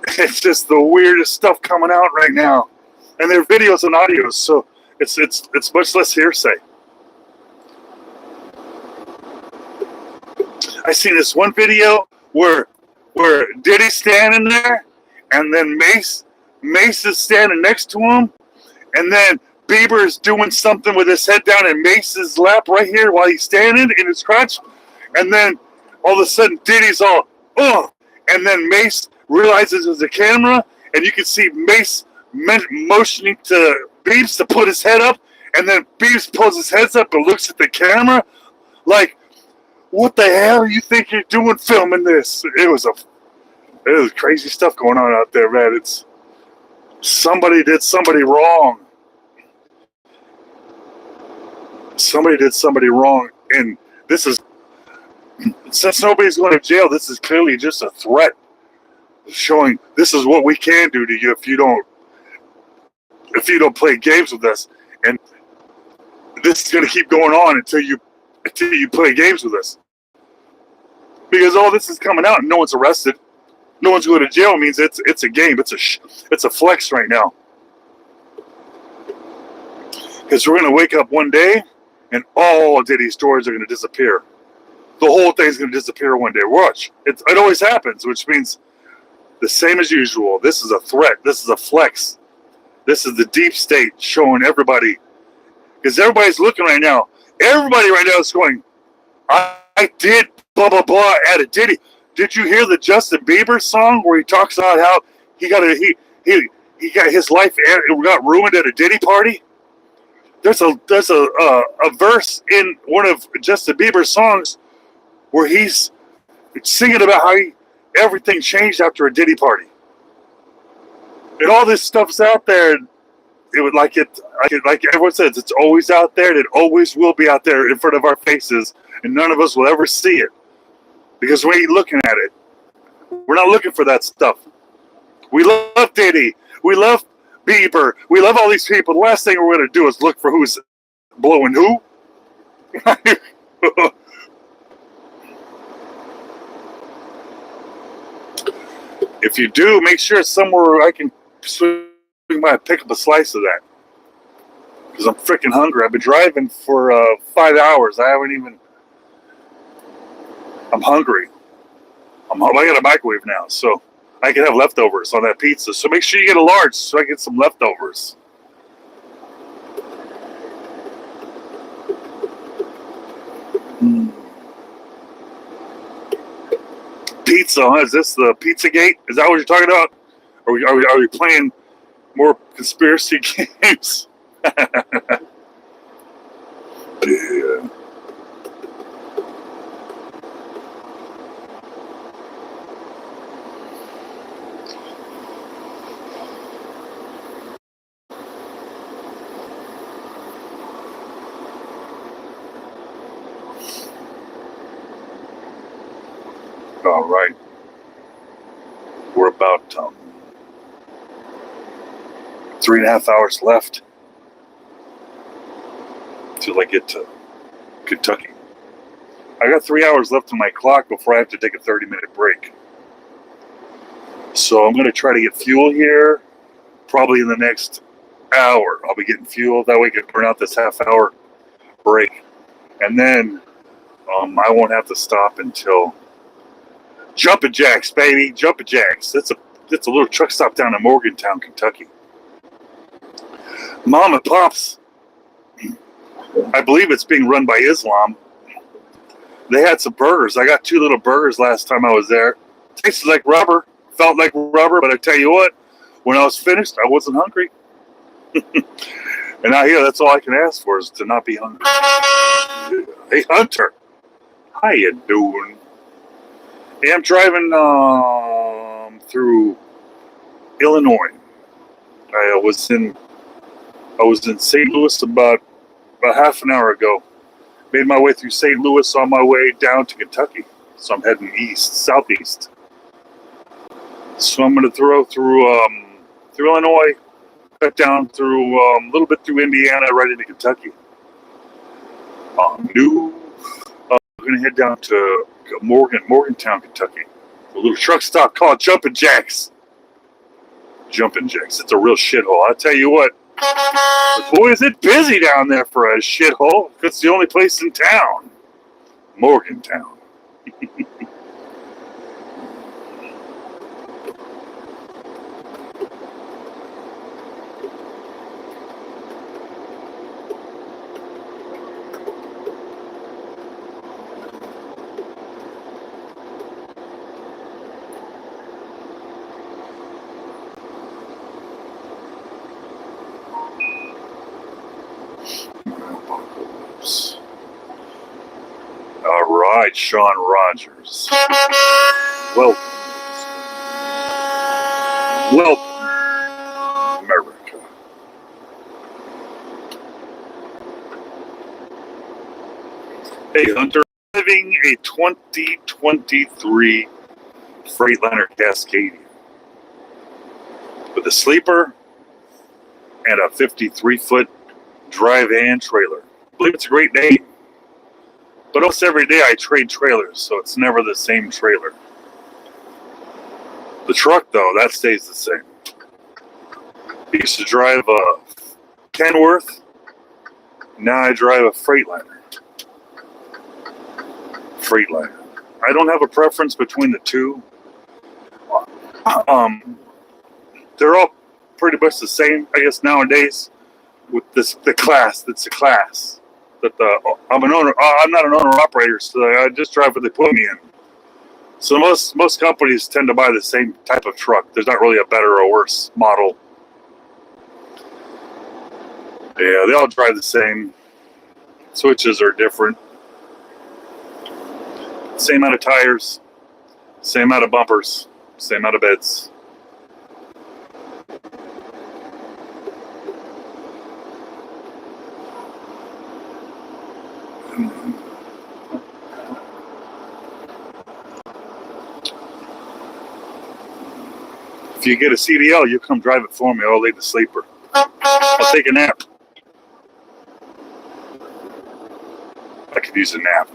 It's just the weirdest stuff coming out right now. And they're videos and audios, so it's much less hearsay. I seen this one video where Diddy's standing there, and then Mace is standing next to him, and then Bieber is doing something with his head down in Mace's lap right here while he's standing in his crotch, and then all of a sudden Diddy's all, oh, and then Mace realizes there's a camera, and you can see Mace motioning to Biebs to put his head up, and then Biebs pulls his head up and looks at the camera like, what the hell you think you're doing filming this? It was crazy stuff going on out there, man. It's somebody did somebody wrong. Somebody did somebody wrong, and this is Since nobody's going to jail, this is clearly just a threat showing this is what we can do to you if you don't play games with us. And this is going to keep going on until you play games with us. Because all this is coming out and no one's arrested, no one's going to jail, means it's a game. It's a flex right now. Because we're going to wake up one day and all Diddy stories are going to disappear. The whole thing's going to disappear one day. Watch. It always happens, which means the same as usual. This is a threat. This is a flex. This is the deep state showing everybody. Because everybody's looking right now. Everybody right now is going, I did blah, blah, blah at a Diddy. Did you hear the Justin Bieber song where he talks about how he got his life got ruined at a Diddy party? There's a verse in one of Justin Bieber's songs where he's singing about how everything changed after a Diddy party. And all this stuff's out there. It would like everyone says, it's always out there and it always will be out there in front of our faces, and none of us will ever see it. Because we ain't looking at it. We're not looking for that stuff. We love Diddy. We love Bieber. We love all these people. The last thing we're going to do is look for who's blowing who. If you do, make sure it's somewhere I can swing by and pick up a slice of that. Because I'm freaking hungry. I've been driving for 5 hours. I'm hungry. I got a microwave now, so I can have leftovers on that pizza. So make sure you get a large so I get some leftovers. Pizza, huh? Is this the Pizzagate? Is that what you're talking about? Are we playing more conspiracy games? Yeah. All right. We're about 3.5 hours left till I get to Kentucky. I got 3 hours left on my clock before I have to take a 30-minute break. So I'm going to try to get fuel here probably in the next hour. I'll be getting fuel. That way I can burn out this half-hour break. And then I won't have to stop until Jumpin' Jacks, baby. Jumpin' Jacks. It's a little truck stop down in Morgantown, Kentucky. Mom and Pops, I believe it's being run by Islam. They had some burgers. I got 2 little burgers last time I was there. Tasted like rubber. Felt like rubber, but I tell you what, when I was finished, I wasn't hungry. And out here, that's all I can ask for is to not be hungry. Hey, Hunter. How you doing? Hey, I'm driving through Illinois. I was in St. Louis about half an hour ago. Made my way through St. Louis on my way down to Kentucky. So I'm heading southeast. So I'm going to through Illinois, cut down through a little bit through Indiana, right into Kentucky. I'm going to head down to Morgantown, Kentucky. A little truck stop called Jumpin' Jacks. Jumpin' Jacks. It's a real shithole. I tell you what. Boy, is it busy down there for a shithole. It's the only place in town. Morgantown. All right, Sean Rogers. Welcome, America. Hey, Hunter. Living a 2023 Freightliner Cascadia with a sleeper and a 53-foot dry van trailer. I believe it's a great name. But almost every day I trade trailers, so it's never the same trailer. The truck, though, that stays the same. I used to drive a Kenworth. Now I drive a Freightliner. I don't have a preference between the two. They're all pretty much the same, I guess, nowadays. With the class, that's a class. I'm an owner. I'm not an owner-operator, so I just drive what they put me in. So most companies tend to buy the same type of truck. There's not really a better or worse model. Yeah, they all drive the same. Switches are different. Same amount of tires, same amount of bumpers, same amount of beds. If you get a CDL, you come drive it for me. I'll leave the sleeper. I'll take a nap. I could use a nap.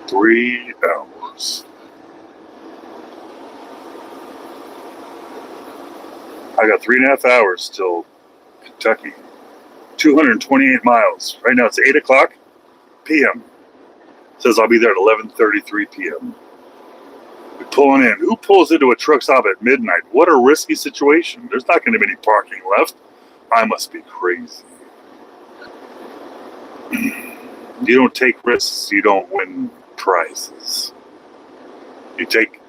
Three hours. I got 3.5 hours till Kentucky. 228 miles. Right now it's 8 o'clock p.m. It says I'll be there at 11:33 p.m. We're pulling in. Who pulls into a truck stop at midnight? What a risky situation. There's not going to be any parking left. I must be crazy. You don't take risks, you don't win prizes. You take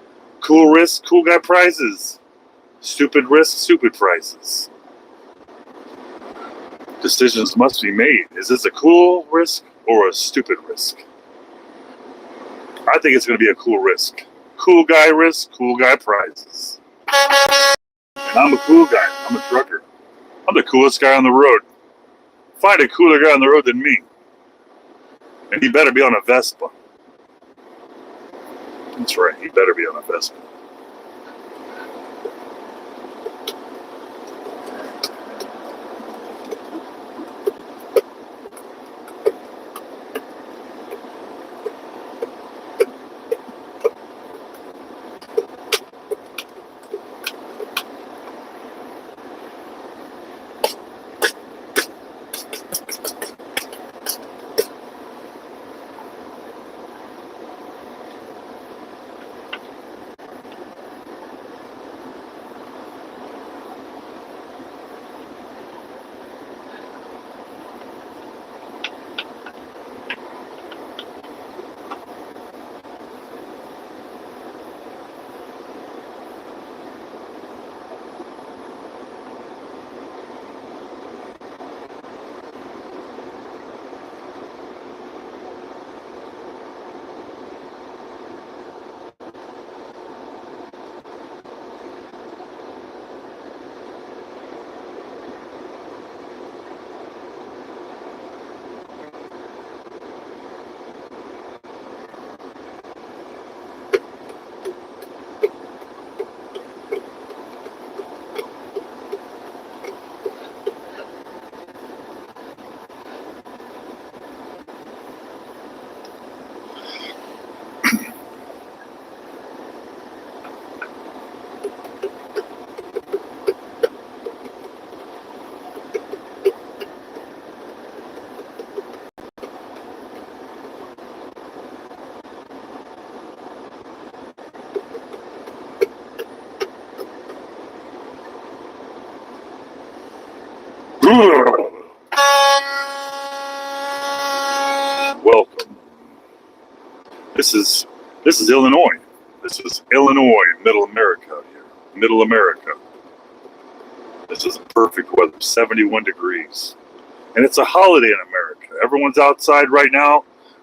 cool risks, cool guy prizes. Stupid risks, stupid prizes. Decisions must be made. Is this a cool risk or a stupid risk? I think it's going to be a cool risk. Cool guy risk, cool guy prizes. And I'm a cool guy. I'm a trucker. I'm the coolest guy on the road. Find a cooler guy on the road than me. And he better be on a Vespa. That's right, he better be on a Vespa. This is Illinois. This is Illinois, Middle America out here. Middle America. This is perfect weather, 71 degrees. And it's a holiday in America. Everyone's outside right now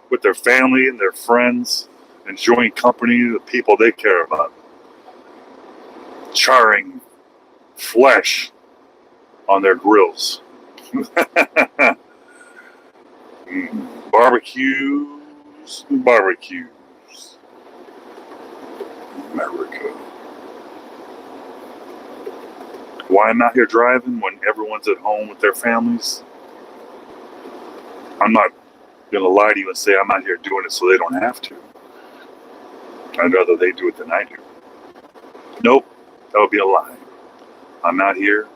with their family and their friends, enjoying company, the people they care about. Charring flesh on their grills. Barbecues. America. Why I'm out here driving when everyone's at home with their families? I'm not going to lie to you and say I'm out here doing it so they don't have to. I'd rather they do it than I do. Nope, that would be a lie. I'm out here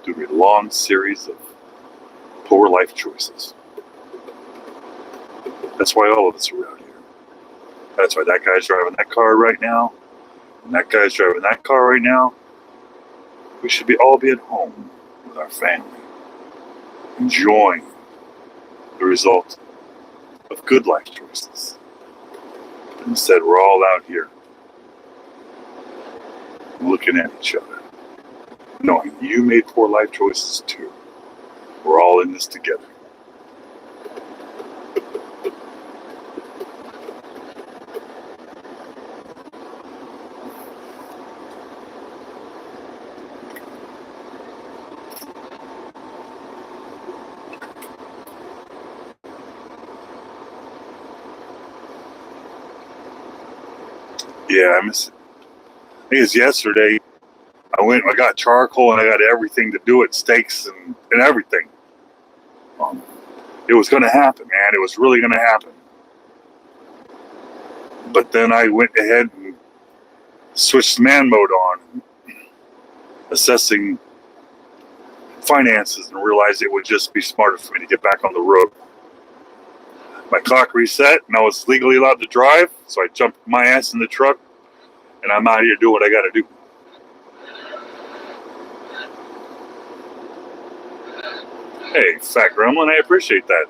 doing a long series of poor life choices. That's why all of us are out here. That's why that guy's driving that car right now, and that guy's driving that car right now. We should all be at home with our family, enjoying the result of good life choices. But instead, we're all out here looking at each other, knowing you made poor life choices too. We're all in this together. Yeah, I miss it. I think it's yesterday. I got charcoal and I got everything to do it, steaks and everything. It was going to happen, man. It was really going to happen. But then I went ahead and switched man mode on, assessing finances, and realized it would just be smarter for me to get back on the road. My clock reset and I was legally allowed to drive, so I jumped my ass in the truck and I'm out here doing what I got to do. Hey, Fat Gremlin, I appreciate that.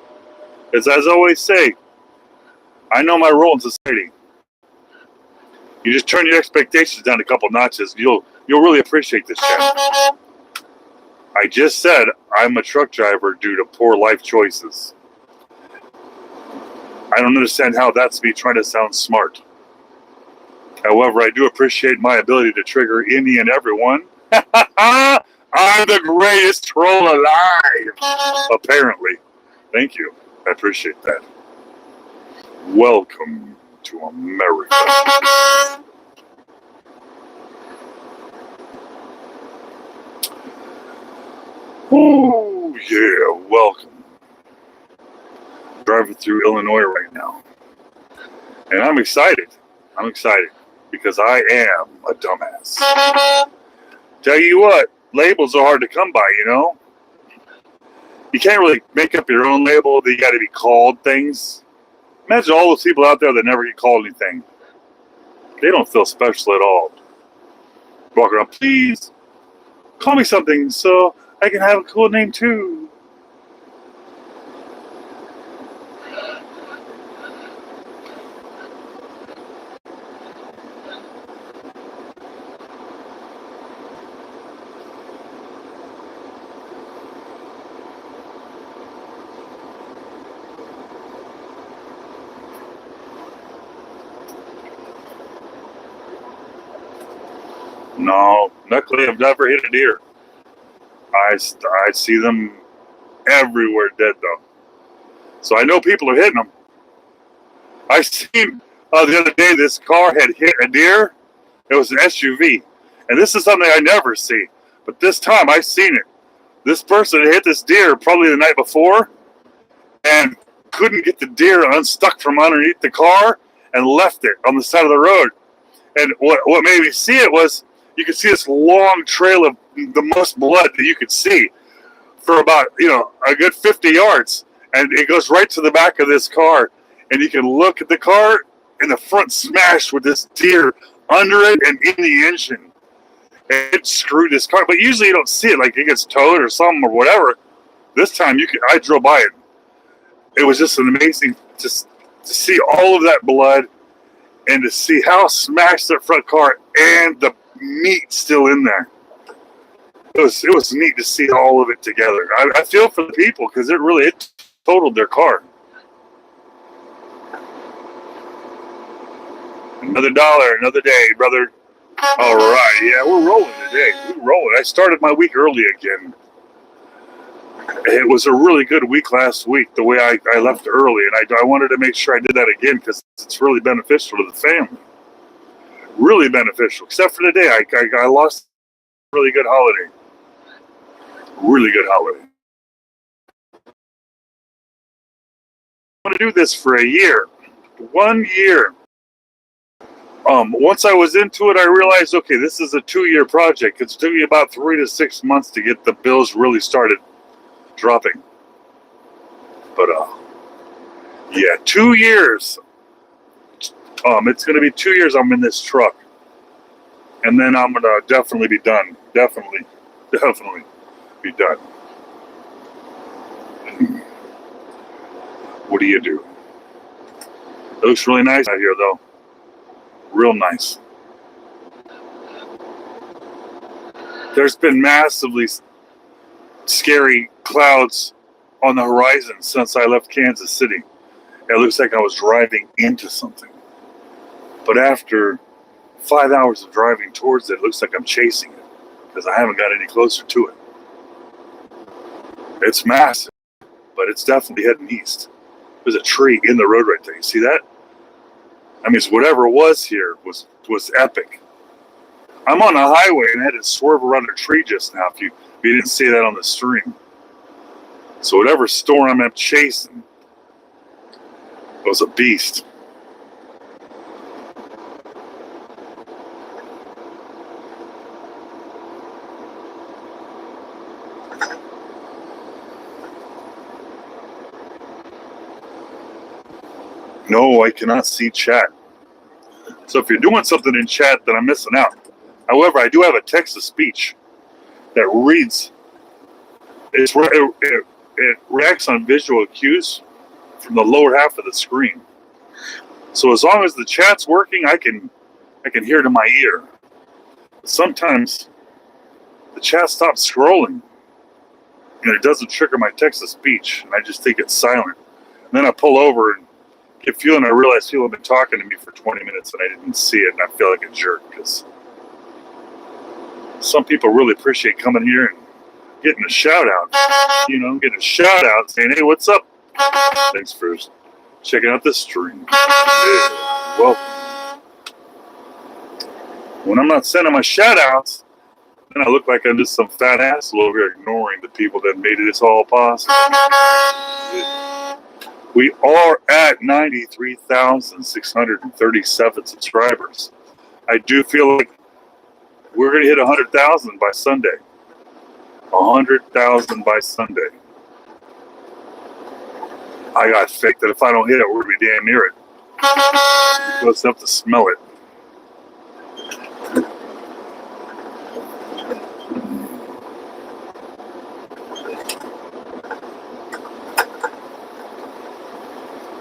Because as I always say, I know my role in society. You just turn your expectations down a couple notches, you'll really appreciate this channel. I just said I'm a truck driver due to poor life choices. I don't understand how that's me trying to sound smart. However, I do appreciate my ability to trigger any and everyone. I'm the greatest troll alive, apparently. Thank you. I appreciate that. Welcome to America. Oh, yeah, welcome. Driving through Illinois right now. And I'm excited. I'm excited because I am a dumbass. Tell you what, labels are hard to come by, you know? You can't really make up your own label. You got to be called things. Imagine all those people out there that never get called anything. They don't feel special at all. Walk around, please call me something so I can have a cool name too. No, luckily I've never hit a deer. I see them everywhere dead though. So I know people are hitting them. I seen the other day this car had hit a deer. It was an SUV. And this is something I never see. But this time I seen it. This person hit this deer probably the night before and couldn't get the deer unstuck from underneath the car and left it on the side of the road. And what made me see it was you could see this long trail of the most blood that you could see for about, a good 50 yards. And it goes right to the back of this car. And you can look at the car and the front smashed with this deer under it and in the engine. And it screwed this car. But usually you don't see it, like it gets towed or something or whatever. This time I drove by it. It was just an amazing to see all of that blood and to see how smashed that front car and the meat still in there. It was neat to see all of it together. I feel for the people because it totaled their car. Another dollar, another day, brother. All right, yeah, we're rolling today. We're rolling. I started my week early again. It was a really good week last week, the way I left early, and I wanted to make sure I did that again because it's really beneficial to the family. Really beneficial, except for today. I lost a really good holiday. Really good holiday. I'm going to do this for a year. 1 year. Once I was into it, I realized, okay, this is a 2-year project. It's took me about 3 to 6 months to get the bills really started dropping. But, yeah, 2 years. It's going to be 2 years I'm in this truck. And then I'm going to definitely be done. Definitely be done. What do you do? It looks really nice out here, though. Real nice. There's been massively scary clouds on the horizon since I left Kansas City. It looks like I was driving into something. But after 5 hours of driving towards it looks like I'm chasing it because I haven't got any closer to it. It's massive, but it's definitely heading east. There's a tree in the road right there. You see that? I mean, whatever was here was epic. I'm on a highway and I had to swerve around a tree just now if you didn't see that on the stream. So whatever storm I'm chasing was a beast. No, I cannot see chat. So if you're doing something in chat, then I'm missing out. However, I do have a text-to-speech that reads. It reacts on visual cues from the lower half of the screen. So as long as the chat's working, I can hear it in my ear. Sometimes the chat stops scrolling and it doesn't trigger my text-to-speech, and I just think it's silent. And then I pull over and get fuel, and I realize people have been talking to me for 20 minutes and I didn't see it, and I feel like a jerk because some people really appreciate coming here and getting a shout out. You know, getting a shout out saying, hey, what's up? Thanks for checking out this stream. Hey, welcome. When I'm not sending my shout outs, then I look like I'm just some fat asshole over here ignoring the people that made this all possible. We are at 93,637 subscribers. I do feel like we're going to hit 100,000 by Sunday. 100,000 by Sunday. I got faith that if I don't hit it, we're going to be damn near it. We're close enough to smell it.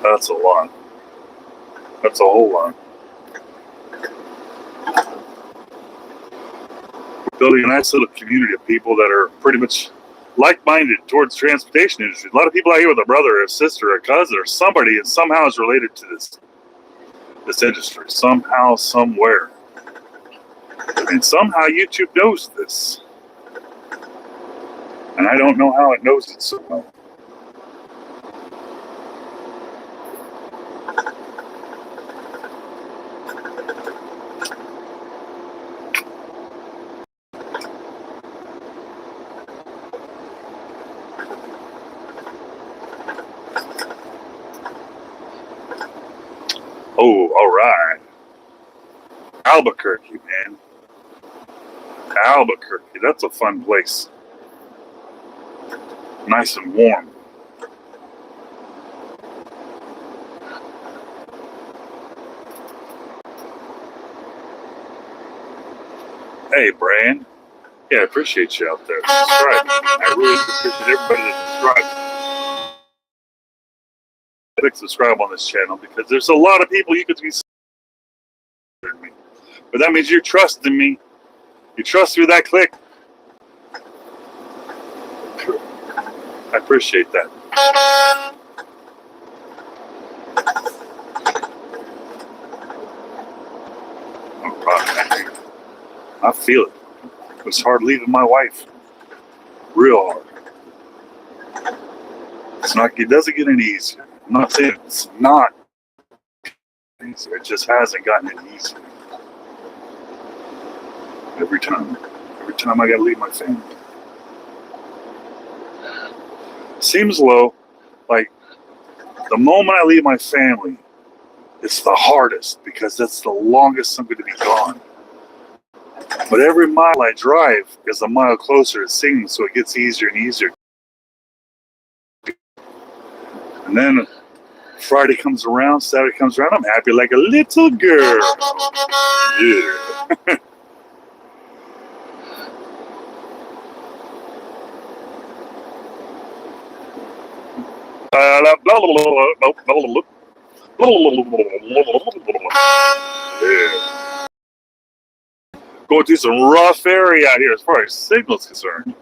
That's a lot. That's a whole lot. We're building a nice little community of people that are pretty much like-minded towards the transportation industry. A lot of people out here with a brother, a sister, a cousin, or somebody that somehow is related to this industry. Somehow, somewhere. And somehow YouTube knows this. And I don't know how it knows it so well. Oh, all right. Albuquerque, man. Albuquerque, that's a fun place. Nice and warm. Hey, Brian. Yeah, I appreciate you out there. Subscribe. I really appreciate everybody that subscribes. click subscribe on this channel because there's a lot of people you could be me. But that means you're trusting me. You trust me with that click. I appreciate that. I'm proud of that. I feel it. It's hard leaving my wife. Real hard. It doesn't get any easier. I'm not saying it's not easier. It just hasn't gotten any easier. Every time I gotta leave my family. Seems low, like the moment I leave my family, it's the hardest because that's the longest I'm gonna be gone. But every mile I drive is a mile closer to seeing, so it gets easier and easier. And then Friday comes around, Saturday comes around, I'm happy like a little girl. Yeah. Yeah. Going through some rough area out here as far as signal's concerned.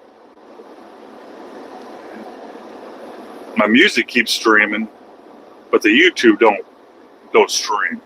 My music keeps streaming, but the YouTube don't stream.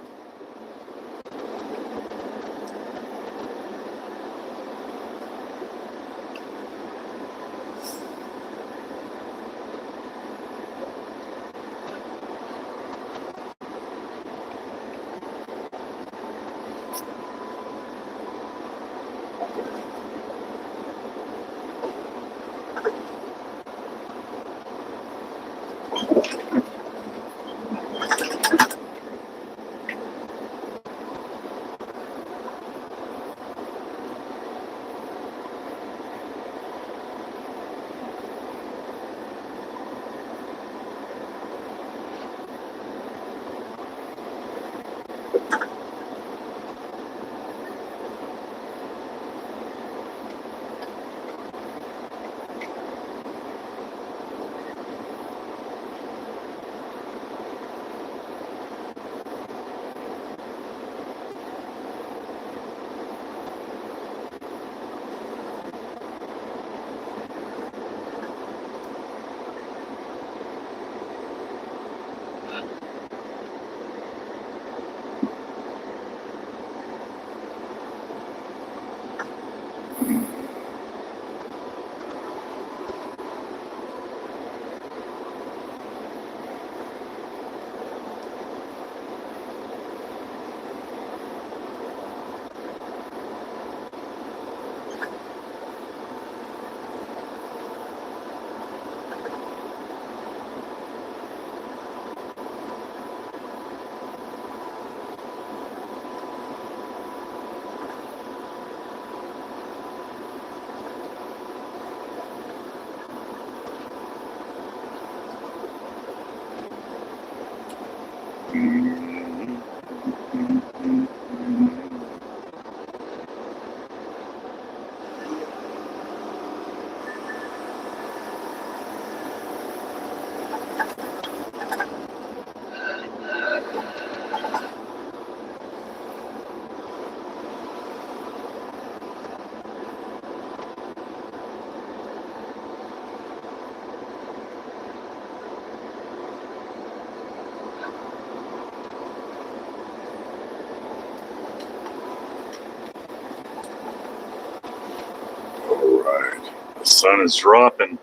The sun is dropping.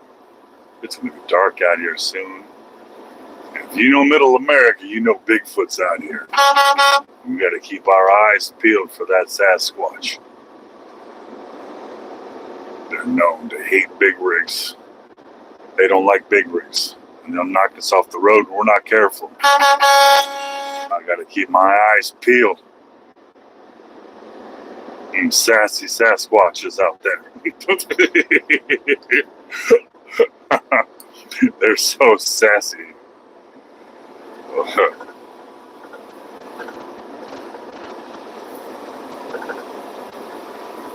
It's going to be dark out here soon. And if you know Middle America, you know Bigfoot's out here. We got to keep our eyes peeled for that Sasquatch. They're known to hate big rigs. They don't like big rigs. And they'll knock us off the road when we're not careful. I got to keep my eyes peeled. Sassy Sasquatches out there. They're so sassy.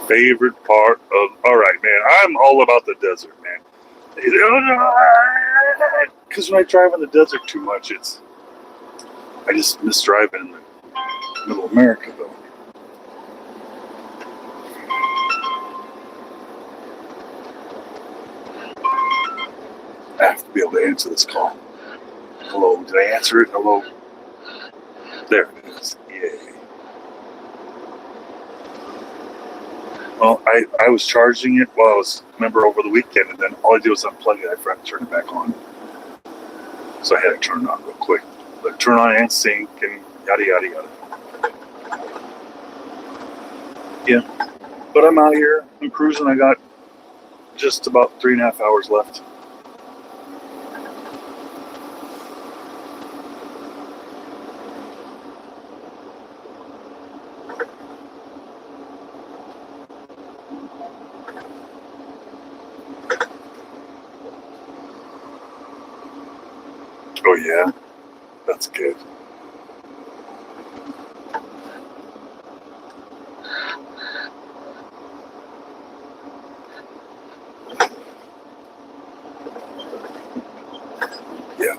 Favorite part of... Alright, man. I'm all about the desert, man. Because when I drive in the desert too much, it's I just miss driving in the middle of America, though. I have to be able to answer this call. Hello, did I answer it? Hello? There it is. Yay. Well, I was charging it while I was over the weekend, and then all I did was unplug it. I forgot to turn it back on. So I had to turn it on real quick. But turn on and sync and yada, yada, yada. Yeah. But I'm out here. I'm cruising. I got just about 3.5 hours left. Oh, yeah? That's good. Yeah.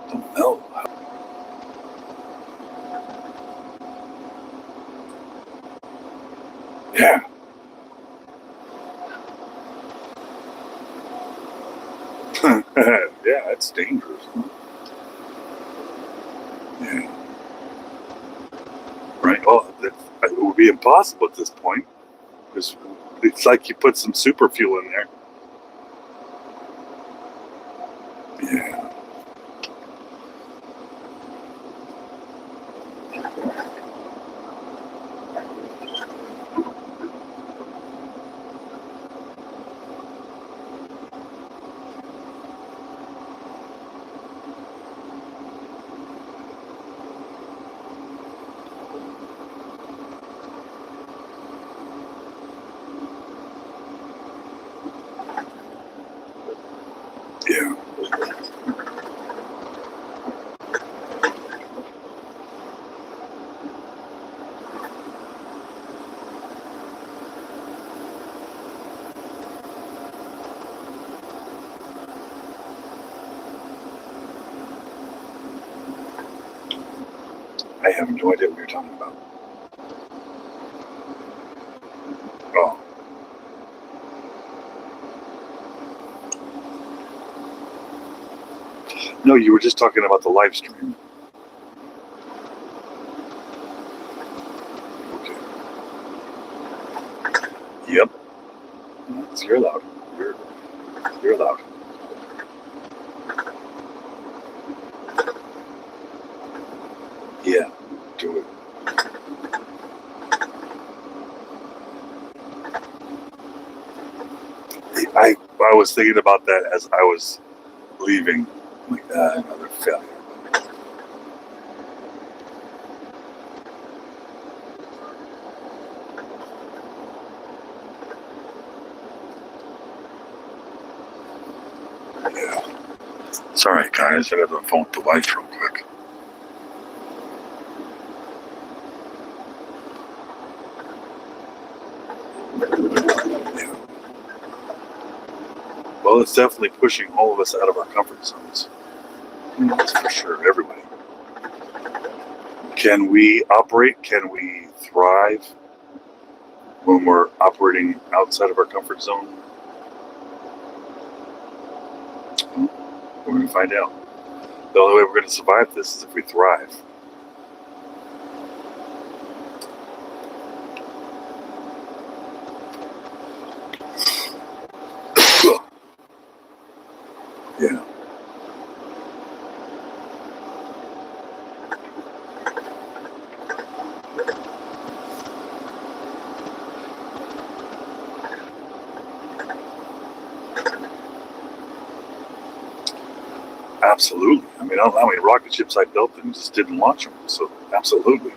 Don't know. Yeah. Yeah, that's dangerous. Yeah. Right. Well, it would be impossible at this point. Because it's like you put some super fuel in there. Yeah. Yeah. I have no idea what you're talking about. Oh. No, you were just talking about the live stream. Okay. Yep. You're allowed. You're allowed. Yeah. Do it. I was thinking about that as I was leaving. Like, another failure. Yeah. Sorry, guys. I got the phone to life real quick. Yeah. Well, it's definitely pushing all of us out of our comfort zones. That's for sure. Everybody. Can we operate? Can we thrive when we're operating outside of our comfort zone? We're going to find out. The only way we're going to survive this is if we thrive. Yeah. Absolutely. I mean, I don't know how many rocket ships I built and just didn't launch them. So, absolutely.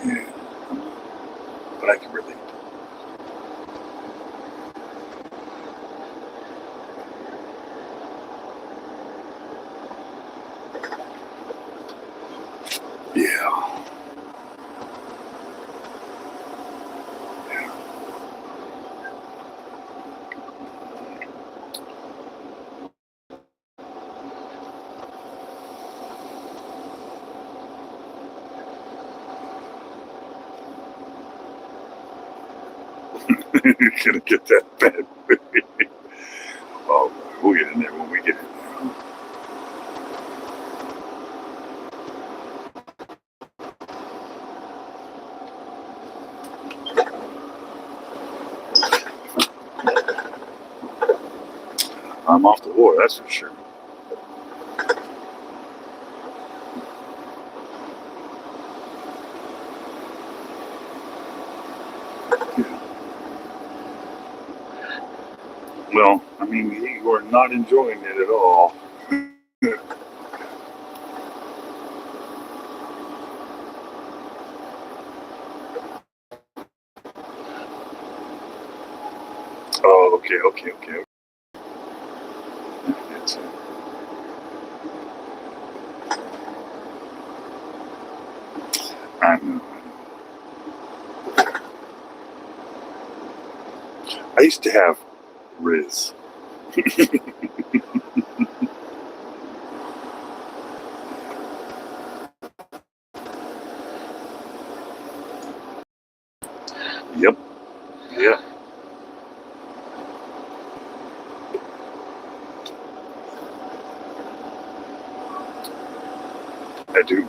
Yeah, but I can relate. Yeah. You're gonna get that bad. Oh, we'll get in there when we get in there. I'm off the war, that's for sure. Yeah. Well, I mean, you are not enjoying it at all. Oh, okay. That's it. I know. I used to have Riz. Yep. Yeah, I do.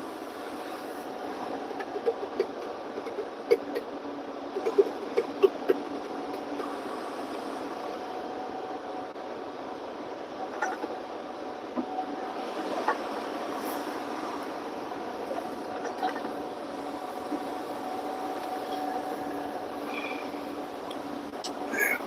Yeah.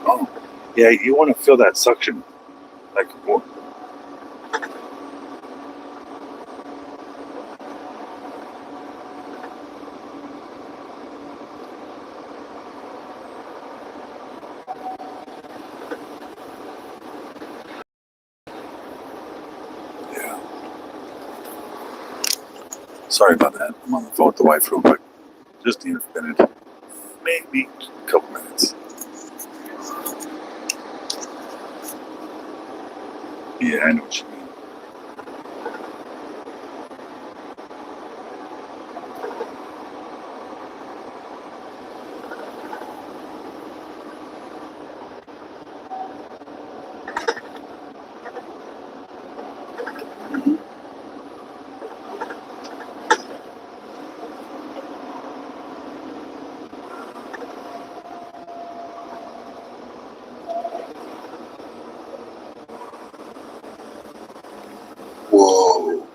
Oh, yeah, you want to feel that suction. Like, oh, yeah. Sorry about that. I'm on the phone with the wife real quick. Just need a minute. Maybe a couple minutes. Yeah, I know what you mean. Mhm. Whoa.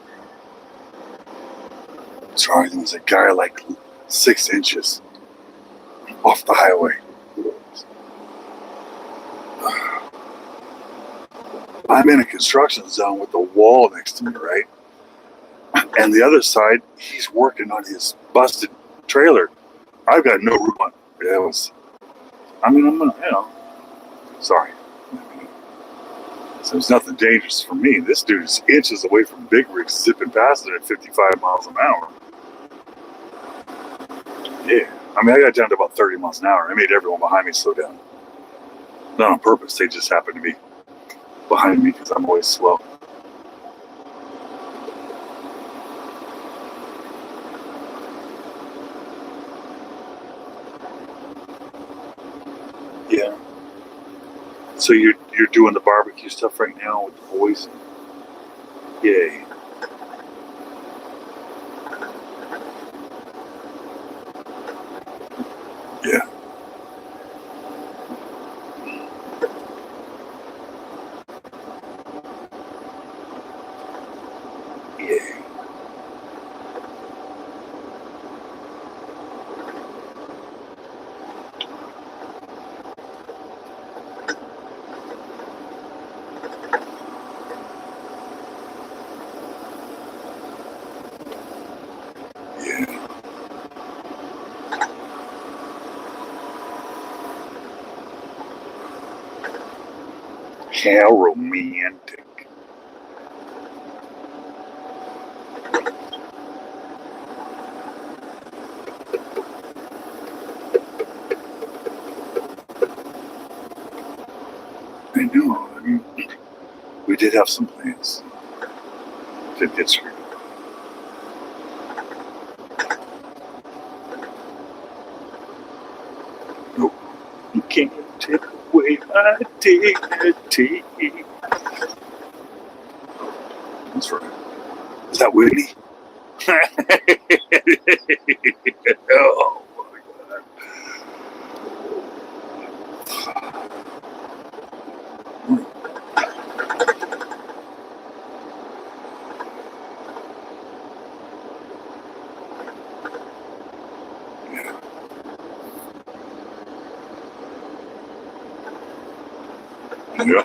Sorry, there was a guy like 6 inches off the highway. I'm in a construction zone with a wall next to me, right? And the other side, he's working on his busted trailer. I've got no room on. Yeah, it was. I mean, I'm gonna, sorry. So there's nothing dangerous for me. This dude's inches away from big rigs zipping past it at 55 miles an hour. Yeah. I mean, I got down to about 30 miles an hour. I made everyone behind me slow down. Not on purpose. They just happened to be behind me because I'm always slow. Yeah. So you're doing the barbecue stuff right now with the boys? Yay. Yeah. Yay. How romantic. I know. I mean, we did have some plans. Did get screwed. No, you can't take away my dignity. That's right. Is that Whitney? Oh my God. Yeah.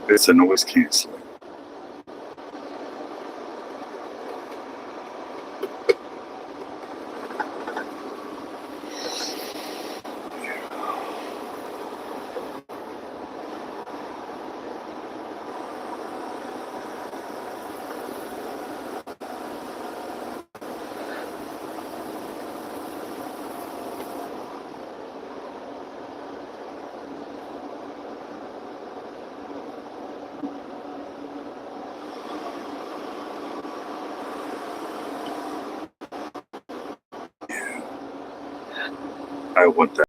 It's a noise canceling. I want that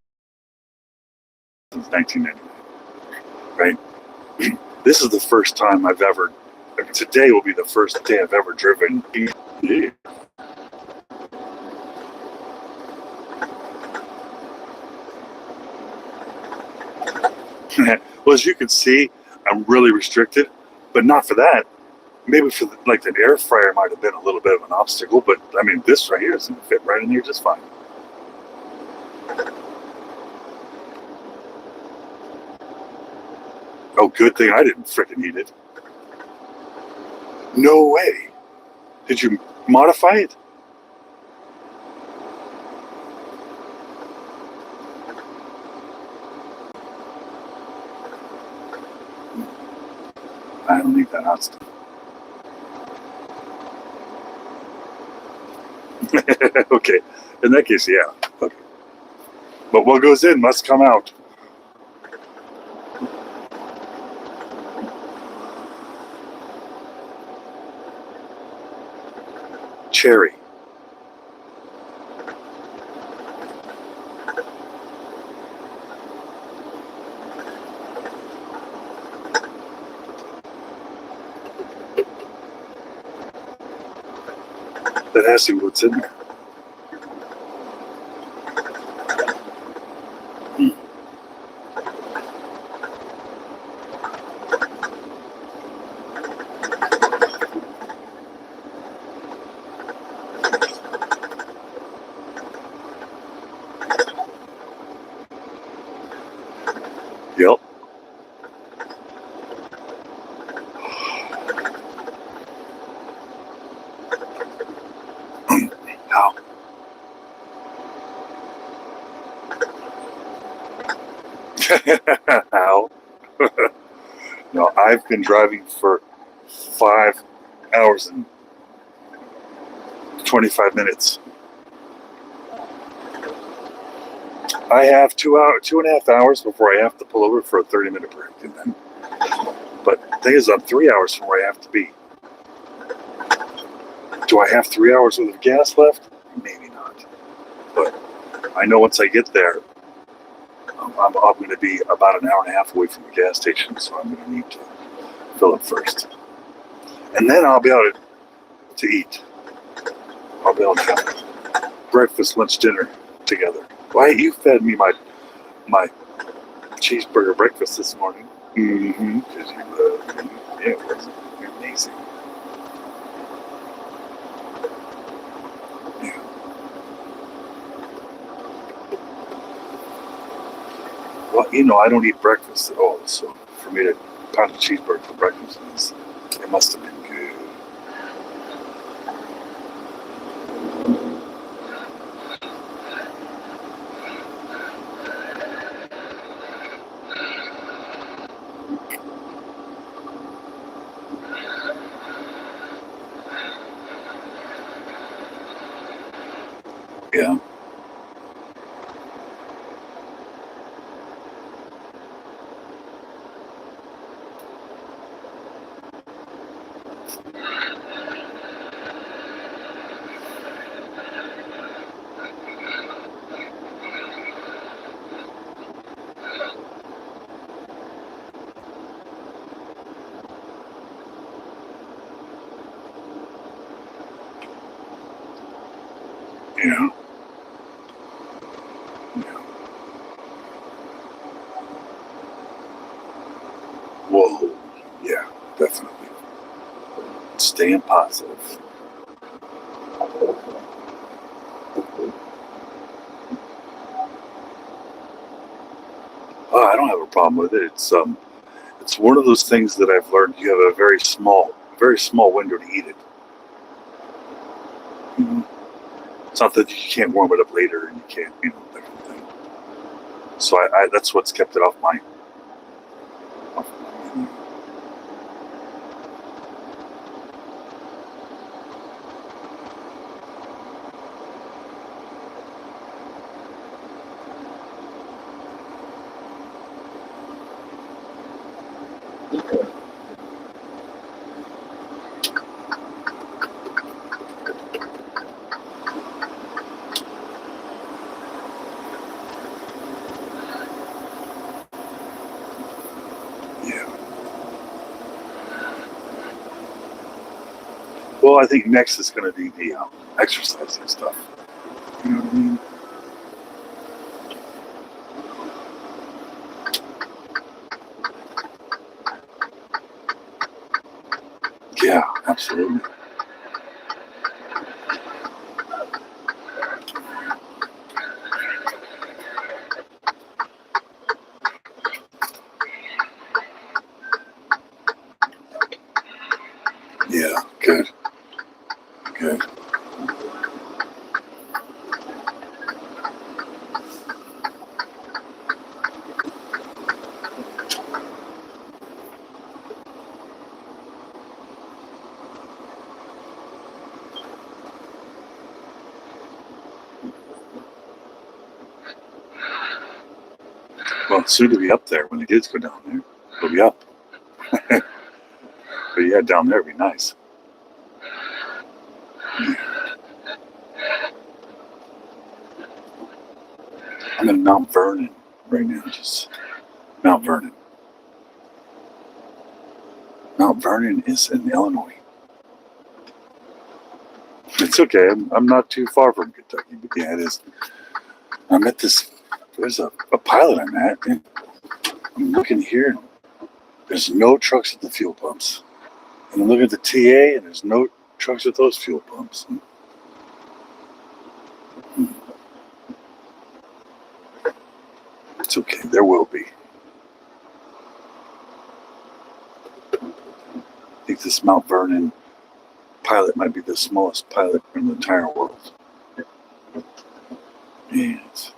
since 1999, right? This is the first time I've ever, today will be the first day I've ever driven. Yeah. Well, as you can see, I'm really restricted, but not for that. Maybe for like the air fryer might have been a little bit of an obstacle, but I mean, this right here is going to fit right in here just fine. Oh, good thing I didn't frickin' eat it. No way. Did you modify it? I don't need that hot stuff. Okay. In that case, yeah. Okay. But what goes in must come out. Cherry. That has to be what's in there. Yep. How? How? No, I've been driving for 5 hours and 25 minutes. I have 2.5 hours before I have to pull over for a 30-minute break, and then. But the thing is, I'm 3 hours from where I have to be. Do I have 3 hours worth of gas left? Maybe not. But I know once I get there, I'm going to be about an hour and a half away from the gas station, so I'm going to need to fill up first. And then I'll be able to eat. I'll be able to have breakfast, lunch, dinner together. Why, you fed me my cheeseburger breakfast this morning. Mm-hmm. Because you love me. Yeah, it was amazing. Yeah. Well, you know, I don't eat breakfast at all, so for me to pound a cheeseburger for breakfast, it must have been good. Yeah. Yeah. Whoa. Yeah, definitely. Staying positive. I don't have a problem with it. It's one of those things that I've learned. You have a very small window to eat it. It's not that you can't warm it up later and you can't, that kind of thing. So I that's what's kept it off my menu. Yeah. Well, I think next is going to be the exercising stuff. You know what I mean? Yeah, absolutely. Yeah, good. Good. Well, it's soon to be up there when the kids go down there. It'll be up. But yeah, down there would be nice. I'm in Mount Vernon right now, just Mount Vernon. Mount Vernon is in Illinois. It's okay. I'm not too far from Kentucky, but yeah, it is. I'm at this. There's a pilot I'm at, and I'm looking here, and there's no trucks at the fuel pumps. And I'm looking at the TA, and there's no trucks at those fuel pumps. It's okay. There will be. I think this Mount Vernon pilot might be the smallest pilot in the entire world. Yes.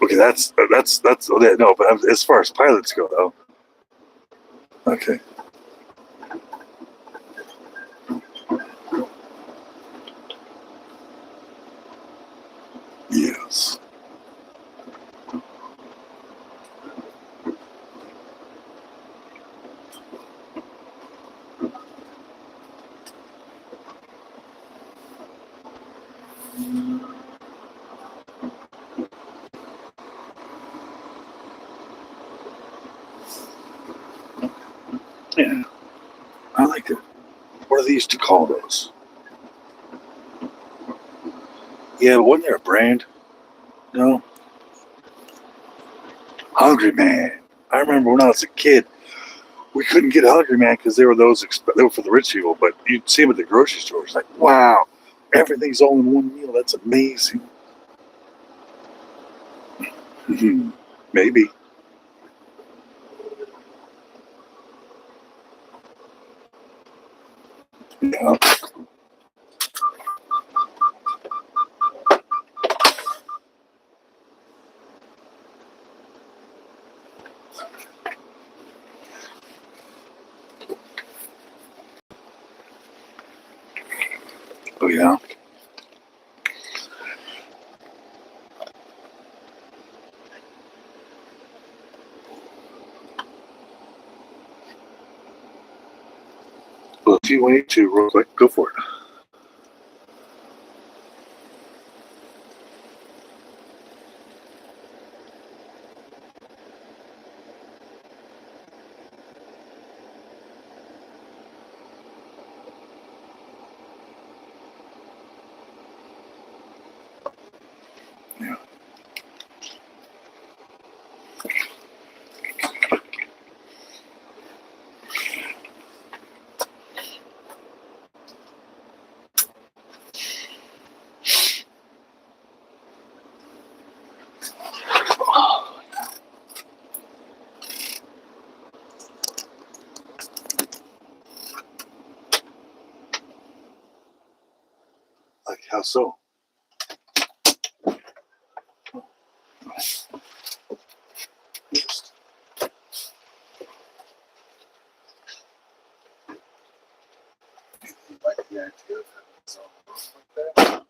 Okay, that's no, but as far as pilots go, though. Okay. Yes. Yeah, I like it. What do they used to call those? Yeah, but wasn't there a brand? No, Hungry Man. I remember when I was a kid, we couldn't get Hungry Man because they were they were for the rich people. But you'd see them at the grocery store. It's like, wow, everything's all in one meal. That's amazing. Maybe. Yeah. Oh yeah. G182 real quick. Go for it. Yeah. Like how so? Just like the idea of having its own roof like that.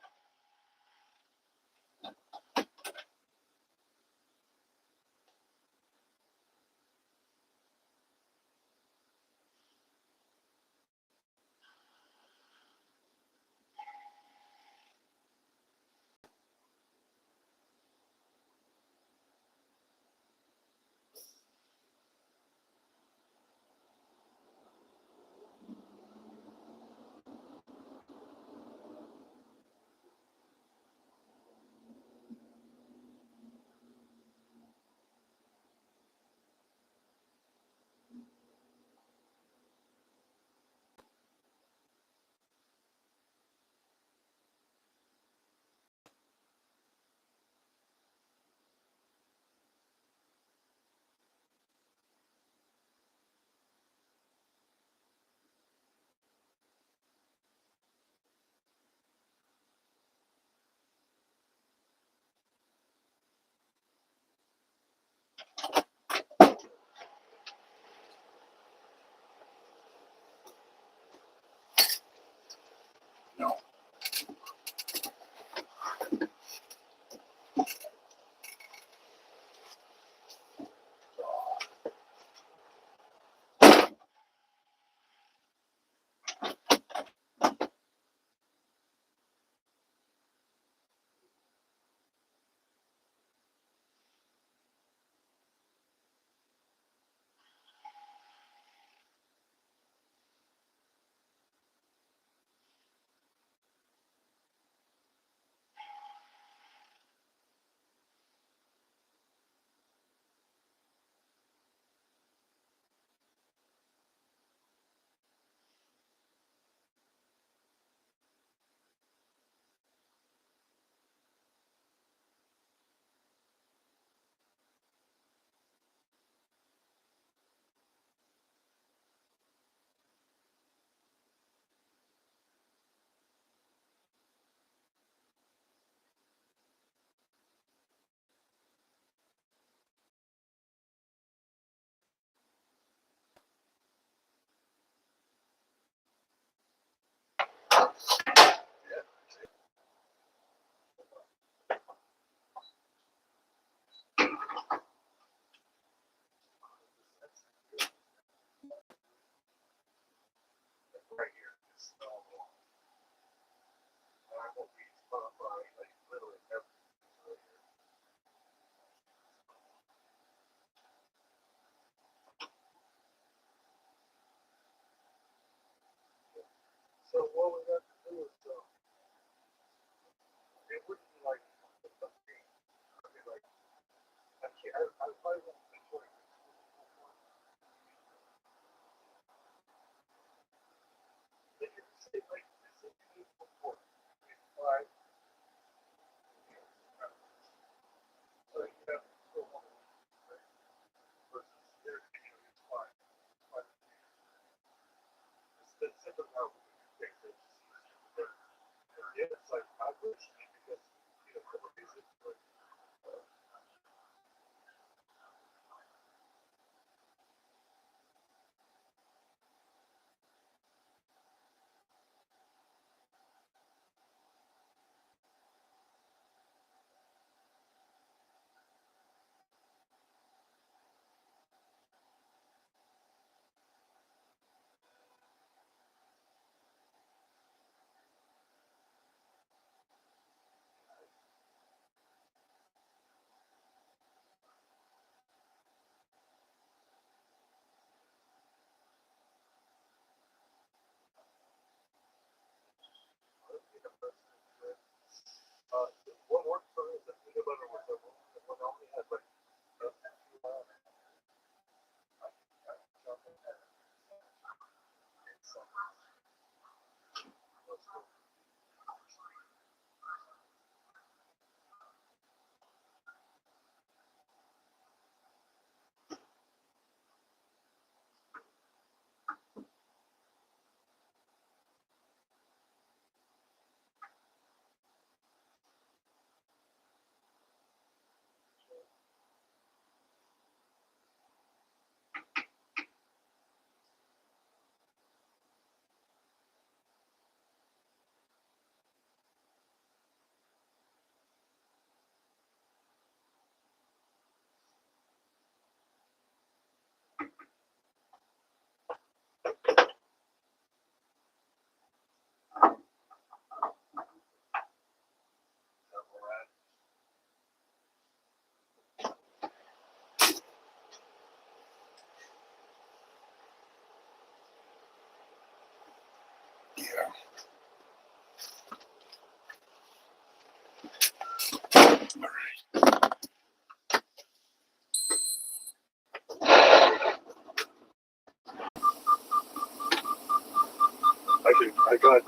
got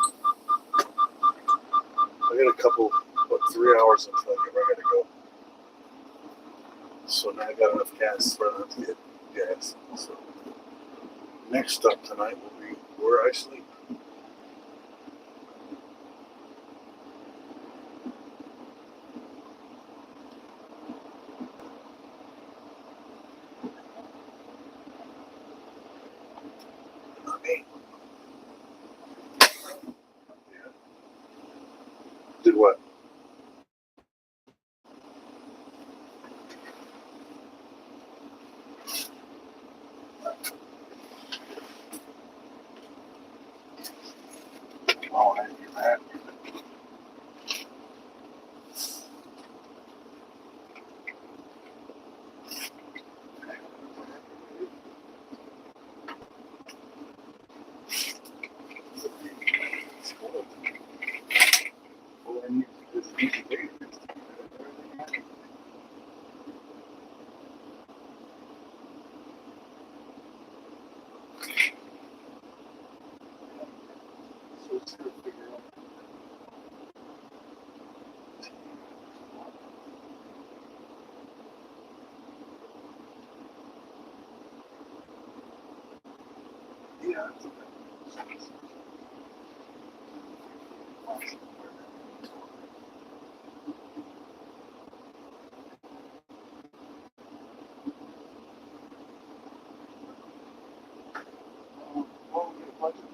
a couple, 3 hours until I get ready to go. So now I got enough gas for enough to get gas. So next stop tonight will be where I sleep. Okay. Yeah. Did what? Oh, I didn't do that. All I need is an easy way. So it's going to figure out. Yeah, it's okay. Well, we get a budget.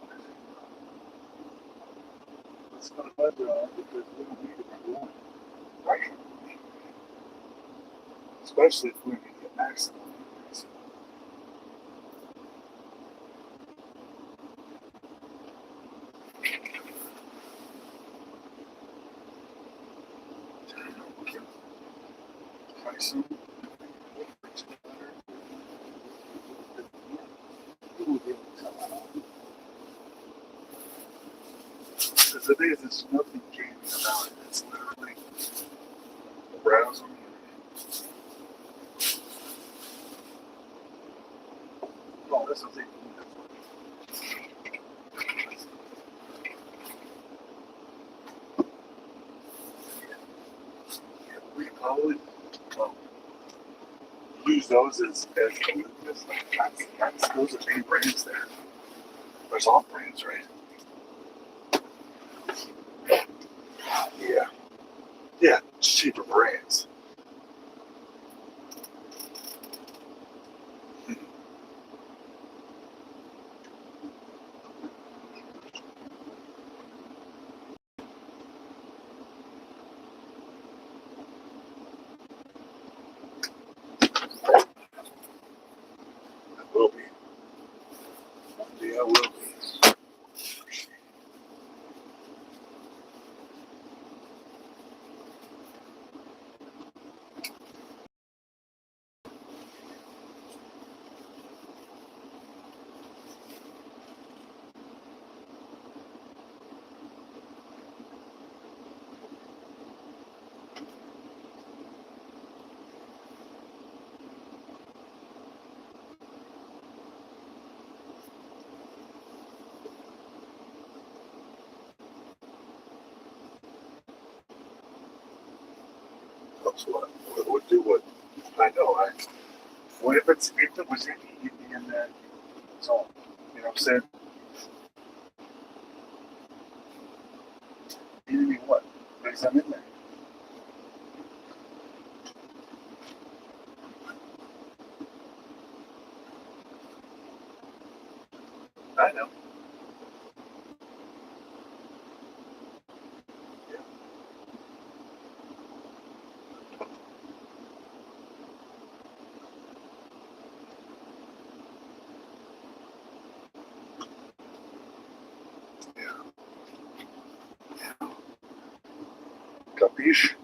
Let's put a budget on it because we don't need it if we want it. Right? Especially if we need to get maximum. Pricing. Because the thing is, there's nothing gaming about it. It's literally browse on the internet. Oh, that's what they do. Yeah, we probably use those as those are main brands there. There's off brands, right? Yeah. Yeah, cheaper brands. I will be. Yeah, I will be. That's what I would do. What I know. What if it was in that zone? You know what I'm saying? You mean what? Because I'm in there. I know. Yeah. Yeah. Capiche?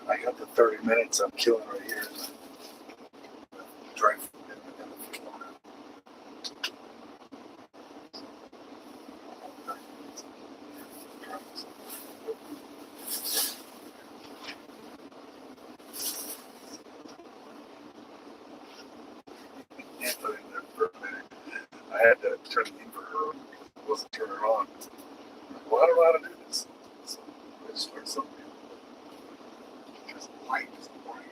I got the 30 minutes I'm killing right here. Drive. I had to turn the inverter on. It wasn't turning on. Well, I don't know how to do this. So I just learned something new. Just light is bright.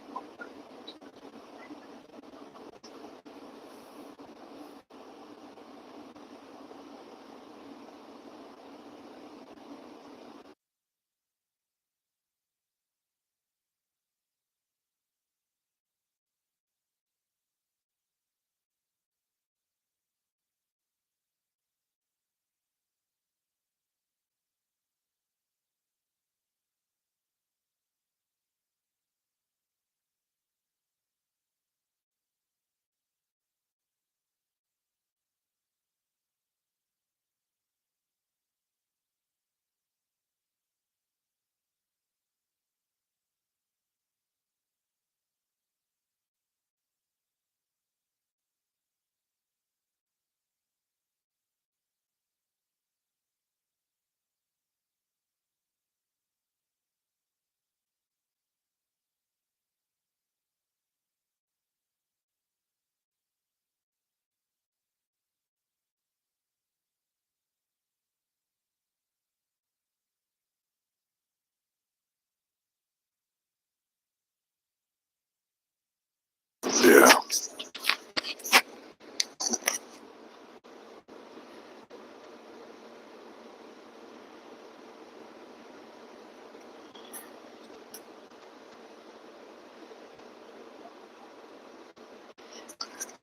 Yeah.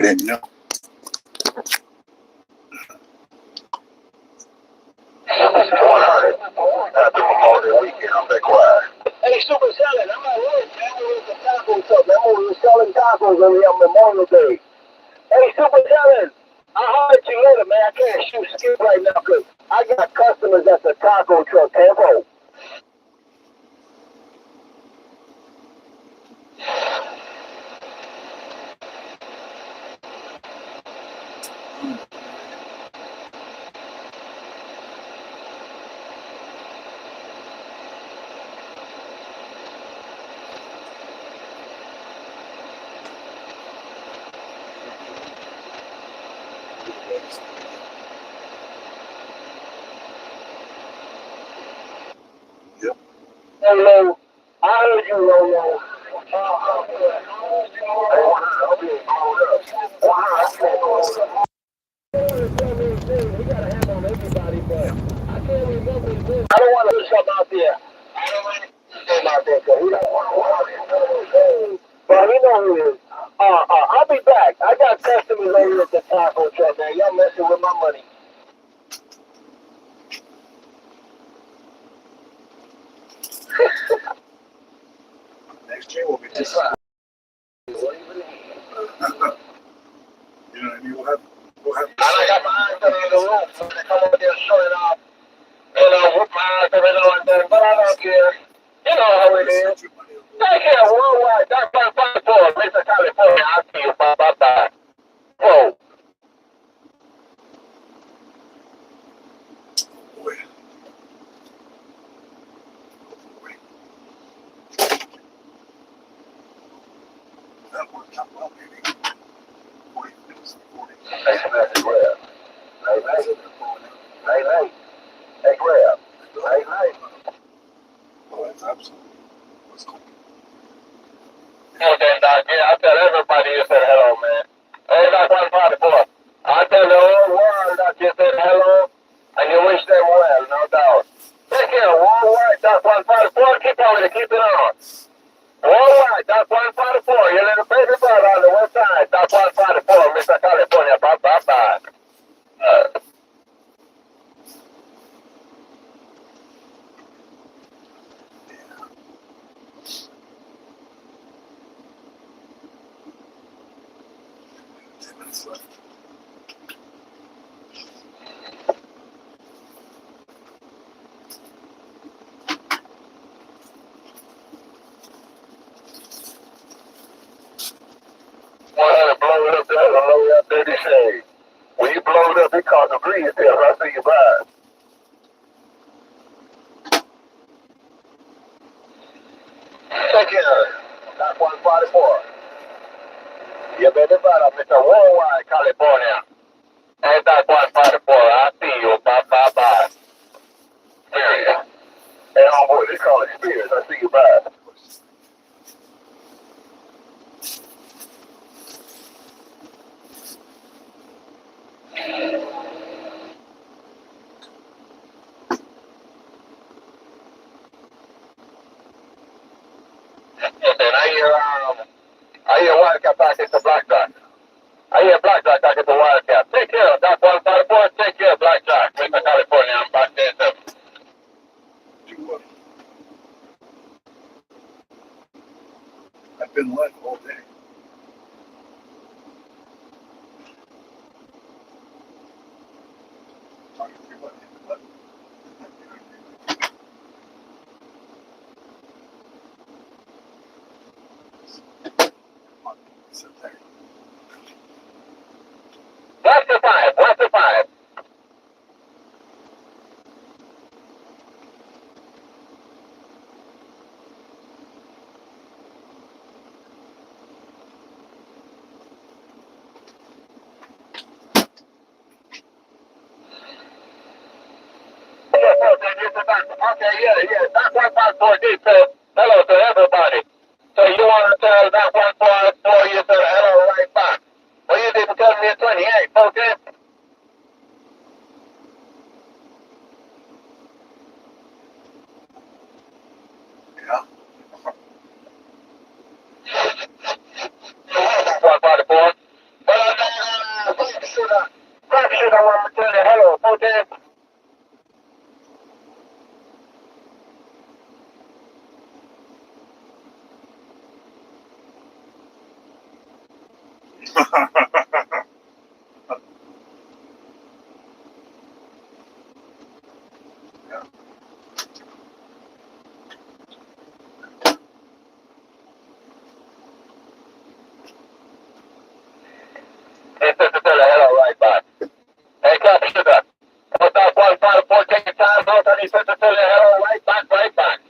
I didn't know. Hey, Super Selling, I'm at work, man. We're at the taco truck, man. We were selling tacos on Memorial Day. Hey, Super Selling, I'll holler at you later, man. I can't shoot skip right now because I got customers at the taco truck, Tampo. Yep. Hello, I heard you, Lolo. We got a hand on everybody, but I can't remember this. I don't want to put something out there. I don't want to put something out there because we don't want to. But we know who it is. I'll be back. I got customers over at the taco truck, man. Y'all messing with my money. Next year will be just. You know what I mean? We'll have. I got my eyes on the roof. So they come over there and shut it off. With my eyes every now and then, but I don't care. You know how it is. Take care, worldwide. That's my passport. Mr. California, I'll see you. Bye. Whoa. Boy. That worked out well, baby. 40 minutes. 40. Hey, Grab. Hey, Grab. Oh, that's absolutely. What's cool. Okay, Doc. Yeah, I tell everybody you said hello, man. Hey, Doc 144. I tell the whole world that you said hello, and you wish them well, no doubt. Take care, worldwide, Doc 144. Keep it on. Worldwide, Doc 144. Your little baby brother on the west side, Doc 144, Mr. California. Bye. Left. blowed up that low that dirty shade. When you blowed up, it caused a breeze there. I see you ride. Take care. Dock 144. You better ride up Mr. Worldwide, California. Hey, Dock 144. I see you. Bye, bye, bye. Period. Hey, homeboy, they call it Spears. I see you ride. And I hear Wildcat back at the Blackjack. I hear Blackjack back at the Wildcat. Take care, Dock 154. Take care, Blackjack. Mr. California, I'm back there, too. Do what? I've been live all day. Talking to what? Sit there. What's the five? What's the five? Okay, yeah. Dock 154 D says hello to everybody. So you want to tell Dock 154 you said hello right back. Well, you did tell me at 28, okay? Yeah. 144. Well, Crack shooter, I want to tell you hello, okay? He said to tell you hello right back. Hey, Crack shooter. What's up, 154? Take your time, bro. And he said to tell you hello right back, right back.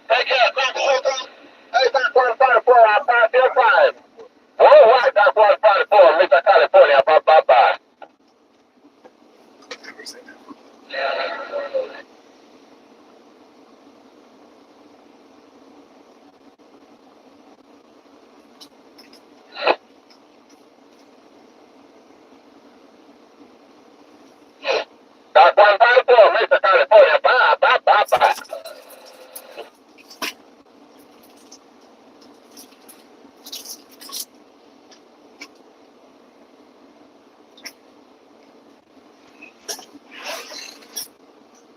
Take care, Crack shooter. Hey, Dock 154, I'll pass your time. All right, Dock 154, Mr. California, bye. Never say that. Dock 154, Mr. California, bye.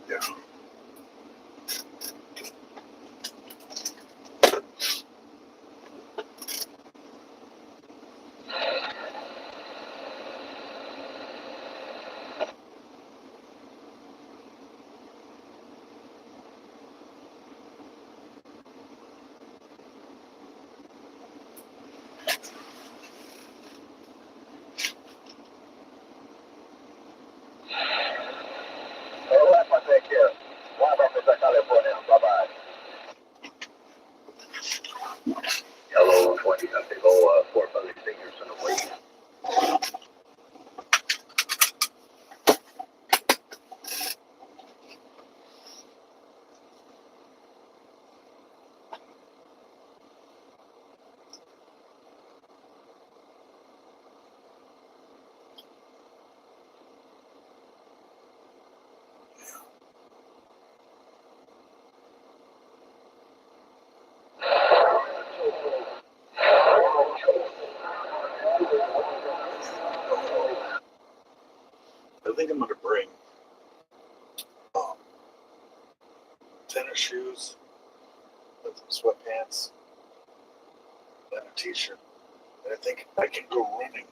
Yeah. All right, man, take care. Bye, Mr. California, bye. Yellow 20, I think, 4 public figures in the way. I think I'm going to bring tennis shoes, with sweatpants, and a t-shirt. And I think I can go running.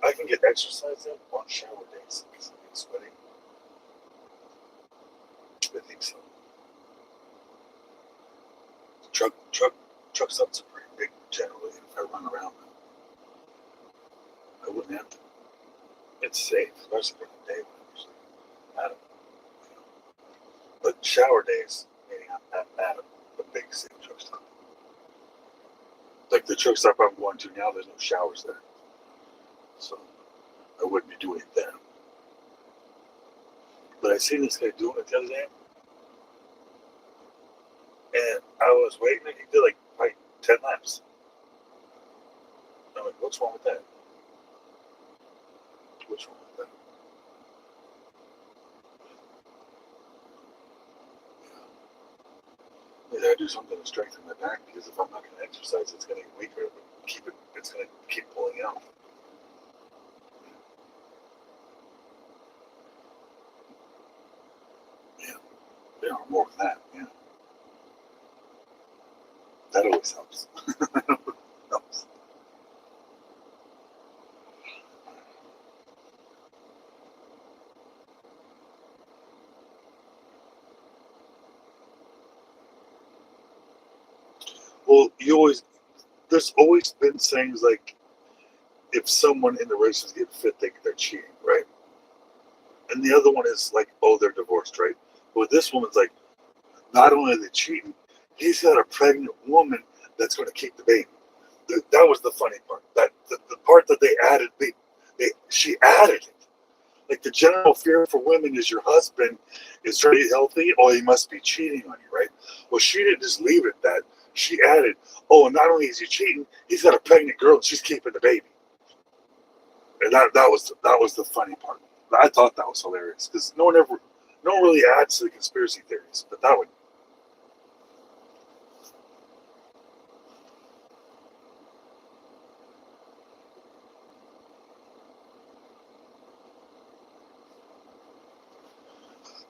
I can get exercise in on shower days because I'm sweating. I think so. Truck stops are pretty big generally if I run around them. I wouldn't have to. It's safe, especially for the day. I don't know. But shower days, meaning I'm not at a big city truck stop. Like the truck stop I'm going to now, there's no showers there. So I wouldn't be doing it there. But I seen this guy doing it the other day. And I was waiting and he did like 10 laps. I'm like, what's wrong with that? What's wrong with that? I gotta do something to strengthen my back because if I'm not going to exercise, it's going to get weaker. It's going to keep pulling out. Yeah, more than that. Yeah, that always helps. Helps. Well, there's always been sayings like, if someone in the races get fit, they're cheating, right? And the other one is like, oh, they're divorced, right? But this woman's like, not only are they cheating, he's got a pregnant woman that's going to keep the baby. That was the funny part. That the part that they added, she added it. Like the general fear for women is your husband is very healthy, or he must be cheating on you, right? Well, she didn't just leave it at that. She added, oh, and not only is he cheating, he's got a pregnant girl and she's keeping the baby. And that was the funny part. I thought that was hilarious because no one really adds to the conspiracy theories, but that would.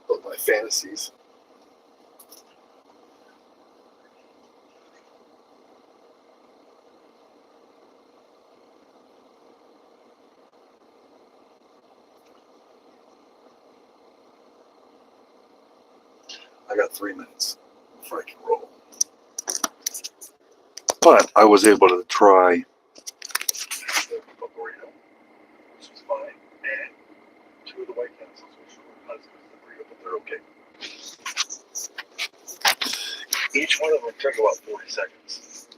But my fantasies. I got 3 minutes before I can roll. But I was able to try the burrito, which was fine, and 2 of the White Castles, which were husbands of the burrito, but they're okay. Each one of them took about 40 seconds.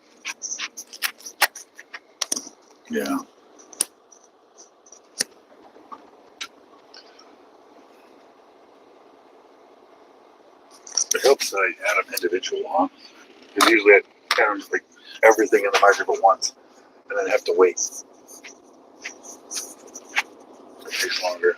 Yeah. It helps that I add them individual on. Because usually I kind of like everything in the microwave at once, and then have to wait. It takes longer.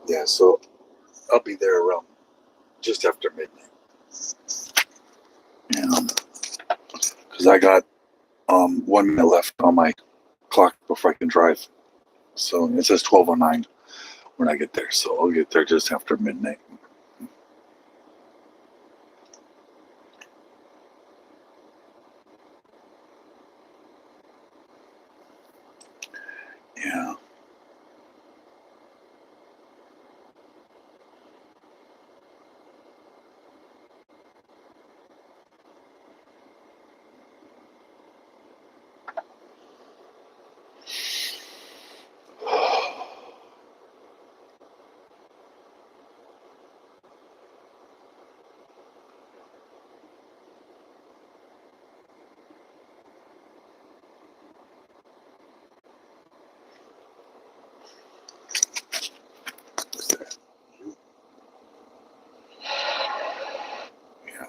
Yeah, so I'll be there around just after midnight. Yeah, because I got 1 minute left on my clock before I can drive. So it says 12:09 when I get there. So I'll get there just after midnight. Yeah. Yeah.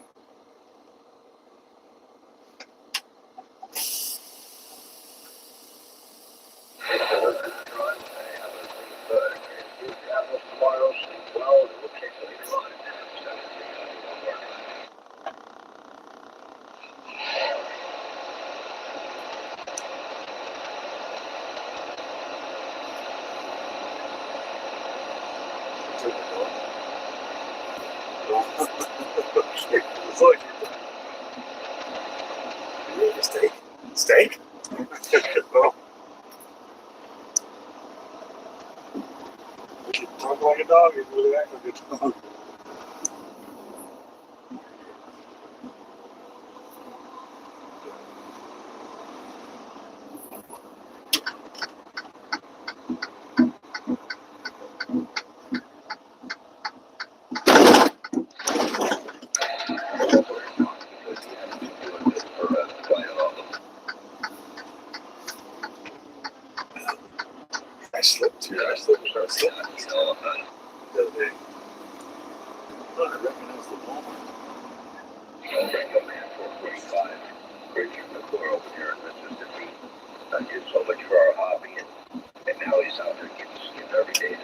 Okay. Steak? Steak? Well, you talk like a dog, you really act like a dog. I slipped here. I slipped. The other day. I recognize the Walmart. I did so much for our hobby, and now he's out there getting skin every day.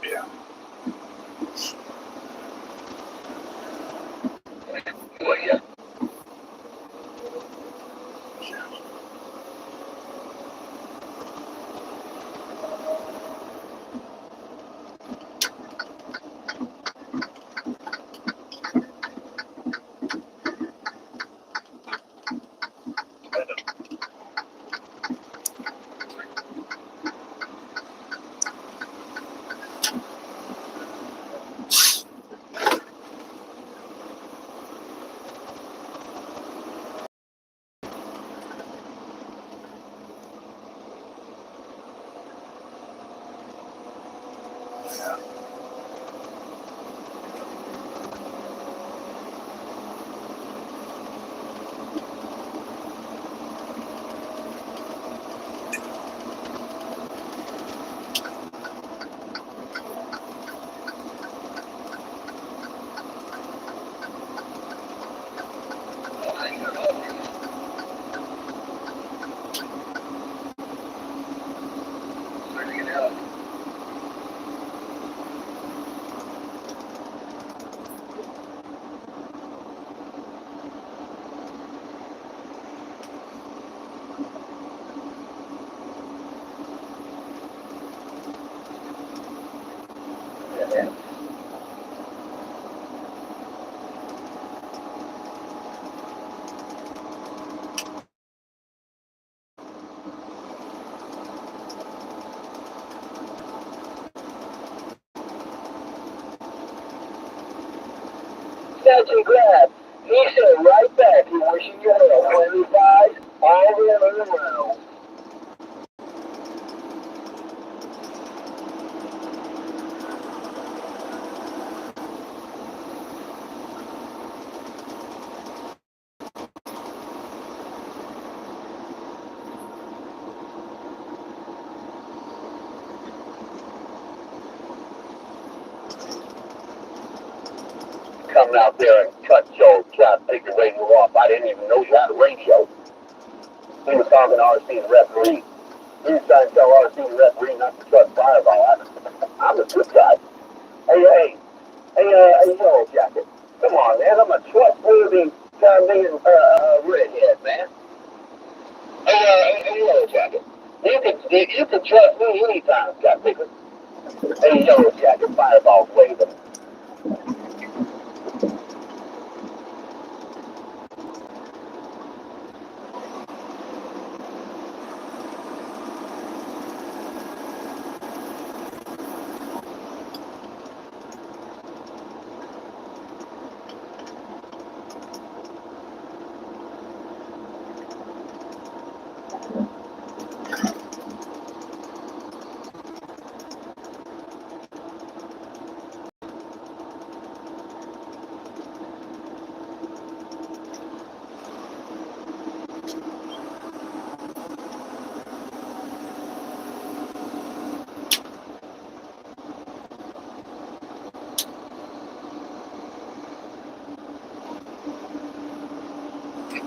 Yeah. Well, yeah. Catch and grab. He said right back, he wishing you well. When he buys, all the way around. Coming out there and cut Joe, trying to take the radio off. I didn't even know you had a radio. He was talking to RC the referee. He was trying to tell RC the referee not to trust Fireball. I'm a good guy. Hey, Yellow Jacket. Come on, man. I'm a trustworthy, Caribbean redhead, man. Hey, Yellow Jacket. You can trust me anytime, Jack Picker. Hey, Yellow Jacket, Fireball waving.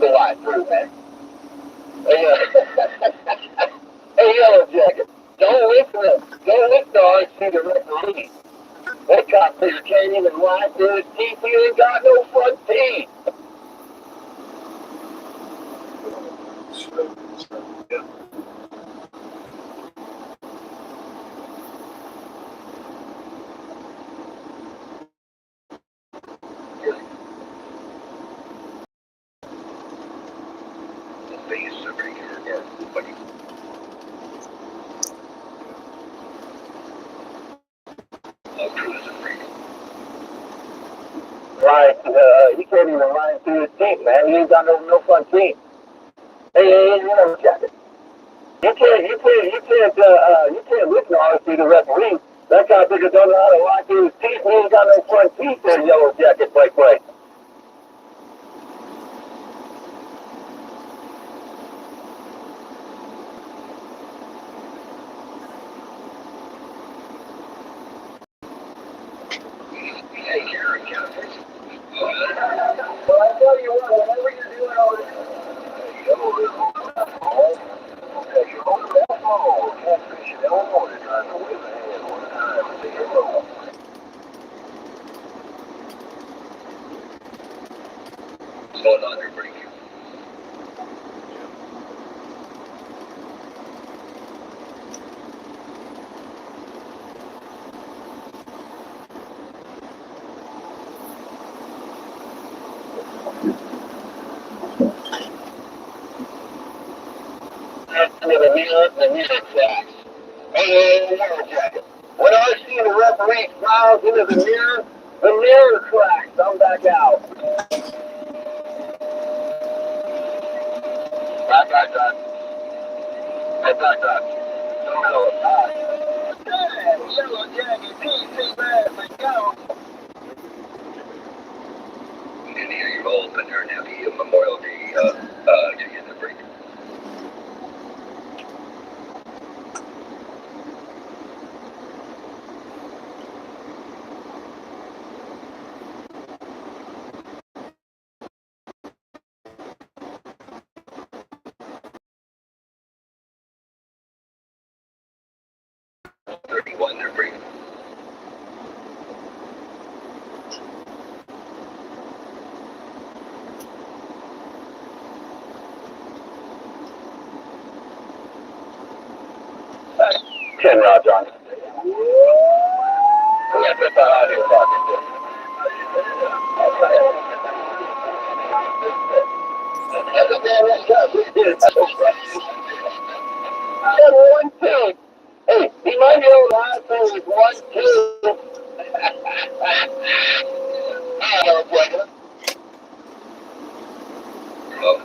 Go on through, man. Hey, Yellow Jacket, listen to RC the referee. That cop says you can't even lie through his teeth. He ain't got no front teeth. Yeah. Right, he can't even lie through his teeth, man. He ain't got no front teeth. Hey, jacket. You can't listen to RC the referee. That guy figure don't know how to lie through his teeth. He ain't got no front teeth in yellow jacket, play. Well, I tell you what, whatever you're doing over there, going on there pretty good. The mirror cracks. Hey, jacket. When I see the referee smiles into the mirror cracks. I'm back out. Back up. Yellow jacket, PC bad, but go. You didn't hear your Holt and there now the Memorial Day to get the break. They're breaking. Ken Rod Johnson. Yeah, that's how you're talking to. One, two. Hey, he might be able to last for 1, 2.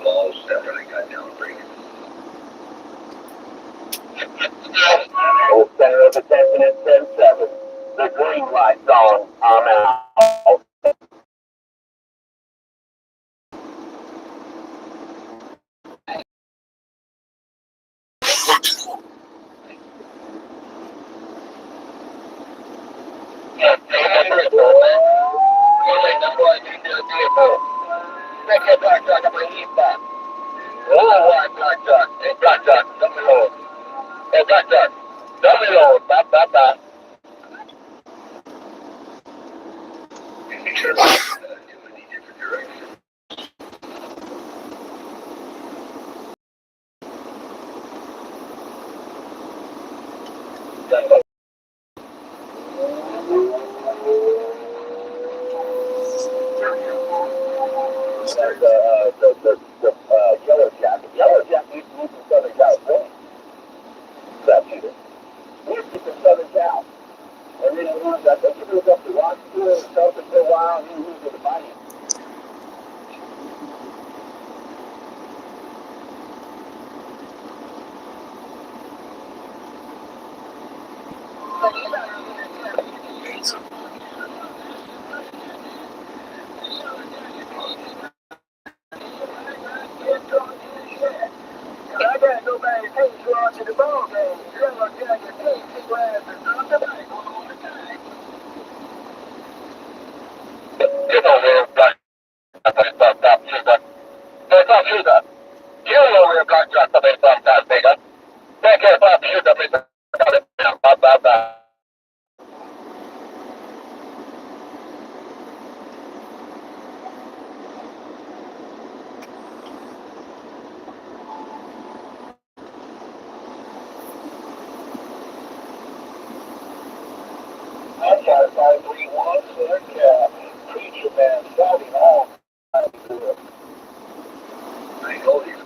Balls definitely got down break. Full center of attention at 10-7. The green light's on. I'm out. Yellow jacket used to be from Southern California. Crap shooter. He used to be from Southern Cal. And then he moved, I think he moved up to Washington or something for a while, and he moved to the Miami. I gotta go back and take you on to the ball game. Yellow jacket, take your ass and drop the back all the time. Get over here, black. Stop, shoot up. You over here, black, drop the base on that, nigga. Take care, stop, shoot up, Bye. I got 531, so that's preacher man shouting all. I know you.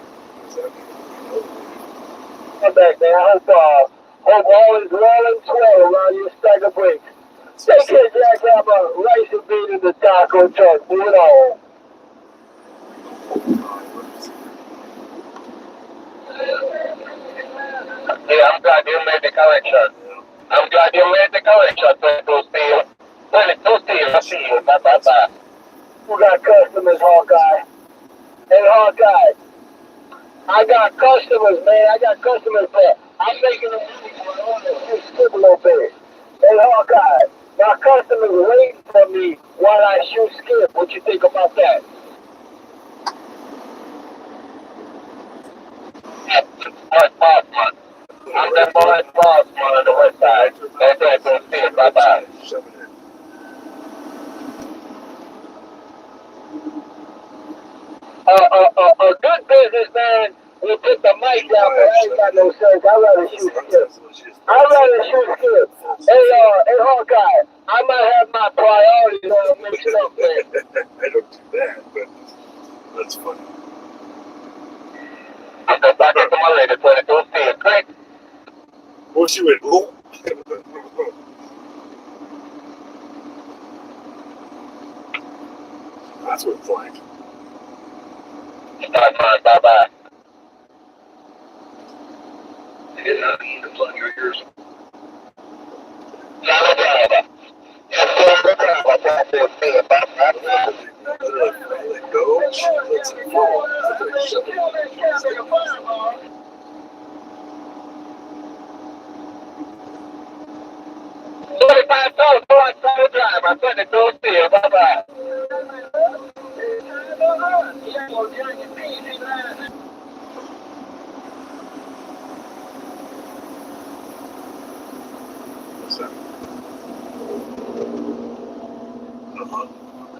Come back, man. I hope all is well and swell around your stack of bricks. Take care, Jack. Have a rice and bean in the taco truck. Move it on. Yeah, I'm glad you made the correction. I'm glad you made the correction. 22 steel. 22 steel. I see you. Bye. Who got customers, Hawkeye? Hey, Hawkeye. I got customers, man. I got customers, but I'm making them money so I want to skip a little bit. Hey, Hawkeye. My customers wait for me while I shoot skip. What you think about that? Boss, man. I'm the boss, man, on the west side. That's right, don't see it. Bye. A good businessman will put the mic down, but I ain't got no sense. I'd rather shoot skip. Hey, Hawkeye, I might have my priorities all mixed up, man. I don't do that, but that's funny. I'm just back into my lady, 22 steel. Great. Well, she went, oh. That's what it's like. Bye. You didn't know you need to plug your ears. Camaraderie. $25 for a CompanyDriver. I said it don't steal. Bye.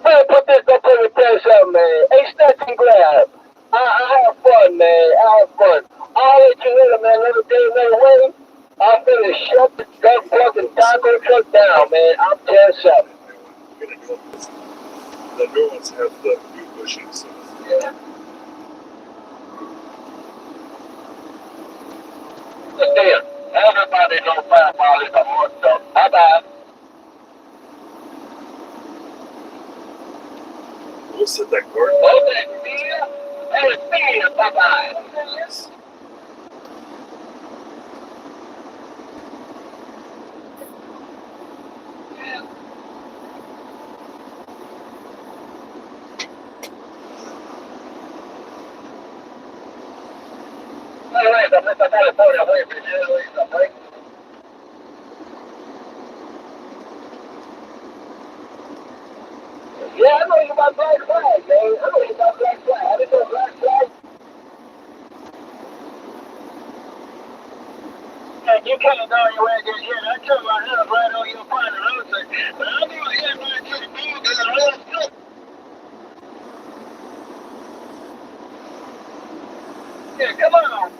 Hey, put this up on the tell something, man. Hey, snatch and grab. I have fun, man. I have fun. I'll let you later, man. Another day, another way. I'm gonna shut the dump truck and taco truck down, man. I'm just up. The new ones have the new bushings. Yeah. Understand? Everybody knows fireball is a monster. Bye. We'll set that card. Bye. California, wait for you. Yeah, I know you about black flag, man. I know you about black flag. I didn't know black flag. And you can't know your way against here. I took my head right on your part of the roadside. But I'm going to head right to the ball because I'm real good. Yeah, come on.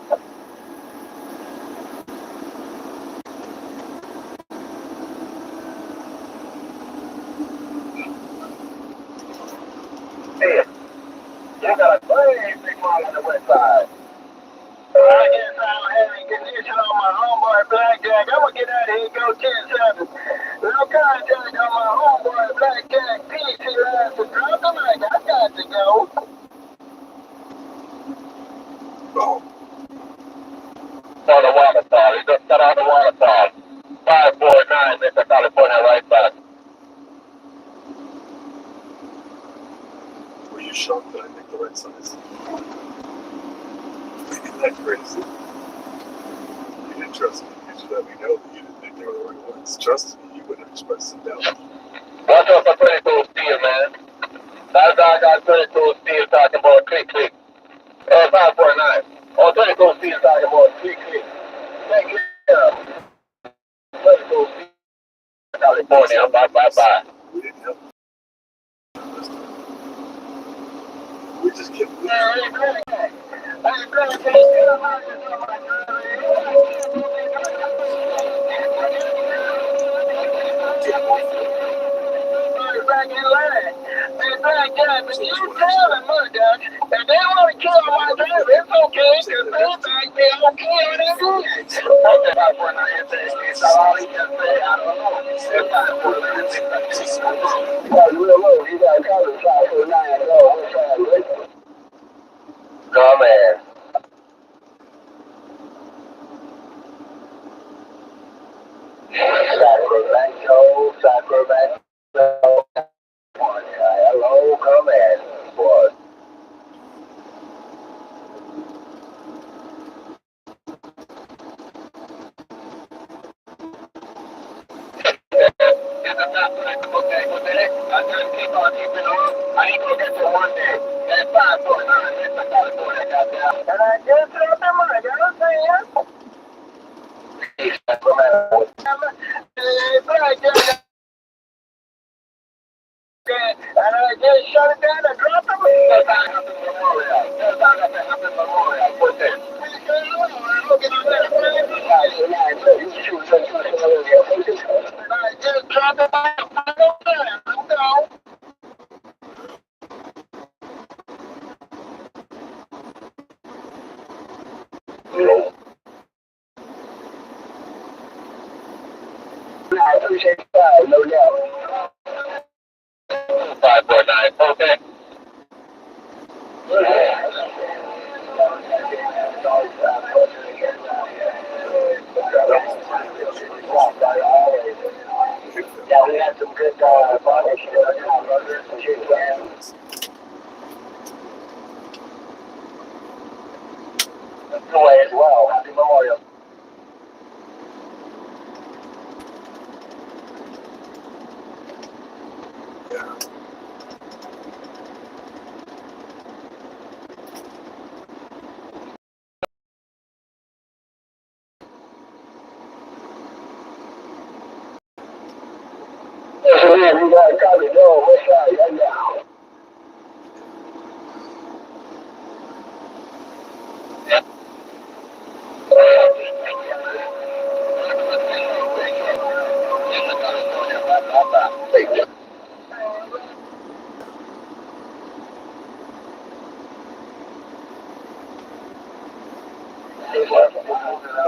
Hey, you got a very big mall on the west side. I guess I don't have any condition on my homeboy Blackjack. I'm going to get out of here and go 10-7. No contact on my homeboy Blackjack. PC lines to drop the mic. I got to go. Oh. On the waterfall. He just got on the waterfall. 549, Mr. California, right back. Were you shocked that I picked the right size? That's crazy. You didn't trust me. You should let me know that you didn't think they were the right ones. Trust me, you wouldn't have expressed it down. Watch out for 22 steel, man. That guy got 22 steel talking about click. 549. Oh, 22 steel talking about click. Thank you. California. Bye, bye, bye. We didn't have this time. We just kept back in line. And black guy, but you tell him, look, Doug, if they want to kill my driver, it's okay, because they back there don't kill them good. Okay, that's when I hit that. It's all he can say, I don't know. It's not for the real low, you got to come inside for 9 go. What's that? Come in. Sacramento, Sacramento. Hello, come in, boy. I just keep on keeping on. I ain't gonna get to one day. That 549, it's a California goddamn. And I just dropped the money, you know what I'm saying? And I just shut it down and dropped them. Just hang up the memorial. Just hang up the memorial. Put that. I just dropped it down. I'm gone. I appreciate that, no doubt. 549, okay. Yeah, we had some good body away as well. Happy Memorial. You got to copy Joe. What's that? Yeah, now.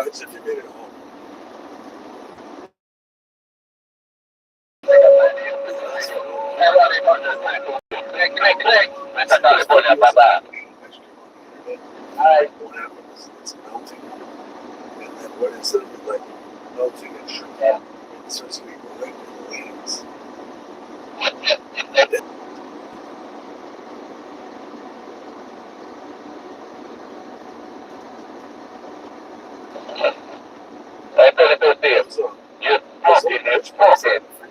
That's if you made it home. Click. That's California. Bye-bye. Alright. What happens? It's melting. And then what instead of like melting and shrinking, it starts to be white lanes.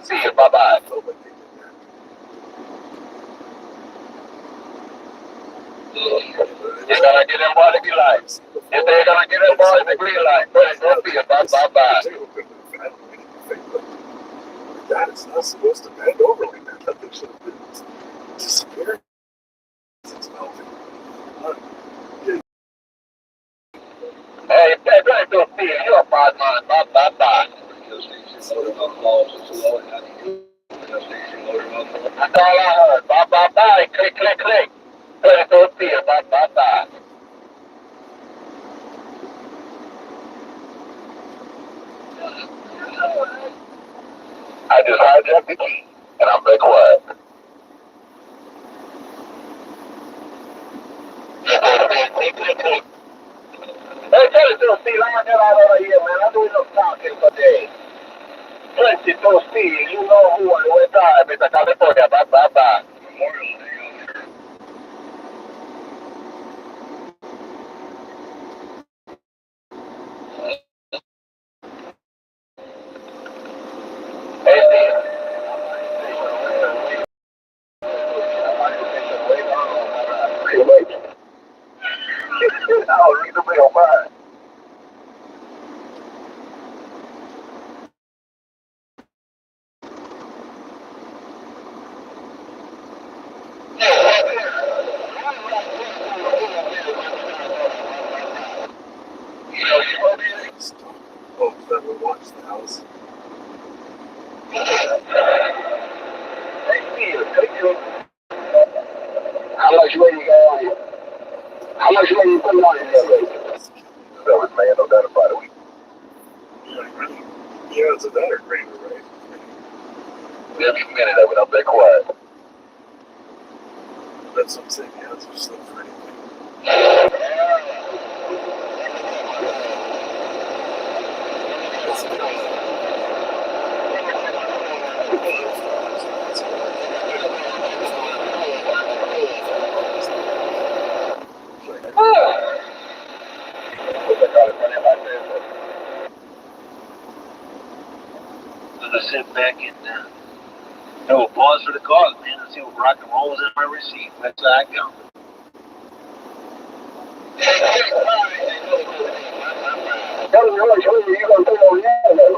See you. Bye-bye. You're gonna get in by the green light. If they're gonna get in by the green light, don't be a bye-bye. That is not supposed to bend over like that. That thing should have been disappearing. It's melting. Hey, if they're going to see you, you're a bad man. Bye-bye. That's all I heard. Bye-bye. Click. 22 feet. Bye-bye. I just hijacked the key, and I'm very quiet. Click. Hey, tell it to Steve, I'm gonna get out over here, man. I'm doing enough talking for days. 22 Steve, you know who and what time. It's a California. Bye-bye. Hey, Steve. Oh, need to be on mine. How much money you put on in there, baby? That was man, no doubt about it. Yeah, it's a better creamer, right? We have a minute of it, I'm back quiet. That's what I'm saying. Yeah, it's just like for anything. Let's sit back and no pause for the cause, man. Let's see what rock and roll is in my receipt. That's how I go. Tell me how much money you gonna put on that, man.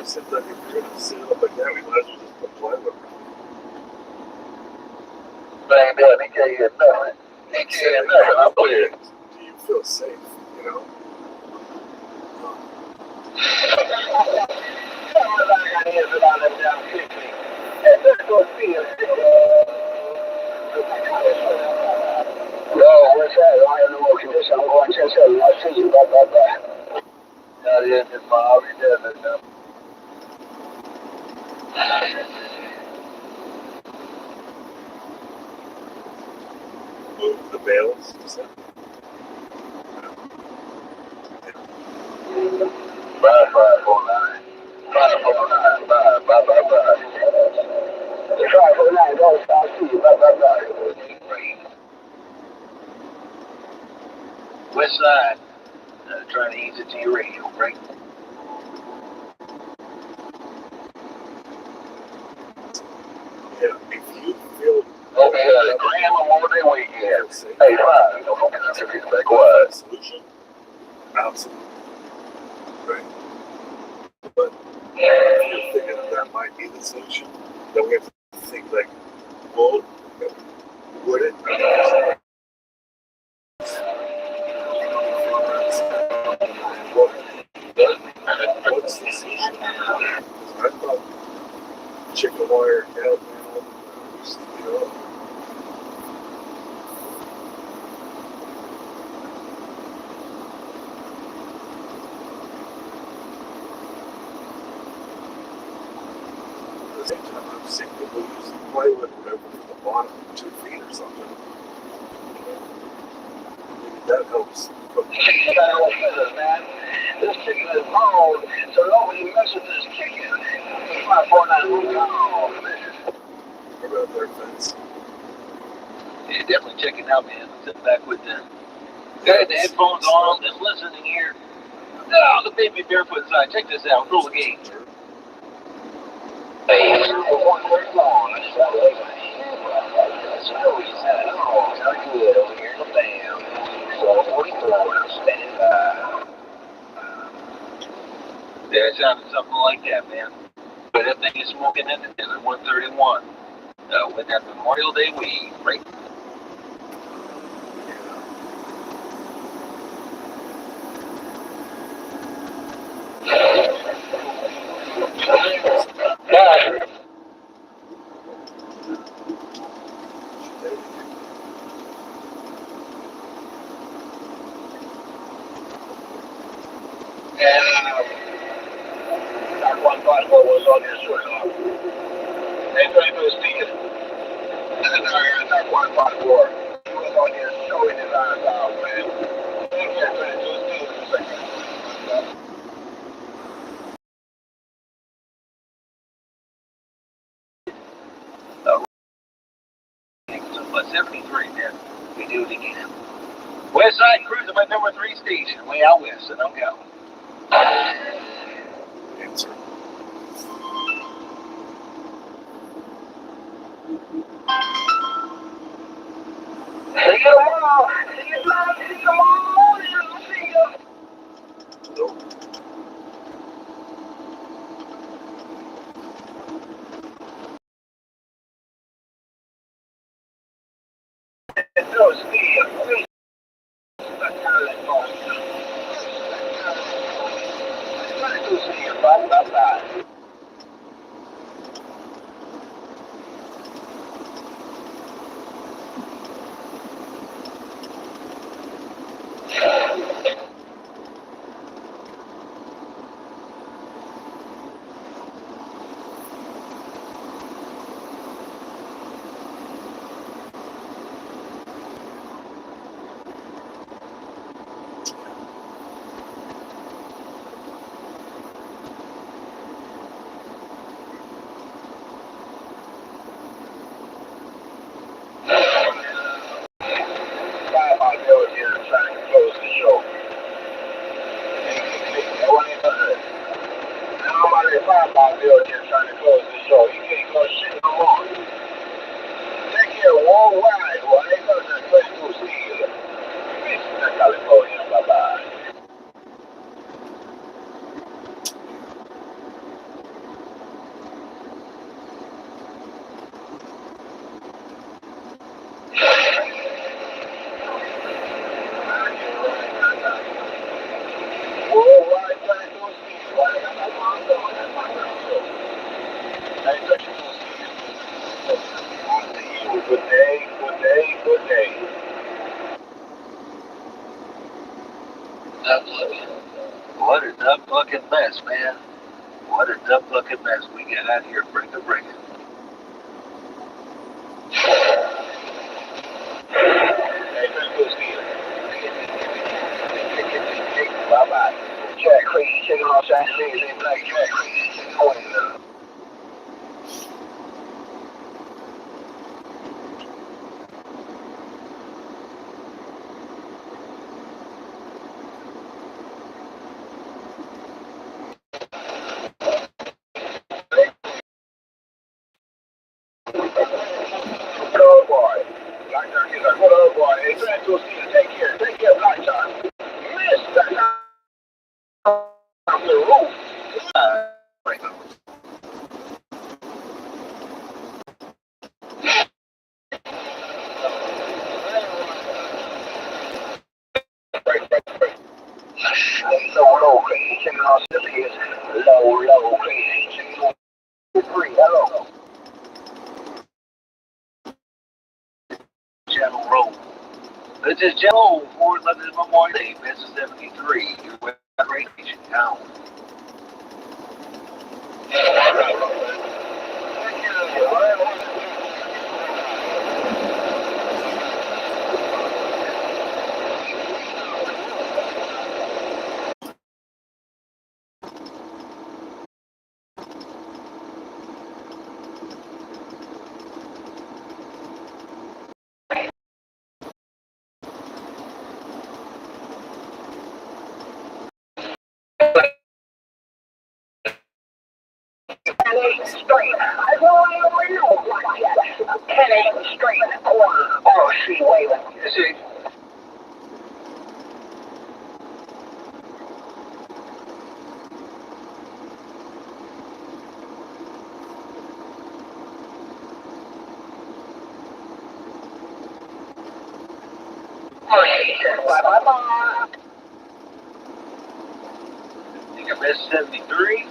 Seems like if you're gonna sit up like that, we might as well just put plywood. Bang that, he can't hear nothing. He can't hear nothing, I'm clear. Do you feel safe, you know? No, what's that? I don't have no more condition. I'm going 10-7. I'll see you. Bye. Not in this mile. He does it now. Move the bales. Bye, 549. 549. Bye. 549. Don't stop. See you. Bye. West side, trying to ease it to your radio, right? Yeah, if you feel Okay, Graham Memorial Day weekend. Hey, fine. Don't forget to get back wide. solution, absolutely. Right. But if you're thinking that might be the solution, then we have to think like, well, would it? What's the solution? I thought chicken wire help, you know. At the same time, I've seen people use plywood over from the bottom 2 feet or something. Maybe that helps. This chicken is old, so nobody messes with this chicken. It's my 491. What about their fence? Yeah, definitely checking out, man. Sitting back with the headphones on, just listening here. Oh, the baby barefoot inside. Check this out. Roll the game. Hey, 131. Snowy side. Oh, sounds good over here in the band. 444. Standing by. Yeah, it sounded something like that, man. But that thing is smoking in at 131. With that Memorial Day weed, right? That 154 was on your short. They trying to speak it. That 154 was on your showing his eyes out, man. They can't try to do it. Plus 73, man. We do it again. West Side cruising by number 3 station, way out west, and I'm going. Answer. See you tomorrow. See you tomorrow morning. See you. Nope. What a dumb fucking mess, man. What a dumb fucking mess we got out here. Bring it. Bye-bye. Jack Creed, taking off Saturdays in Black Jack Creed, taking on low, crazy, checking off Dystopian, low, crazy, checking on free, hello. Channel Road. This is Channel 4 London Memorial Day, Vistas 73. Your web range town. Straight. I go on the road like that. 10 straight. Or she waving. You see? Bye-bye. Think of S73.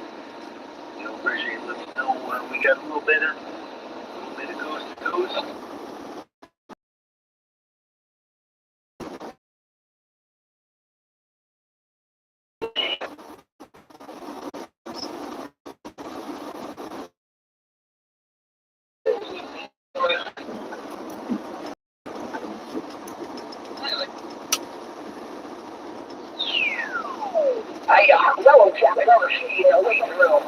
You'll appreciate letting me know when we got a little bit of coast to coast. Hey, yellow jacket over she in the waiting room.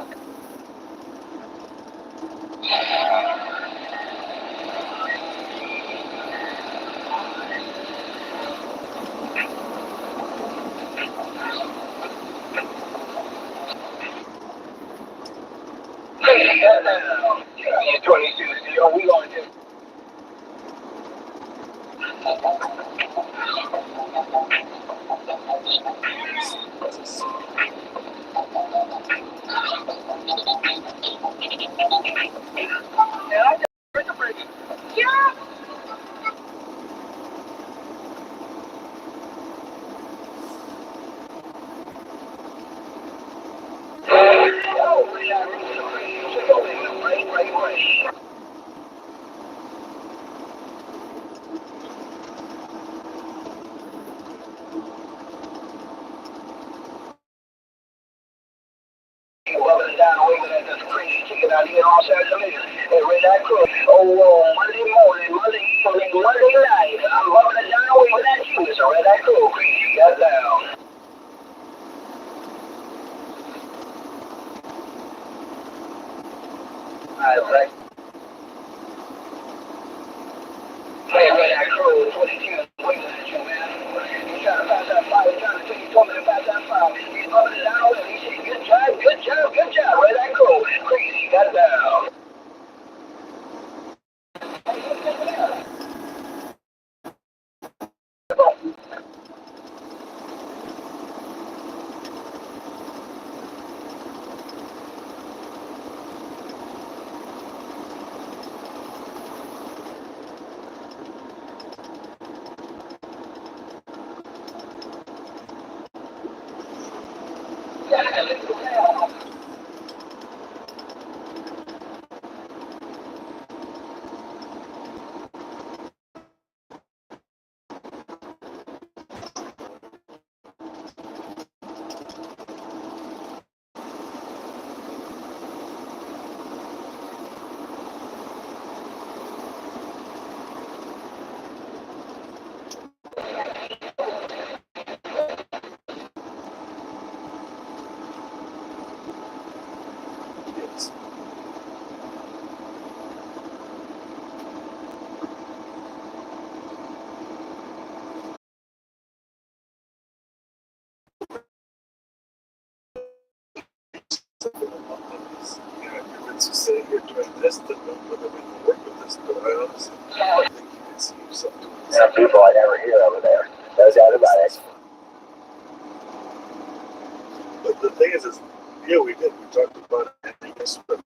Hey, you 22, we going to. Yeah. Bubbling down the way with that crazy chicken out here all Saturday later. Hey, Red Eye Crew. Monday morning, Monday evening, Monday night. I'm bubbling down the way with that chicken. So Red Eye Crew, crazy got down. Right. Hey, Red Eye Crew, 22, waiting at you, man. He's trying to pass that fire. He's trying to take you told me to pass that fire. He's bubbling down the way. He said, good job, good job, good job. Red Eye Crew, crazy got down. Yes. It's just sitting here doing this, that would have been work with this, but I honestly think you can see yourself doing this. There are people I never hear over there. No doubt about it. But the thing is, yeah, we did. We talked about it in the yesterday.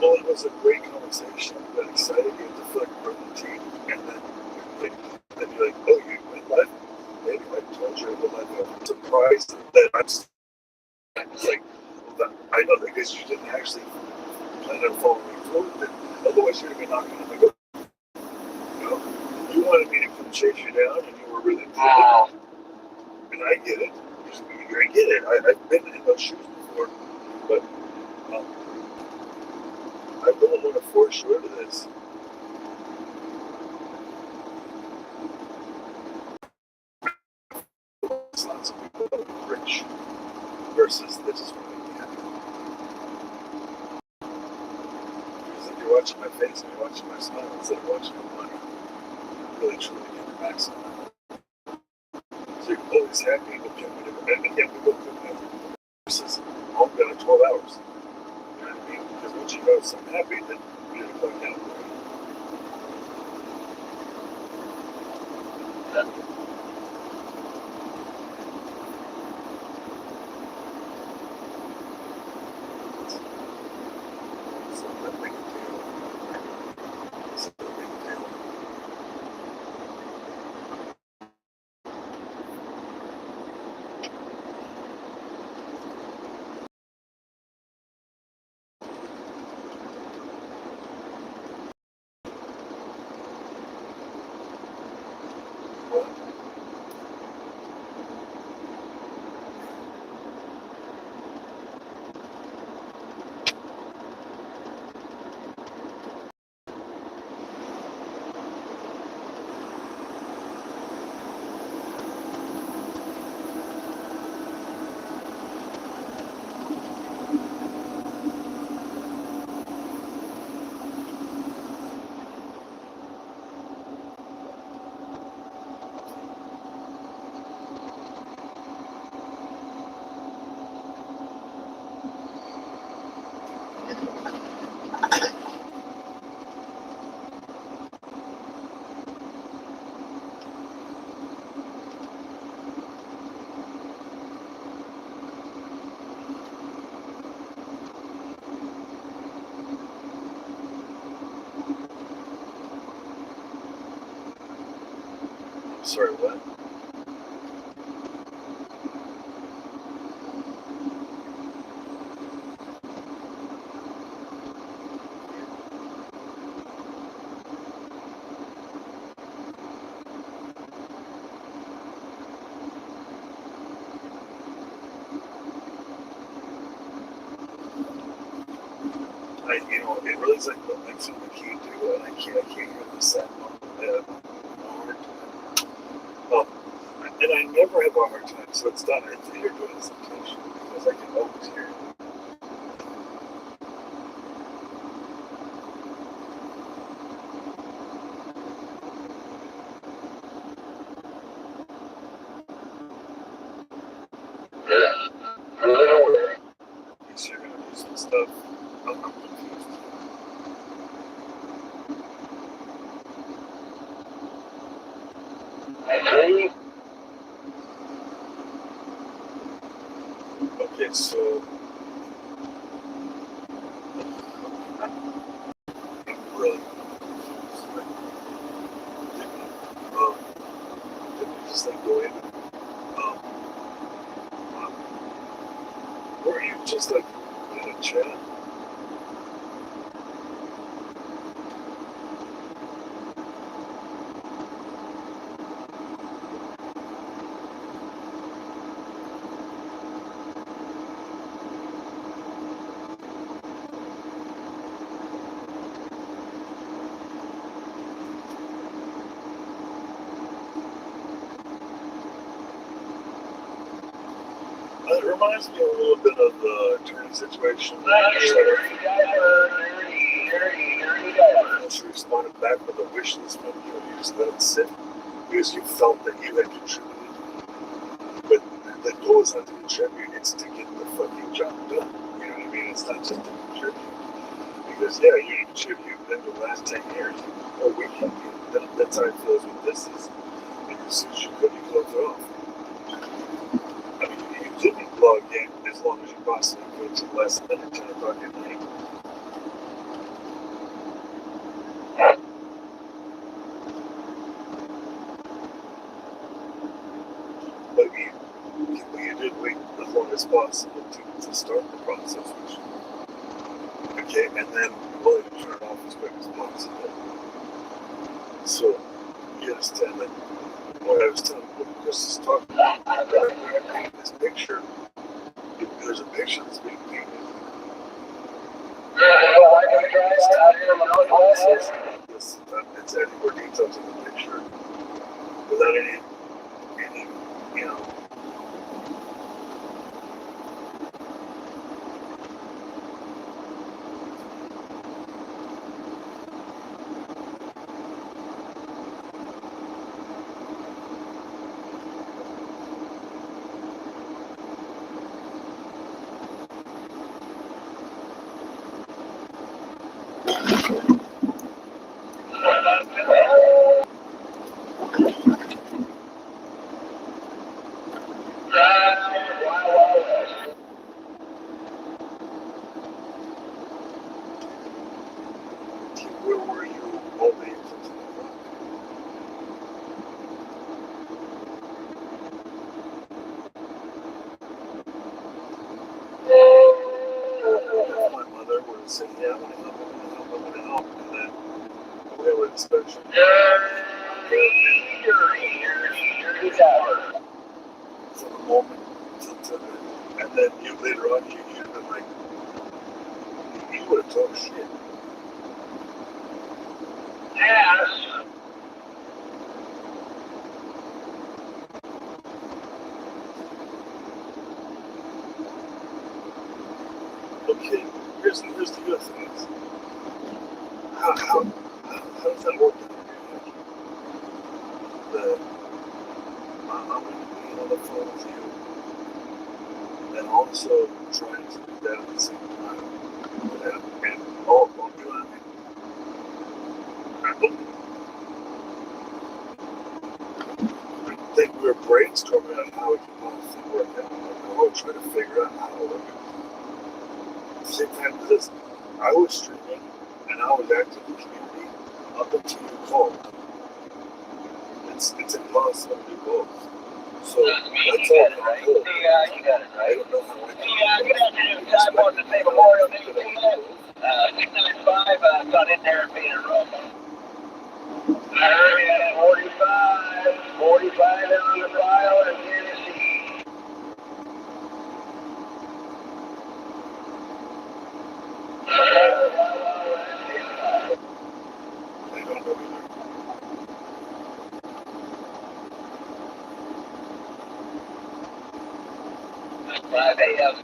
Well, it was a great conversation. We got excited. You had to feel like we're in the team. And then you're like, oh, you went live? Maybe I told you I went live. I'm surprised that it's like, I know that because you didn't actually plan on following through with it. Otherwise, you'd have been knocking on the door. You know? You wanted me to come chase you down, and you were really good. And I get it. I get it. I've been in those shoes before. But I don't want to force you into this. Lots of people that are rich versus they just want to be happy. Because if you're watching my face and you're watching my smile instead of watching my money, really truly get the max on that. So you're always happy, but and yet we both couldn't have versus home done in 12 hours. You know what I mean? Because once you know something happy, then you're going to come down with it. Sorry, what? You know, it really is like the next thing I can't do, and I can't hear the sound on the hard time. And I never have a hard time, so it's not a theater doing this intention because I can always hear it. Yeah. I'm a little aware. So you're gonna do some stuff. I'm confused. Three. Okay, so I'm really confused. Did we just like go in? Were you just like in a chat? It reminds me a little bit of the attorney situation. Unless you responded back with a wish list when you just let it sit because you felt that you had contributed. But the goal is not to contribute, it's to get the fucking job done. You know what I mean? It's not just to contribute. Because, yeah, you contribute in the last 10 years. Oh, we can do that. That's how it feels with this. And as soon as you could, you close it off. I mean, you didn't log in as long as you possibly could to less than 10 o'clock at night. But you did wait as long as possible to start the process, which, okay, and then you wanted to turn it off as quick as possible. So, you understand that what I was telling you, what Chris is talking about, this picture, there's a picture that's being painted. It's adding more detail to the picture without any, you know. Where were you all day until 10 o'clock? If my mother were to say, yeah, I'm going to help, and then we have an inspection. For the moment, and then you later on, you'd have been like, you would have talked shit. Yes. Okay, here's the other thing is, how does that work? That I'm going to be on the phone with you, and also trying to do that at the same time, and all doing it. I think we were brainstorming on how it can possibly work out. Like, we're trying to figure out how to work it. At the same time, because I was streaming and I was active in the community up until you called. And it's impossible to do both. So You that's got all it right. cool. You got it I right. don't know how I Good afternoon. Time on to say Memorial Day weekend. 695 got in there being a rough. I heard you at 45 on the file in Tennessee. I don't know either. 5 a.m.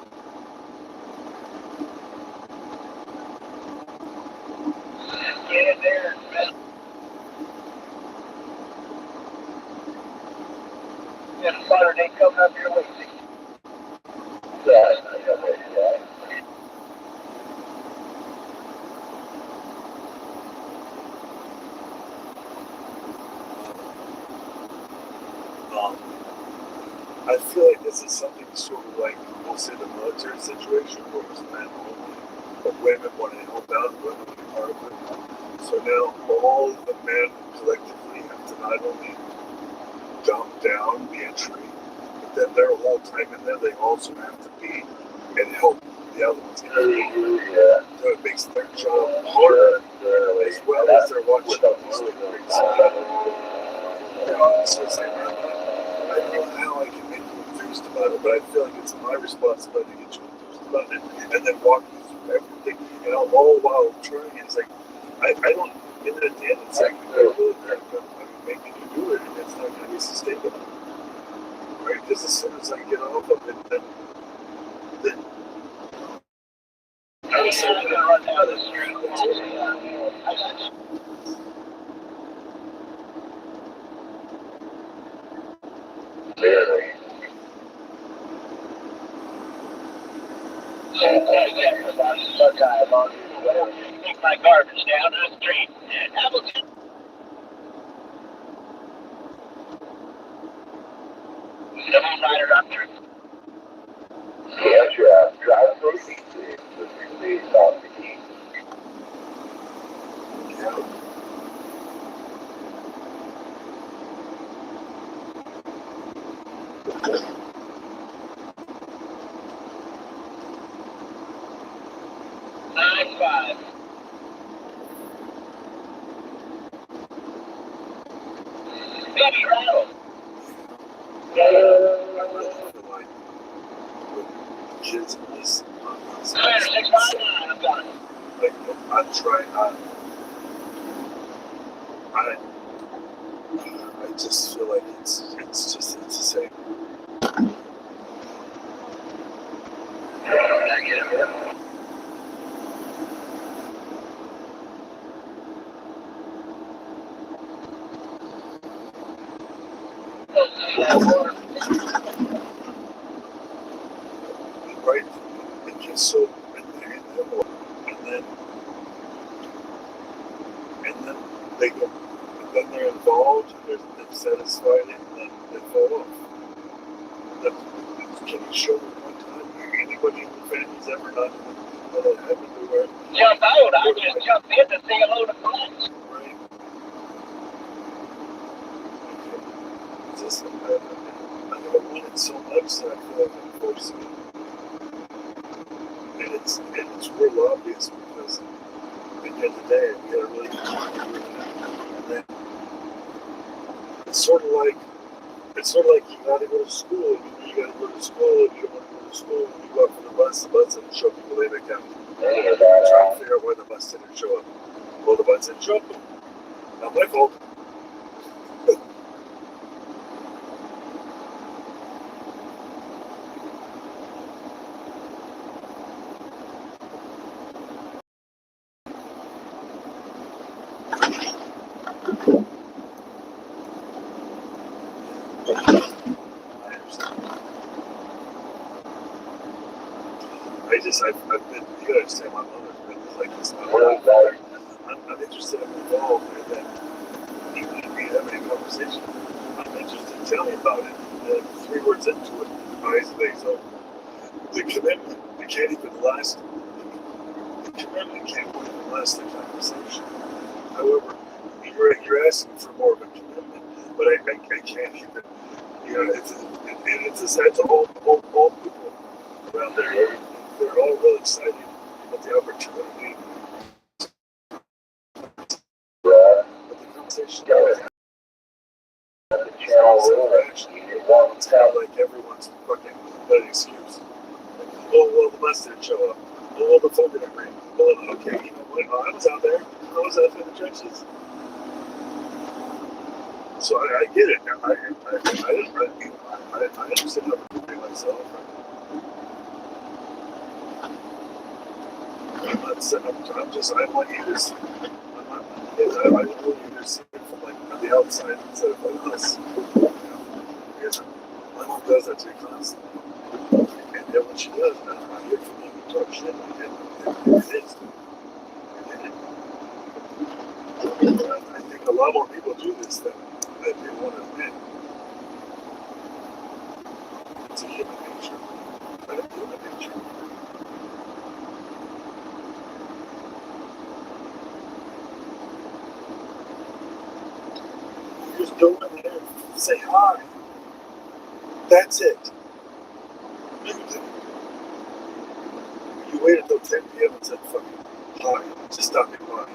Get in there. Get a spotter day coming up your way. I feel like this is something sort of like, we'll say, the military situation where it's men only, but women want to help out, women want to be part of it. So now all of the men collectively have to not only dump down the entry, but then their whole time in there, they also have to be and help the other ones. So it makes their job harder, as well as they're watching these things. So it's like, I don't know how I can make you enthused about it, but I feel like it's my responsibility to get you enthused about it, and then walk you through everything, and all while trying. It's like, I don't, in the end, it's like, I'm making you do it, and it's not going to be sustainable, right? Because as soon as I get off of it, then I'm going to run down the street. I got you. Barely. Take my garbage down to the street. Hamilton. Double rider up through. Yeah, drive through the South the East. Nine five. Baby rattle. like, kids in this, 659. I'm done. like, I'm trying, I just feel like it's the same. I get it. Right? And just so, and then they go, and then they're involved, they're satisfied, and then they fall off. Can you show me one time anybody in the family's ever not let it happen to where? Jump out. I just jumped in to say hello to friends. Right? Okay. Just, I want it so much that I feel like I'm forcing it. And it's real obvious because at the end of the day, we gotta really and then it's sort of like you gotta go to school, and you gotta go to school, and you don't want to go to school, and you go up for the bus doesn't show up, you go back down. Trying to figure out why the bus didn't show up. Well, the bus didn't show up. Not my fault. I've been, you gotta understand, my mother's been like this. I'm interested in involved, and then even if we have any conversation, I'm interested. Tell me about it. And then 3 words into it, eyes glaze over. The commitment, it can't even last. The commitment can't even last the conversation. However, you're asking for more of a commitment. but I can't keep it. You know, it's a sad to all people around there. They're all real excited about the opportunity. But the conversation it's kind of like everyone's fucking got an excuse. Like, oh, well, the bus didn't show up. Oh, well, the phone didn't ring. Well, okay, you know what? I was out there. I was out in the trenches. So I get it. I understand how to do myself. I want you to see. I want you to see it from like on the outside instead of like us. You know? Because my mom does that to me constantly. And then when she does, I hear from you talk shit like it is. I think a lot more people do this than they want to admit. It's a human nature. It's a human nature. You just go in there and say hi. That's it. You wait until 10 p.m. and said fucking hi. Just stop me by.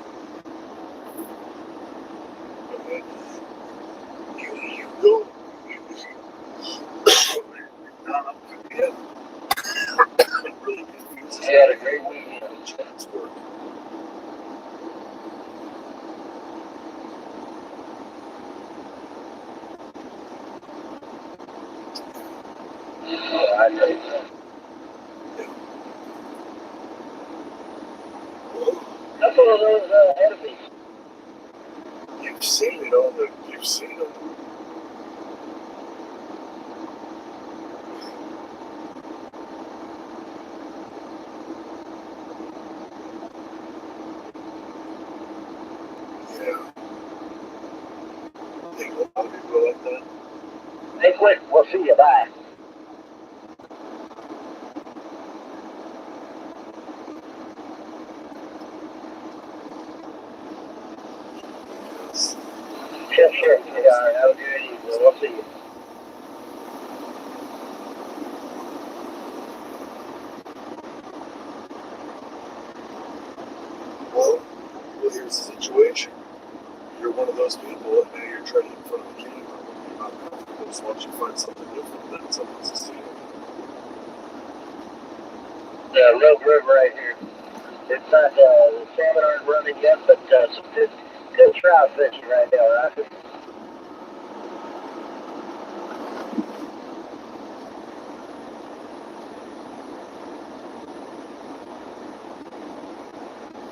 Okay? You go. Yeah. Really confused. You had a great weekend. Chance work. I know you. Well, That's one of those enemies. you've seen it on the. You've seen it. Yeah. I think a lot of people are like that. Hey, quick, we'll see you. Bye. Yes. Sure. Yeah, have a good evening. We'll see you. Well, here's the situation. You're one of those people, and now you're treading in front of the camera. You're not comfortable. Just why don't you find something different that someone else is seeing? The road river right here. It's not the salmon aren't running yet, but some good trout fishing right now, right?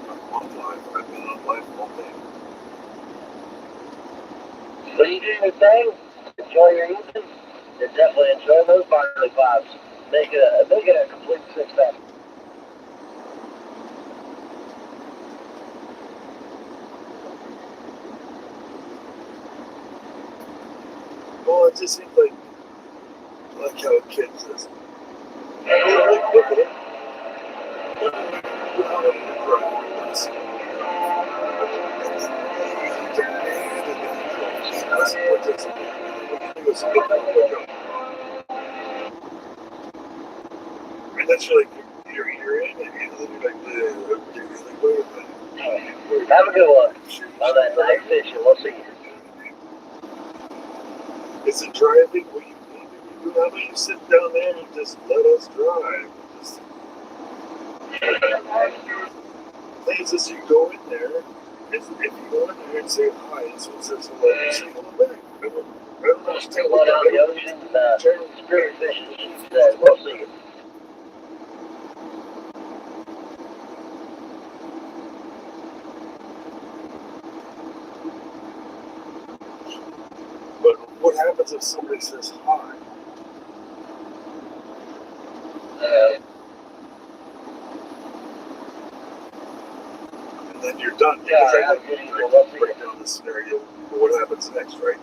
I'm on live. I've been on live all day. So you do your thing, enjoy your evening, and definitely enjoy those barley pops. Make it a complete success. Well, it just seems like how a kid says, "Oh, look at it. How many you cry? Let's see." Let's put this in. He goes, "Go." And that's like you're in, and then you're like, okay, you're like, wait a minute. Have a good one. On that night fishing, we'll see you. Is it driving? What you do? How about you sit down there and just let us drive? Just, things is you go in there, if you go in there and say hi, and someone says hello, you say hello back. I don't understand One out the ocean, spirit fishing, she said, we'll see you. But what happens if somebody says hi? And then you're done. Yeah, I break down this scenario for what happens next, right?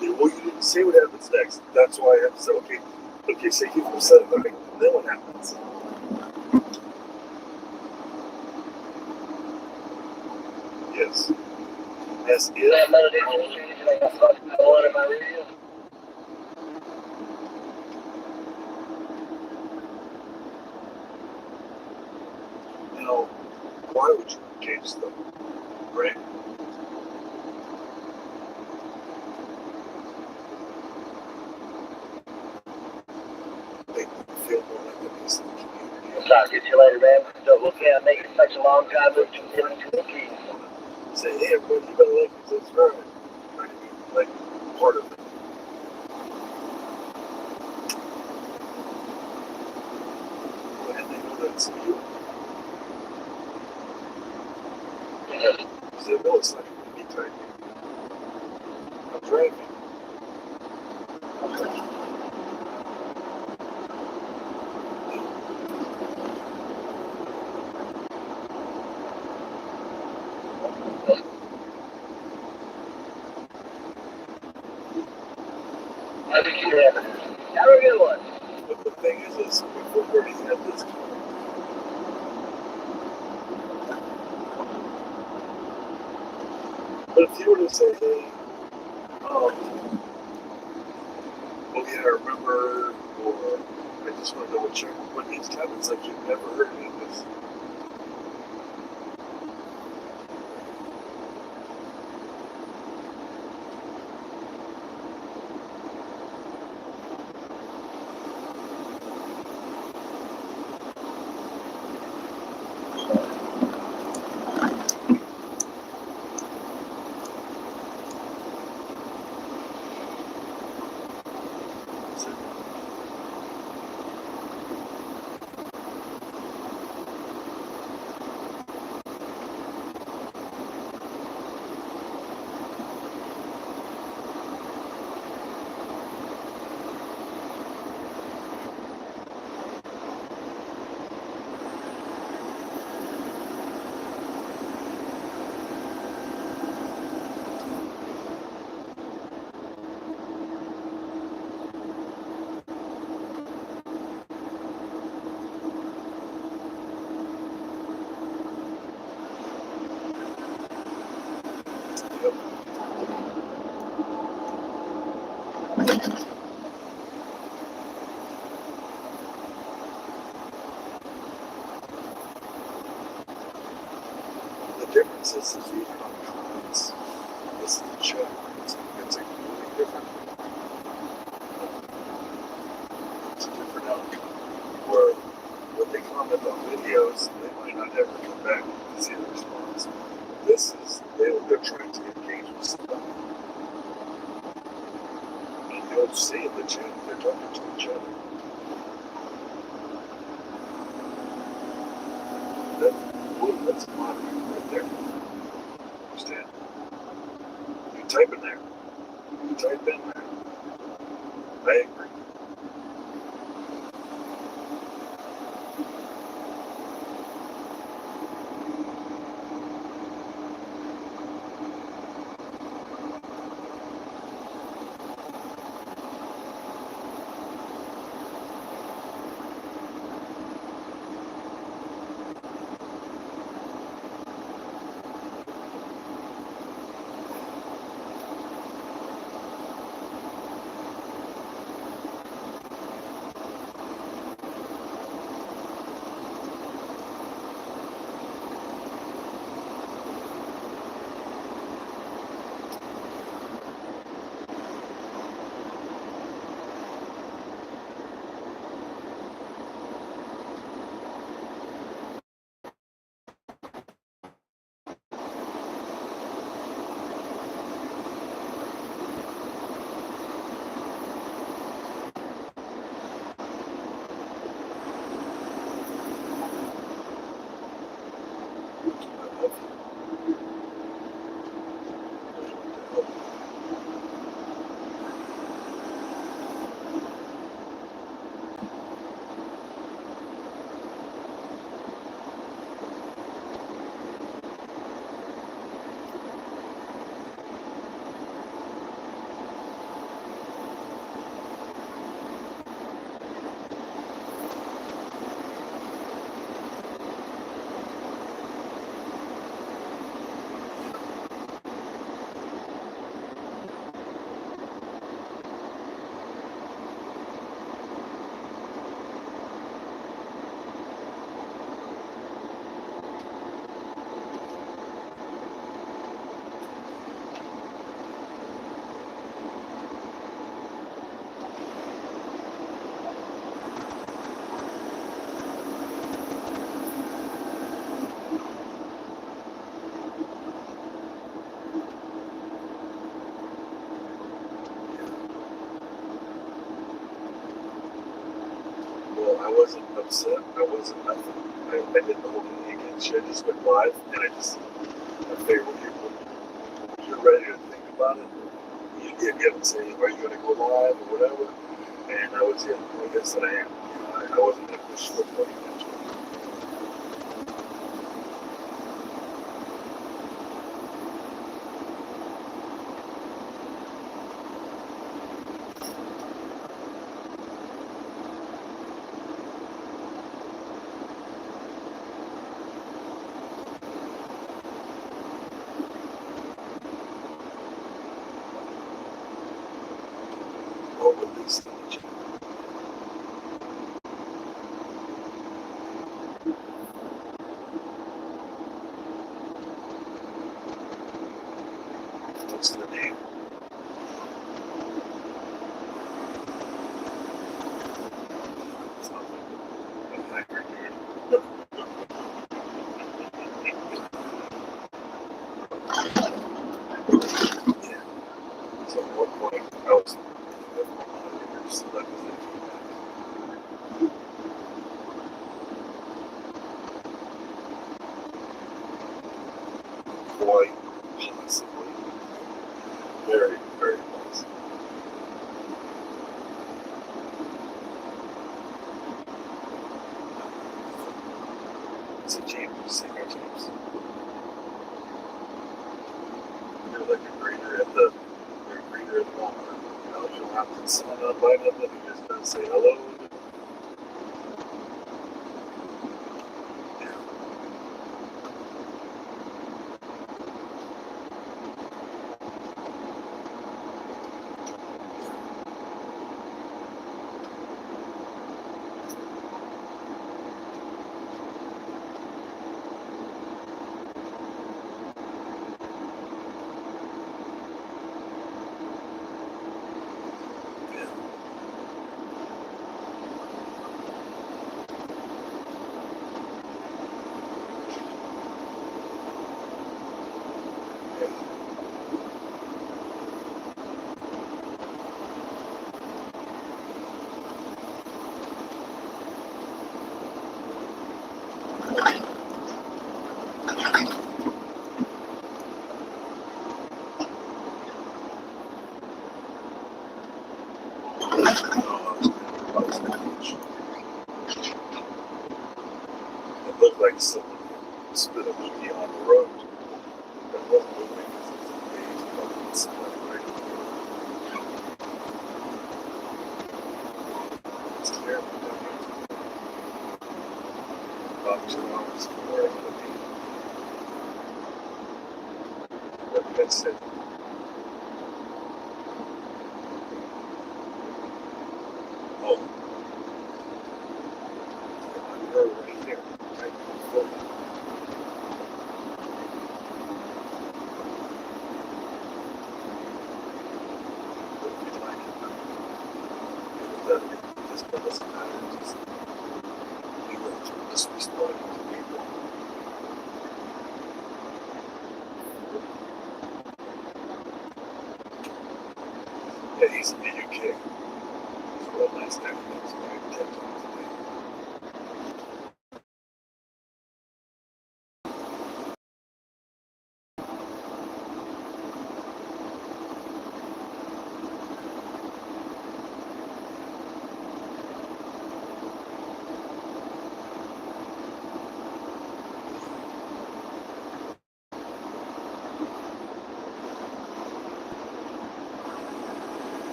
Well, you didn't say what happens next. That's why I have to say, okay, say you said it, right? Then what happens? Yes. As if. think I fucked the one in my radio. Now, why would you engage them, right? Make them feel more like a piece of the community. I'll get you later, man. Don't look at make it such a long time to get into the keys. Say, hey, everybody, you better like this road. You know what I mean? Like, part of it. And they know that's you. Say, no, it's not even me typing. I'm driving. I think you have it. Have a good one. But the thing is we've already had this car. But if you were to say, hey, oh yeah, I remember, or I just want to double check, but these comments like you've never heard any of this. The difference is reading on the comments. This is the chat. It's a completely different. It's a different outcome. Where when they comment on videos, they might not ever come back to see the response. This is they're trying to engage with stuff. And you'll see in the chat they're talking to each other. That's moderating right there. Understand? You type in there. You type in there. I agree. wasn't upset. I wasn't nothing. I didn't hold anything against you. I just went live, and I figured when you're ready to think about it, you get and say, are you going to go live or whatever? And I was, I guess that I am. I wasn't going to push for it against you. Or at least in the chat. What's the name? It's not like a hacker, dude. Yeah. So at one point, I was so that was it. Quite possibly. Very, very possible. It's a James, singer James. You're like a greeter at the Walmart. You know, you don't have to sign up by nothing. You just gotta say hello. Yeah. It looked like someone spit a movie on the road. That wasn't moving because it was a big fucking split right there. It's terrible. About 2 hours before I could be. What did I say? Oh. Her right there. Right before me. This doesn't matter. Just you were disrespecting to people. Yeah, he's in the UK. He's a real nice guy. He's very kept on today.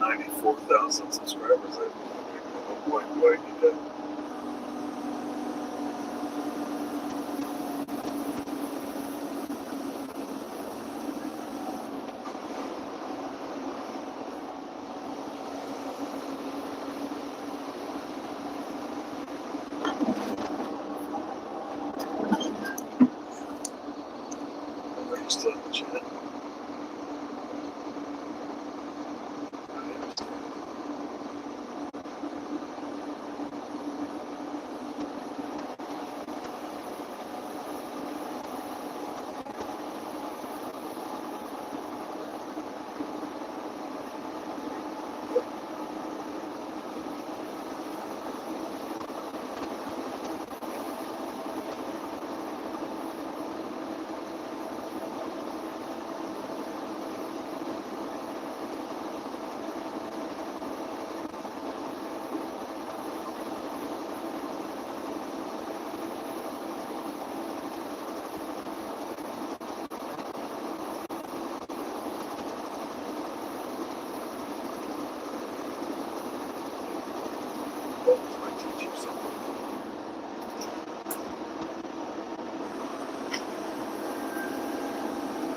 94,000 subscribers. I no point do I need that. Are you still in the chat? Well, can I teach you something?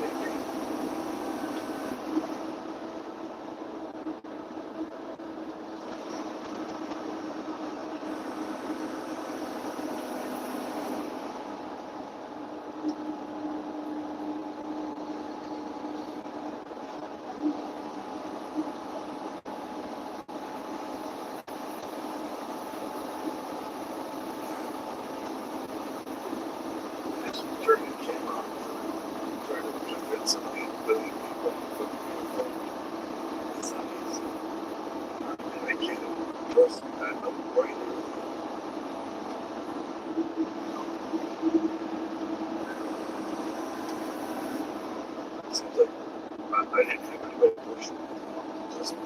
Maybe. Just turn your camera on. Try to convince a million people to put me on the phone. It's not easy. And I can't trust me. I know right now. It seems like I didn't have anybody push me. Just me.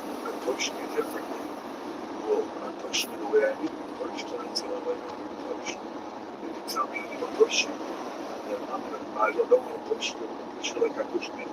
I pushed me differently. Well, I pushed me the way I need to be pushed. And I tell them I don't want to push. If you tell me I need to push you, then I don't want to push you. I push you like I push me.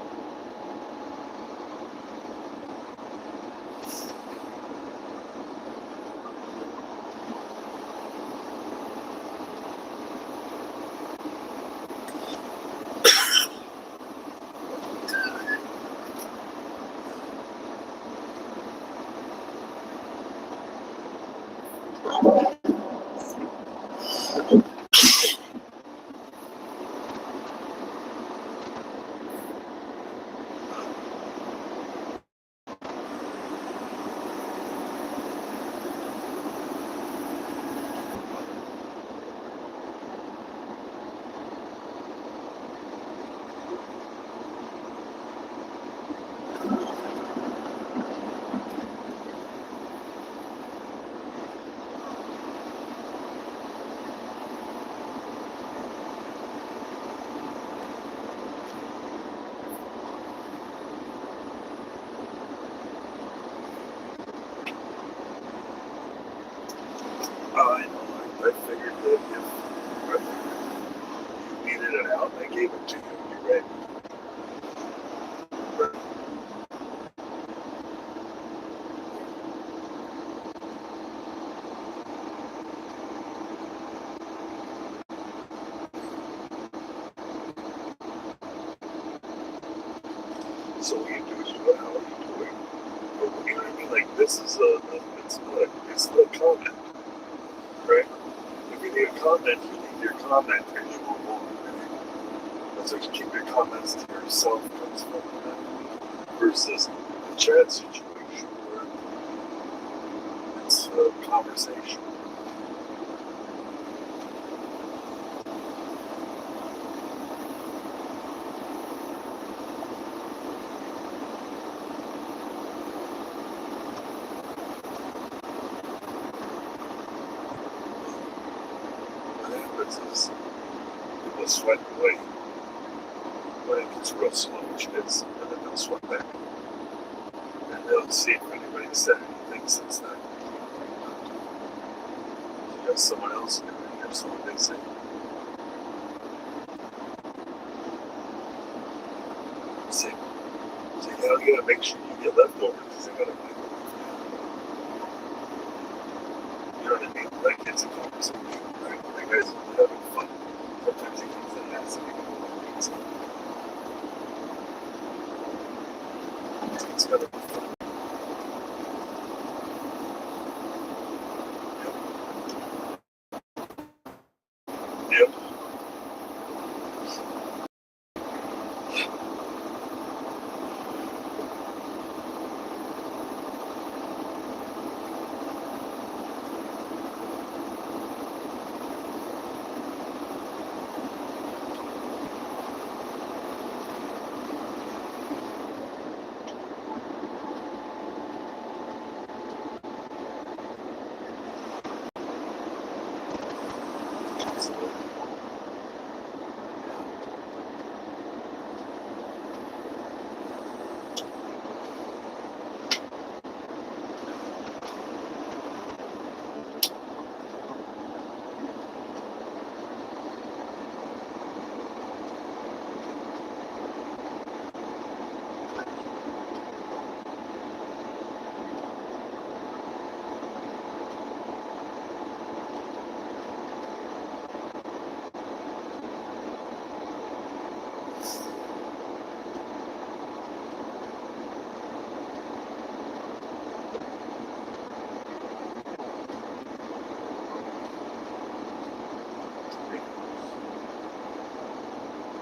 I know. I figured that if you needed it out, I gave it to you. You read. Right. So what you do is you go, how are you doing? Or, you know what I mean? Like this is it's the comment, right? If you need a comment, you leave your comment and you move on. Right? That's like you keep your comments to yourself comes from that versus the chat situation where it's a conversation. What happens is people sweat away when it gets real slow, which it is, and then they'll sweat back. And they'll see if anybody said anything since then. You got someone else doing it, here's what they say. Say, Hell yeah, make sure you get leftovers because they gotta make them. You know what I mean? Like it's a conversation, right? Like guys are having fun. Sometimes he comes in and asks if he can order pizza. It's gotta be fun. Yep.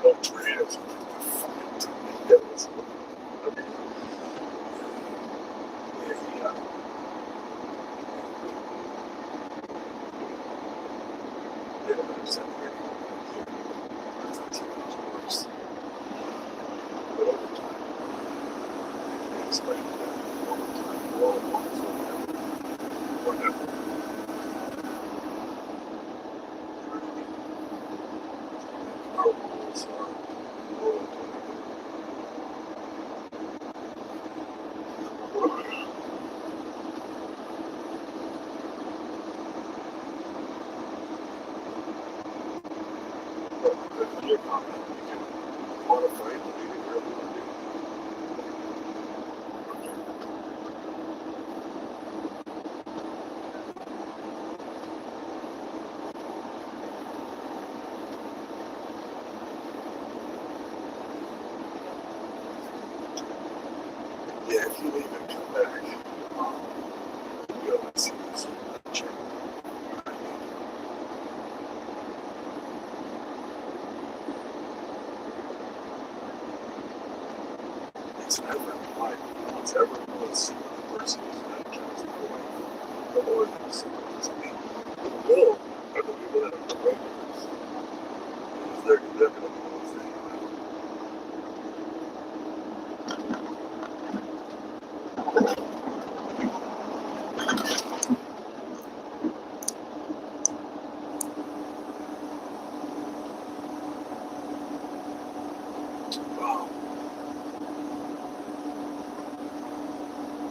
No tornadoes. Fucking tornadoes. Okay. Yeah. They don't understand the radio. That's not too much worse. But over time, they explain that over time, you all want to whatever. Our rules are world. But your comment, you can modify it to make it really want yeah, if you leave and come back, you'll be able to see this check. It's never like it's ever was the person who's not just the wife, the Lord is to me. The will are the people that are the regulars. Because they're going to do the thing. Wow.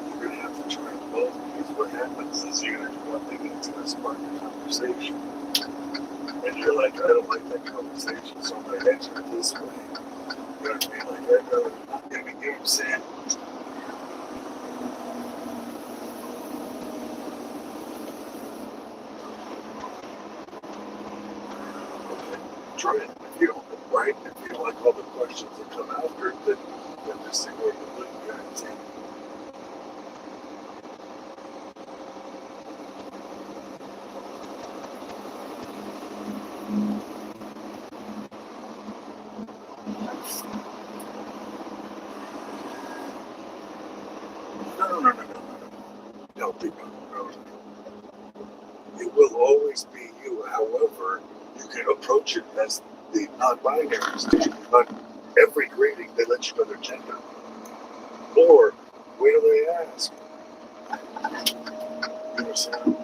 You're going to have to try them both because what happens is you're going to do one thing and it's going to spark a conversation. And you're like, I don't like that conversation, so I'm going to answer it this way. You know what I mean? Like, I'd rather not get me game saying, try it. If you don't, right? If you don't like all the questions that come after, then just say, what you look at and say, no, people, no. It will always be you. However, you can approach it as the non-binary station. On every greeting, they let you know their gender. Or, wait till they ask. You understand?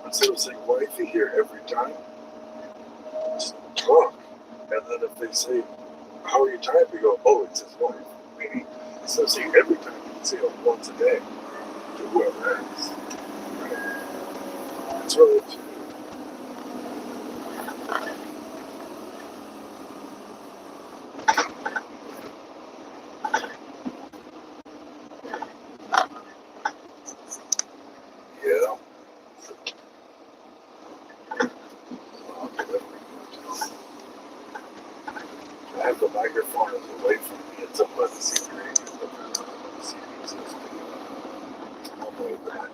Instead of saying wifey here every time, just talk. And then if they say, how are you tired? You go, oh, it's his wife. Meaning, instead of saying every time, you can say it once a day to whoever asks. Right? It's really up to you. more than that.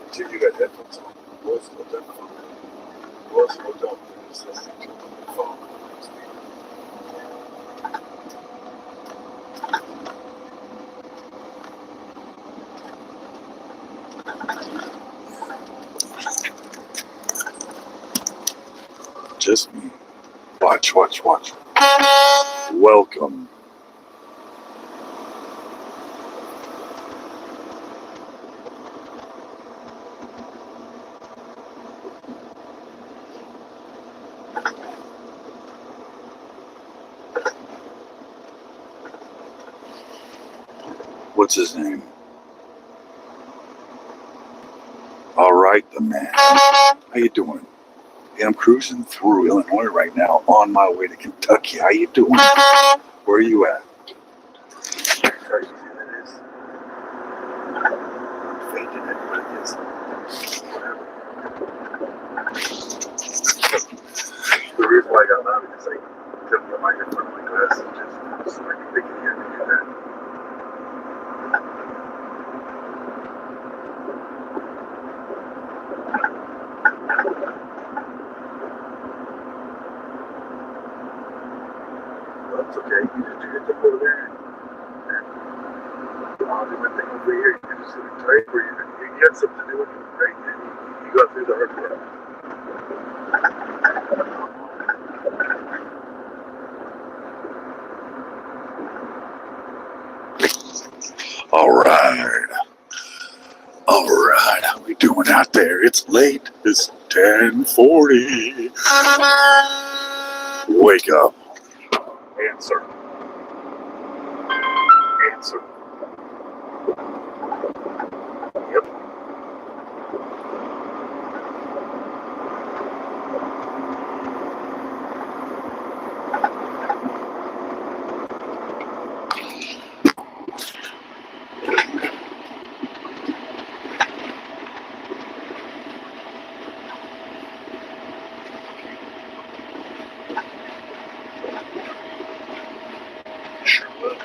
Until you got headphones on. Voice will down. Voice will down. Just listening to it on the phone. Just me. Watch. Welcome. What's his name? All right, the man. How you doing? Hey, I'm cruising through Illinois right now on my way to Kentucky. How you doing? Where are you at? The reason why I got loud is I took the microphone in my glasses just so I could pick it here and do that. Well, that's okay. You just do your thing over there and I'll do my thing over here. You just sit tight where you got something to do with it, right? And you go through the hard part. All right. How we doing out there? It's late. It's 10:40. Wake up. Answer. Yep. Sure will.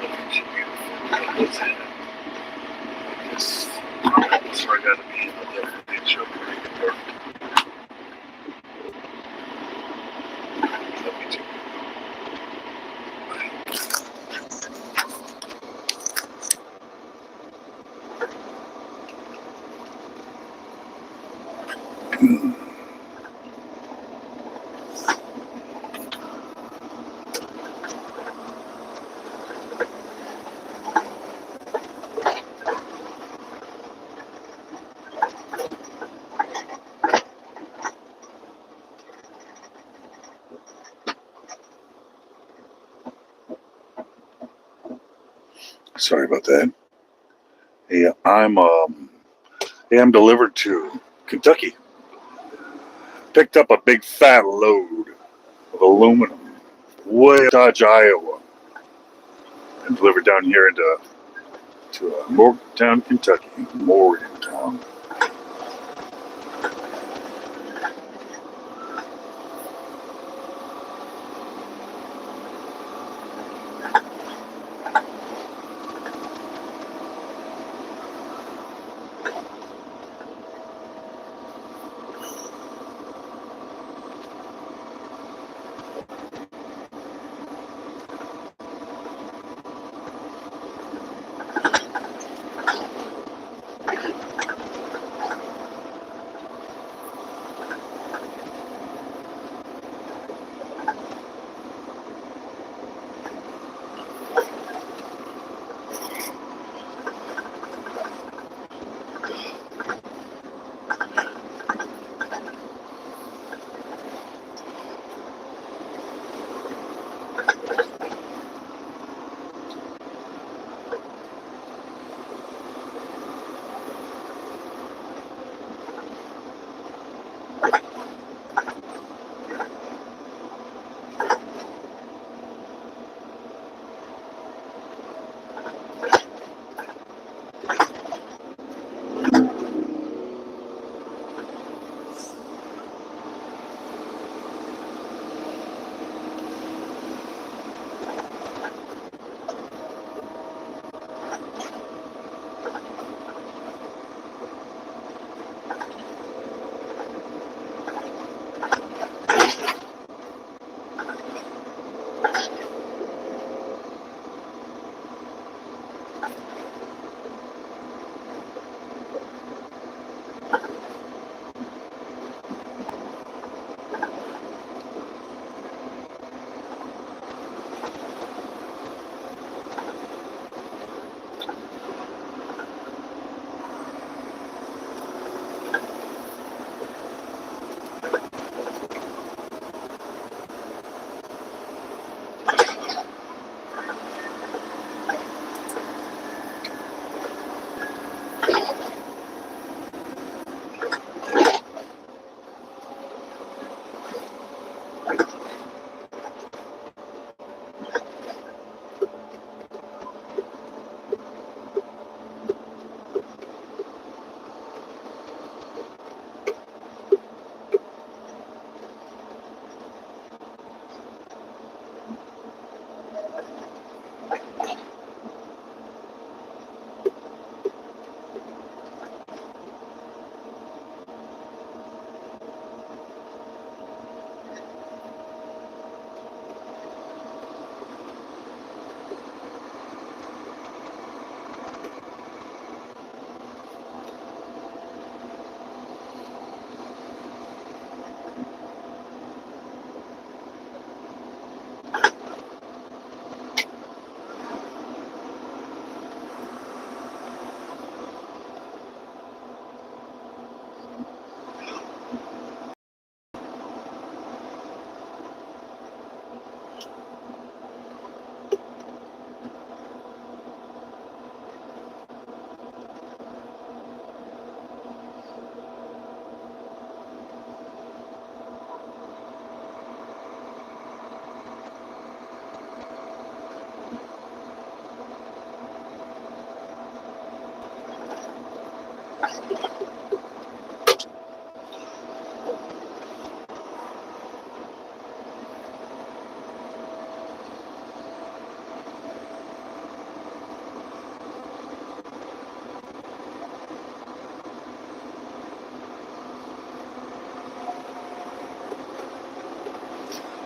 Look at you, beautiful. What's in it? That's where I gotta be. I'll definitely show you where you can work. Love you too. Sorry about that. Hey, I'm delivered to Kentucky. Picked up a big fat load of aluminum way up Dodge, Iowa, and delivered down here to Morgantown, Kentucky. Morgantown.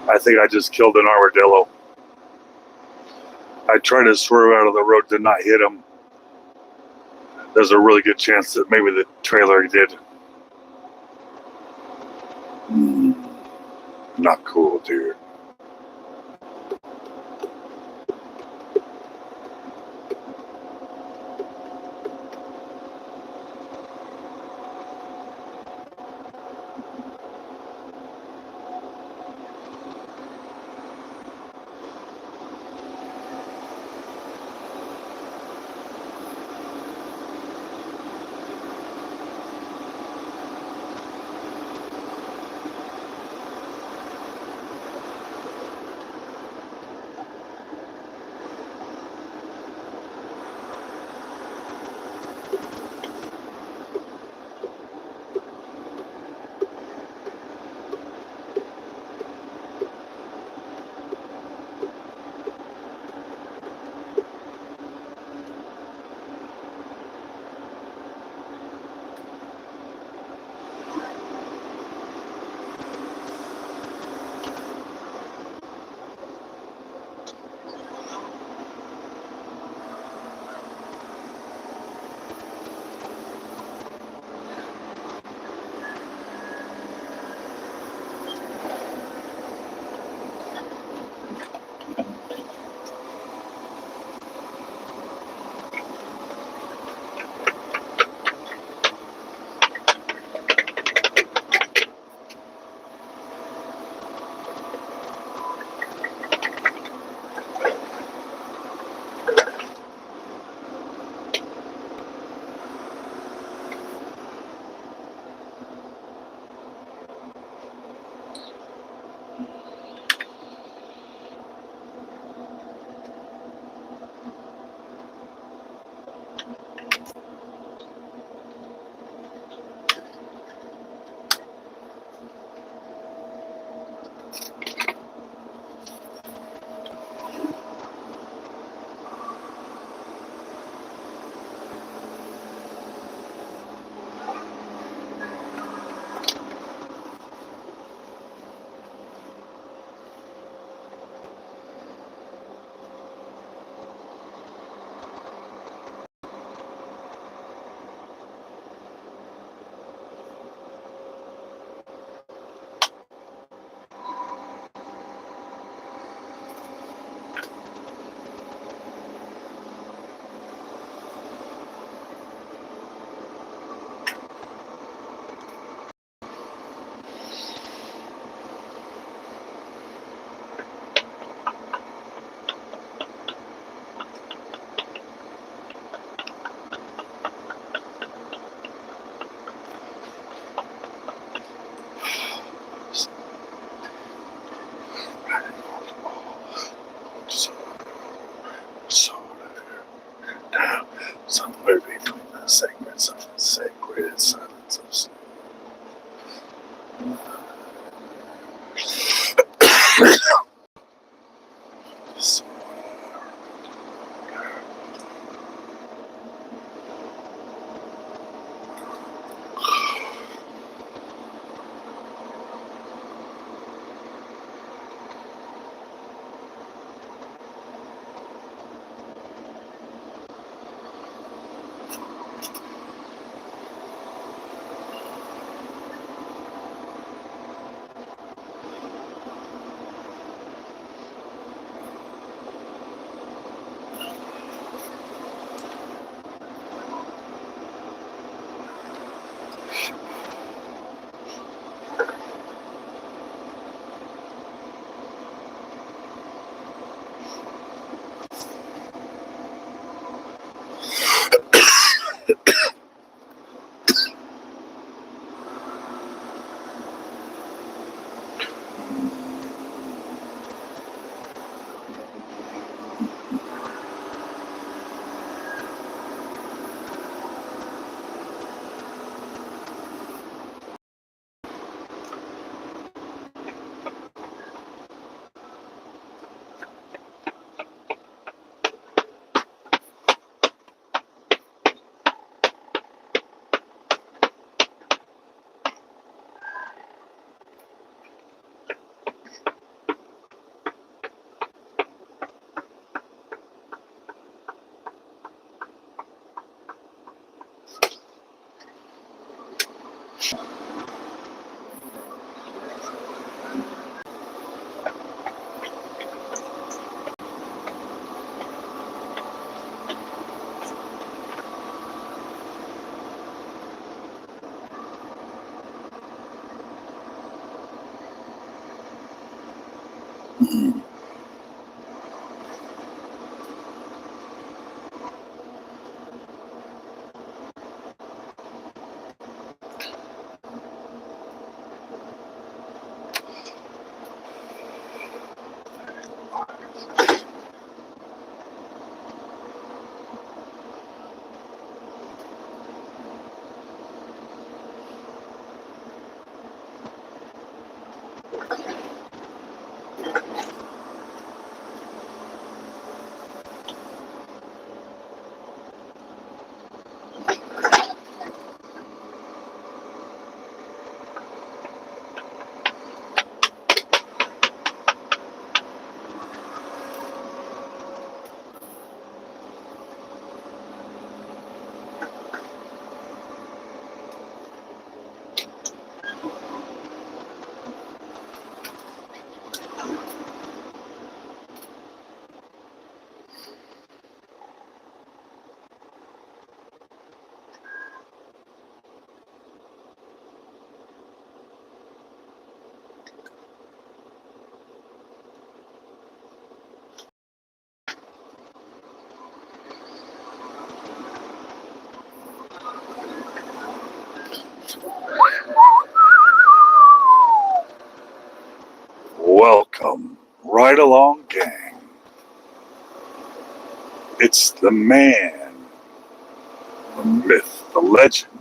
I think I just killed an armadillo. I tried to swerve out of the road, did not hit him. There's a really good chance that maybe the trailer did. Not cool, dude. Somewhere between the segments of the sacred silence of sleep. Welcome, right along, gang. It's the man, the myth, the legend.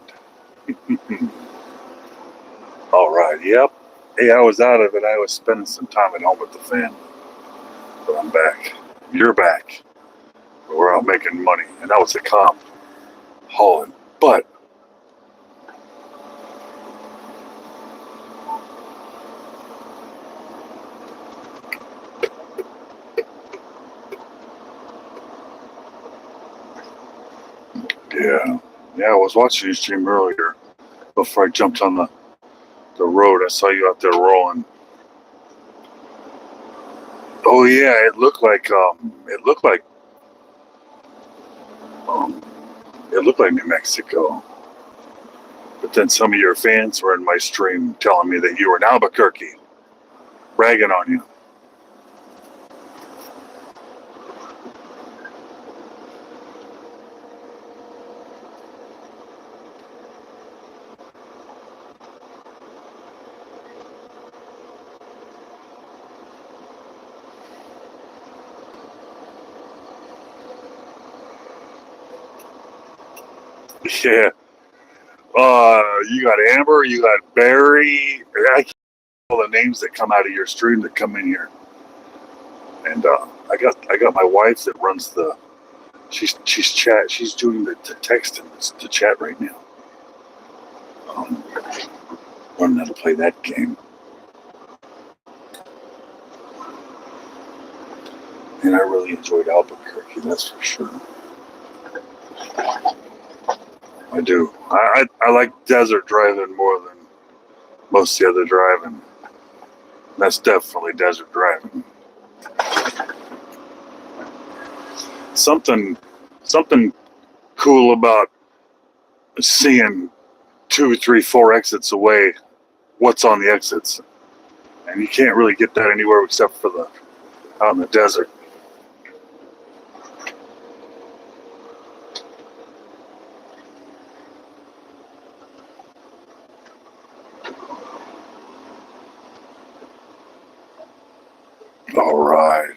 All right, yep. Hey, I was out of it. I was spending some time at home with the family. But I'm back. You're back. We're out making money. And that was a comp. Hauling. But yeah, I was watching your stream earlier before I jumped on the road. I saw you out there rolling. Oh yeah, it looked like New Mexico. But then some of your fans were in my stream telling me that you were in Albuquerque, bragging on you. Yeah. You got Amber, you got Barry. I can't all the names that come out of your stream that come in here. And I got my wife that runs the. She's doing the text and the chat right now. Learning how to play that game. And I really enjoyed Albuquerque, that's for sure. I do. I like desert driving more than most of the other driving. That's definitely desert driving. Something cool about seeing 2, 3, 4 exits away what's on the exits. And you can't really get that anywhere except for out in the desert. All right.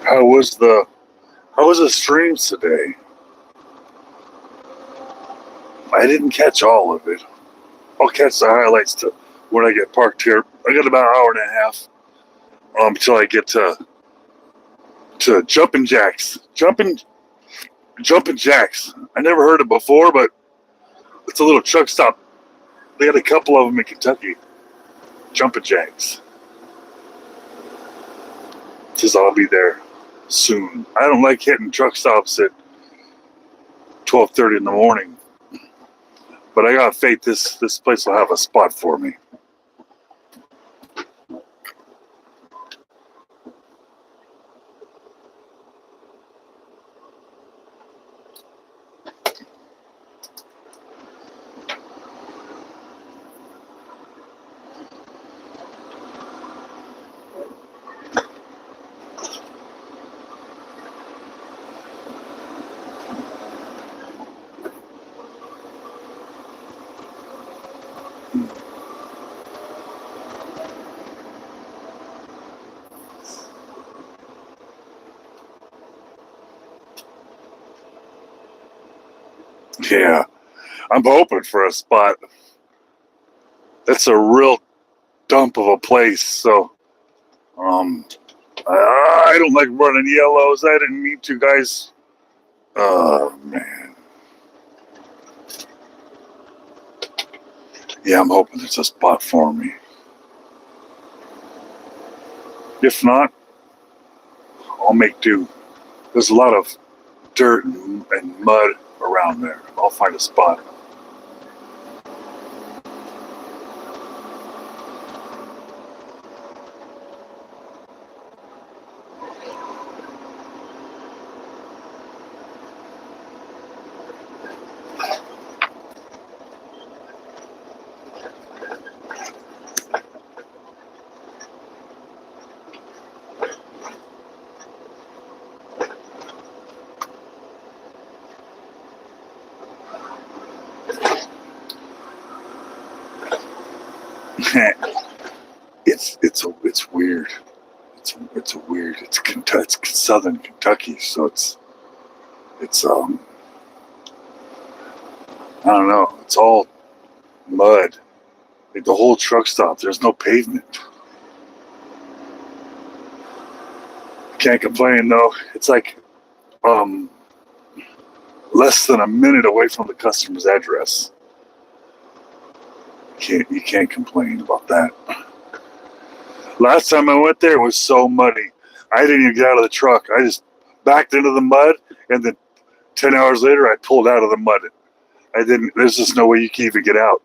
How was the streams today? I didn't catch all of it. I'll catch the highlights to when I get parked here. I got about an hour and a half until I get to Jumpin' Jacks. Jumpin' Jacks. I never heard it before, but it's a little truck stop. They had a couple of them in Kentucky. Jumpin' Jacks. Says I'll be there soon. I don't like hitting truck stops at 12:30 in the morning, but I got faith this place will have a spot for me. Yeah, I'm hoping for a spot. That's a real dump of a place. So, I don't like running yellows. I didn't mean to, guys. Oh man. Yeah, I'm hoping there's a spot for me. If not, I'll make do. There's a lot of dirt and mud around there. I'll find a spot. It's weird. It's weird. It's southern Kentucky, so it's I don't know. It's all mud. Like the whole truck stop. There's no pavement. Can't complain though. It's like less than a minute away from the customer's address. You can't complain about that. Last time I went there, it was so muddy. I didn't even get out of the truck. I just backed into the mud, and then 10 hours later, I pulled out of the mud. There's just no way you can even get out.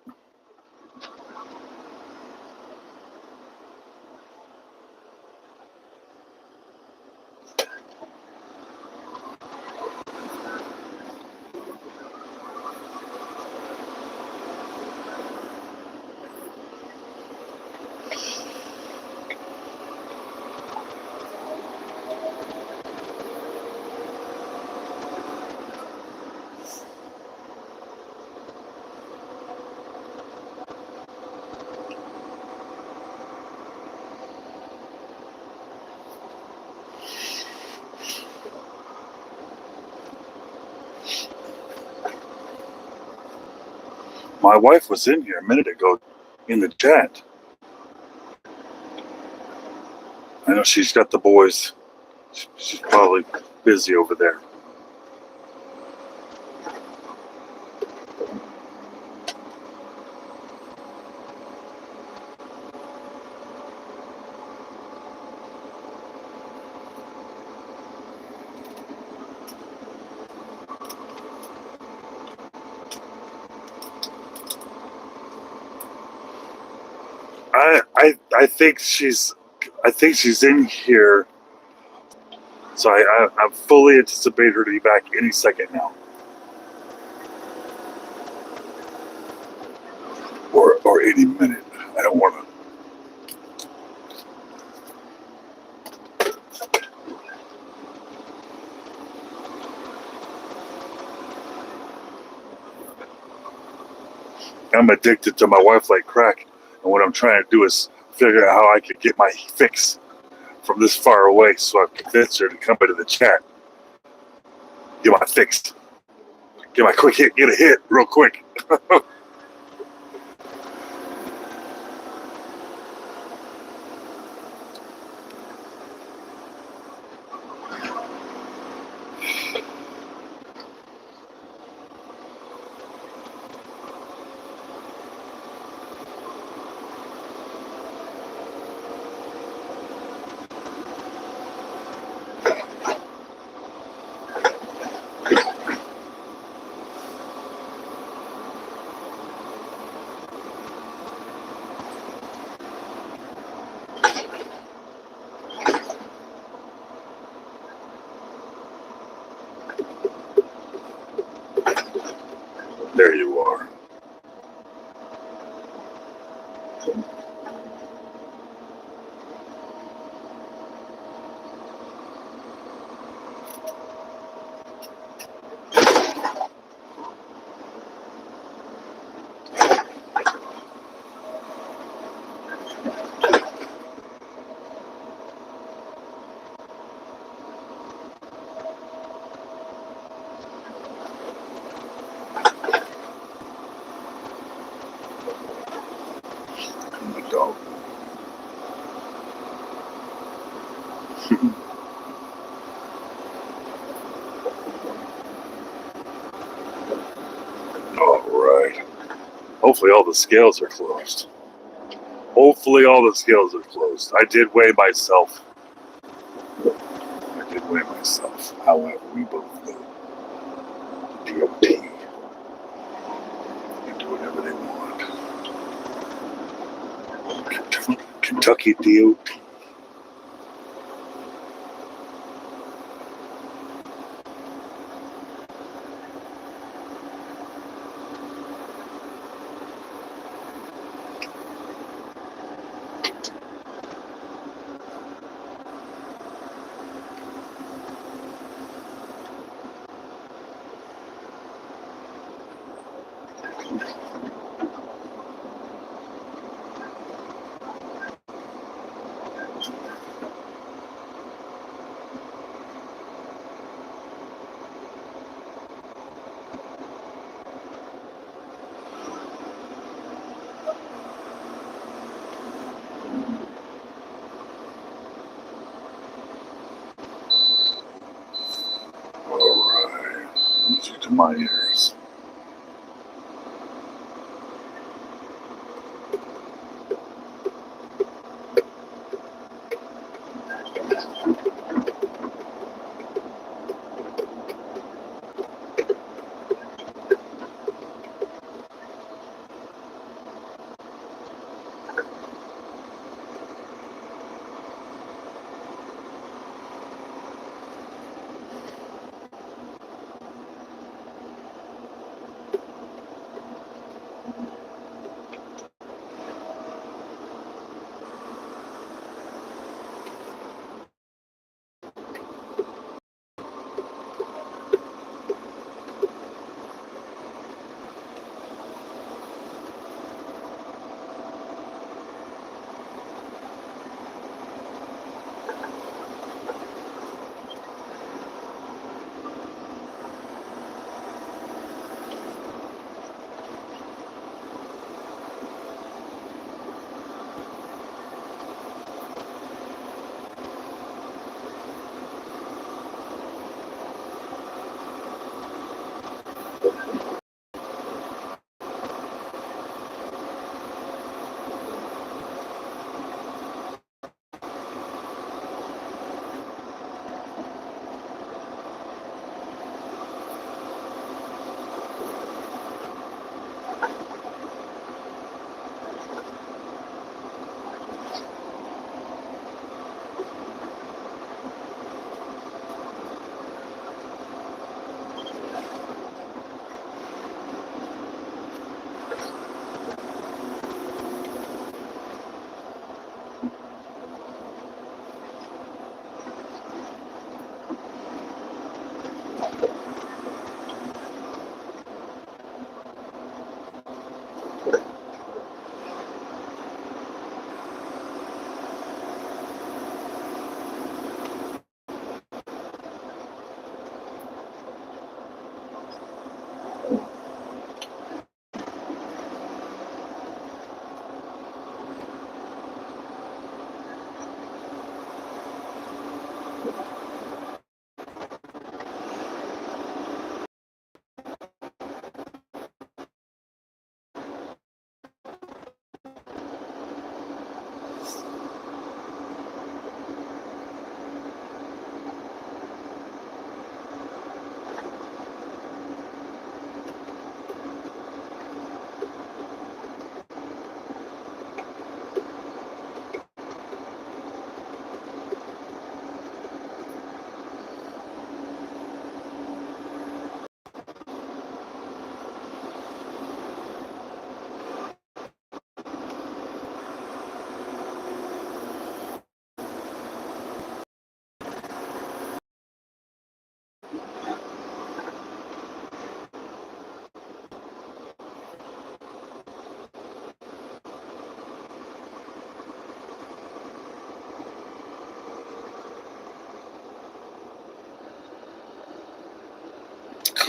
My wife was in here a minute ago in the chat. I know she's got the boys. She's probably busy over there. I think she's in here, so I fully anticipate her to be back any second now, or any minute. I don't want to. I'm addicted to my wife like crack, and what I'm trying to do is figure out how I could get my fix from this far away so I can convince her to come into the chat. Get my fix. Get my quick hit. Get a hit real quick. you are. The dog. All right. Hopefully all the scales are closed. Hopefully all the scales are closed. I did weigh myself. However, we both know DOT can do whatever they want. Kentucky DOT. Alright, music to my ears.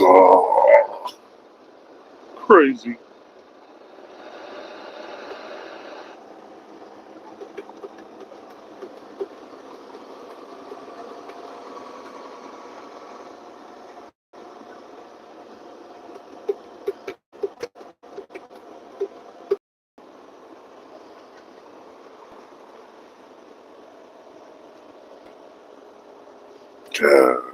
Oh, crazy. God.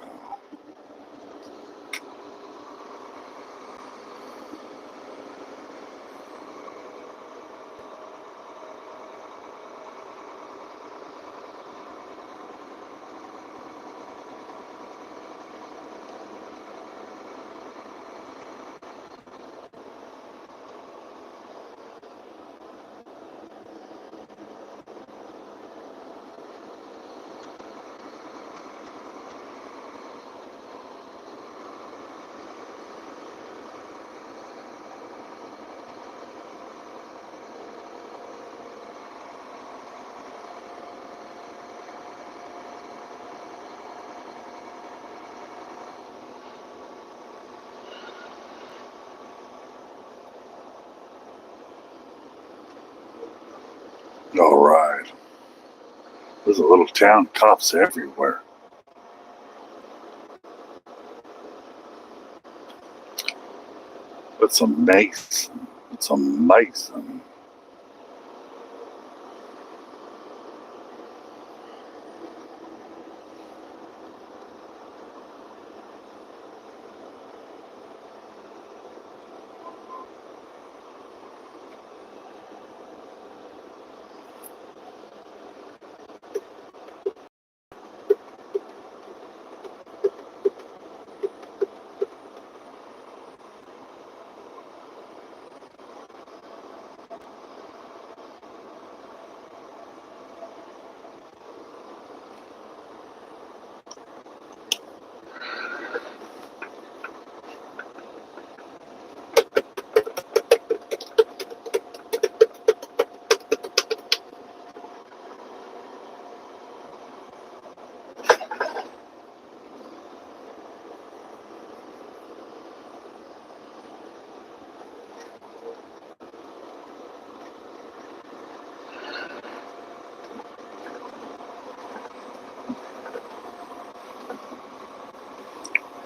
All right. There's a little town, cops everywhere. It's amazing. It's amazing.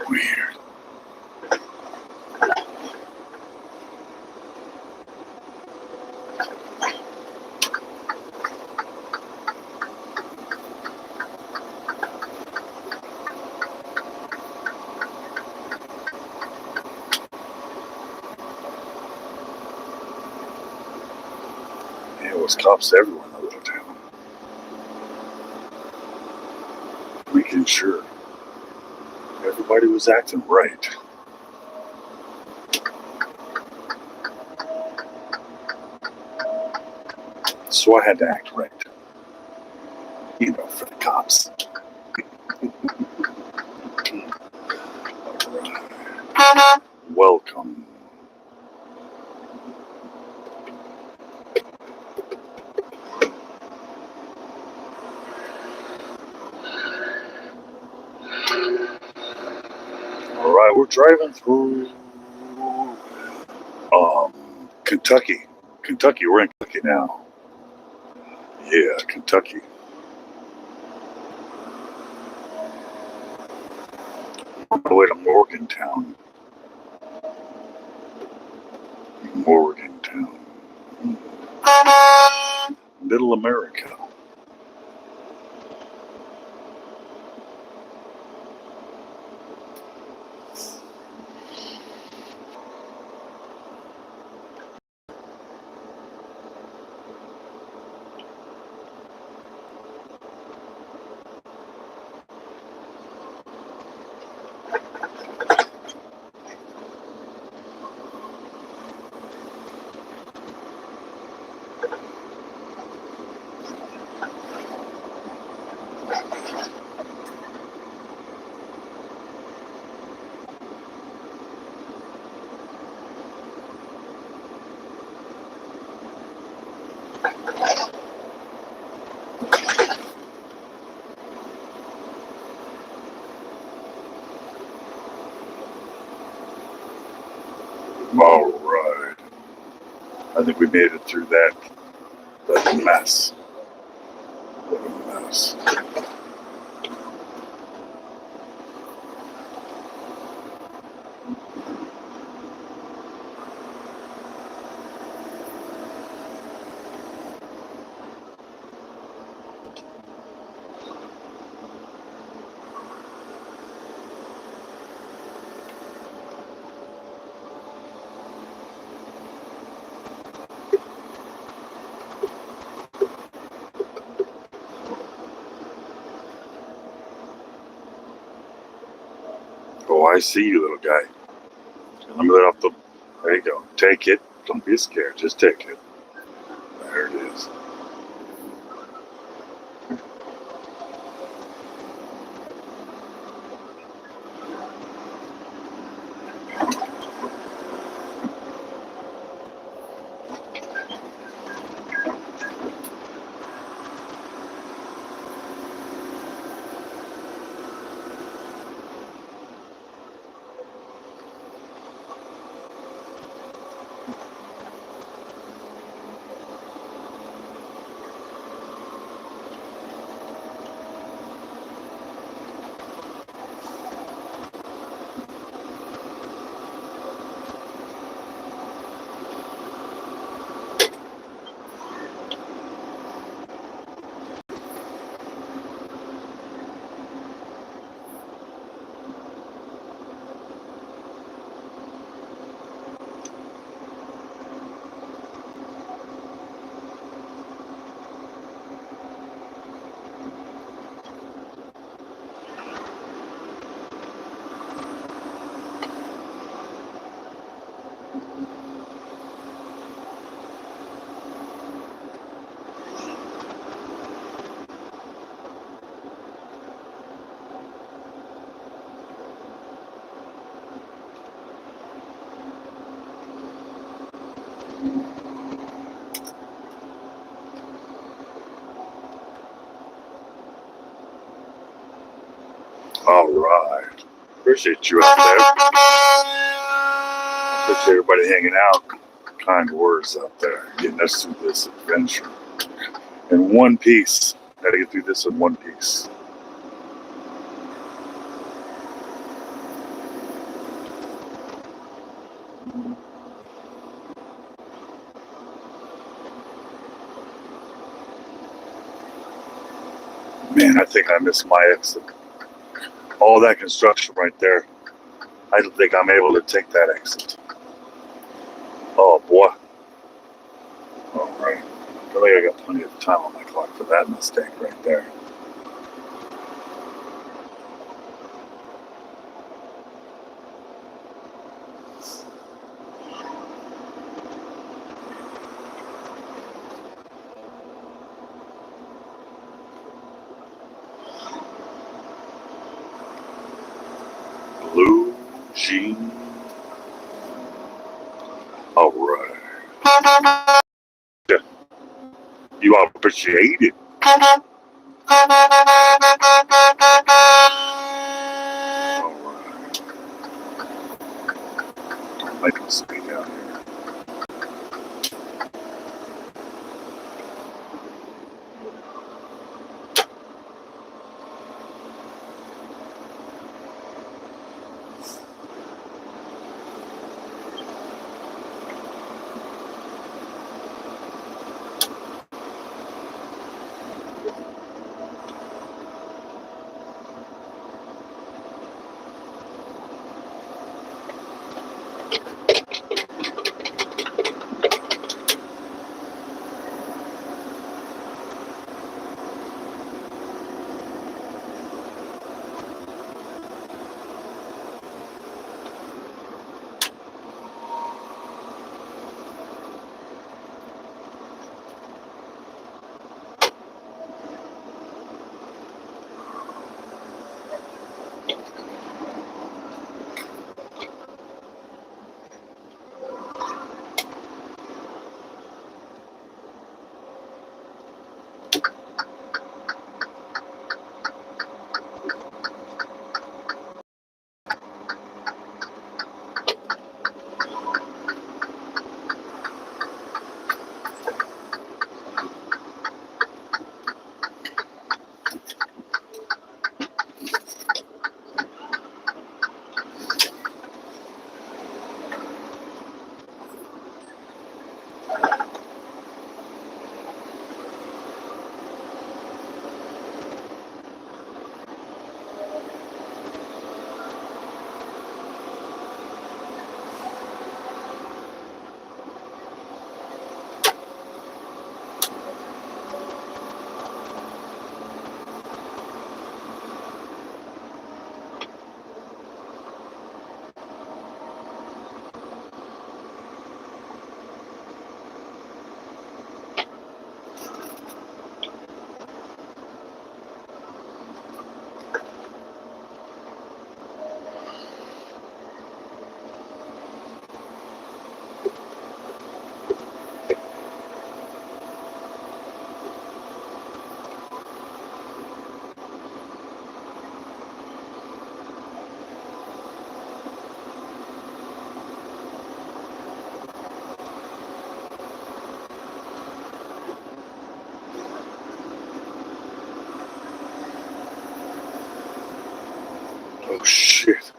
Weird. There was cops everywhere in the little town. Making sure everybody was acting right. So I had to act right. You know, for the cops. All right. Welcome. All right, we're driving through Kentucky. Kentucky, we're in Kentucky now. Yeah, Kentucky. On the way to Morgantown. Morgantown. Middle America. I think we made it through that mess. What a mess. Oh, I see you, little guy. Let me let off the. There you go. Take it. Don't be scared. Just take it. There it is. All right. Appreciate you out there. Appreciate everybody hanging out. Kind words out there. Getting us through this adventure. In one piece. Gotta get through this in one piece. Man, I think I missed my exit. All that construction right there. I don't think I'm able to take that exit. Oh boy. All right. I think I got plenty of time on my clock for that mistake right there. Blue jean. All right. Yeah. You all appreciate it. All right. Make them speak out here. Oh shit.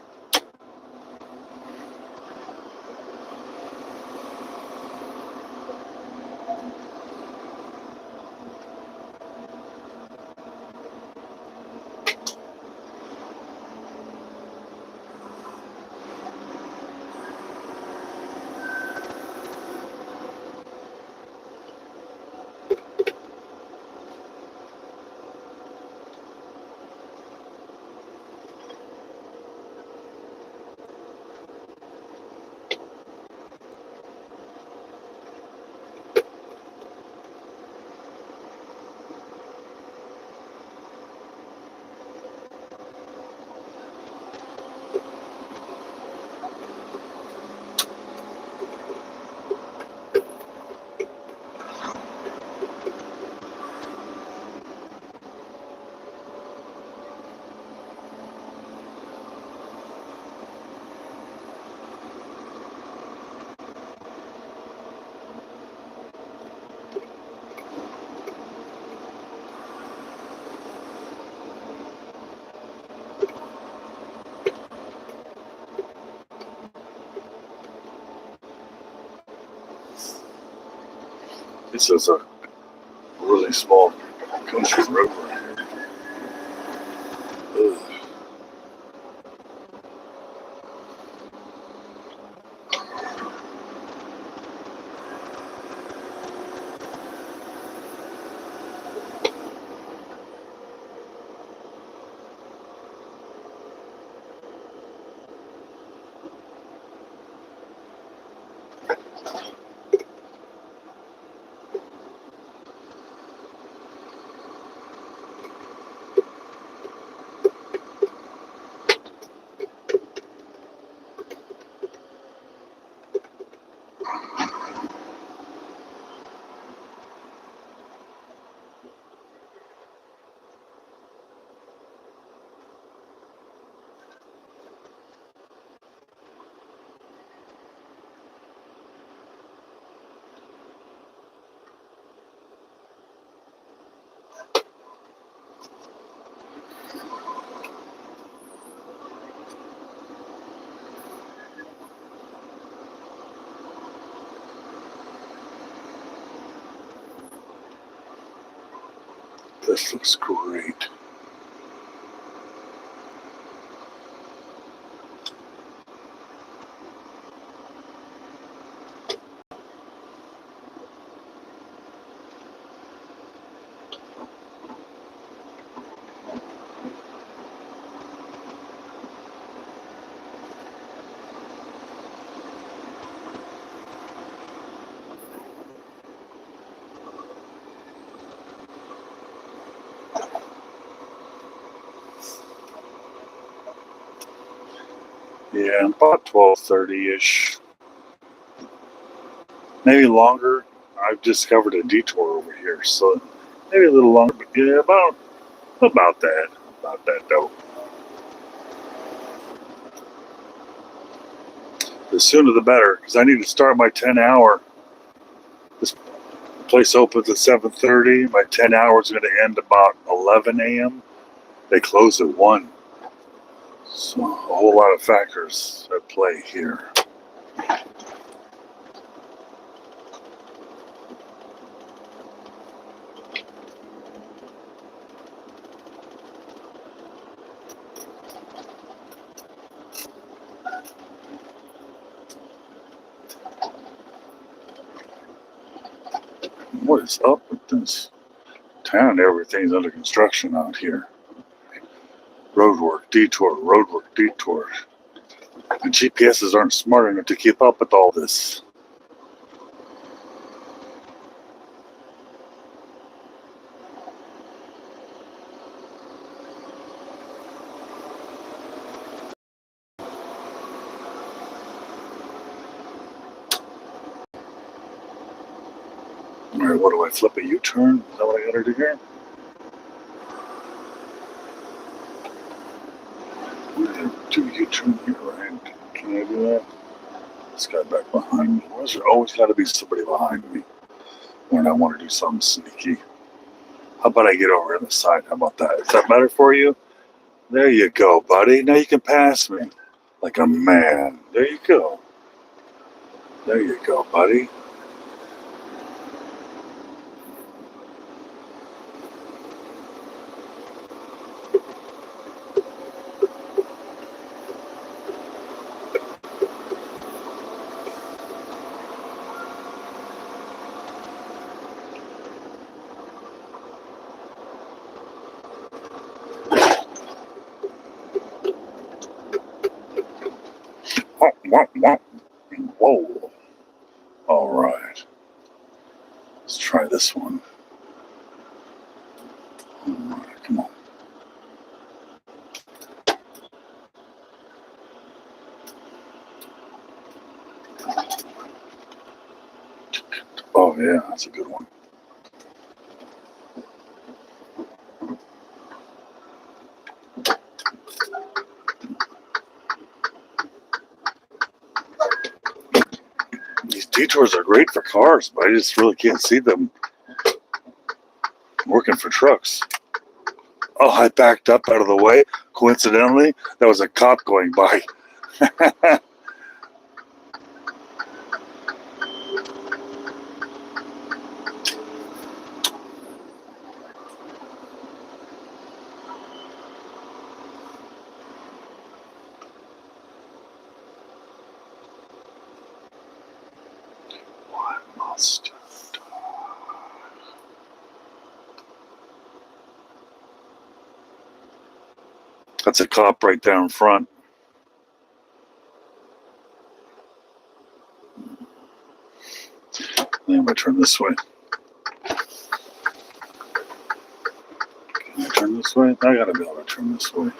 This is a really small country road right here. Ugh. This looks great. Yeah, about 12:30-ish. Maybe longer. I've discovered a detour over here, so maybe a little longer, but yeah, about that. About that though. The sooner the better, because I need to start my 10-hour. This place opens at 7:30. My 10 hours is going to end about 11 a.m. They close at 1. So a whole lot of factors at play here. What is up with this town? Everything's under construction out here. Roadwork, detour, roadwork, detour. The GPSs aren't smart enough to keep up with all this. Alright, what do I flip a U-turn? Is that what I gotta do here? I'm gonna do a U-turn here, right? Can I do that? This guy back behind me. Why is there always gotta be somebody behind me when I want to do something sneaky? How about I get over on the side? How about that? Is that better for you? There you go, buddy. Now you can pass me like a man. There you go. There you go, buddy. Whoa. All right. Let's try this one. All right, come on. Oh, yeah, that's a good one. These detours are great for cars, but I just really can't see them working for trucks. Oh, I backed up out of the way. Coincidentally, there was a cop going by. That's a cop right there in front. I'm gonna turn this way. Can I turn this way? I gotta be able to turn this way.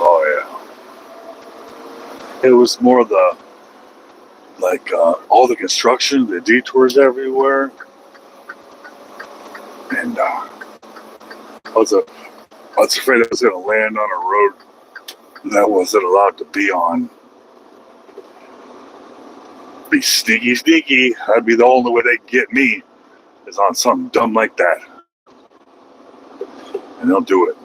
Oh yeah. It was more the all the construction, the detours everywhere, and I was afraid I was gonna land on a road that wasn't allowed to be on. Be sneaky. That'd be the only way they'd get me, is on something dumb like that. And they'll do it.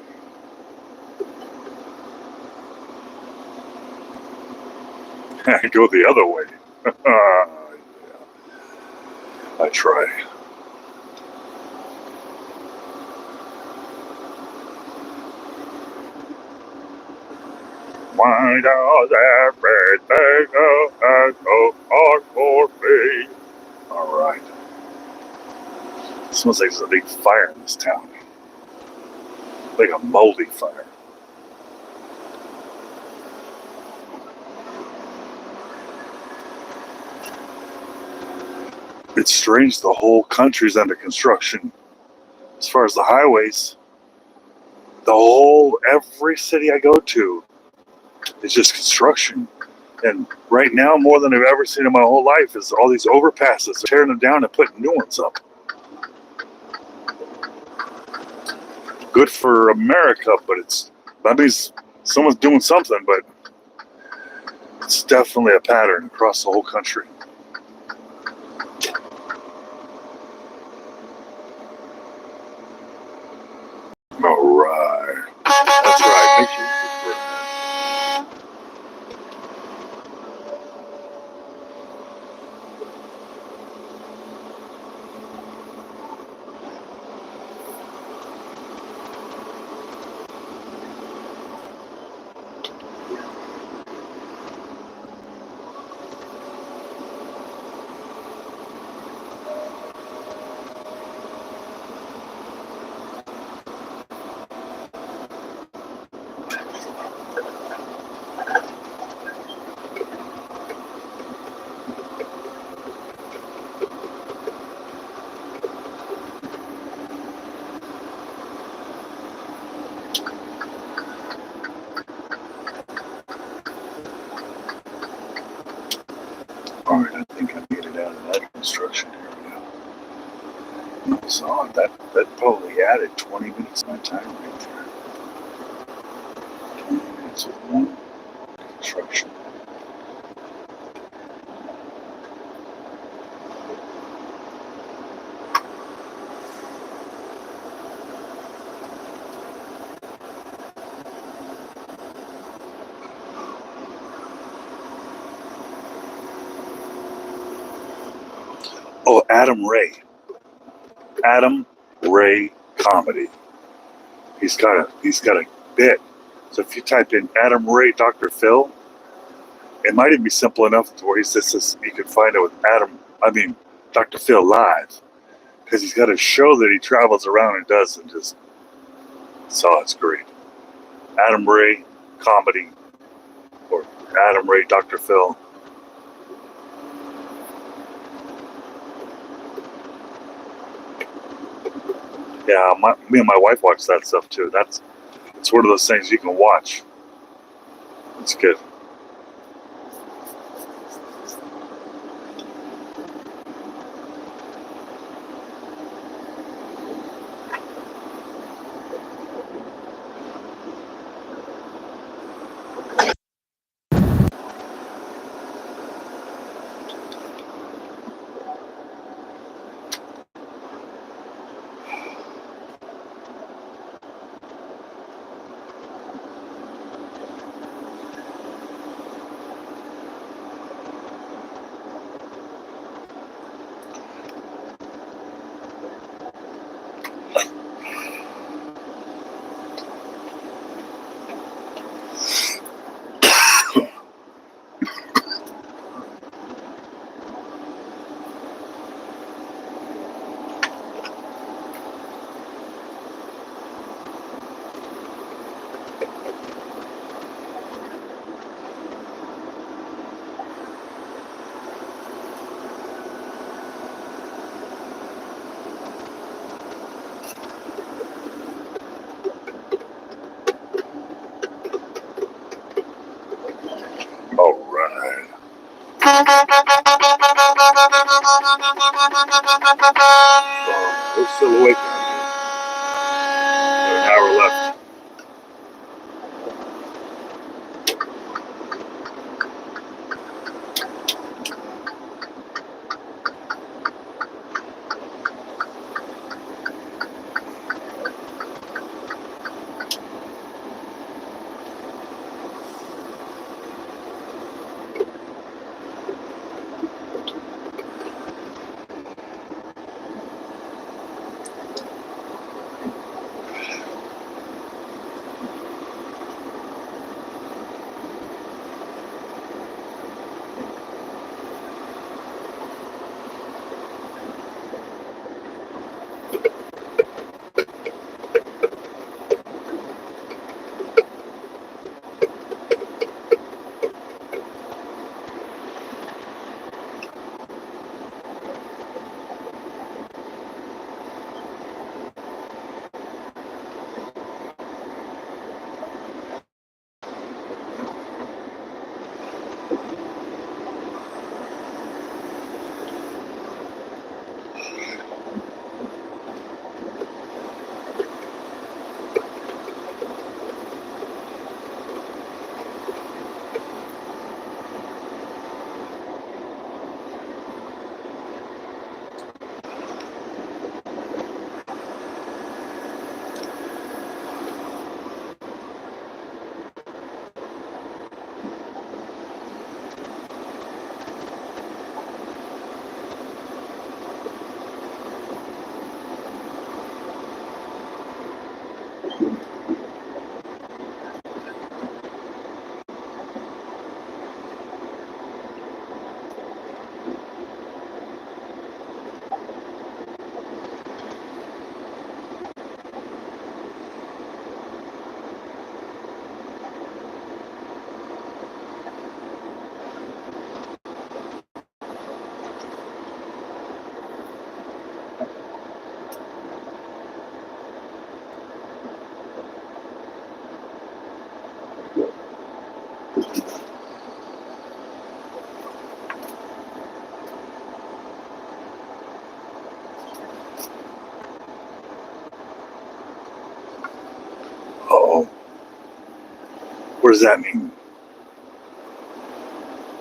Go the other way. Yeah. I try. Why does everything go so hard for me? All right. It smells like there's a big fire in this town. Like a moldy fire. It's strange the whole country's under construction. As far as the highways, every city I go to is just construction. And right now, more than I've ever seen in my whole life, is all these overpasses, tearing them down and putting new ones up. Good for America, but that means someone's doing something, but it's definitely a pattern across the whole country. All right. That's right. Make sure you subscribe. Alright, I think I made it out of that construction area. So that probably added 20 minutes of my time right there. 20 minutes of one construction. Oh, Adam Ray. Adam Ray Comedy. He's got a bit. So if you type in Adam Ray Dr. Phil, it might even be simple enough to where he says this, you can find it with Dr. Phil live. Because he's got a show that he travels around and does and just it's great. Adam Ray Comedy or Adam Ray Dr. Phil. Yeah, me and my wife watch that stuff too. It's one of those things you can watch. It's good. All right. We're still awake down here. Got an hour left. does that mean?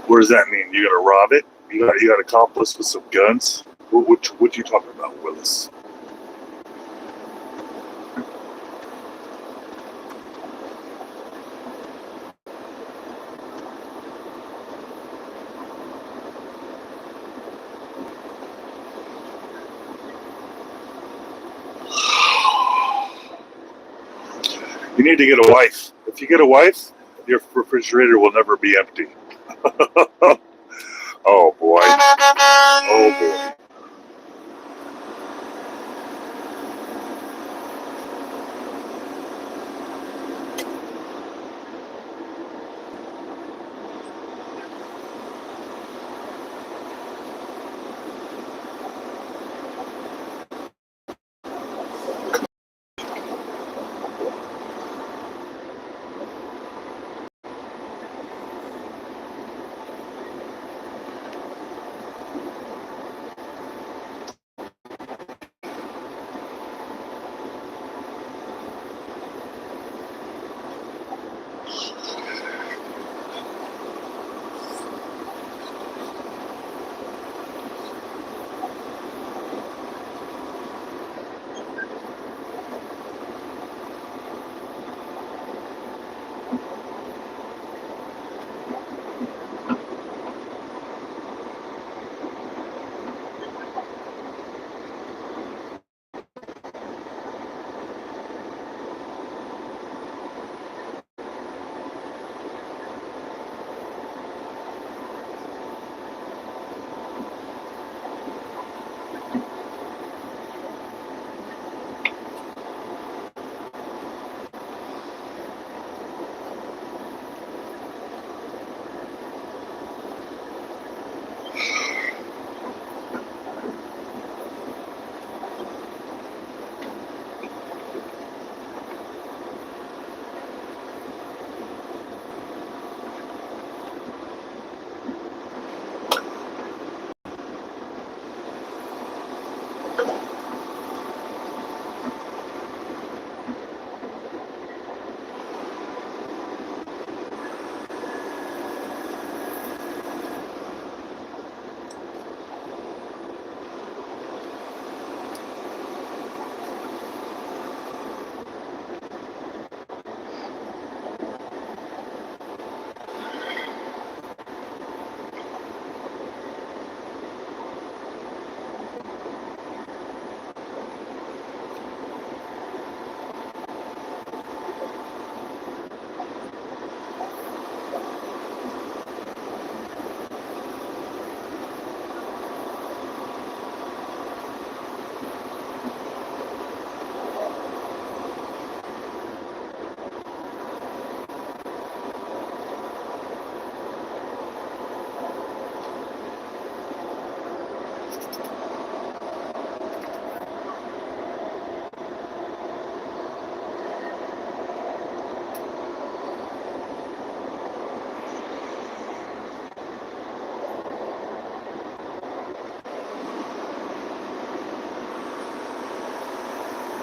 What does that mean? You gonna rob it? You got accomplice with some guns? What you talking about, Willis? You need to get a wife. If you get a wife, your refrigerator will never be empty. Oh boy. Oh boy.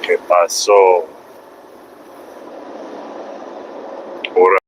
¿Qué pasó? Ahora.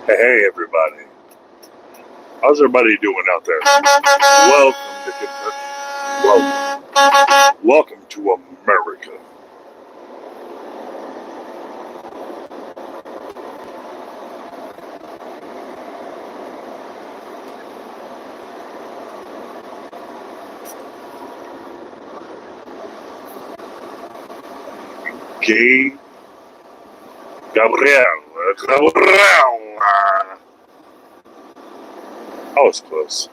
Hey, everybody. How's everybody doing out there? Welcome to Kentucky. Welcome to America. Gay Gabriel. I was close.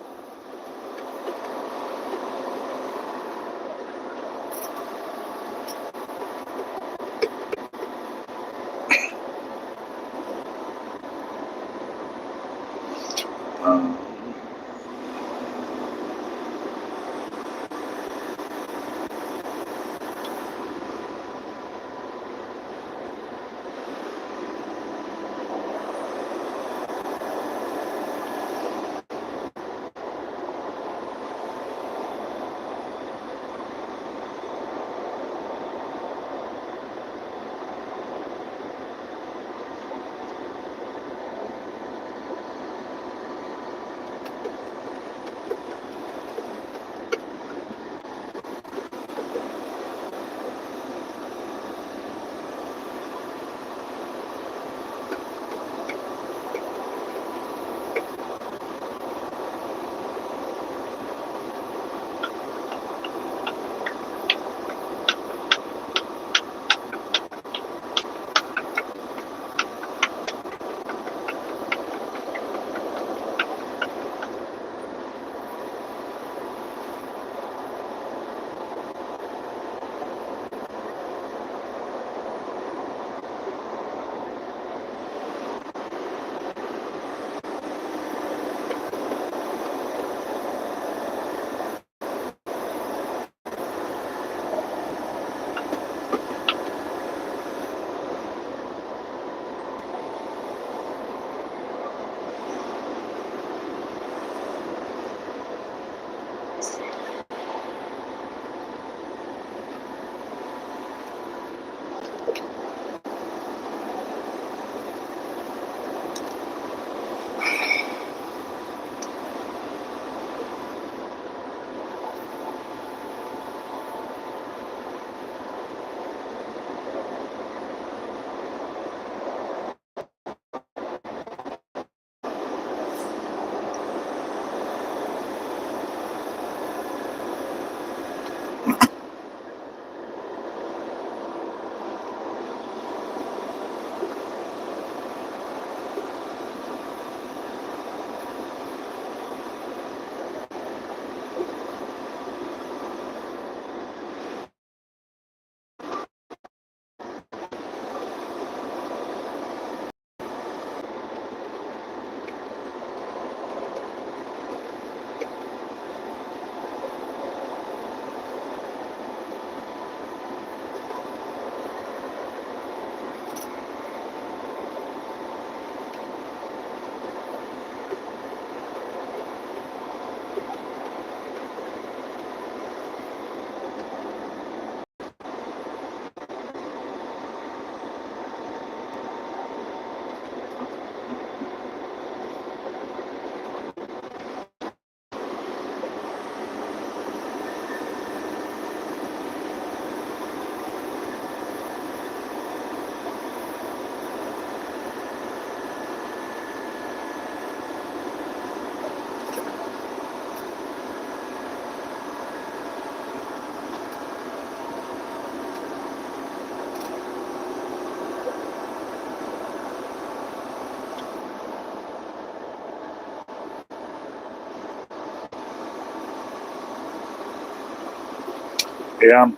Yeah,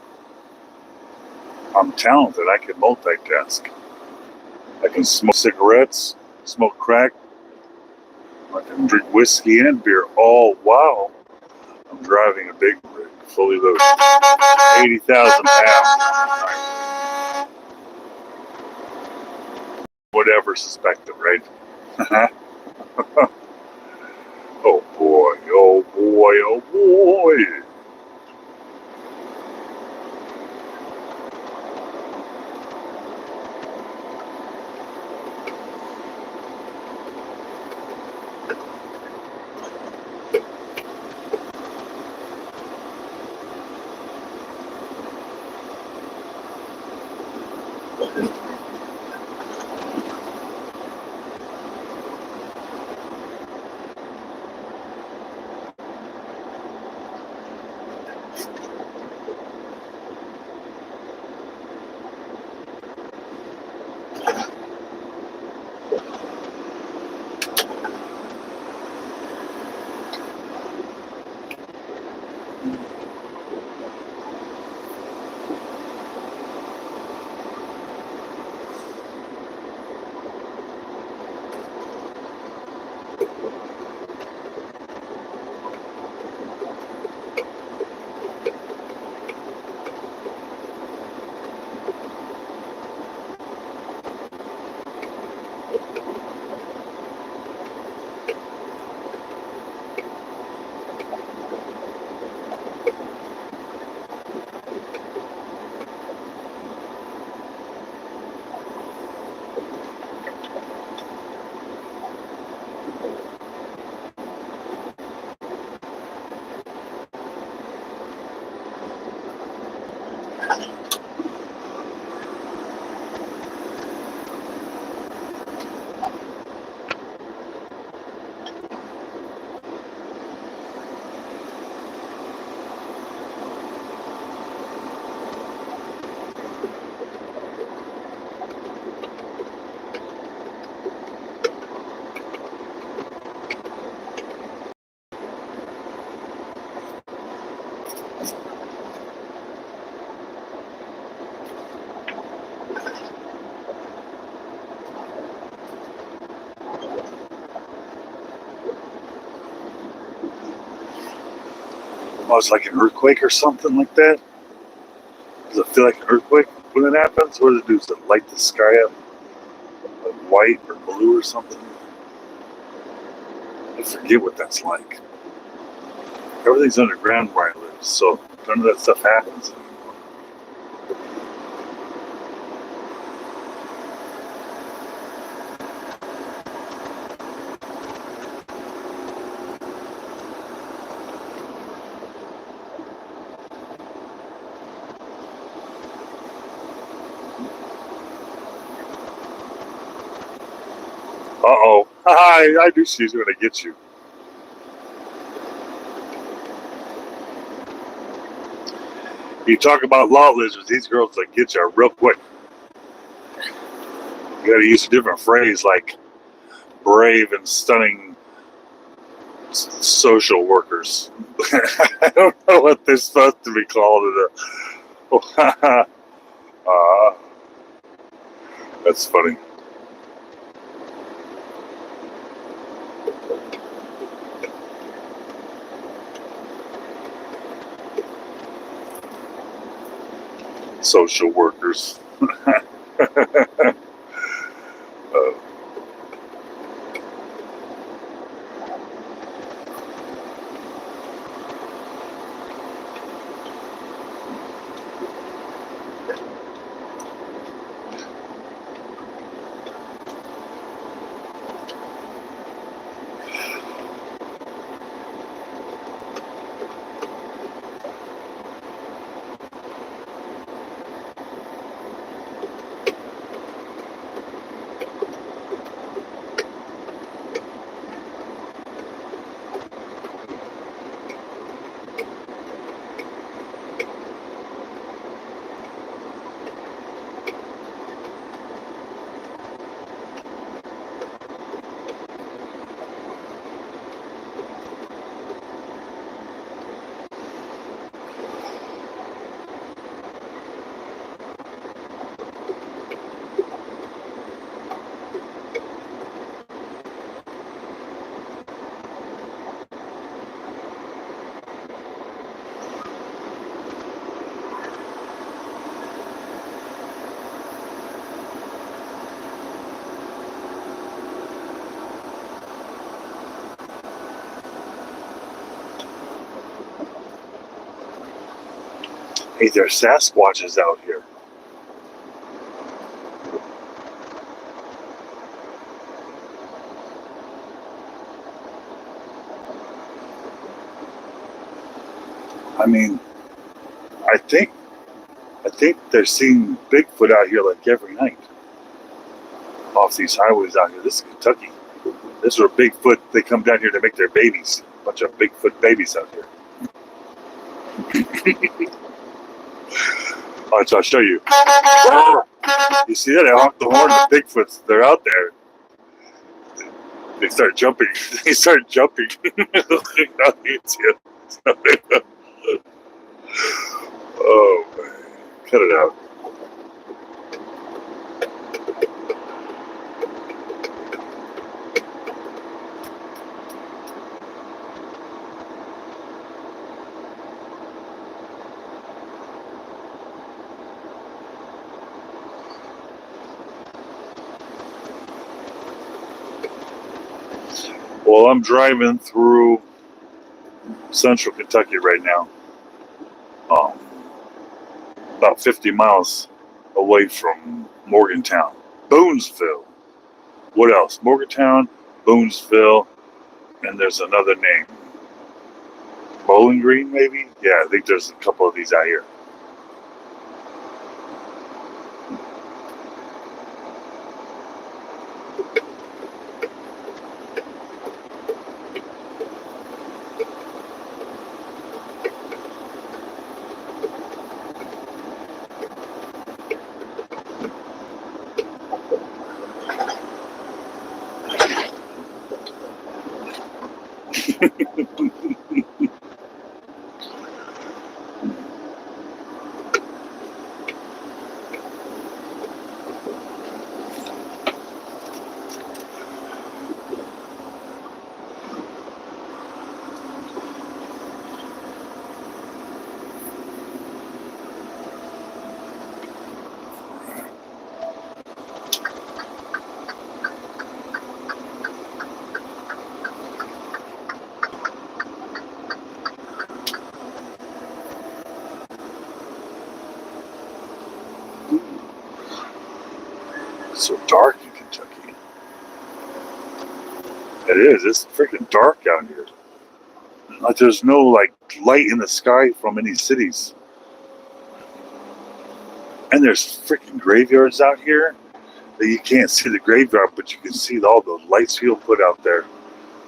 I'm talented. I can multitask. I can smoke cigarettes, smoke crack. I can drink whiskey and beer all while I'm driving a big rig, fully loaded. 80,000 pounds. Whatever suspected, right? Oh boy, oh boy, oh boy. Oh, it's like an earthquake or something like that? Does it feel like an earthquake when it happens? What does it do? Does it light the sky up like white or blue or something? I forget what that's like. Everything's underground where I live, so none of that stuff happens anymore. Uh-oh. I knew she was going to get you. You talk about law lizards, these girls will get you real quick. You got to use a different phrase like brave and stunning social workers. I don't know what they're supposed to be called. That's funny. Social workers. Hey, there's Sasquatches out here. I mean, I think they're seeing Bigfoot out here like every night off these highways out here. This is Kentucky. This is where Bigfoot, they come down here to make their babies. A bunch of Bigfoot babies out here. All right, so I'll show you. You see that? I honk the horn. The Bigfoots, they're out there. They start jumping. They start jumping. Oh, man. Cut it out. Well, I'm driving through central Kentucky right now. About 50 miles away from Morgantown. Boonesville. What else? Morgantown, Boonesville, and there's another name. Bowling Green, maybe? Yeah, I think there's a couple of these out here. It's so dark in Kentucky. It is. It's freaking dark out here. Like there's no like light in the sky from any cities. And there's freaking graveyards out here that you can't see the graveyard, but you can see all the lights people put out there,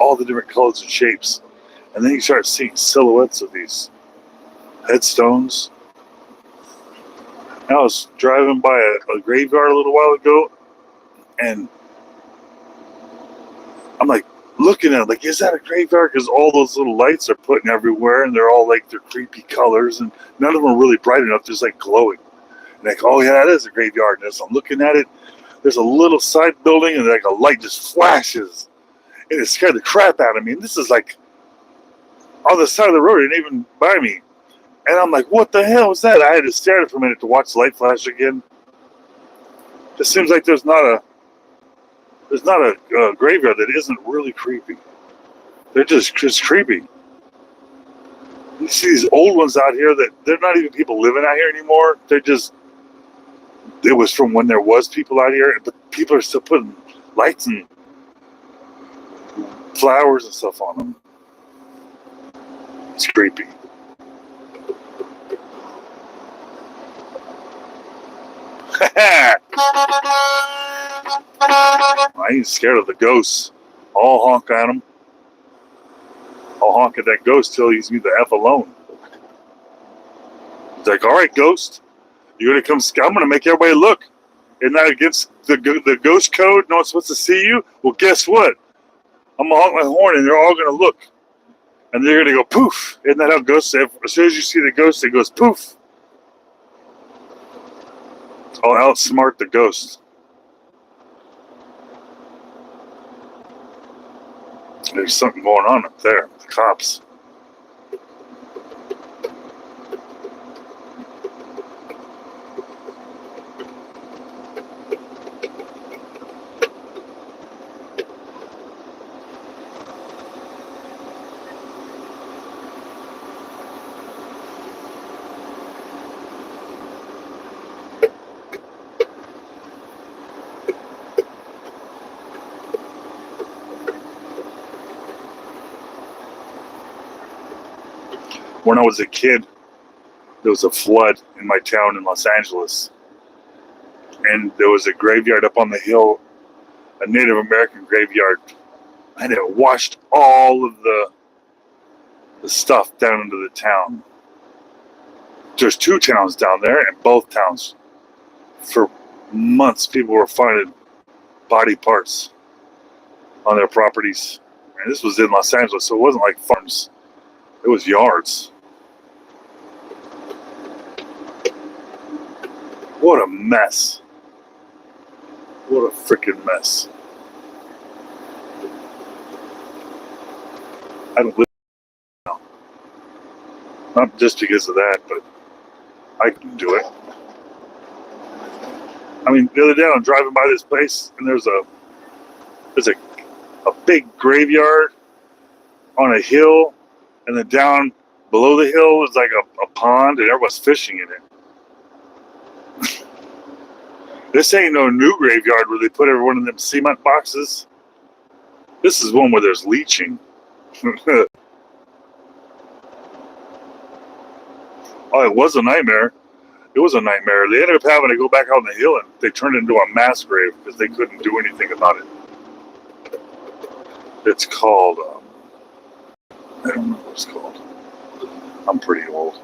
all the different colors and shapes. And then you start seeing silhouettes of these headstones. I was driving by a graveyard a little while ago, and I'm like looking at it, like, is that a graveyard? Because all those little lights are putting everywhere, and they're all like they're creepy colors, and none of them are really bright enough, just like glowing. And like, oh yeah, that is a graveyard. And as I'm looking at it, there's a little side building, and like a light just flashes, and it scared the crap out of me. And this is like on the side of the road, it ain't even by me. And I'm like, what the hell was that? I had to stare at it for a minute to watch the light flash again. Just seems like there's not a graveyard that isn't really creepy. They're just creepy. You see these old ones out here that they're not even people living out here anymore. They're just, it was from when there was people out here, but people are still putting lights and flowers and stuff on them. It's creepy. I ain't scared of the ghosts. I'll honk at them. I'll honk at that ghost till he leaves me the F alone. It's like, all right, ghost, you're gonna come. I'm gonna make everybody look. Isn't that against the ghost code? No one's supposed to see you. Well, guess what? I'm gonna honk my horn, and they're all gonna look, and they're gonna go poof. Isn't that how ghosts? As soon as you see the ghost, it goes poof. I'll outsmart the ghost. There's something going on up there. The cops. When I was a kid, there was a flood in my town in Los Angeles. And there was a graveyard up on the hill, a Native American graveyard. And it washed all of the stuff down into the town. There's 2 towns down there, and both towns, for months, people were finding body parts on their properties. And this was in Los Angeles, so it wasn't like farms. It was yards. What a mess. What a freaking mess. I don't live now. Not just because of that, but I couldn't do it. I mean, the other day I'm driving by this place, and there's a big graveyard on a hill, and then down below the hill is like a pond, and everyone's fishing in it. This ain't no new graveyard where they put everyone in them cement boxes. This is one where there's leaching. Oh, it was a nightmare. It was a nightmare. They ended up having to go back out on the hill, and they turned it into a mass grave because they couldn't do anything about it. It's called, I don't know what it's called. I'm pretty old.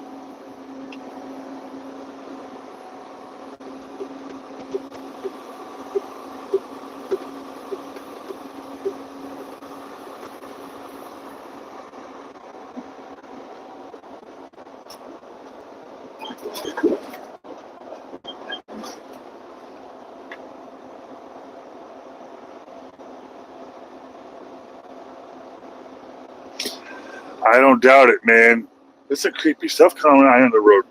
I don't doubt it, man. There's some creepy stuff coming out on the road.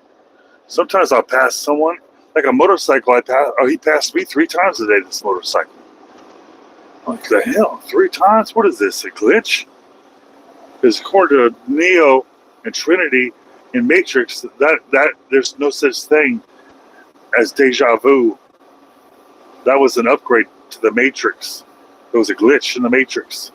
Sometimes I'll pass someone, like a motorcycle. He passed me 3 times today, this motorcycle. What the hell? 3 times? What is this, a glitch? Because according to Neo and Trinity in Matrix, that there's no such thing as deja vu. That was an upgrade to the Matrix. There was a glitch in the Matrix.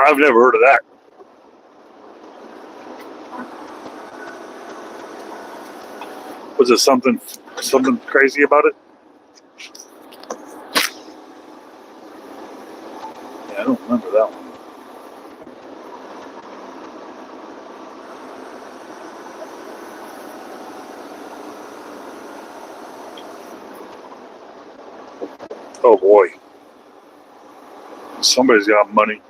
I've never heard of that. Was there something crazy about it? Yeah, I don't remember that one. Oh boy. Somebody's got money.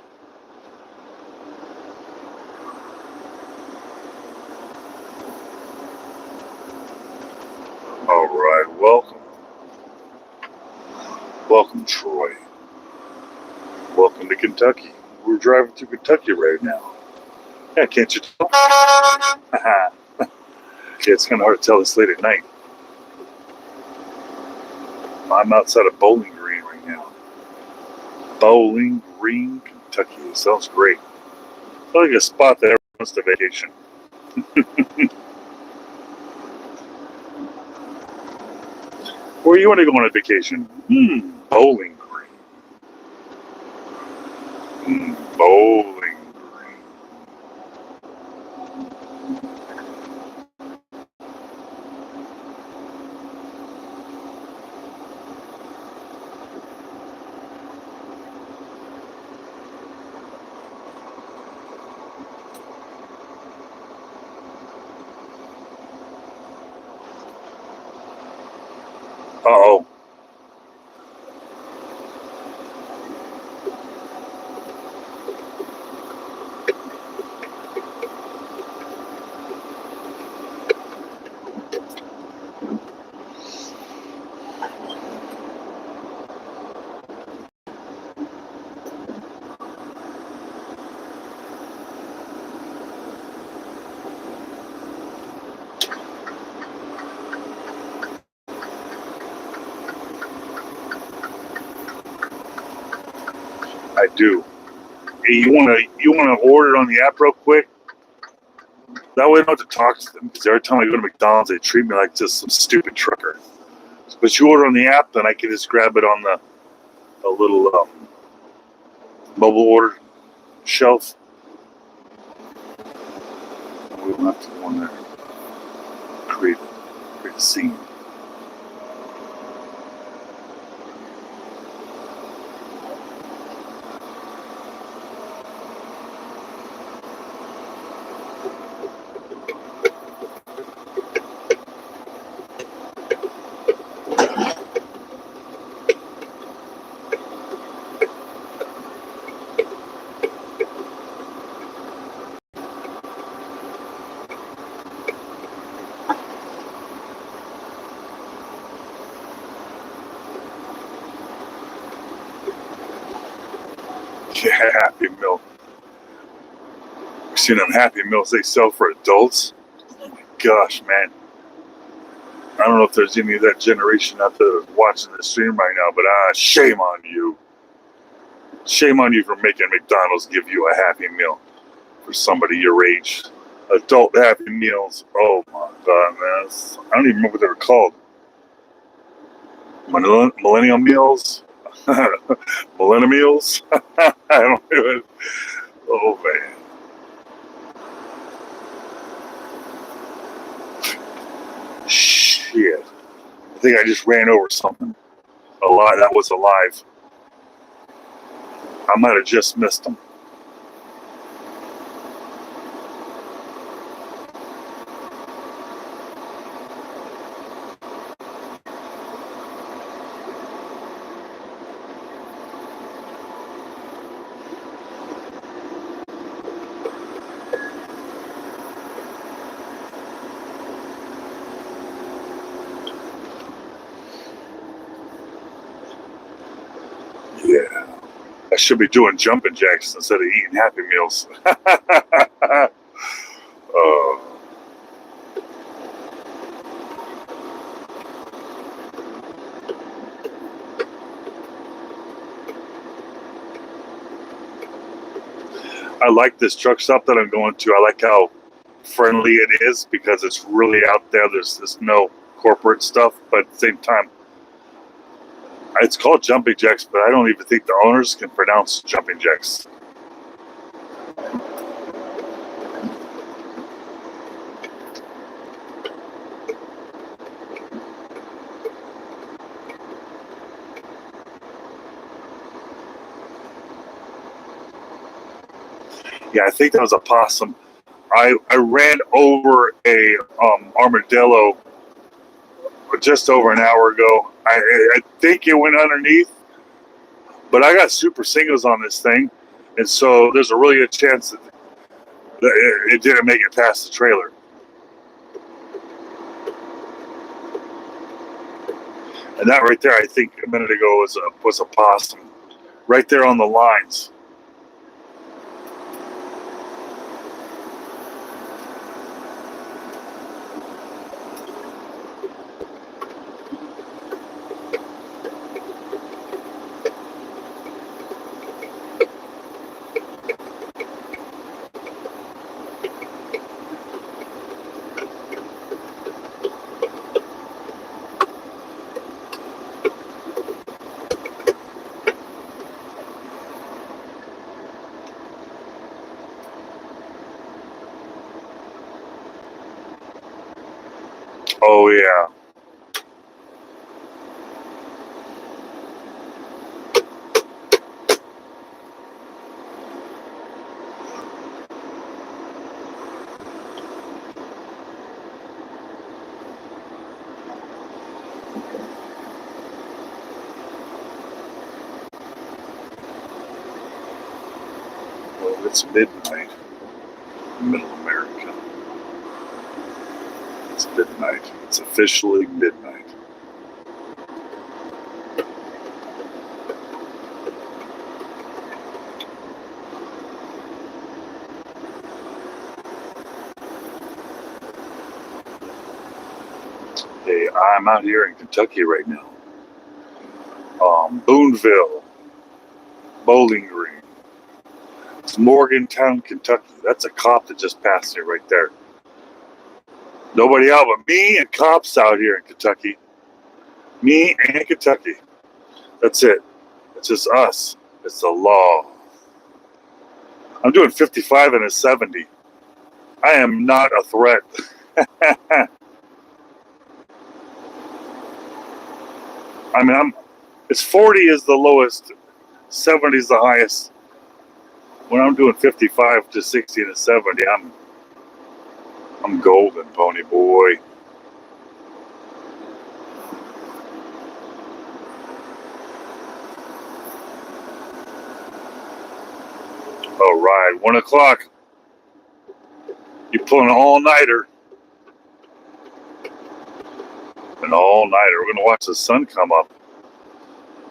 All right, welcome. Welcome, Troy. Welcome to Kentucky. We're driving through Kentucky right now. Yeah, can't you tell? Yeah, it's kind of hard to tell this late at night. I'm outside of Bowling Green right now. Bowling Green, Kentucky. It sounds great. It's like a spot that everyone wants to vacation. Where you want to go on a vacation? Bowling Green. Bowling Green. Uh-oh. I do. You wanna order it on the app real quick. That way I don't have to talk to them, because every time I go to McDonald's, they treat me like just some stupid trucker. But you order on the app, then I can just grab it on the little mobile order shelf. We don't have to go in there and create a scene. Yeah, Happy Meal. You seen them Happy Meals they sell for adults? Oh my gosh, man. I don't know if there's any of that generation out there watching the stream right now, but shame on you. Shame on you for making McDonald's give you a Happy Meal for somebody your age. Adult Happy Meals. Oh my God, man. I don't even remember what they were called. Millennial Meals? Millennium Meals? I don't even. Oh man. Shit. I think I just ran over something. A lot that was alive. I might have just missed them. Yeah. I should be doing jumping jacks instead of eating Happy Meals. I like this truck stop that I'm going to. I like how friendly it is because it's really out there. There's no corporate stuff, but at the same time, it's called Jumping Jacks, but I don't even think the owners can pronounce Jumping Jacks. Yeah, I think that was a possum. I ran over a armadillo just over an hour ago. I think it went underneath, but I got super singles on this thing, and so there's a really good chance that it didn't make it past the trailer. And that right there, I think a minute ago was a possum, right there on the lines. Oh yeah. Well, it's midnight in Middle America. It's midnight. It's officially midnight. Hey, I'm out here in Kentucky right now. Boonville, Bowling Green. It's Morgantown, Kentucky. That's a cop that just passed here right there. Nobody out but me and cops out here in Kentucky. Me and Kentucky. That's it. It's just us. It's the law. I'm doing 55 and a 70. I am not a threat. I mean, it's 40 is the lowest, 70 is the highest. When I'm doing 55 to 60 and a 70, I'm golden, pony boy. All right, 1 o'clock. You're pulling an all-nighter. An all-nighter. We're going to watch the sun come up.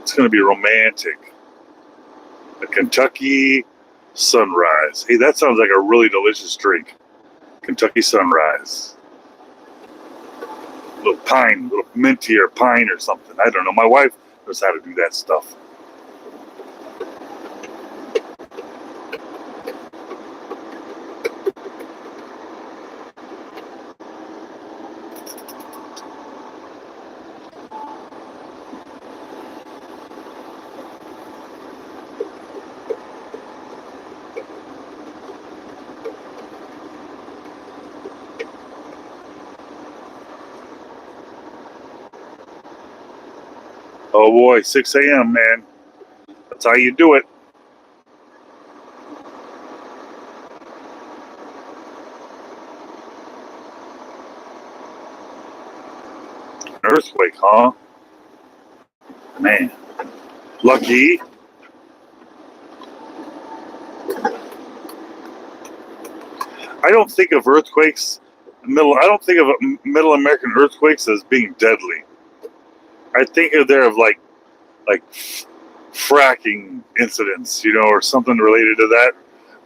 It's going to be romantic. A Kentucky sunrise. Hey, that sounds like a really delicious drink. Kentucky sunrise. A little pine, a little minty or pine or something. I don't know. My wife knows how to do that stuff. Oh boy, 6 a.m., man. That's how you do it. An earthquake, huh? Man. Lucky. I don't think of earthquakes, I don't think of Middle American earthquakes as being deadly. I think of like fracking incidents, or something related to that,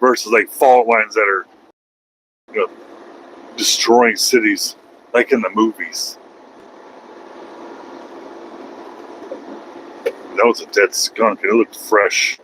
versus like fault lines that are, destroying cities, like in the movies. That was a dead skunk, and it looked fresh.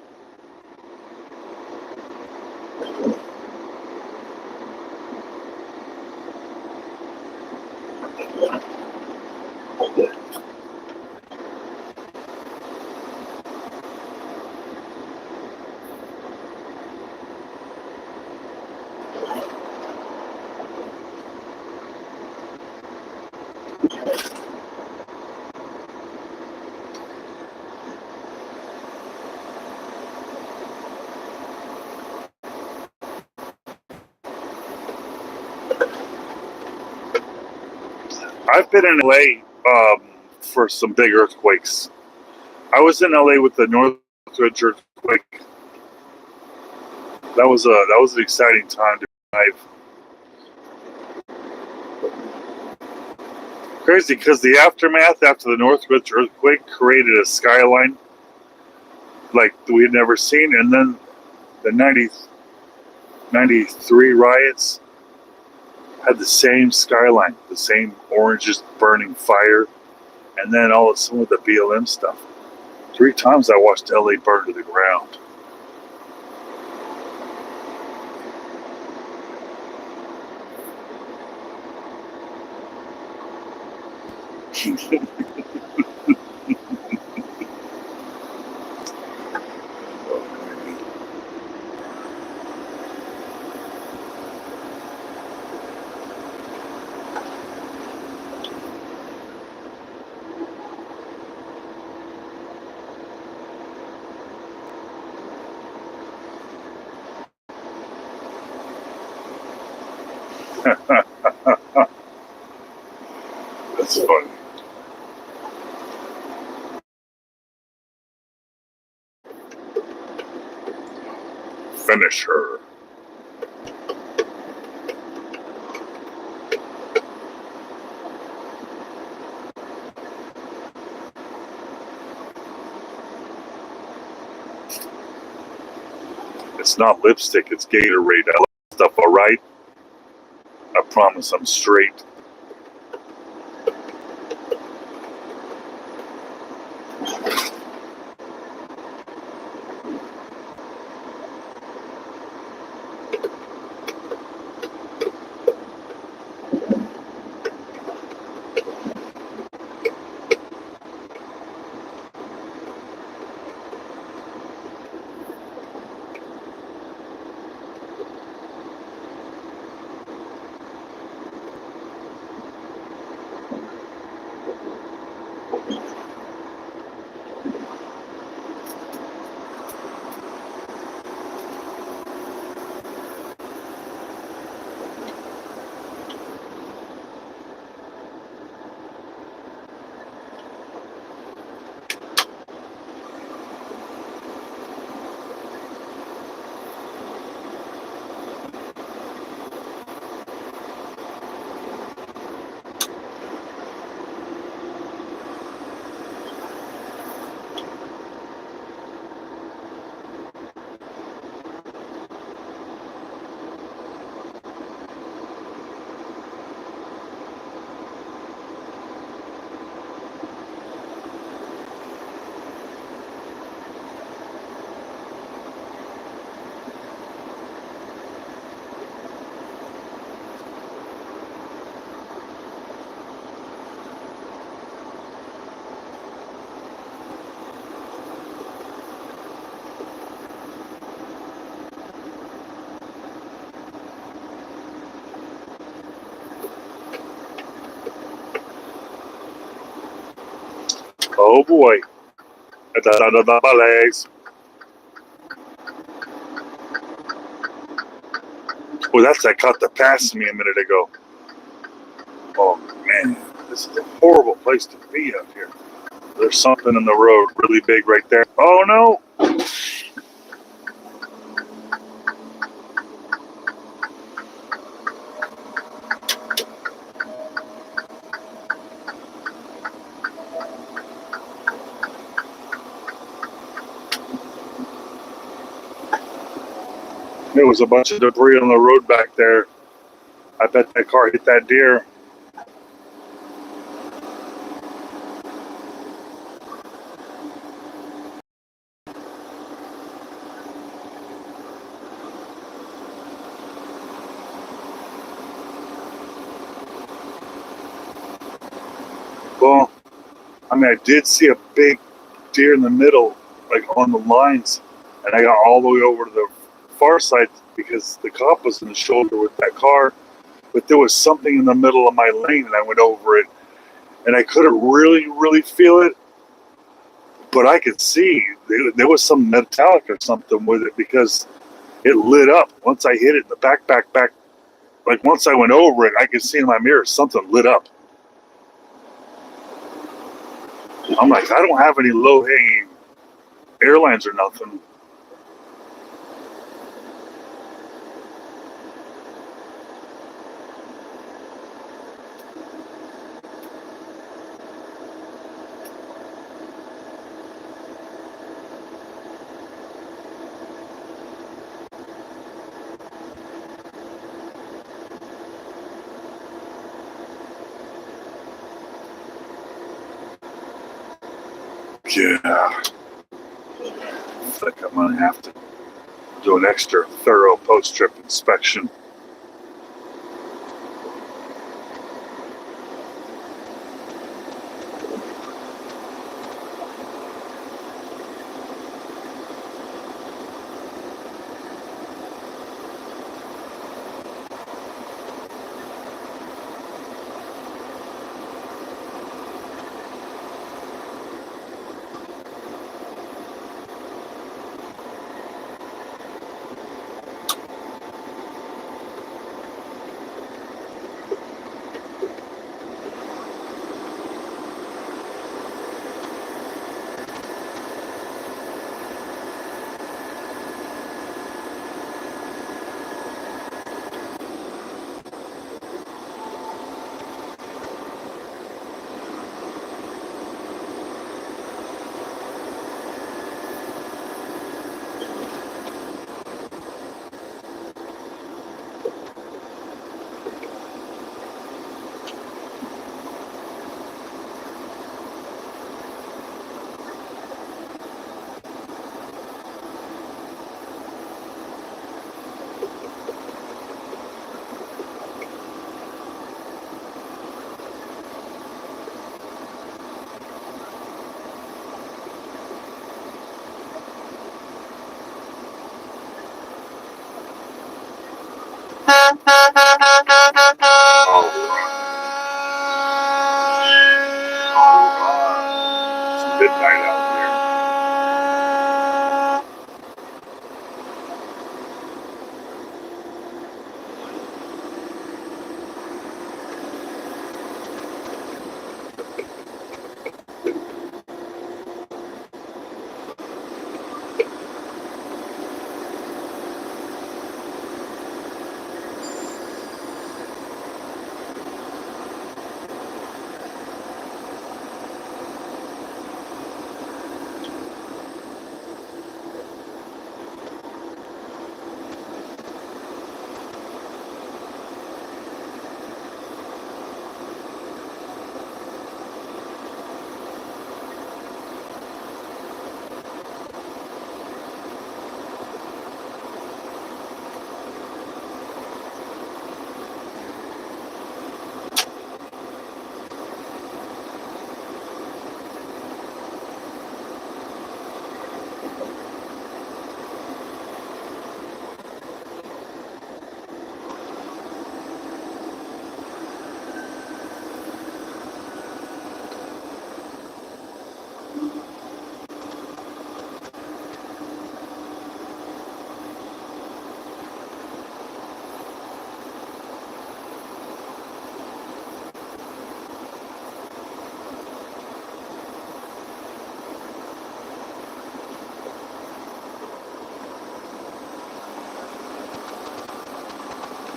I've been in LA for some big earthquakes. I was in LA with the Northridge earthquake. That was an exciting time to drive. Crazy, because the aftermath after the Northridge earthquake created a skyline like we had never seen, and then the 93 riots had the same skyline, the same oranges burning fire, and then all of a sudden with the BLM stuff. 3 times I watched LA burn to the ground. That's funny. Finish her. It's not lipstick, it's Gatorade. I love stuff, alright? I promise I'm straight. Oh boy. My legs. Oh, that's that caught the pass me a minute ago. Oh man, this is a horrible place to be out here. There's something in the road really big right there. Oh no! There was a bunch of debris on the road back there. I bet that car hit that deer. Well, I mean, I did see a big deer in the middle, like on the lines, and I got all the way over to the far side because the cop was in the shoulder with that car, but there was something in the middle of my lane and I went over it, and I couldn't really feel it, but I could see there was some metallic or something with it because it lit up. Once I hit it in the back, like once I went over it, I could see in my mirror something lit up. I'm like, I don't have any low-hanging airlines or nothing. Yeah. I think I'm going to have to do an extra thorough post-trip inspection.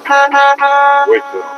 Way too long.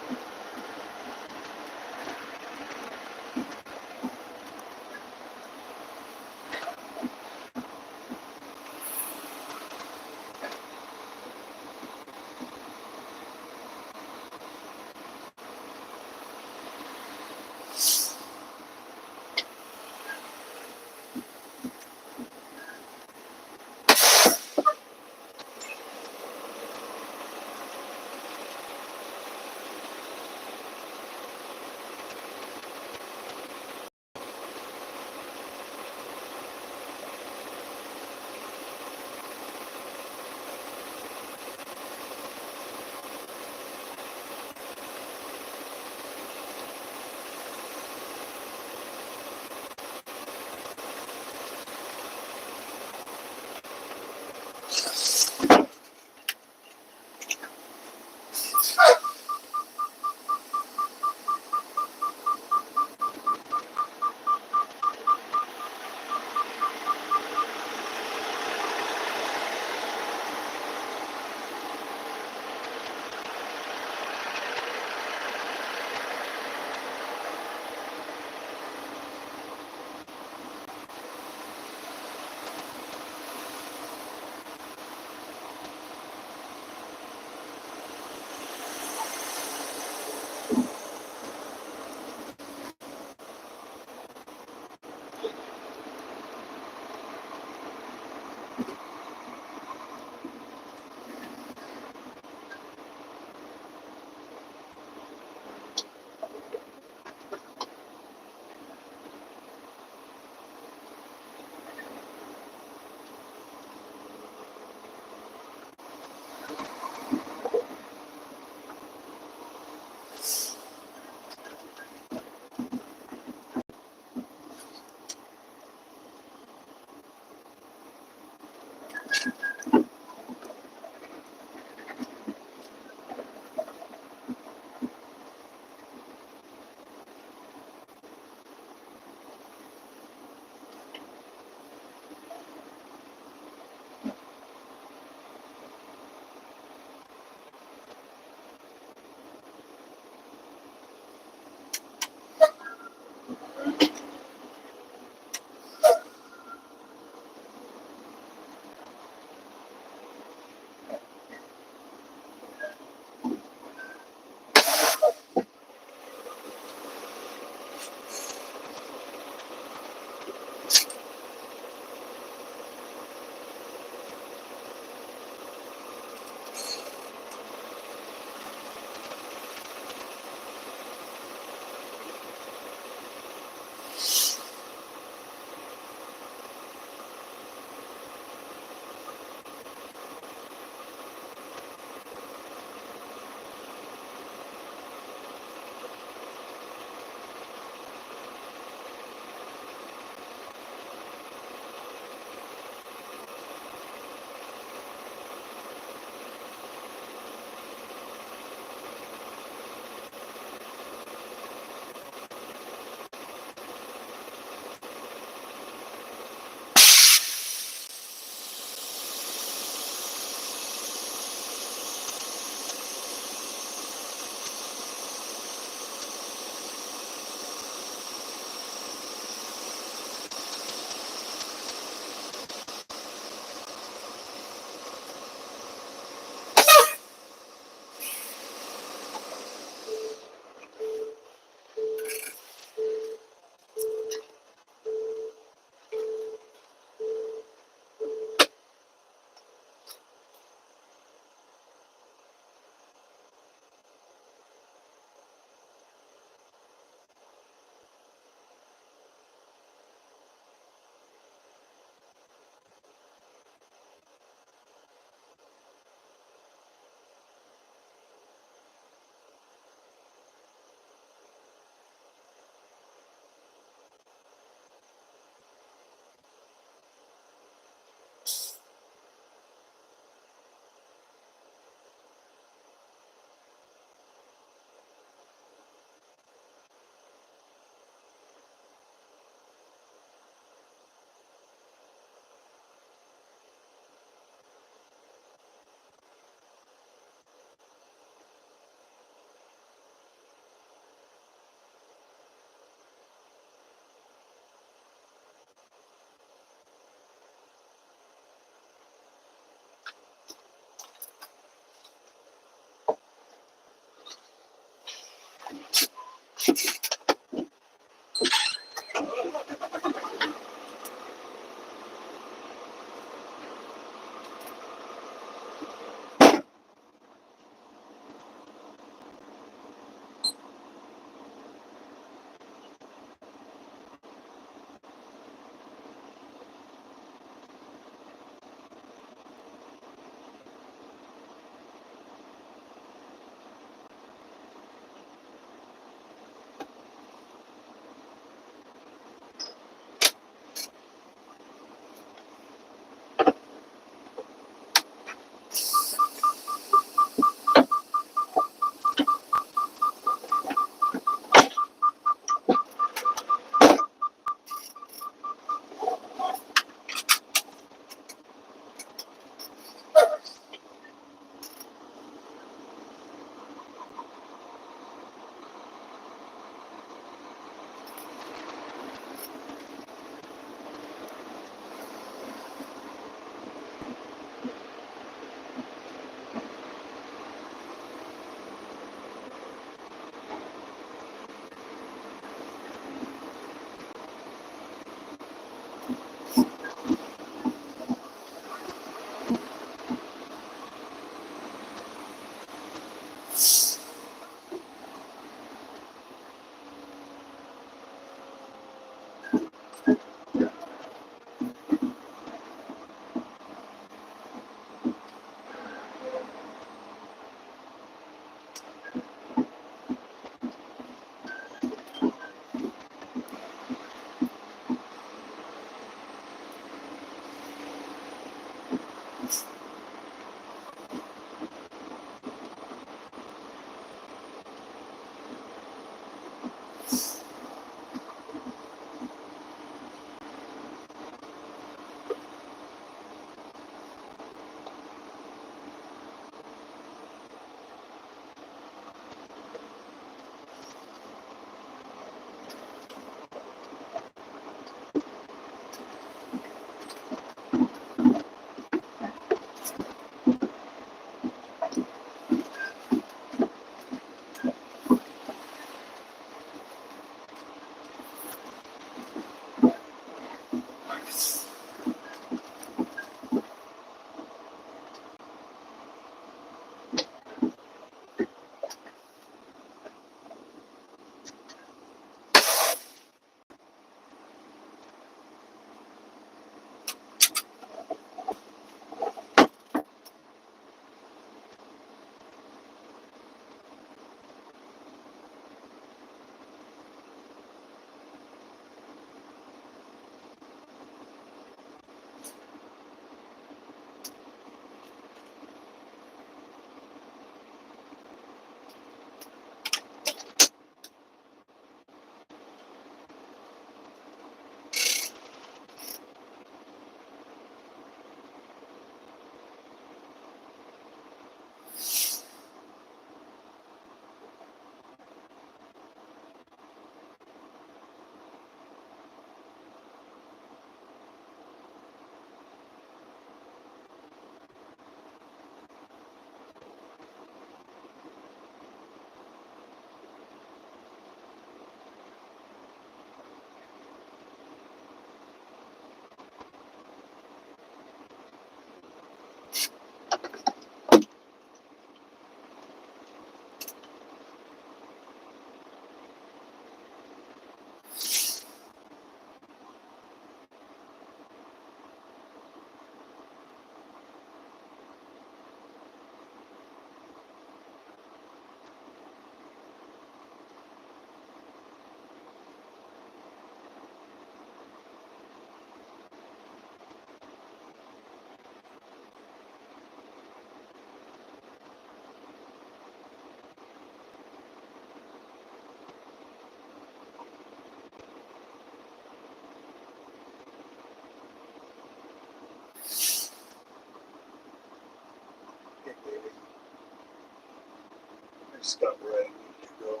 stop where I need to go.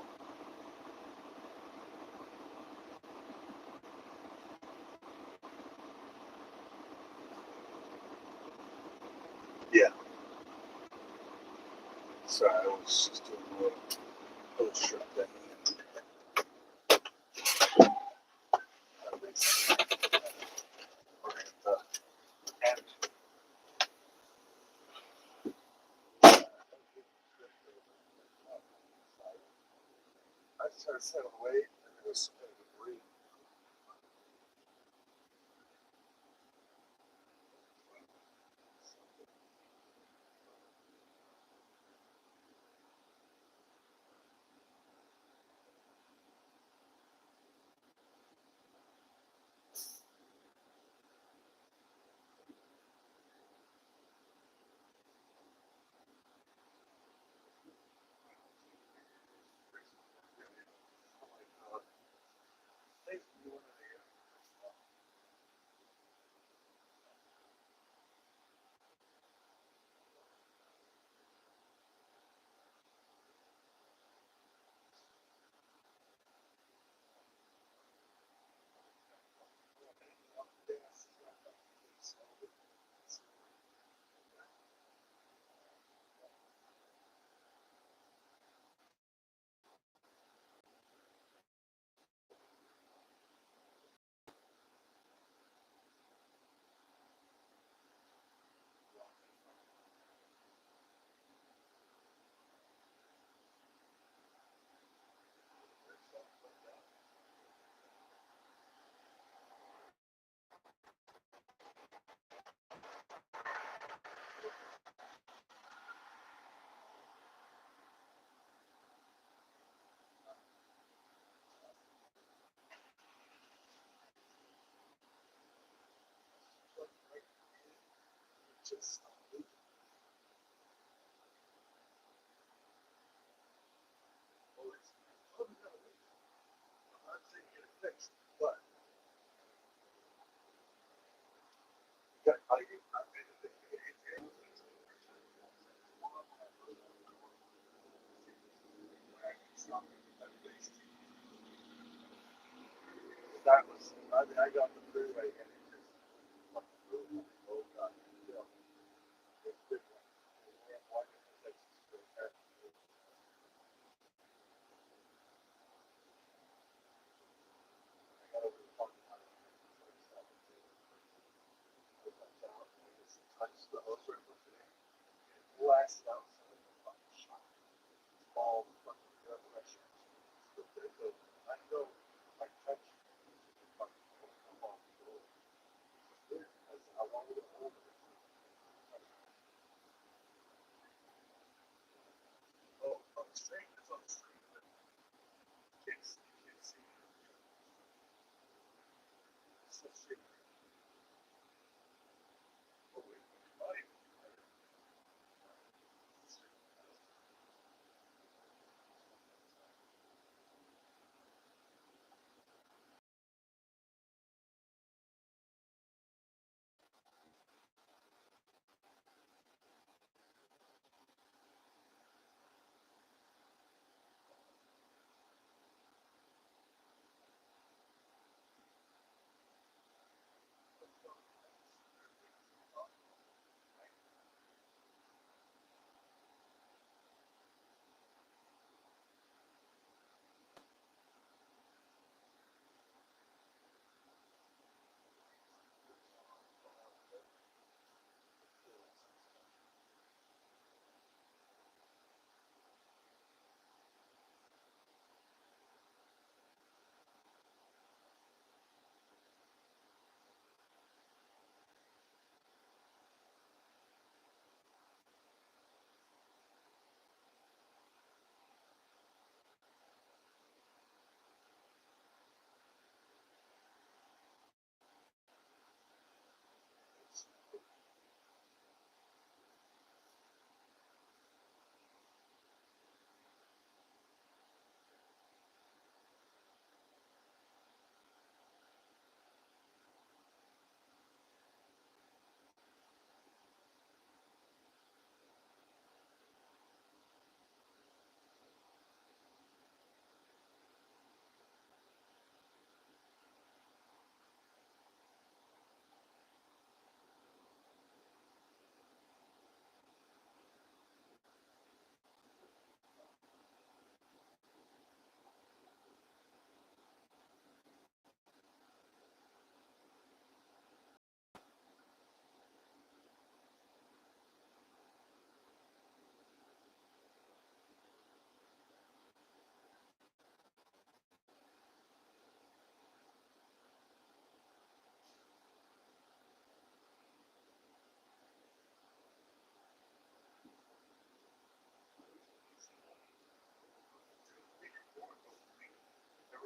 Yeah. Sorry, I was just doing a little short thing. And I started sailing away, and there was some kind of debris. Oh my God. Thank you. Just I'm not saying get it fixed, but you got I that was I got the freeway and it just oh God, you know, it's different. Touched the hose right from today. Blasted out some of the fucking shot. All the fucking pressure. I know I touched the fucking come off the road. I wanted to hold it. Oh, on the street, it's on the street. Kids, see it. It's so street. Oh, wait, buddy.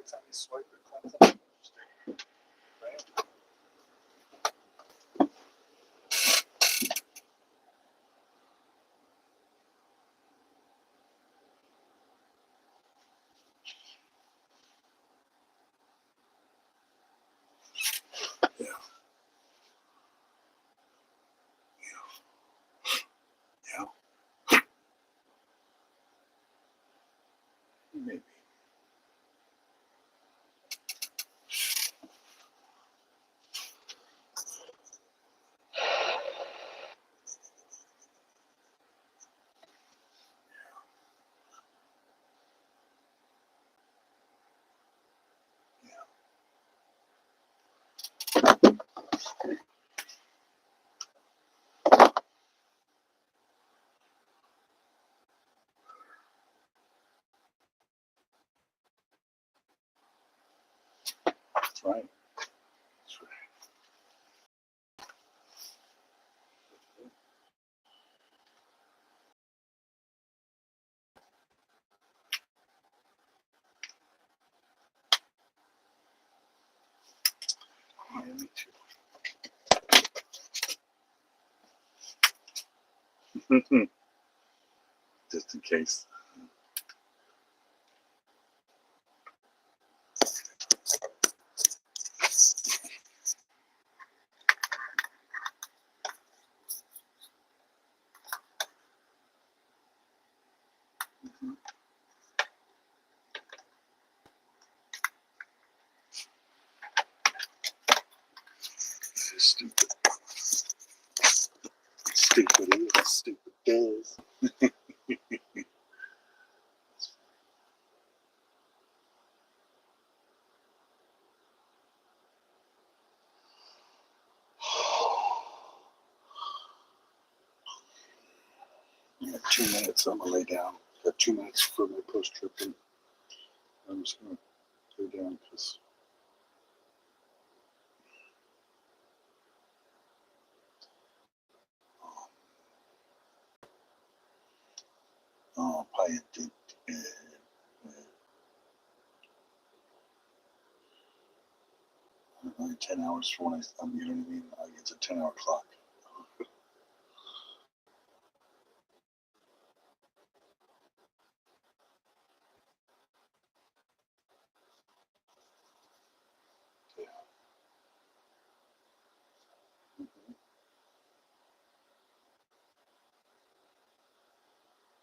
every time you swipe, it comes up. Right? Yeah. Yeah. Maybe. That's right. That's right. Yeah, me too. Just in case. Stupid. Stupid is, stupid does. I got 2 minutes. I'm gonna lay down. Got 2 minutes for my post trip, and I'm just gonna lay down because probably did 10 hours for when you know what I mean? It's a 10-hour clock.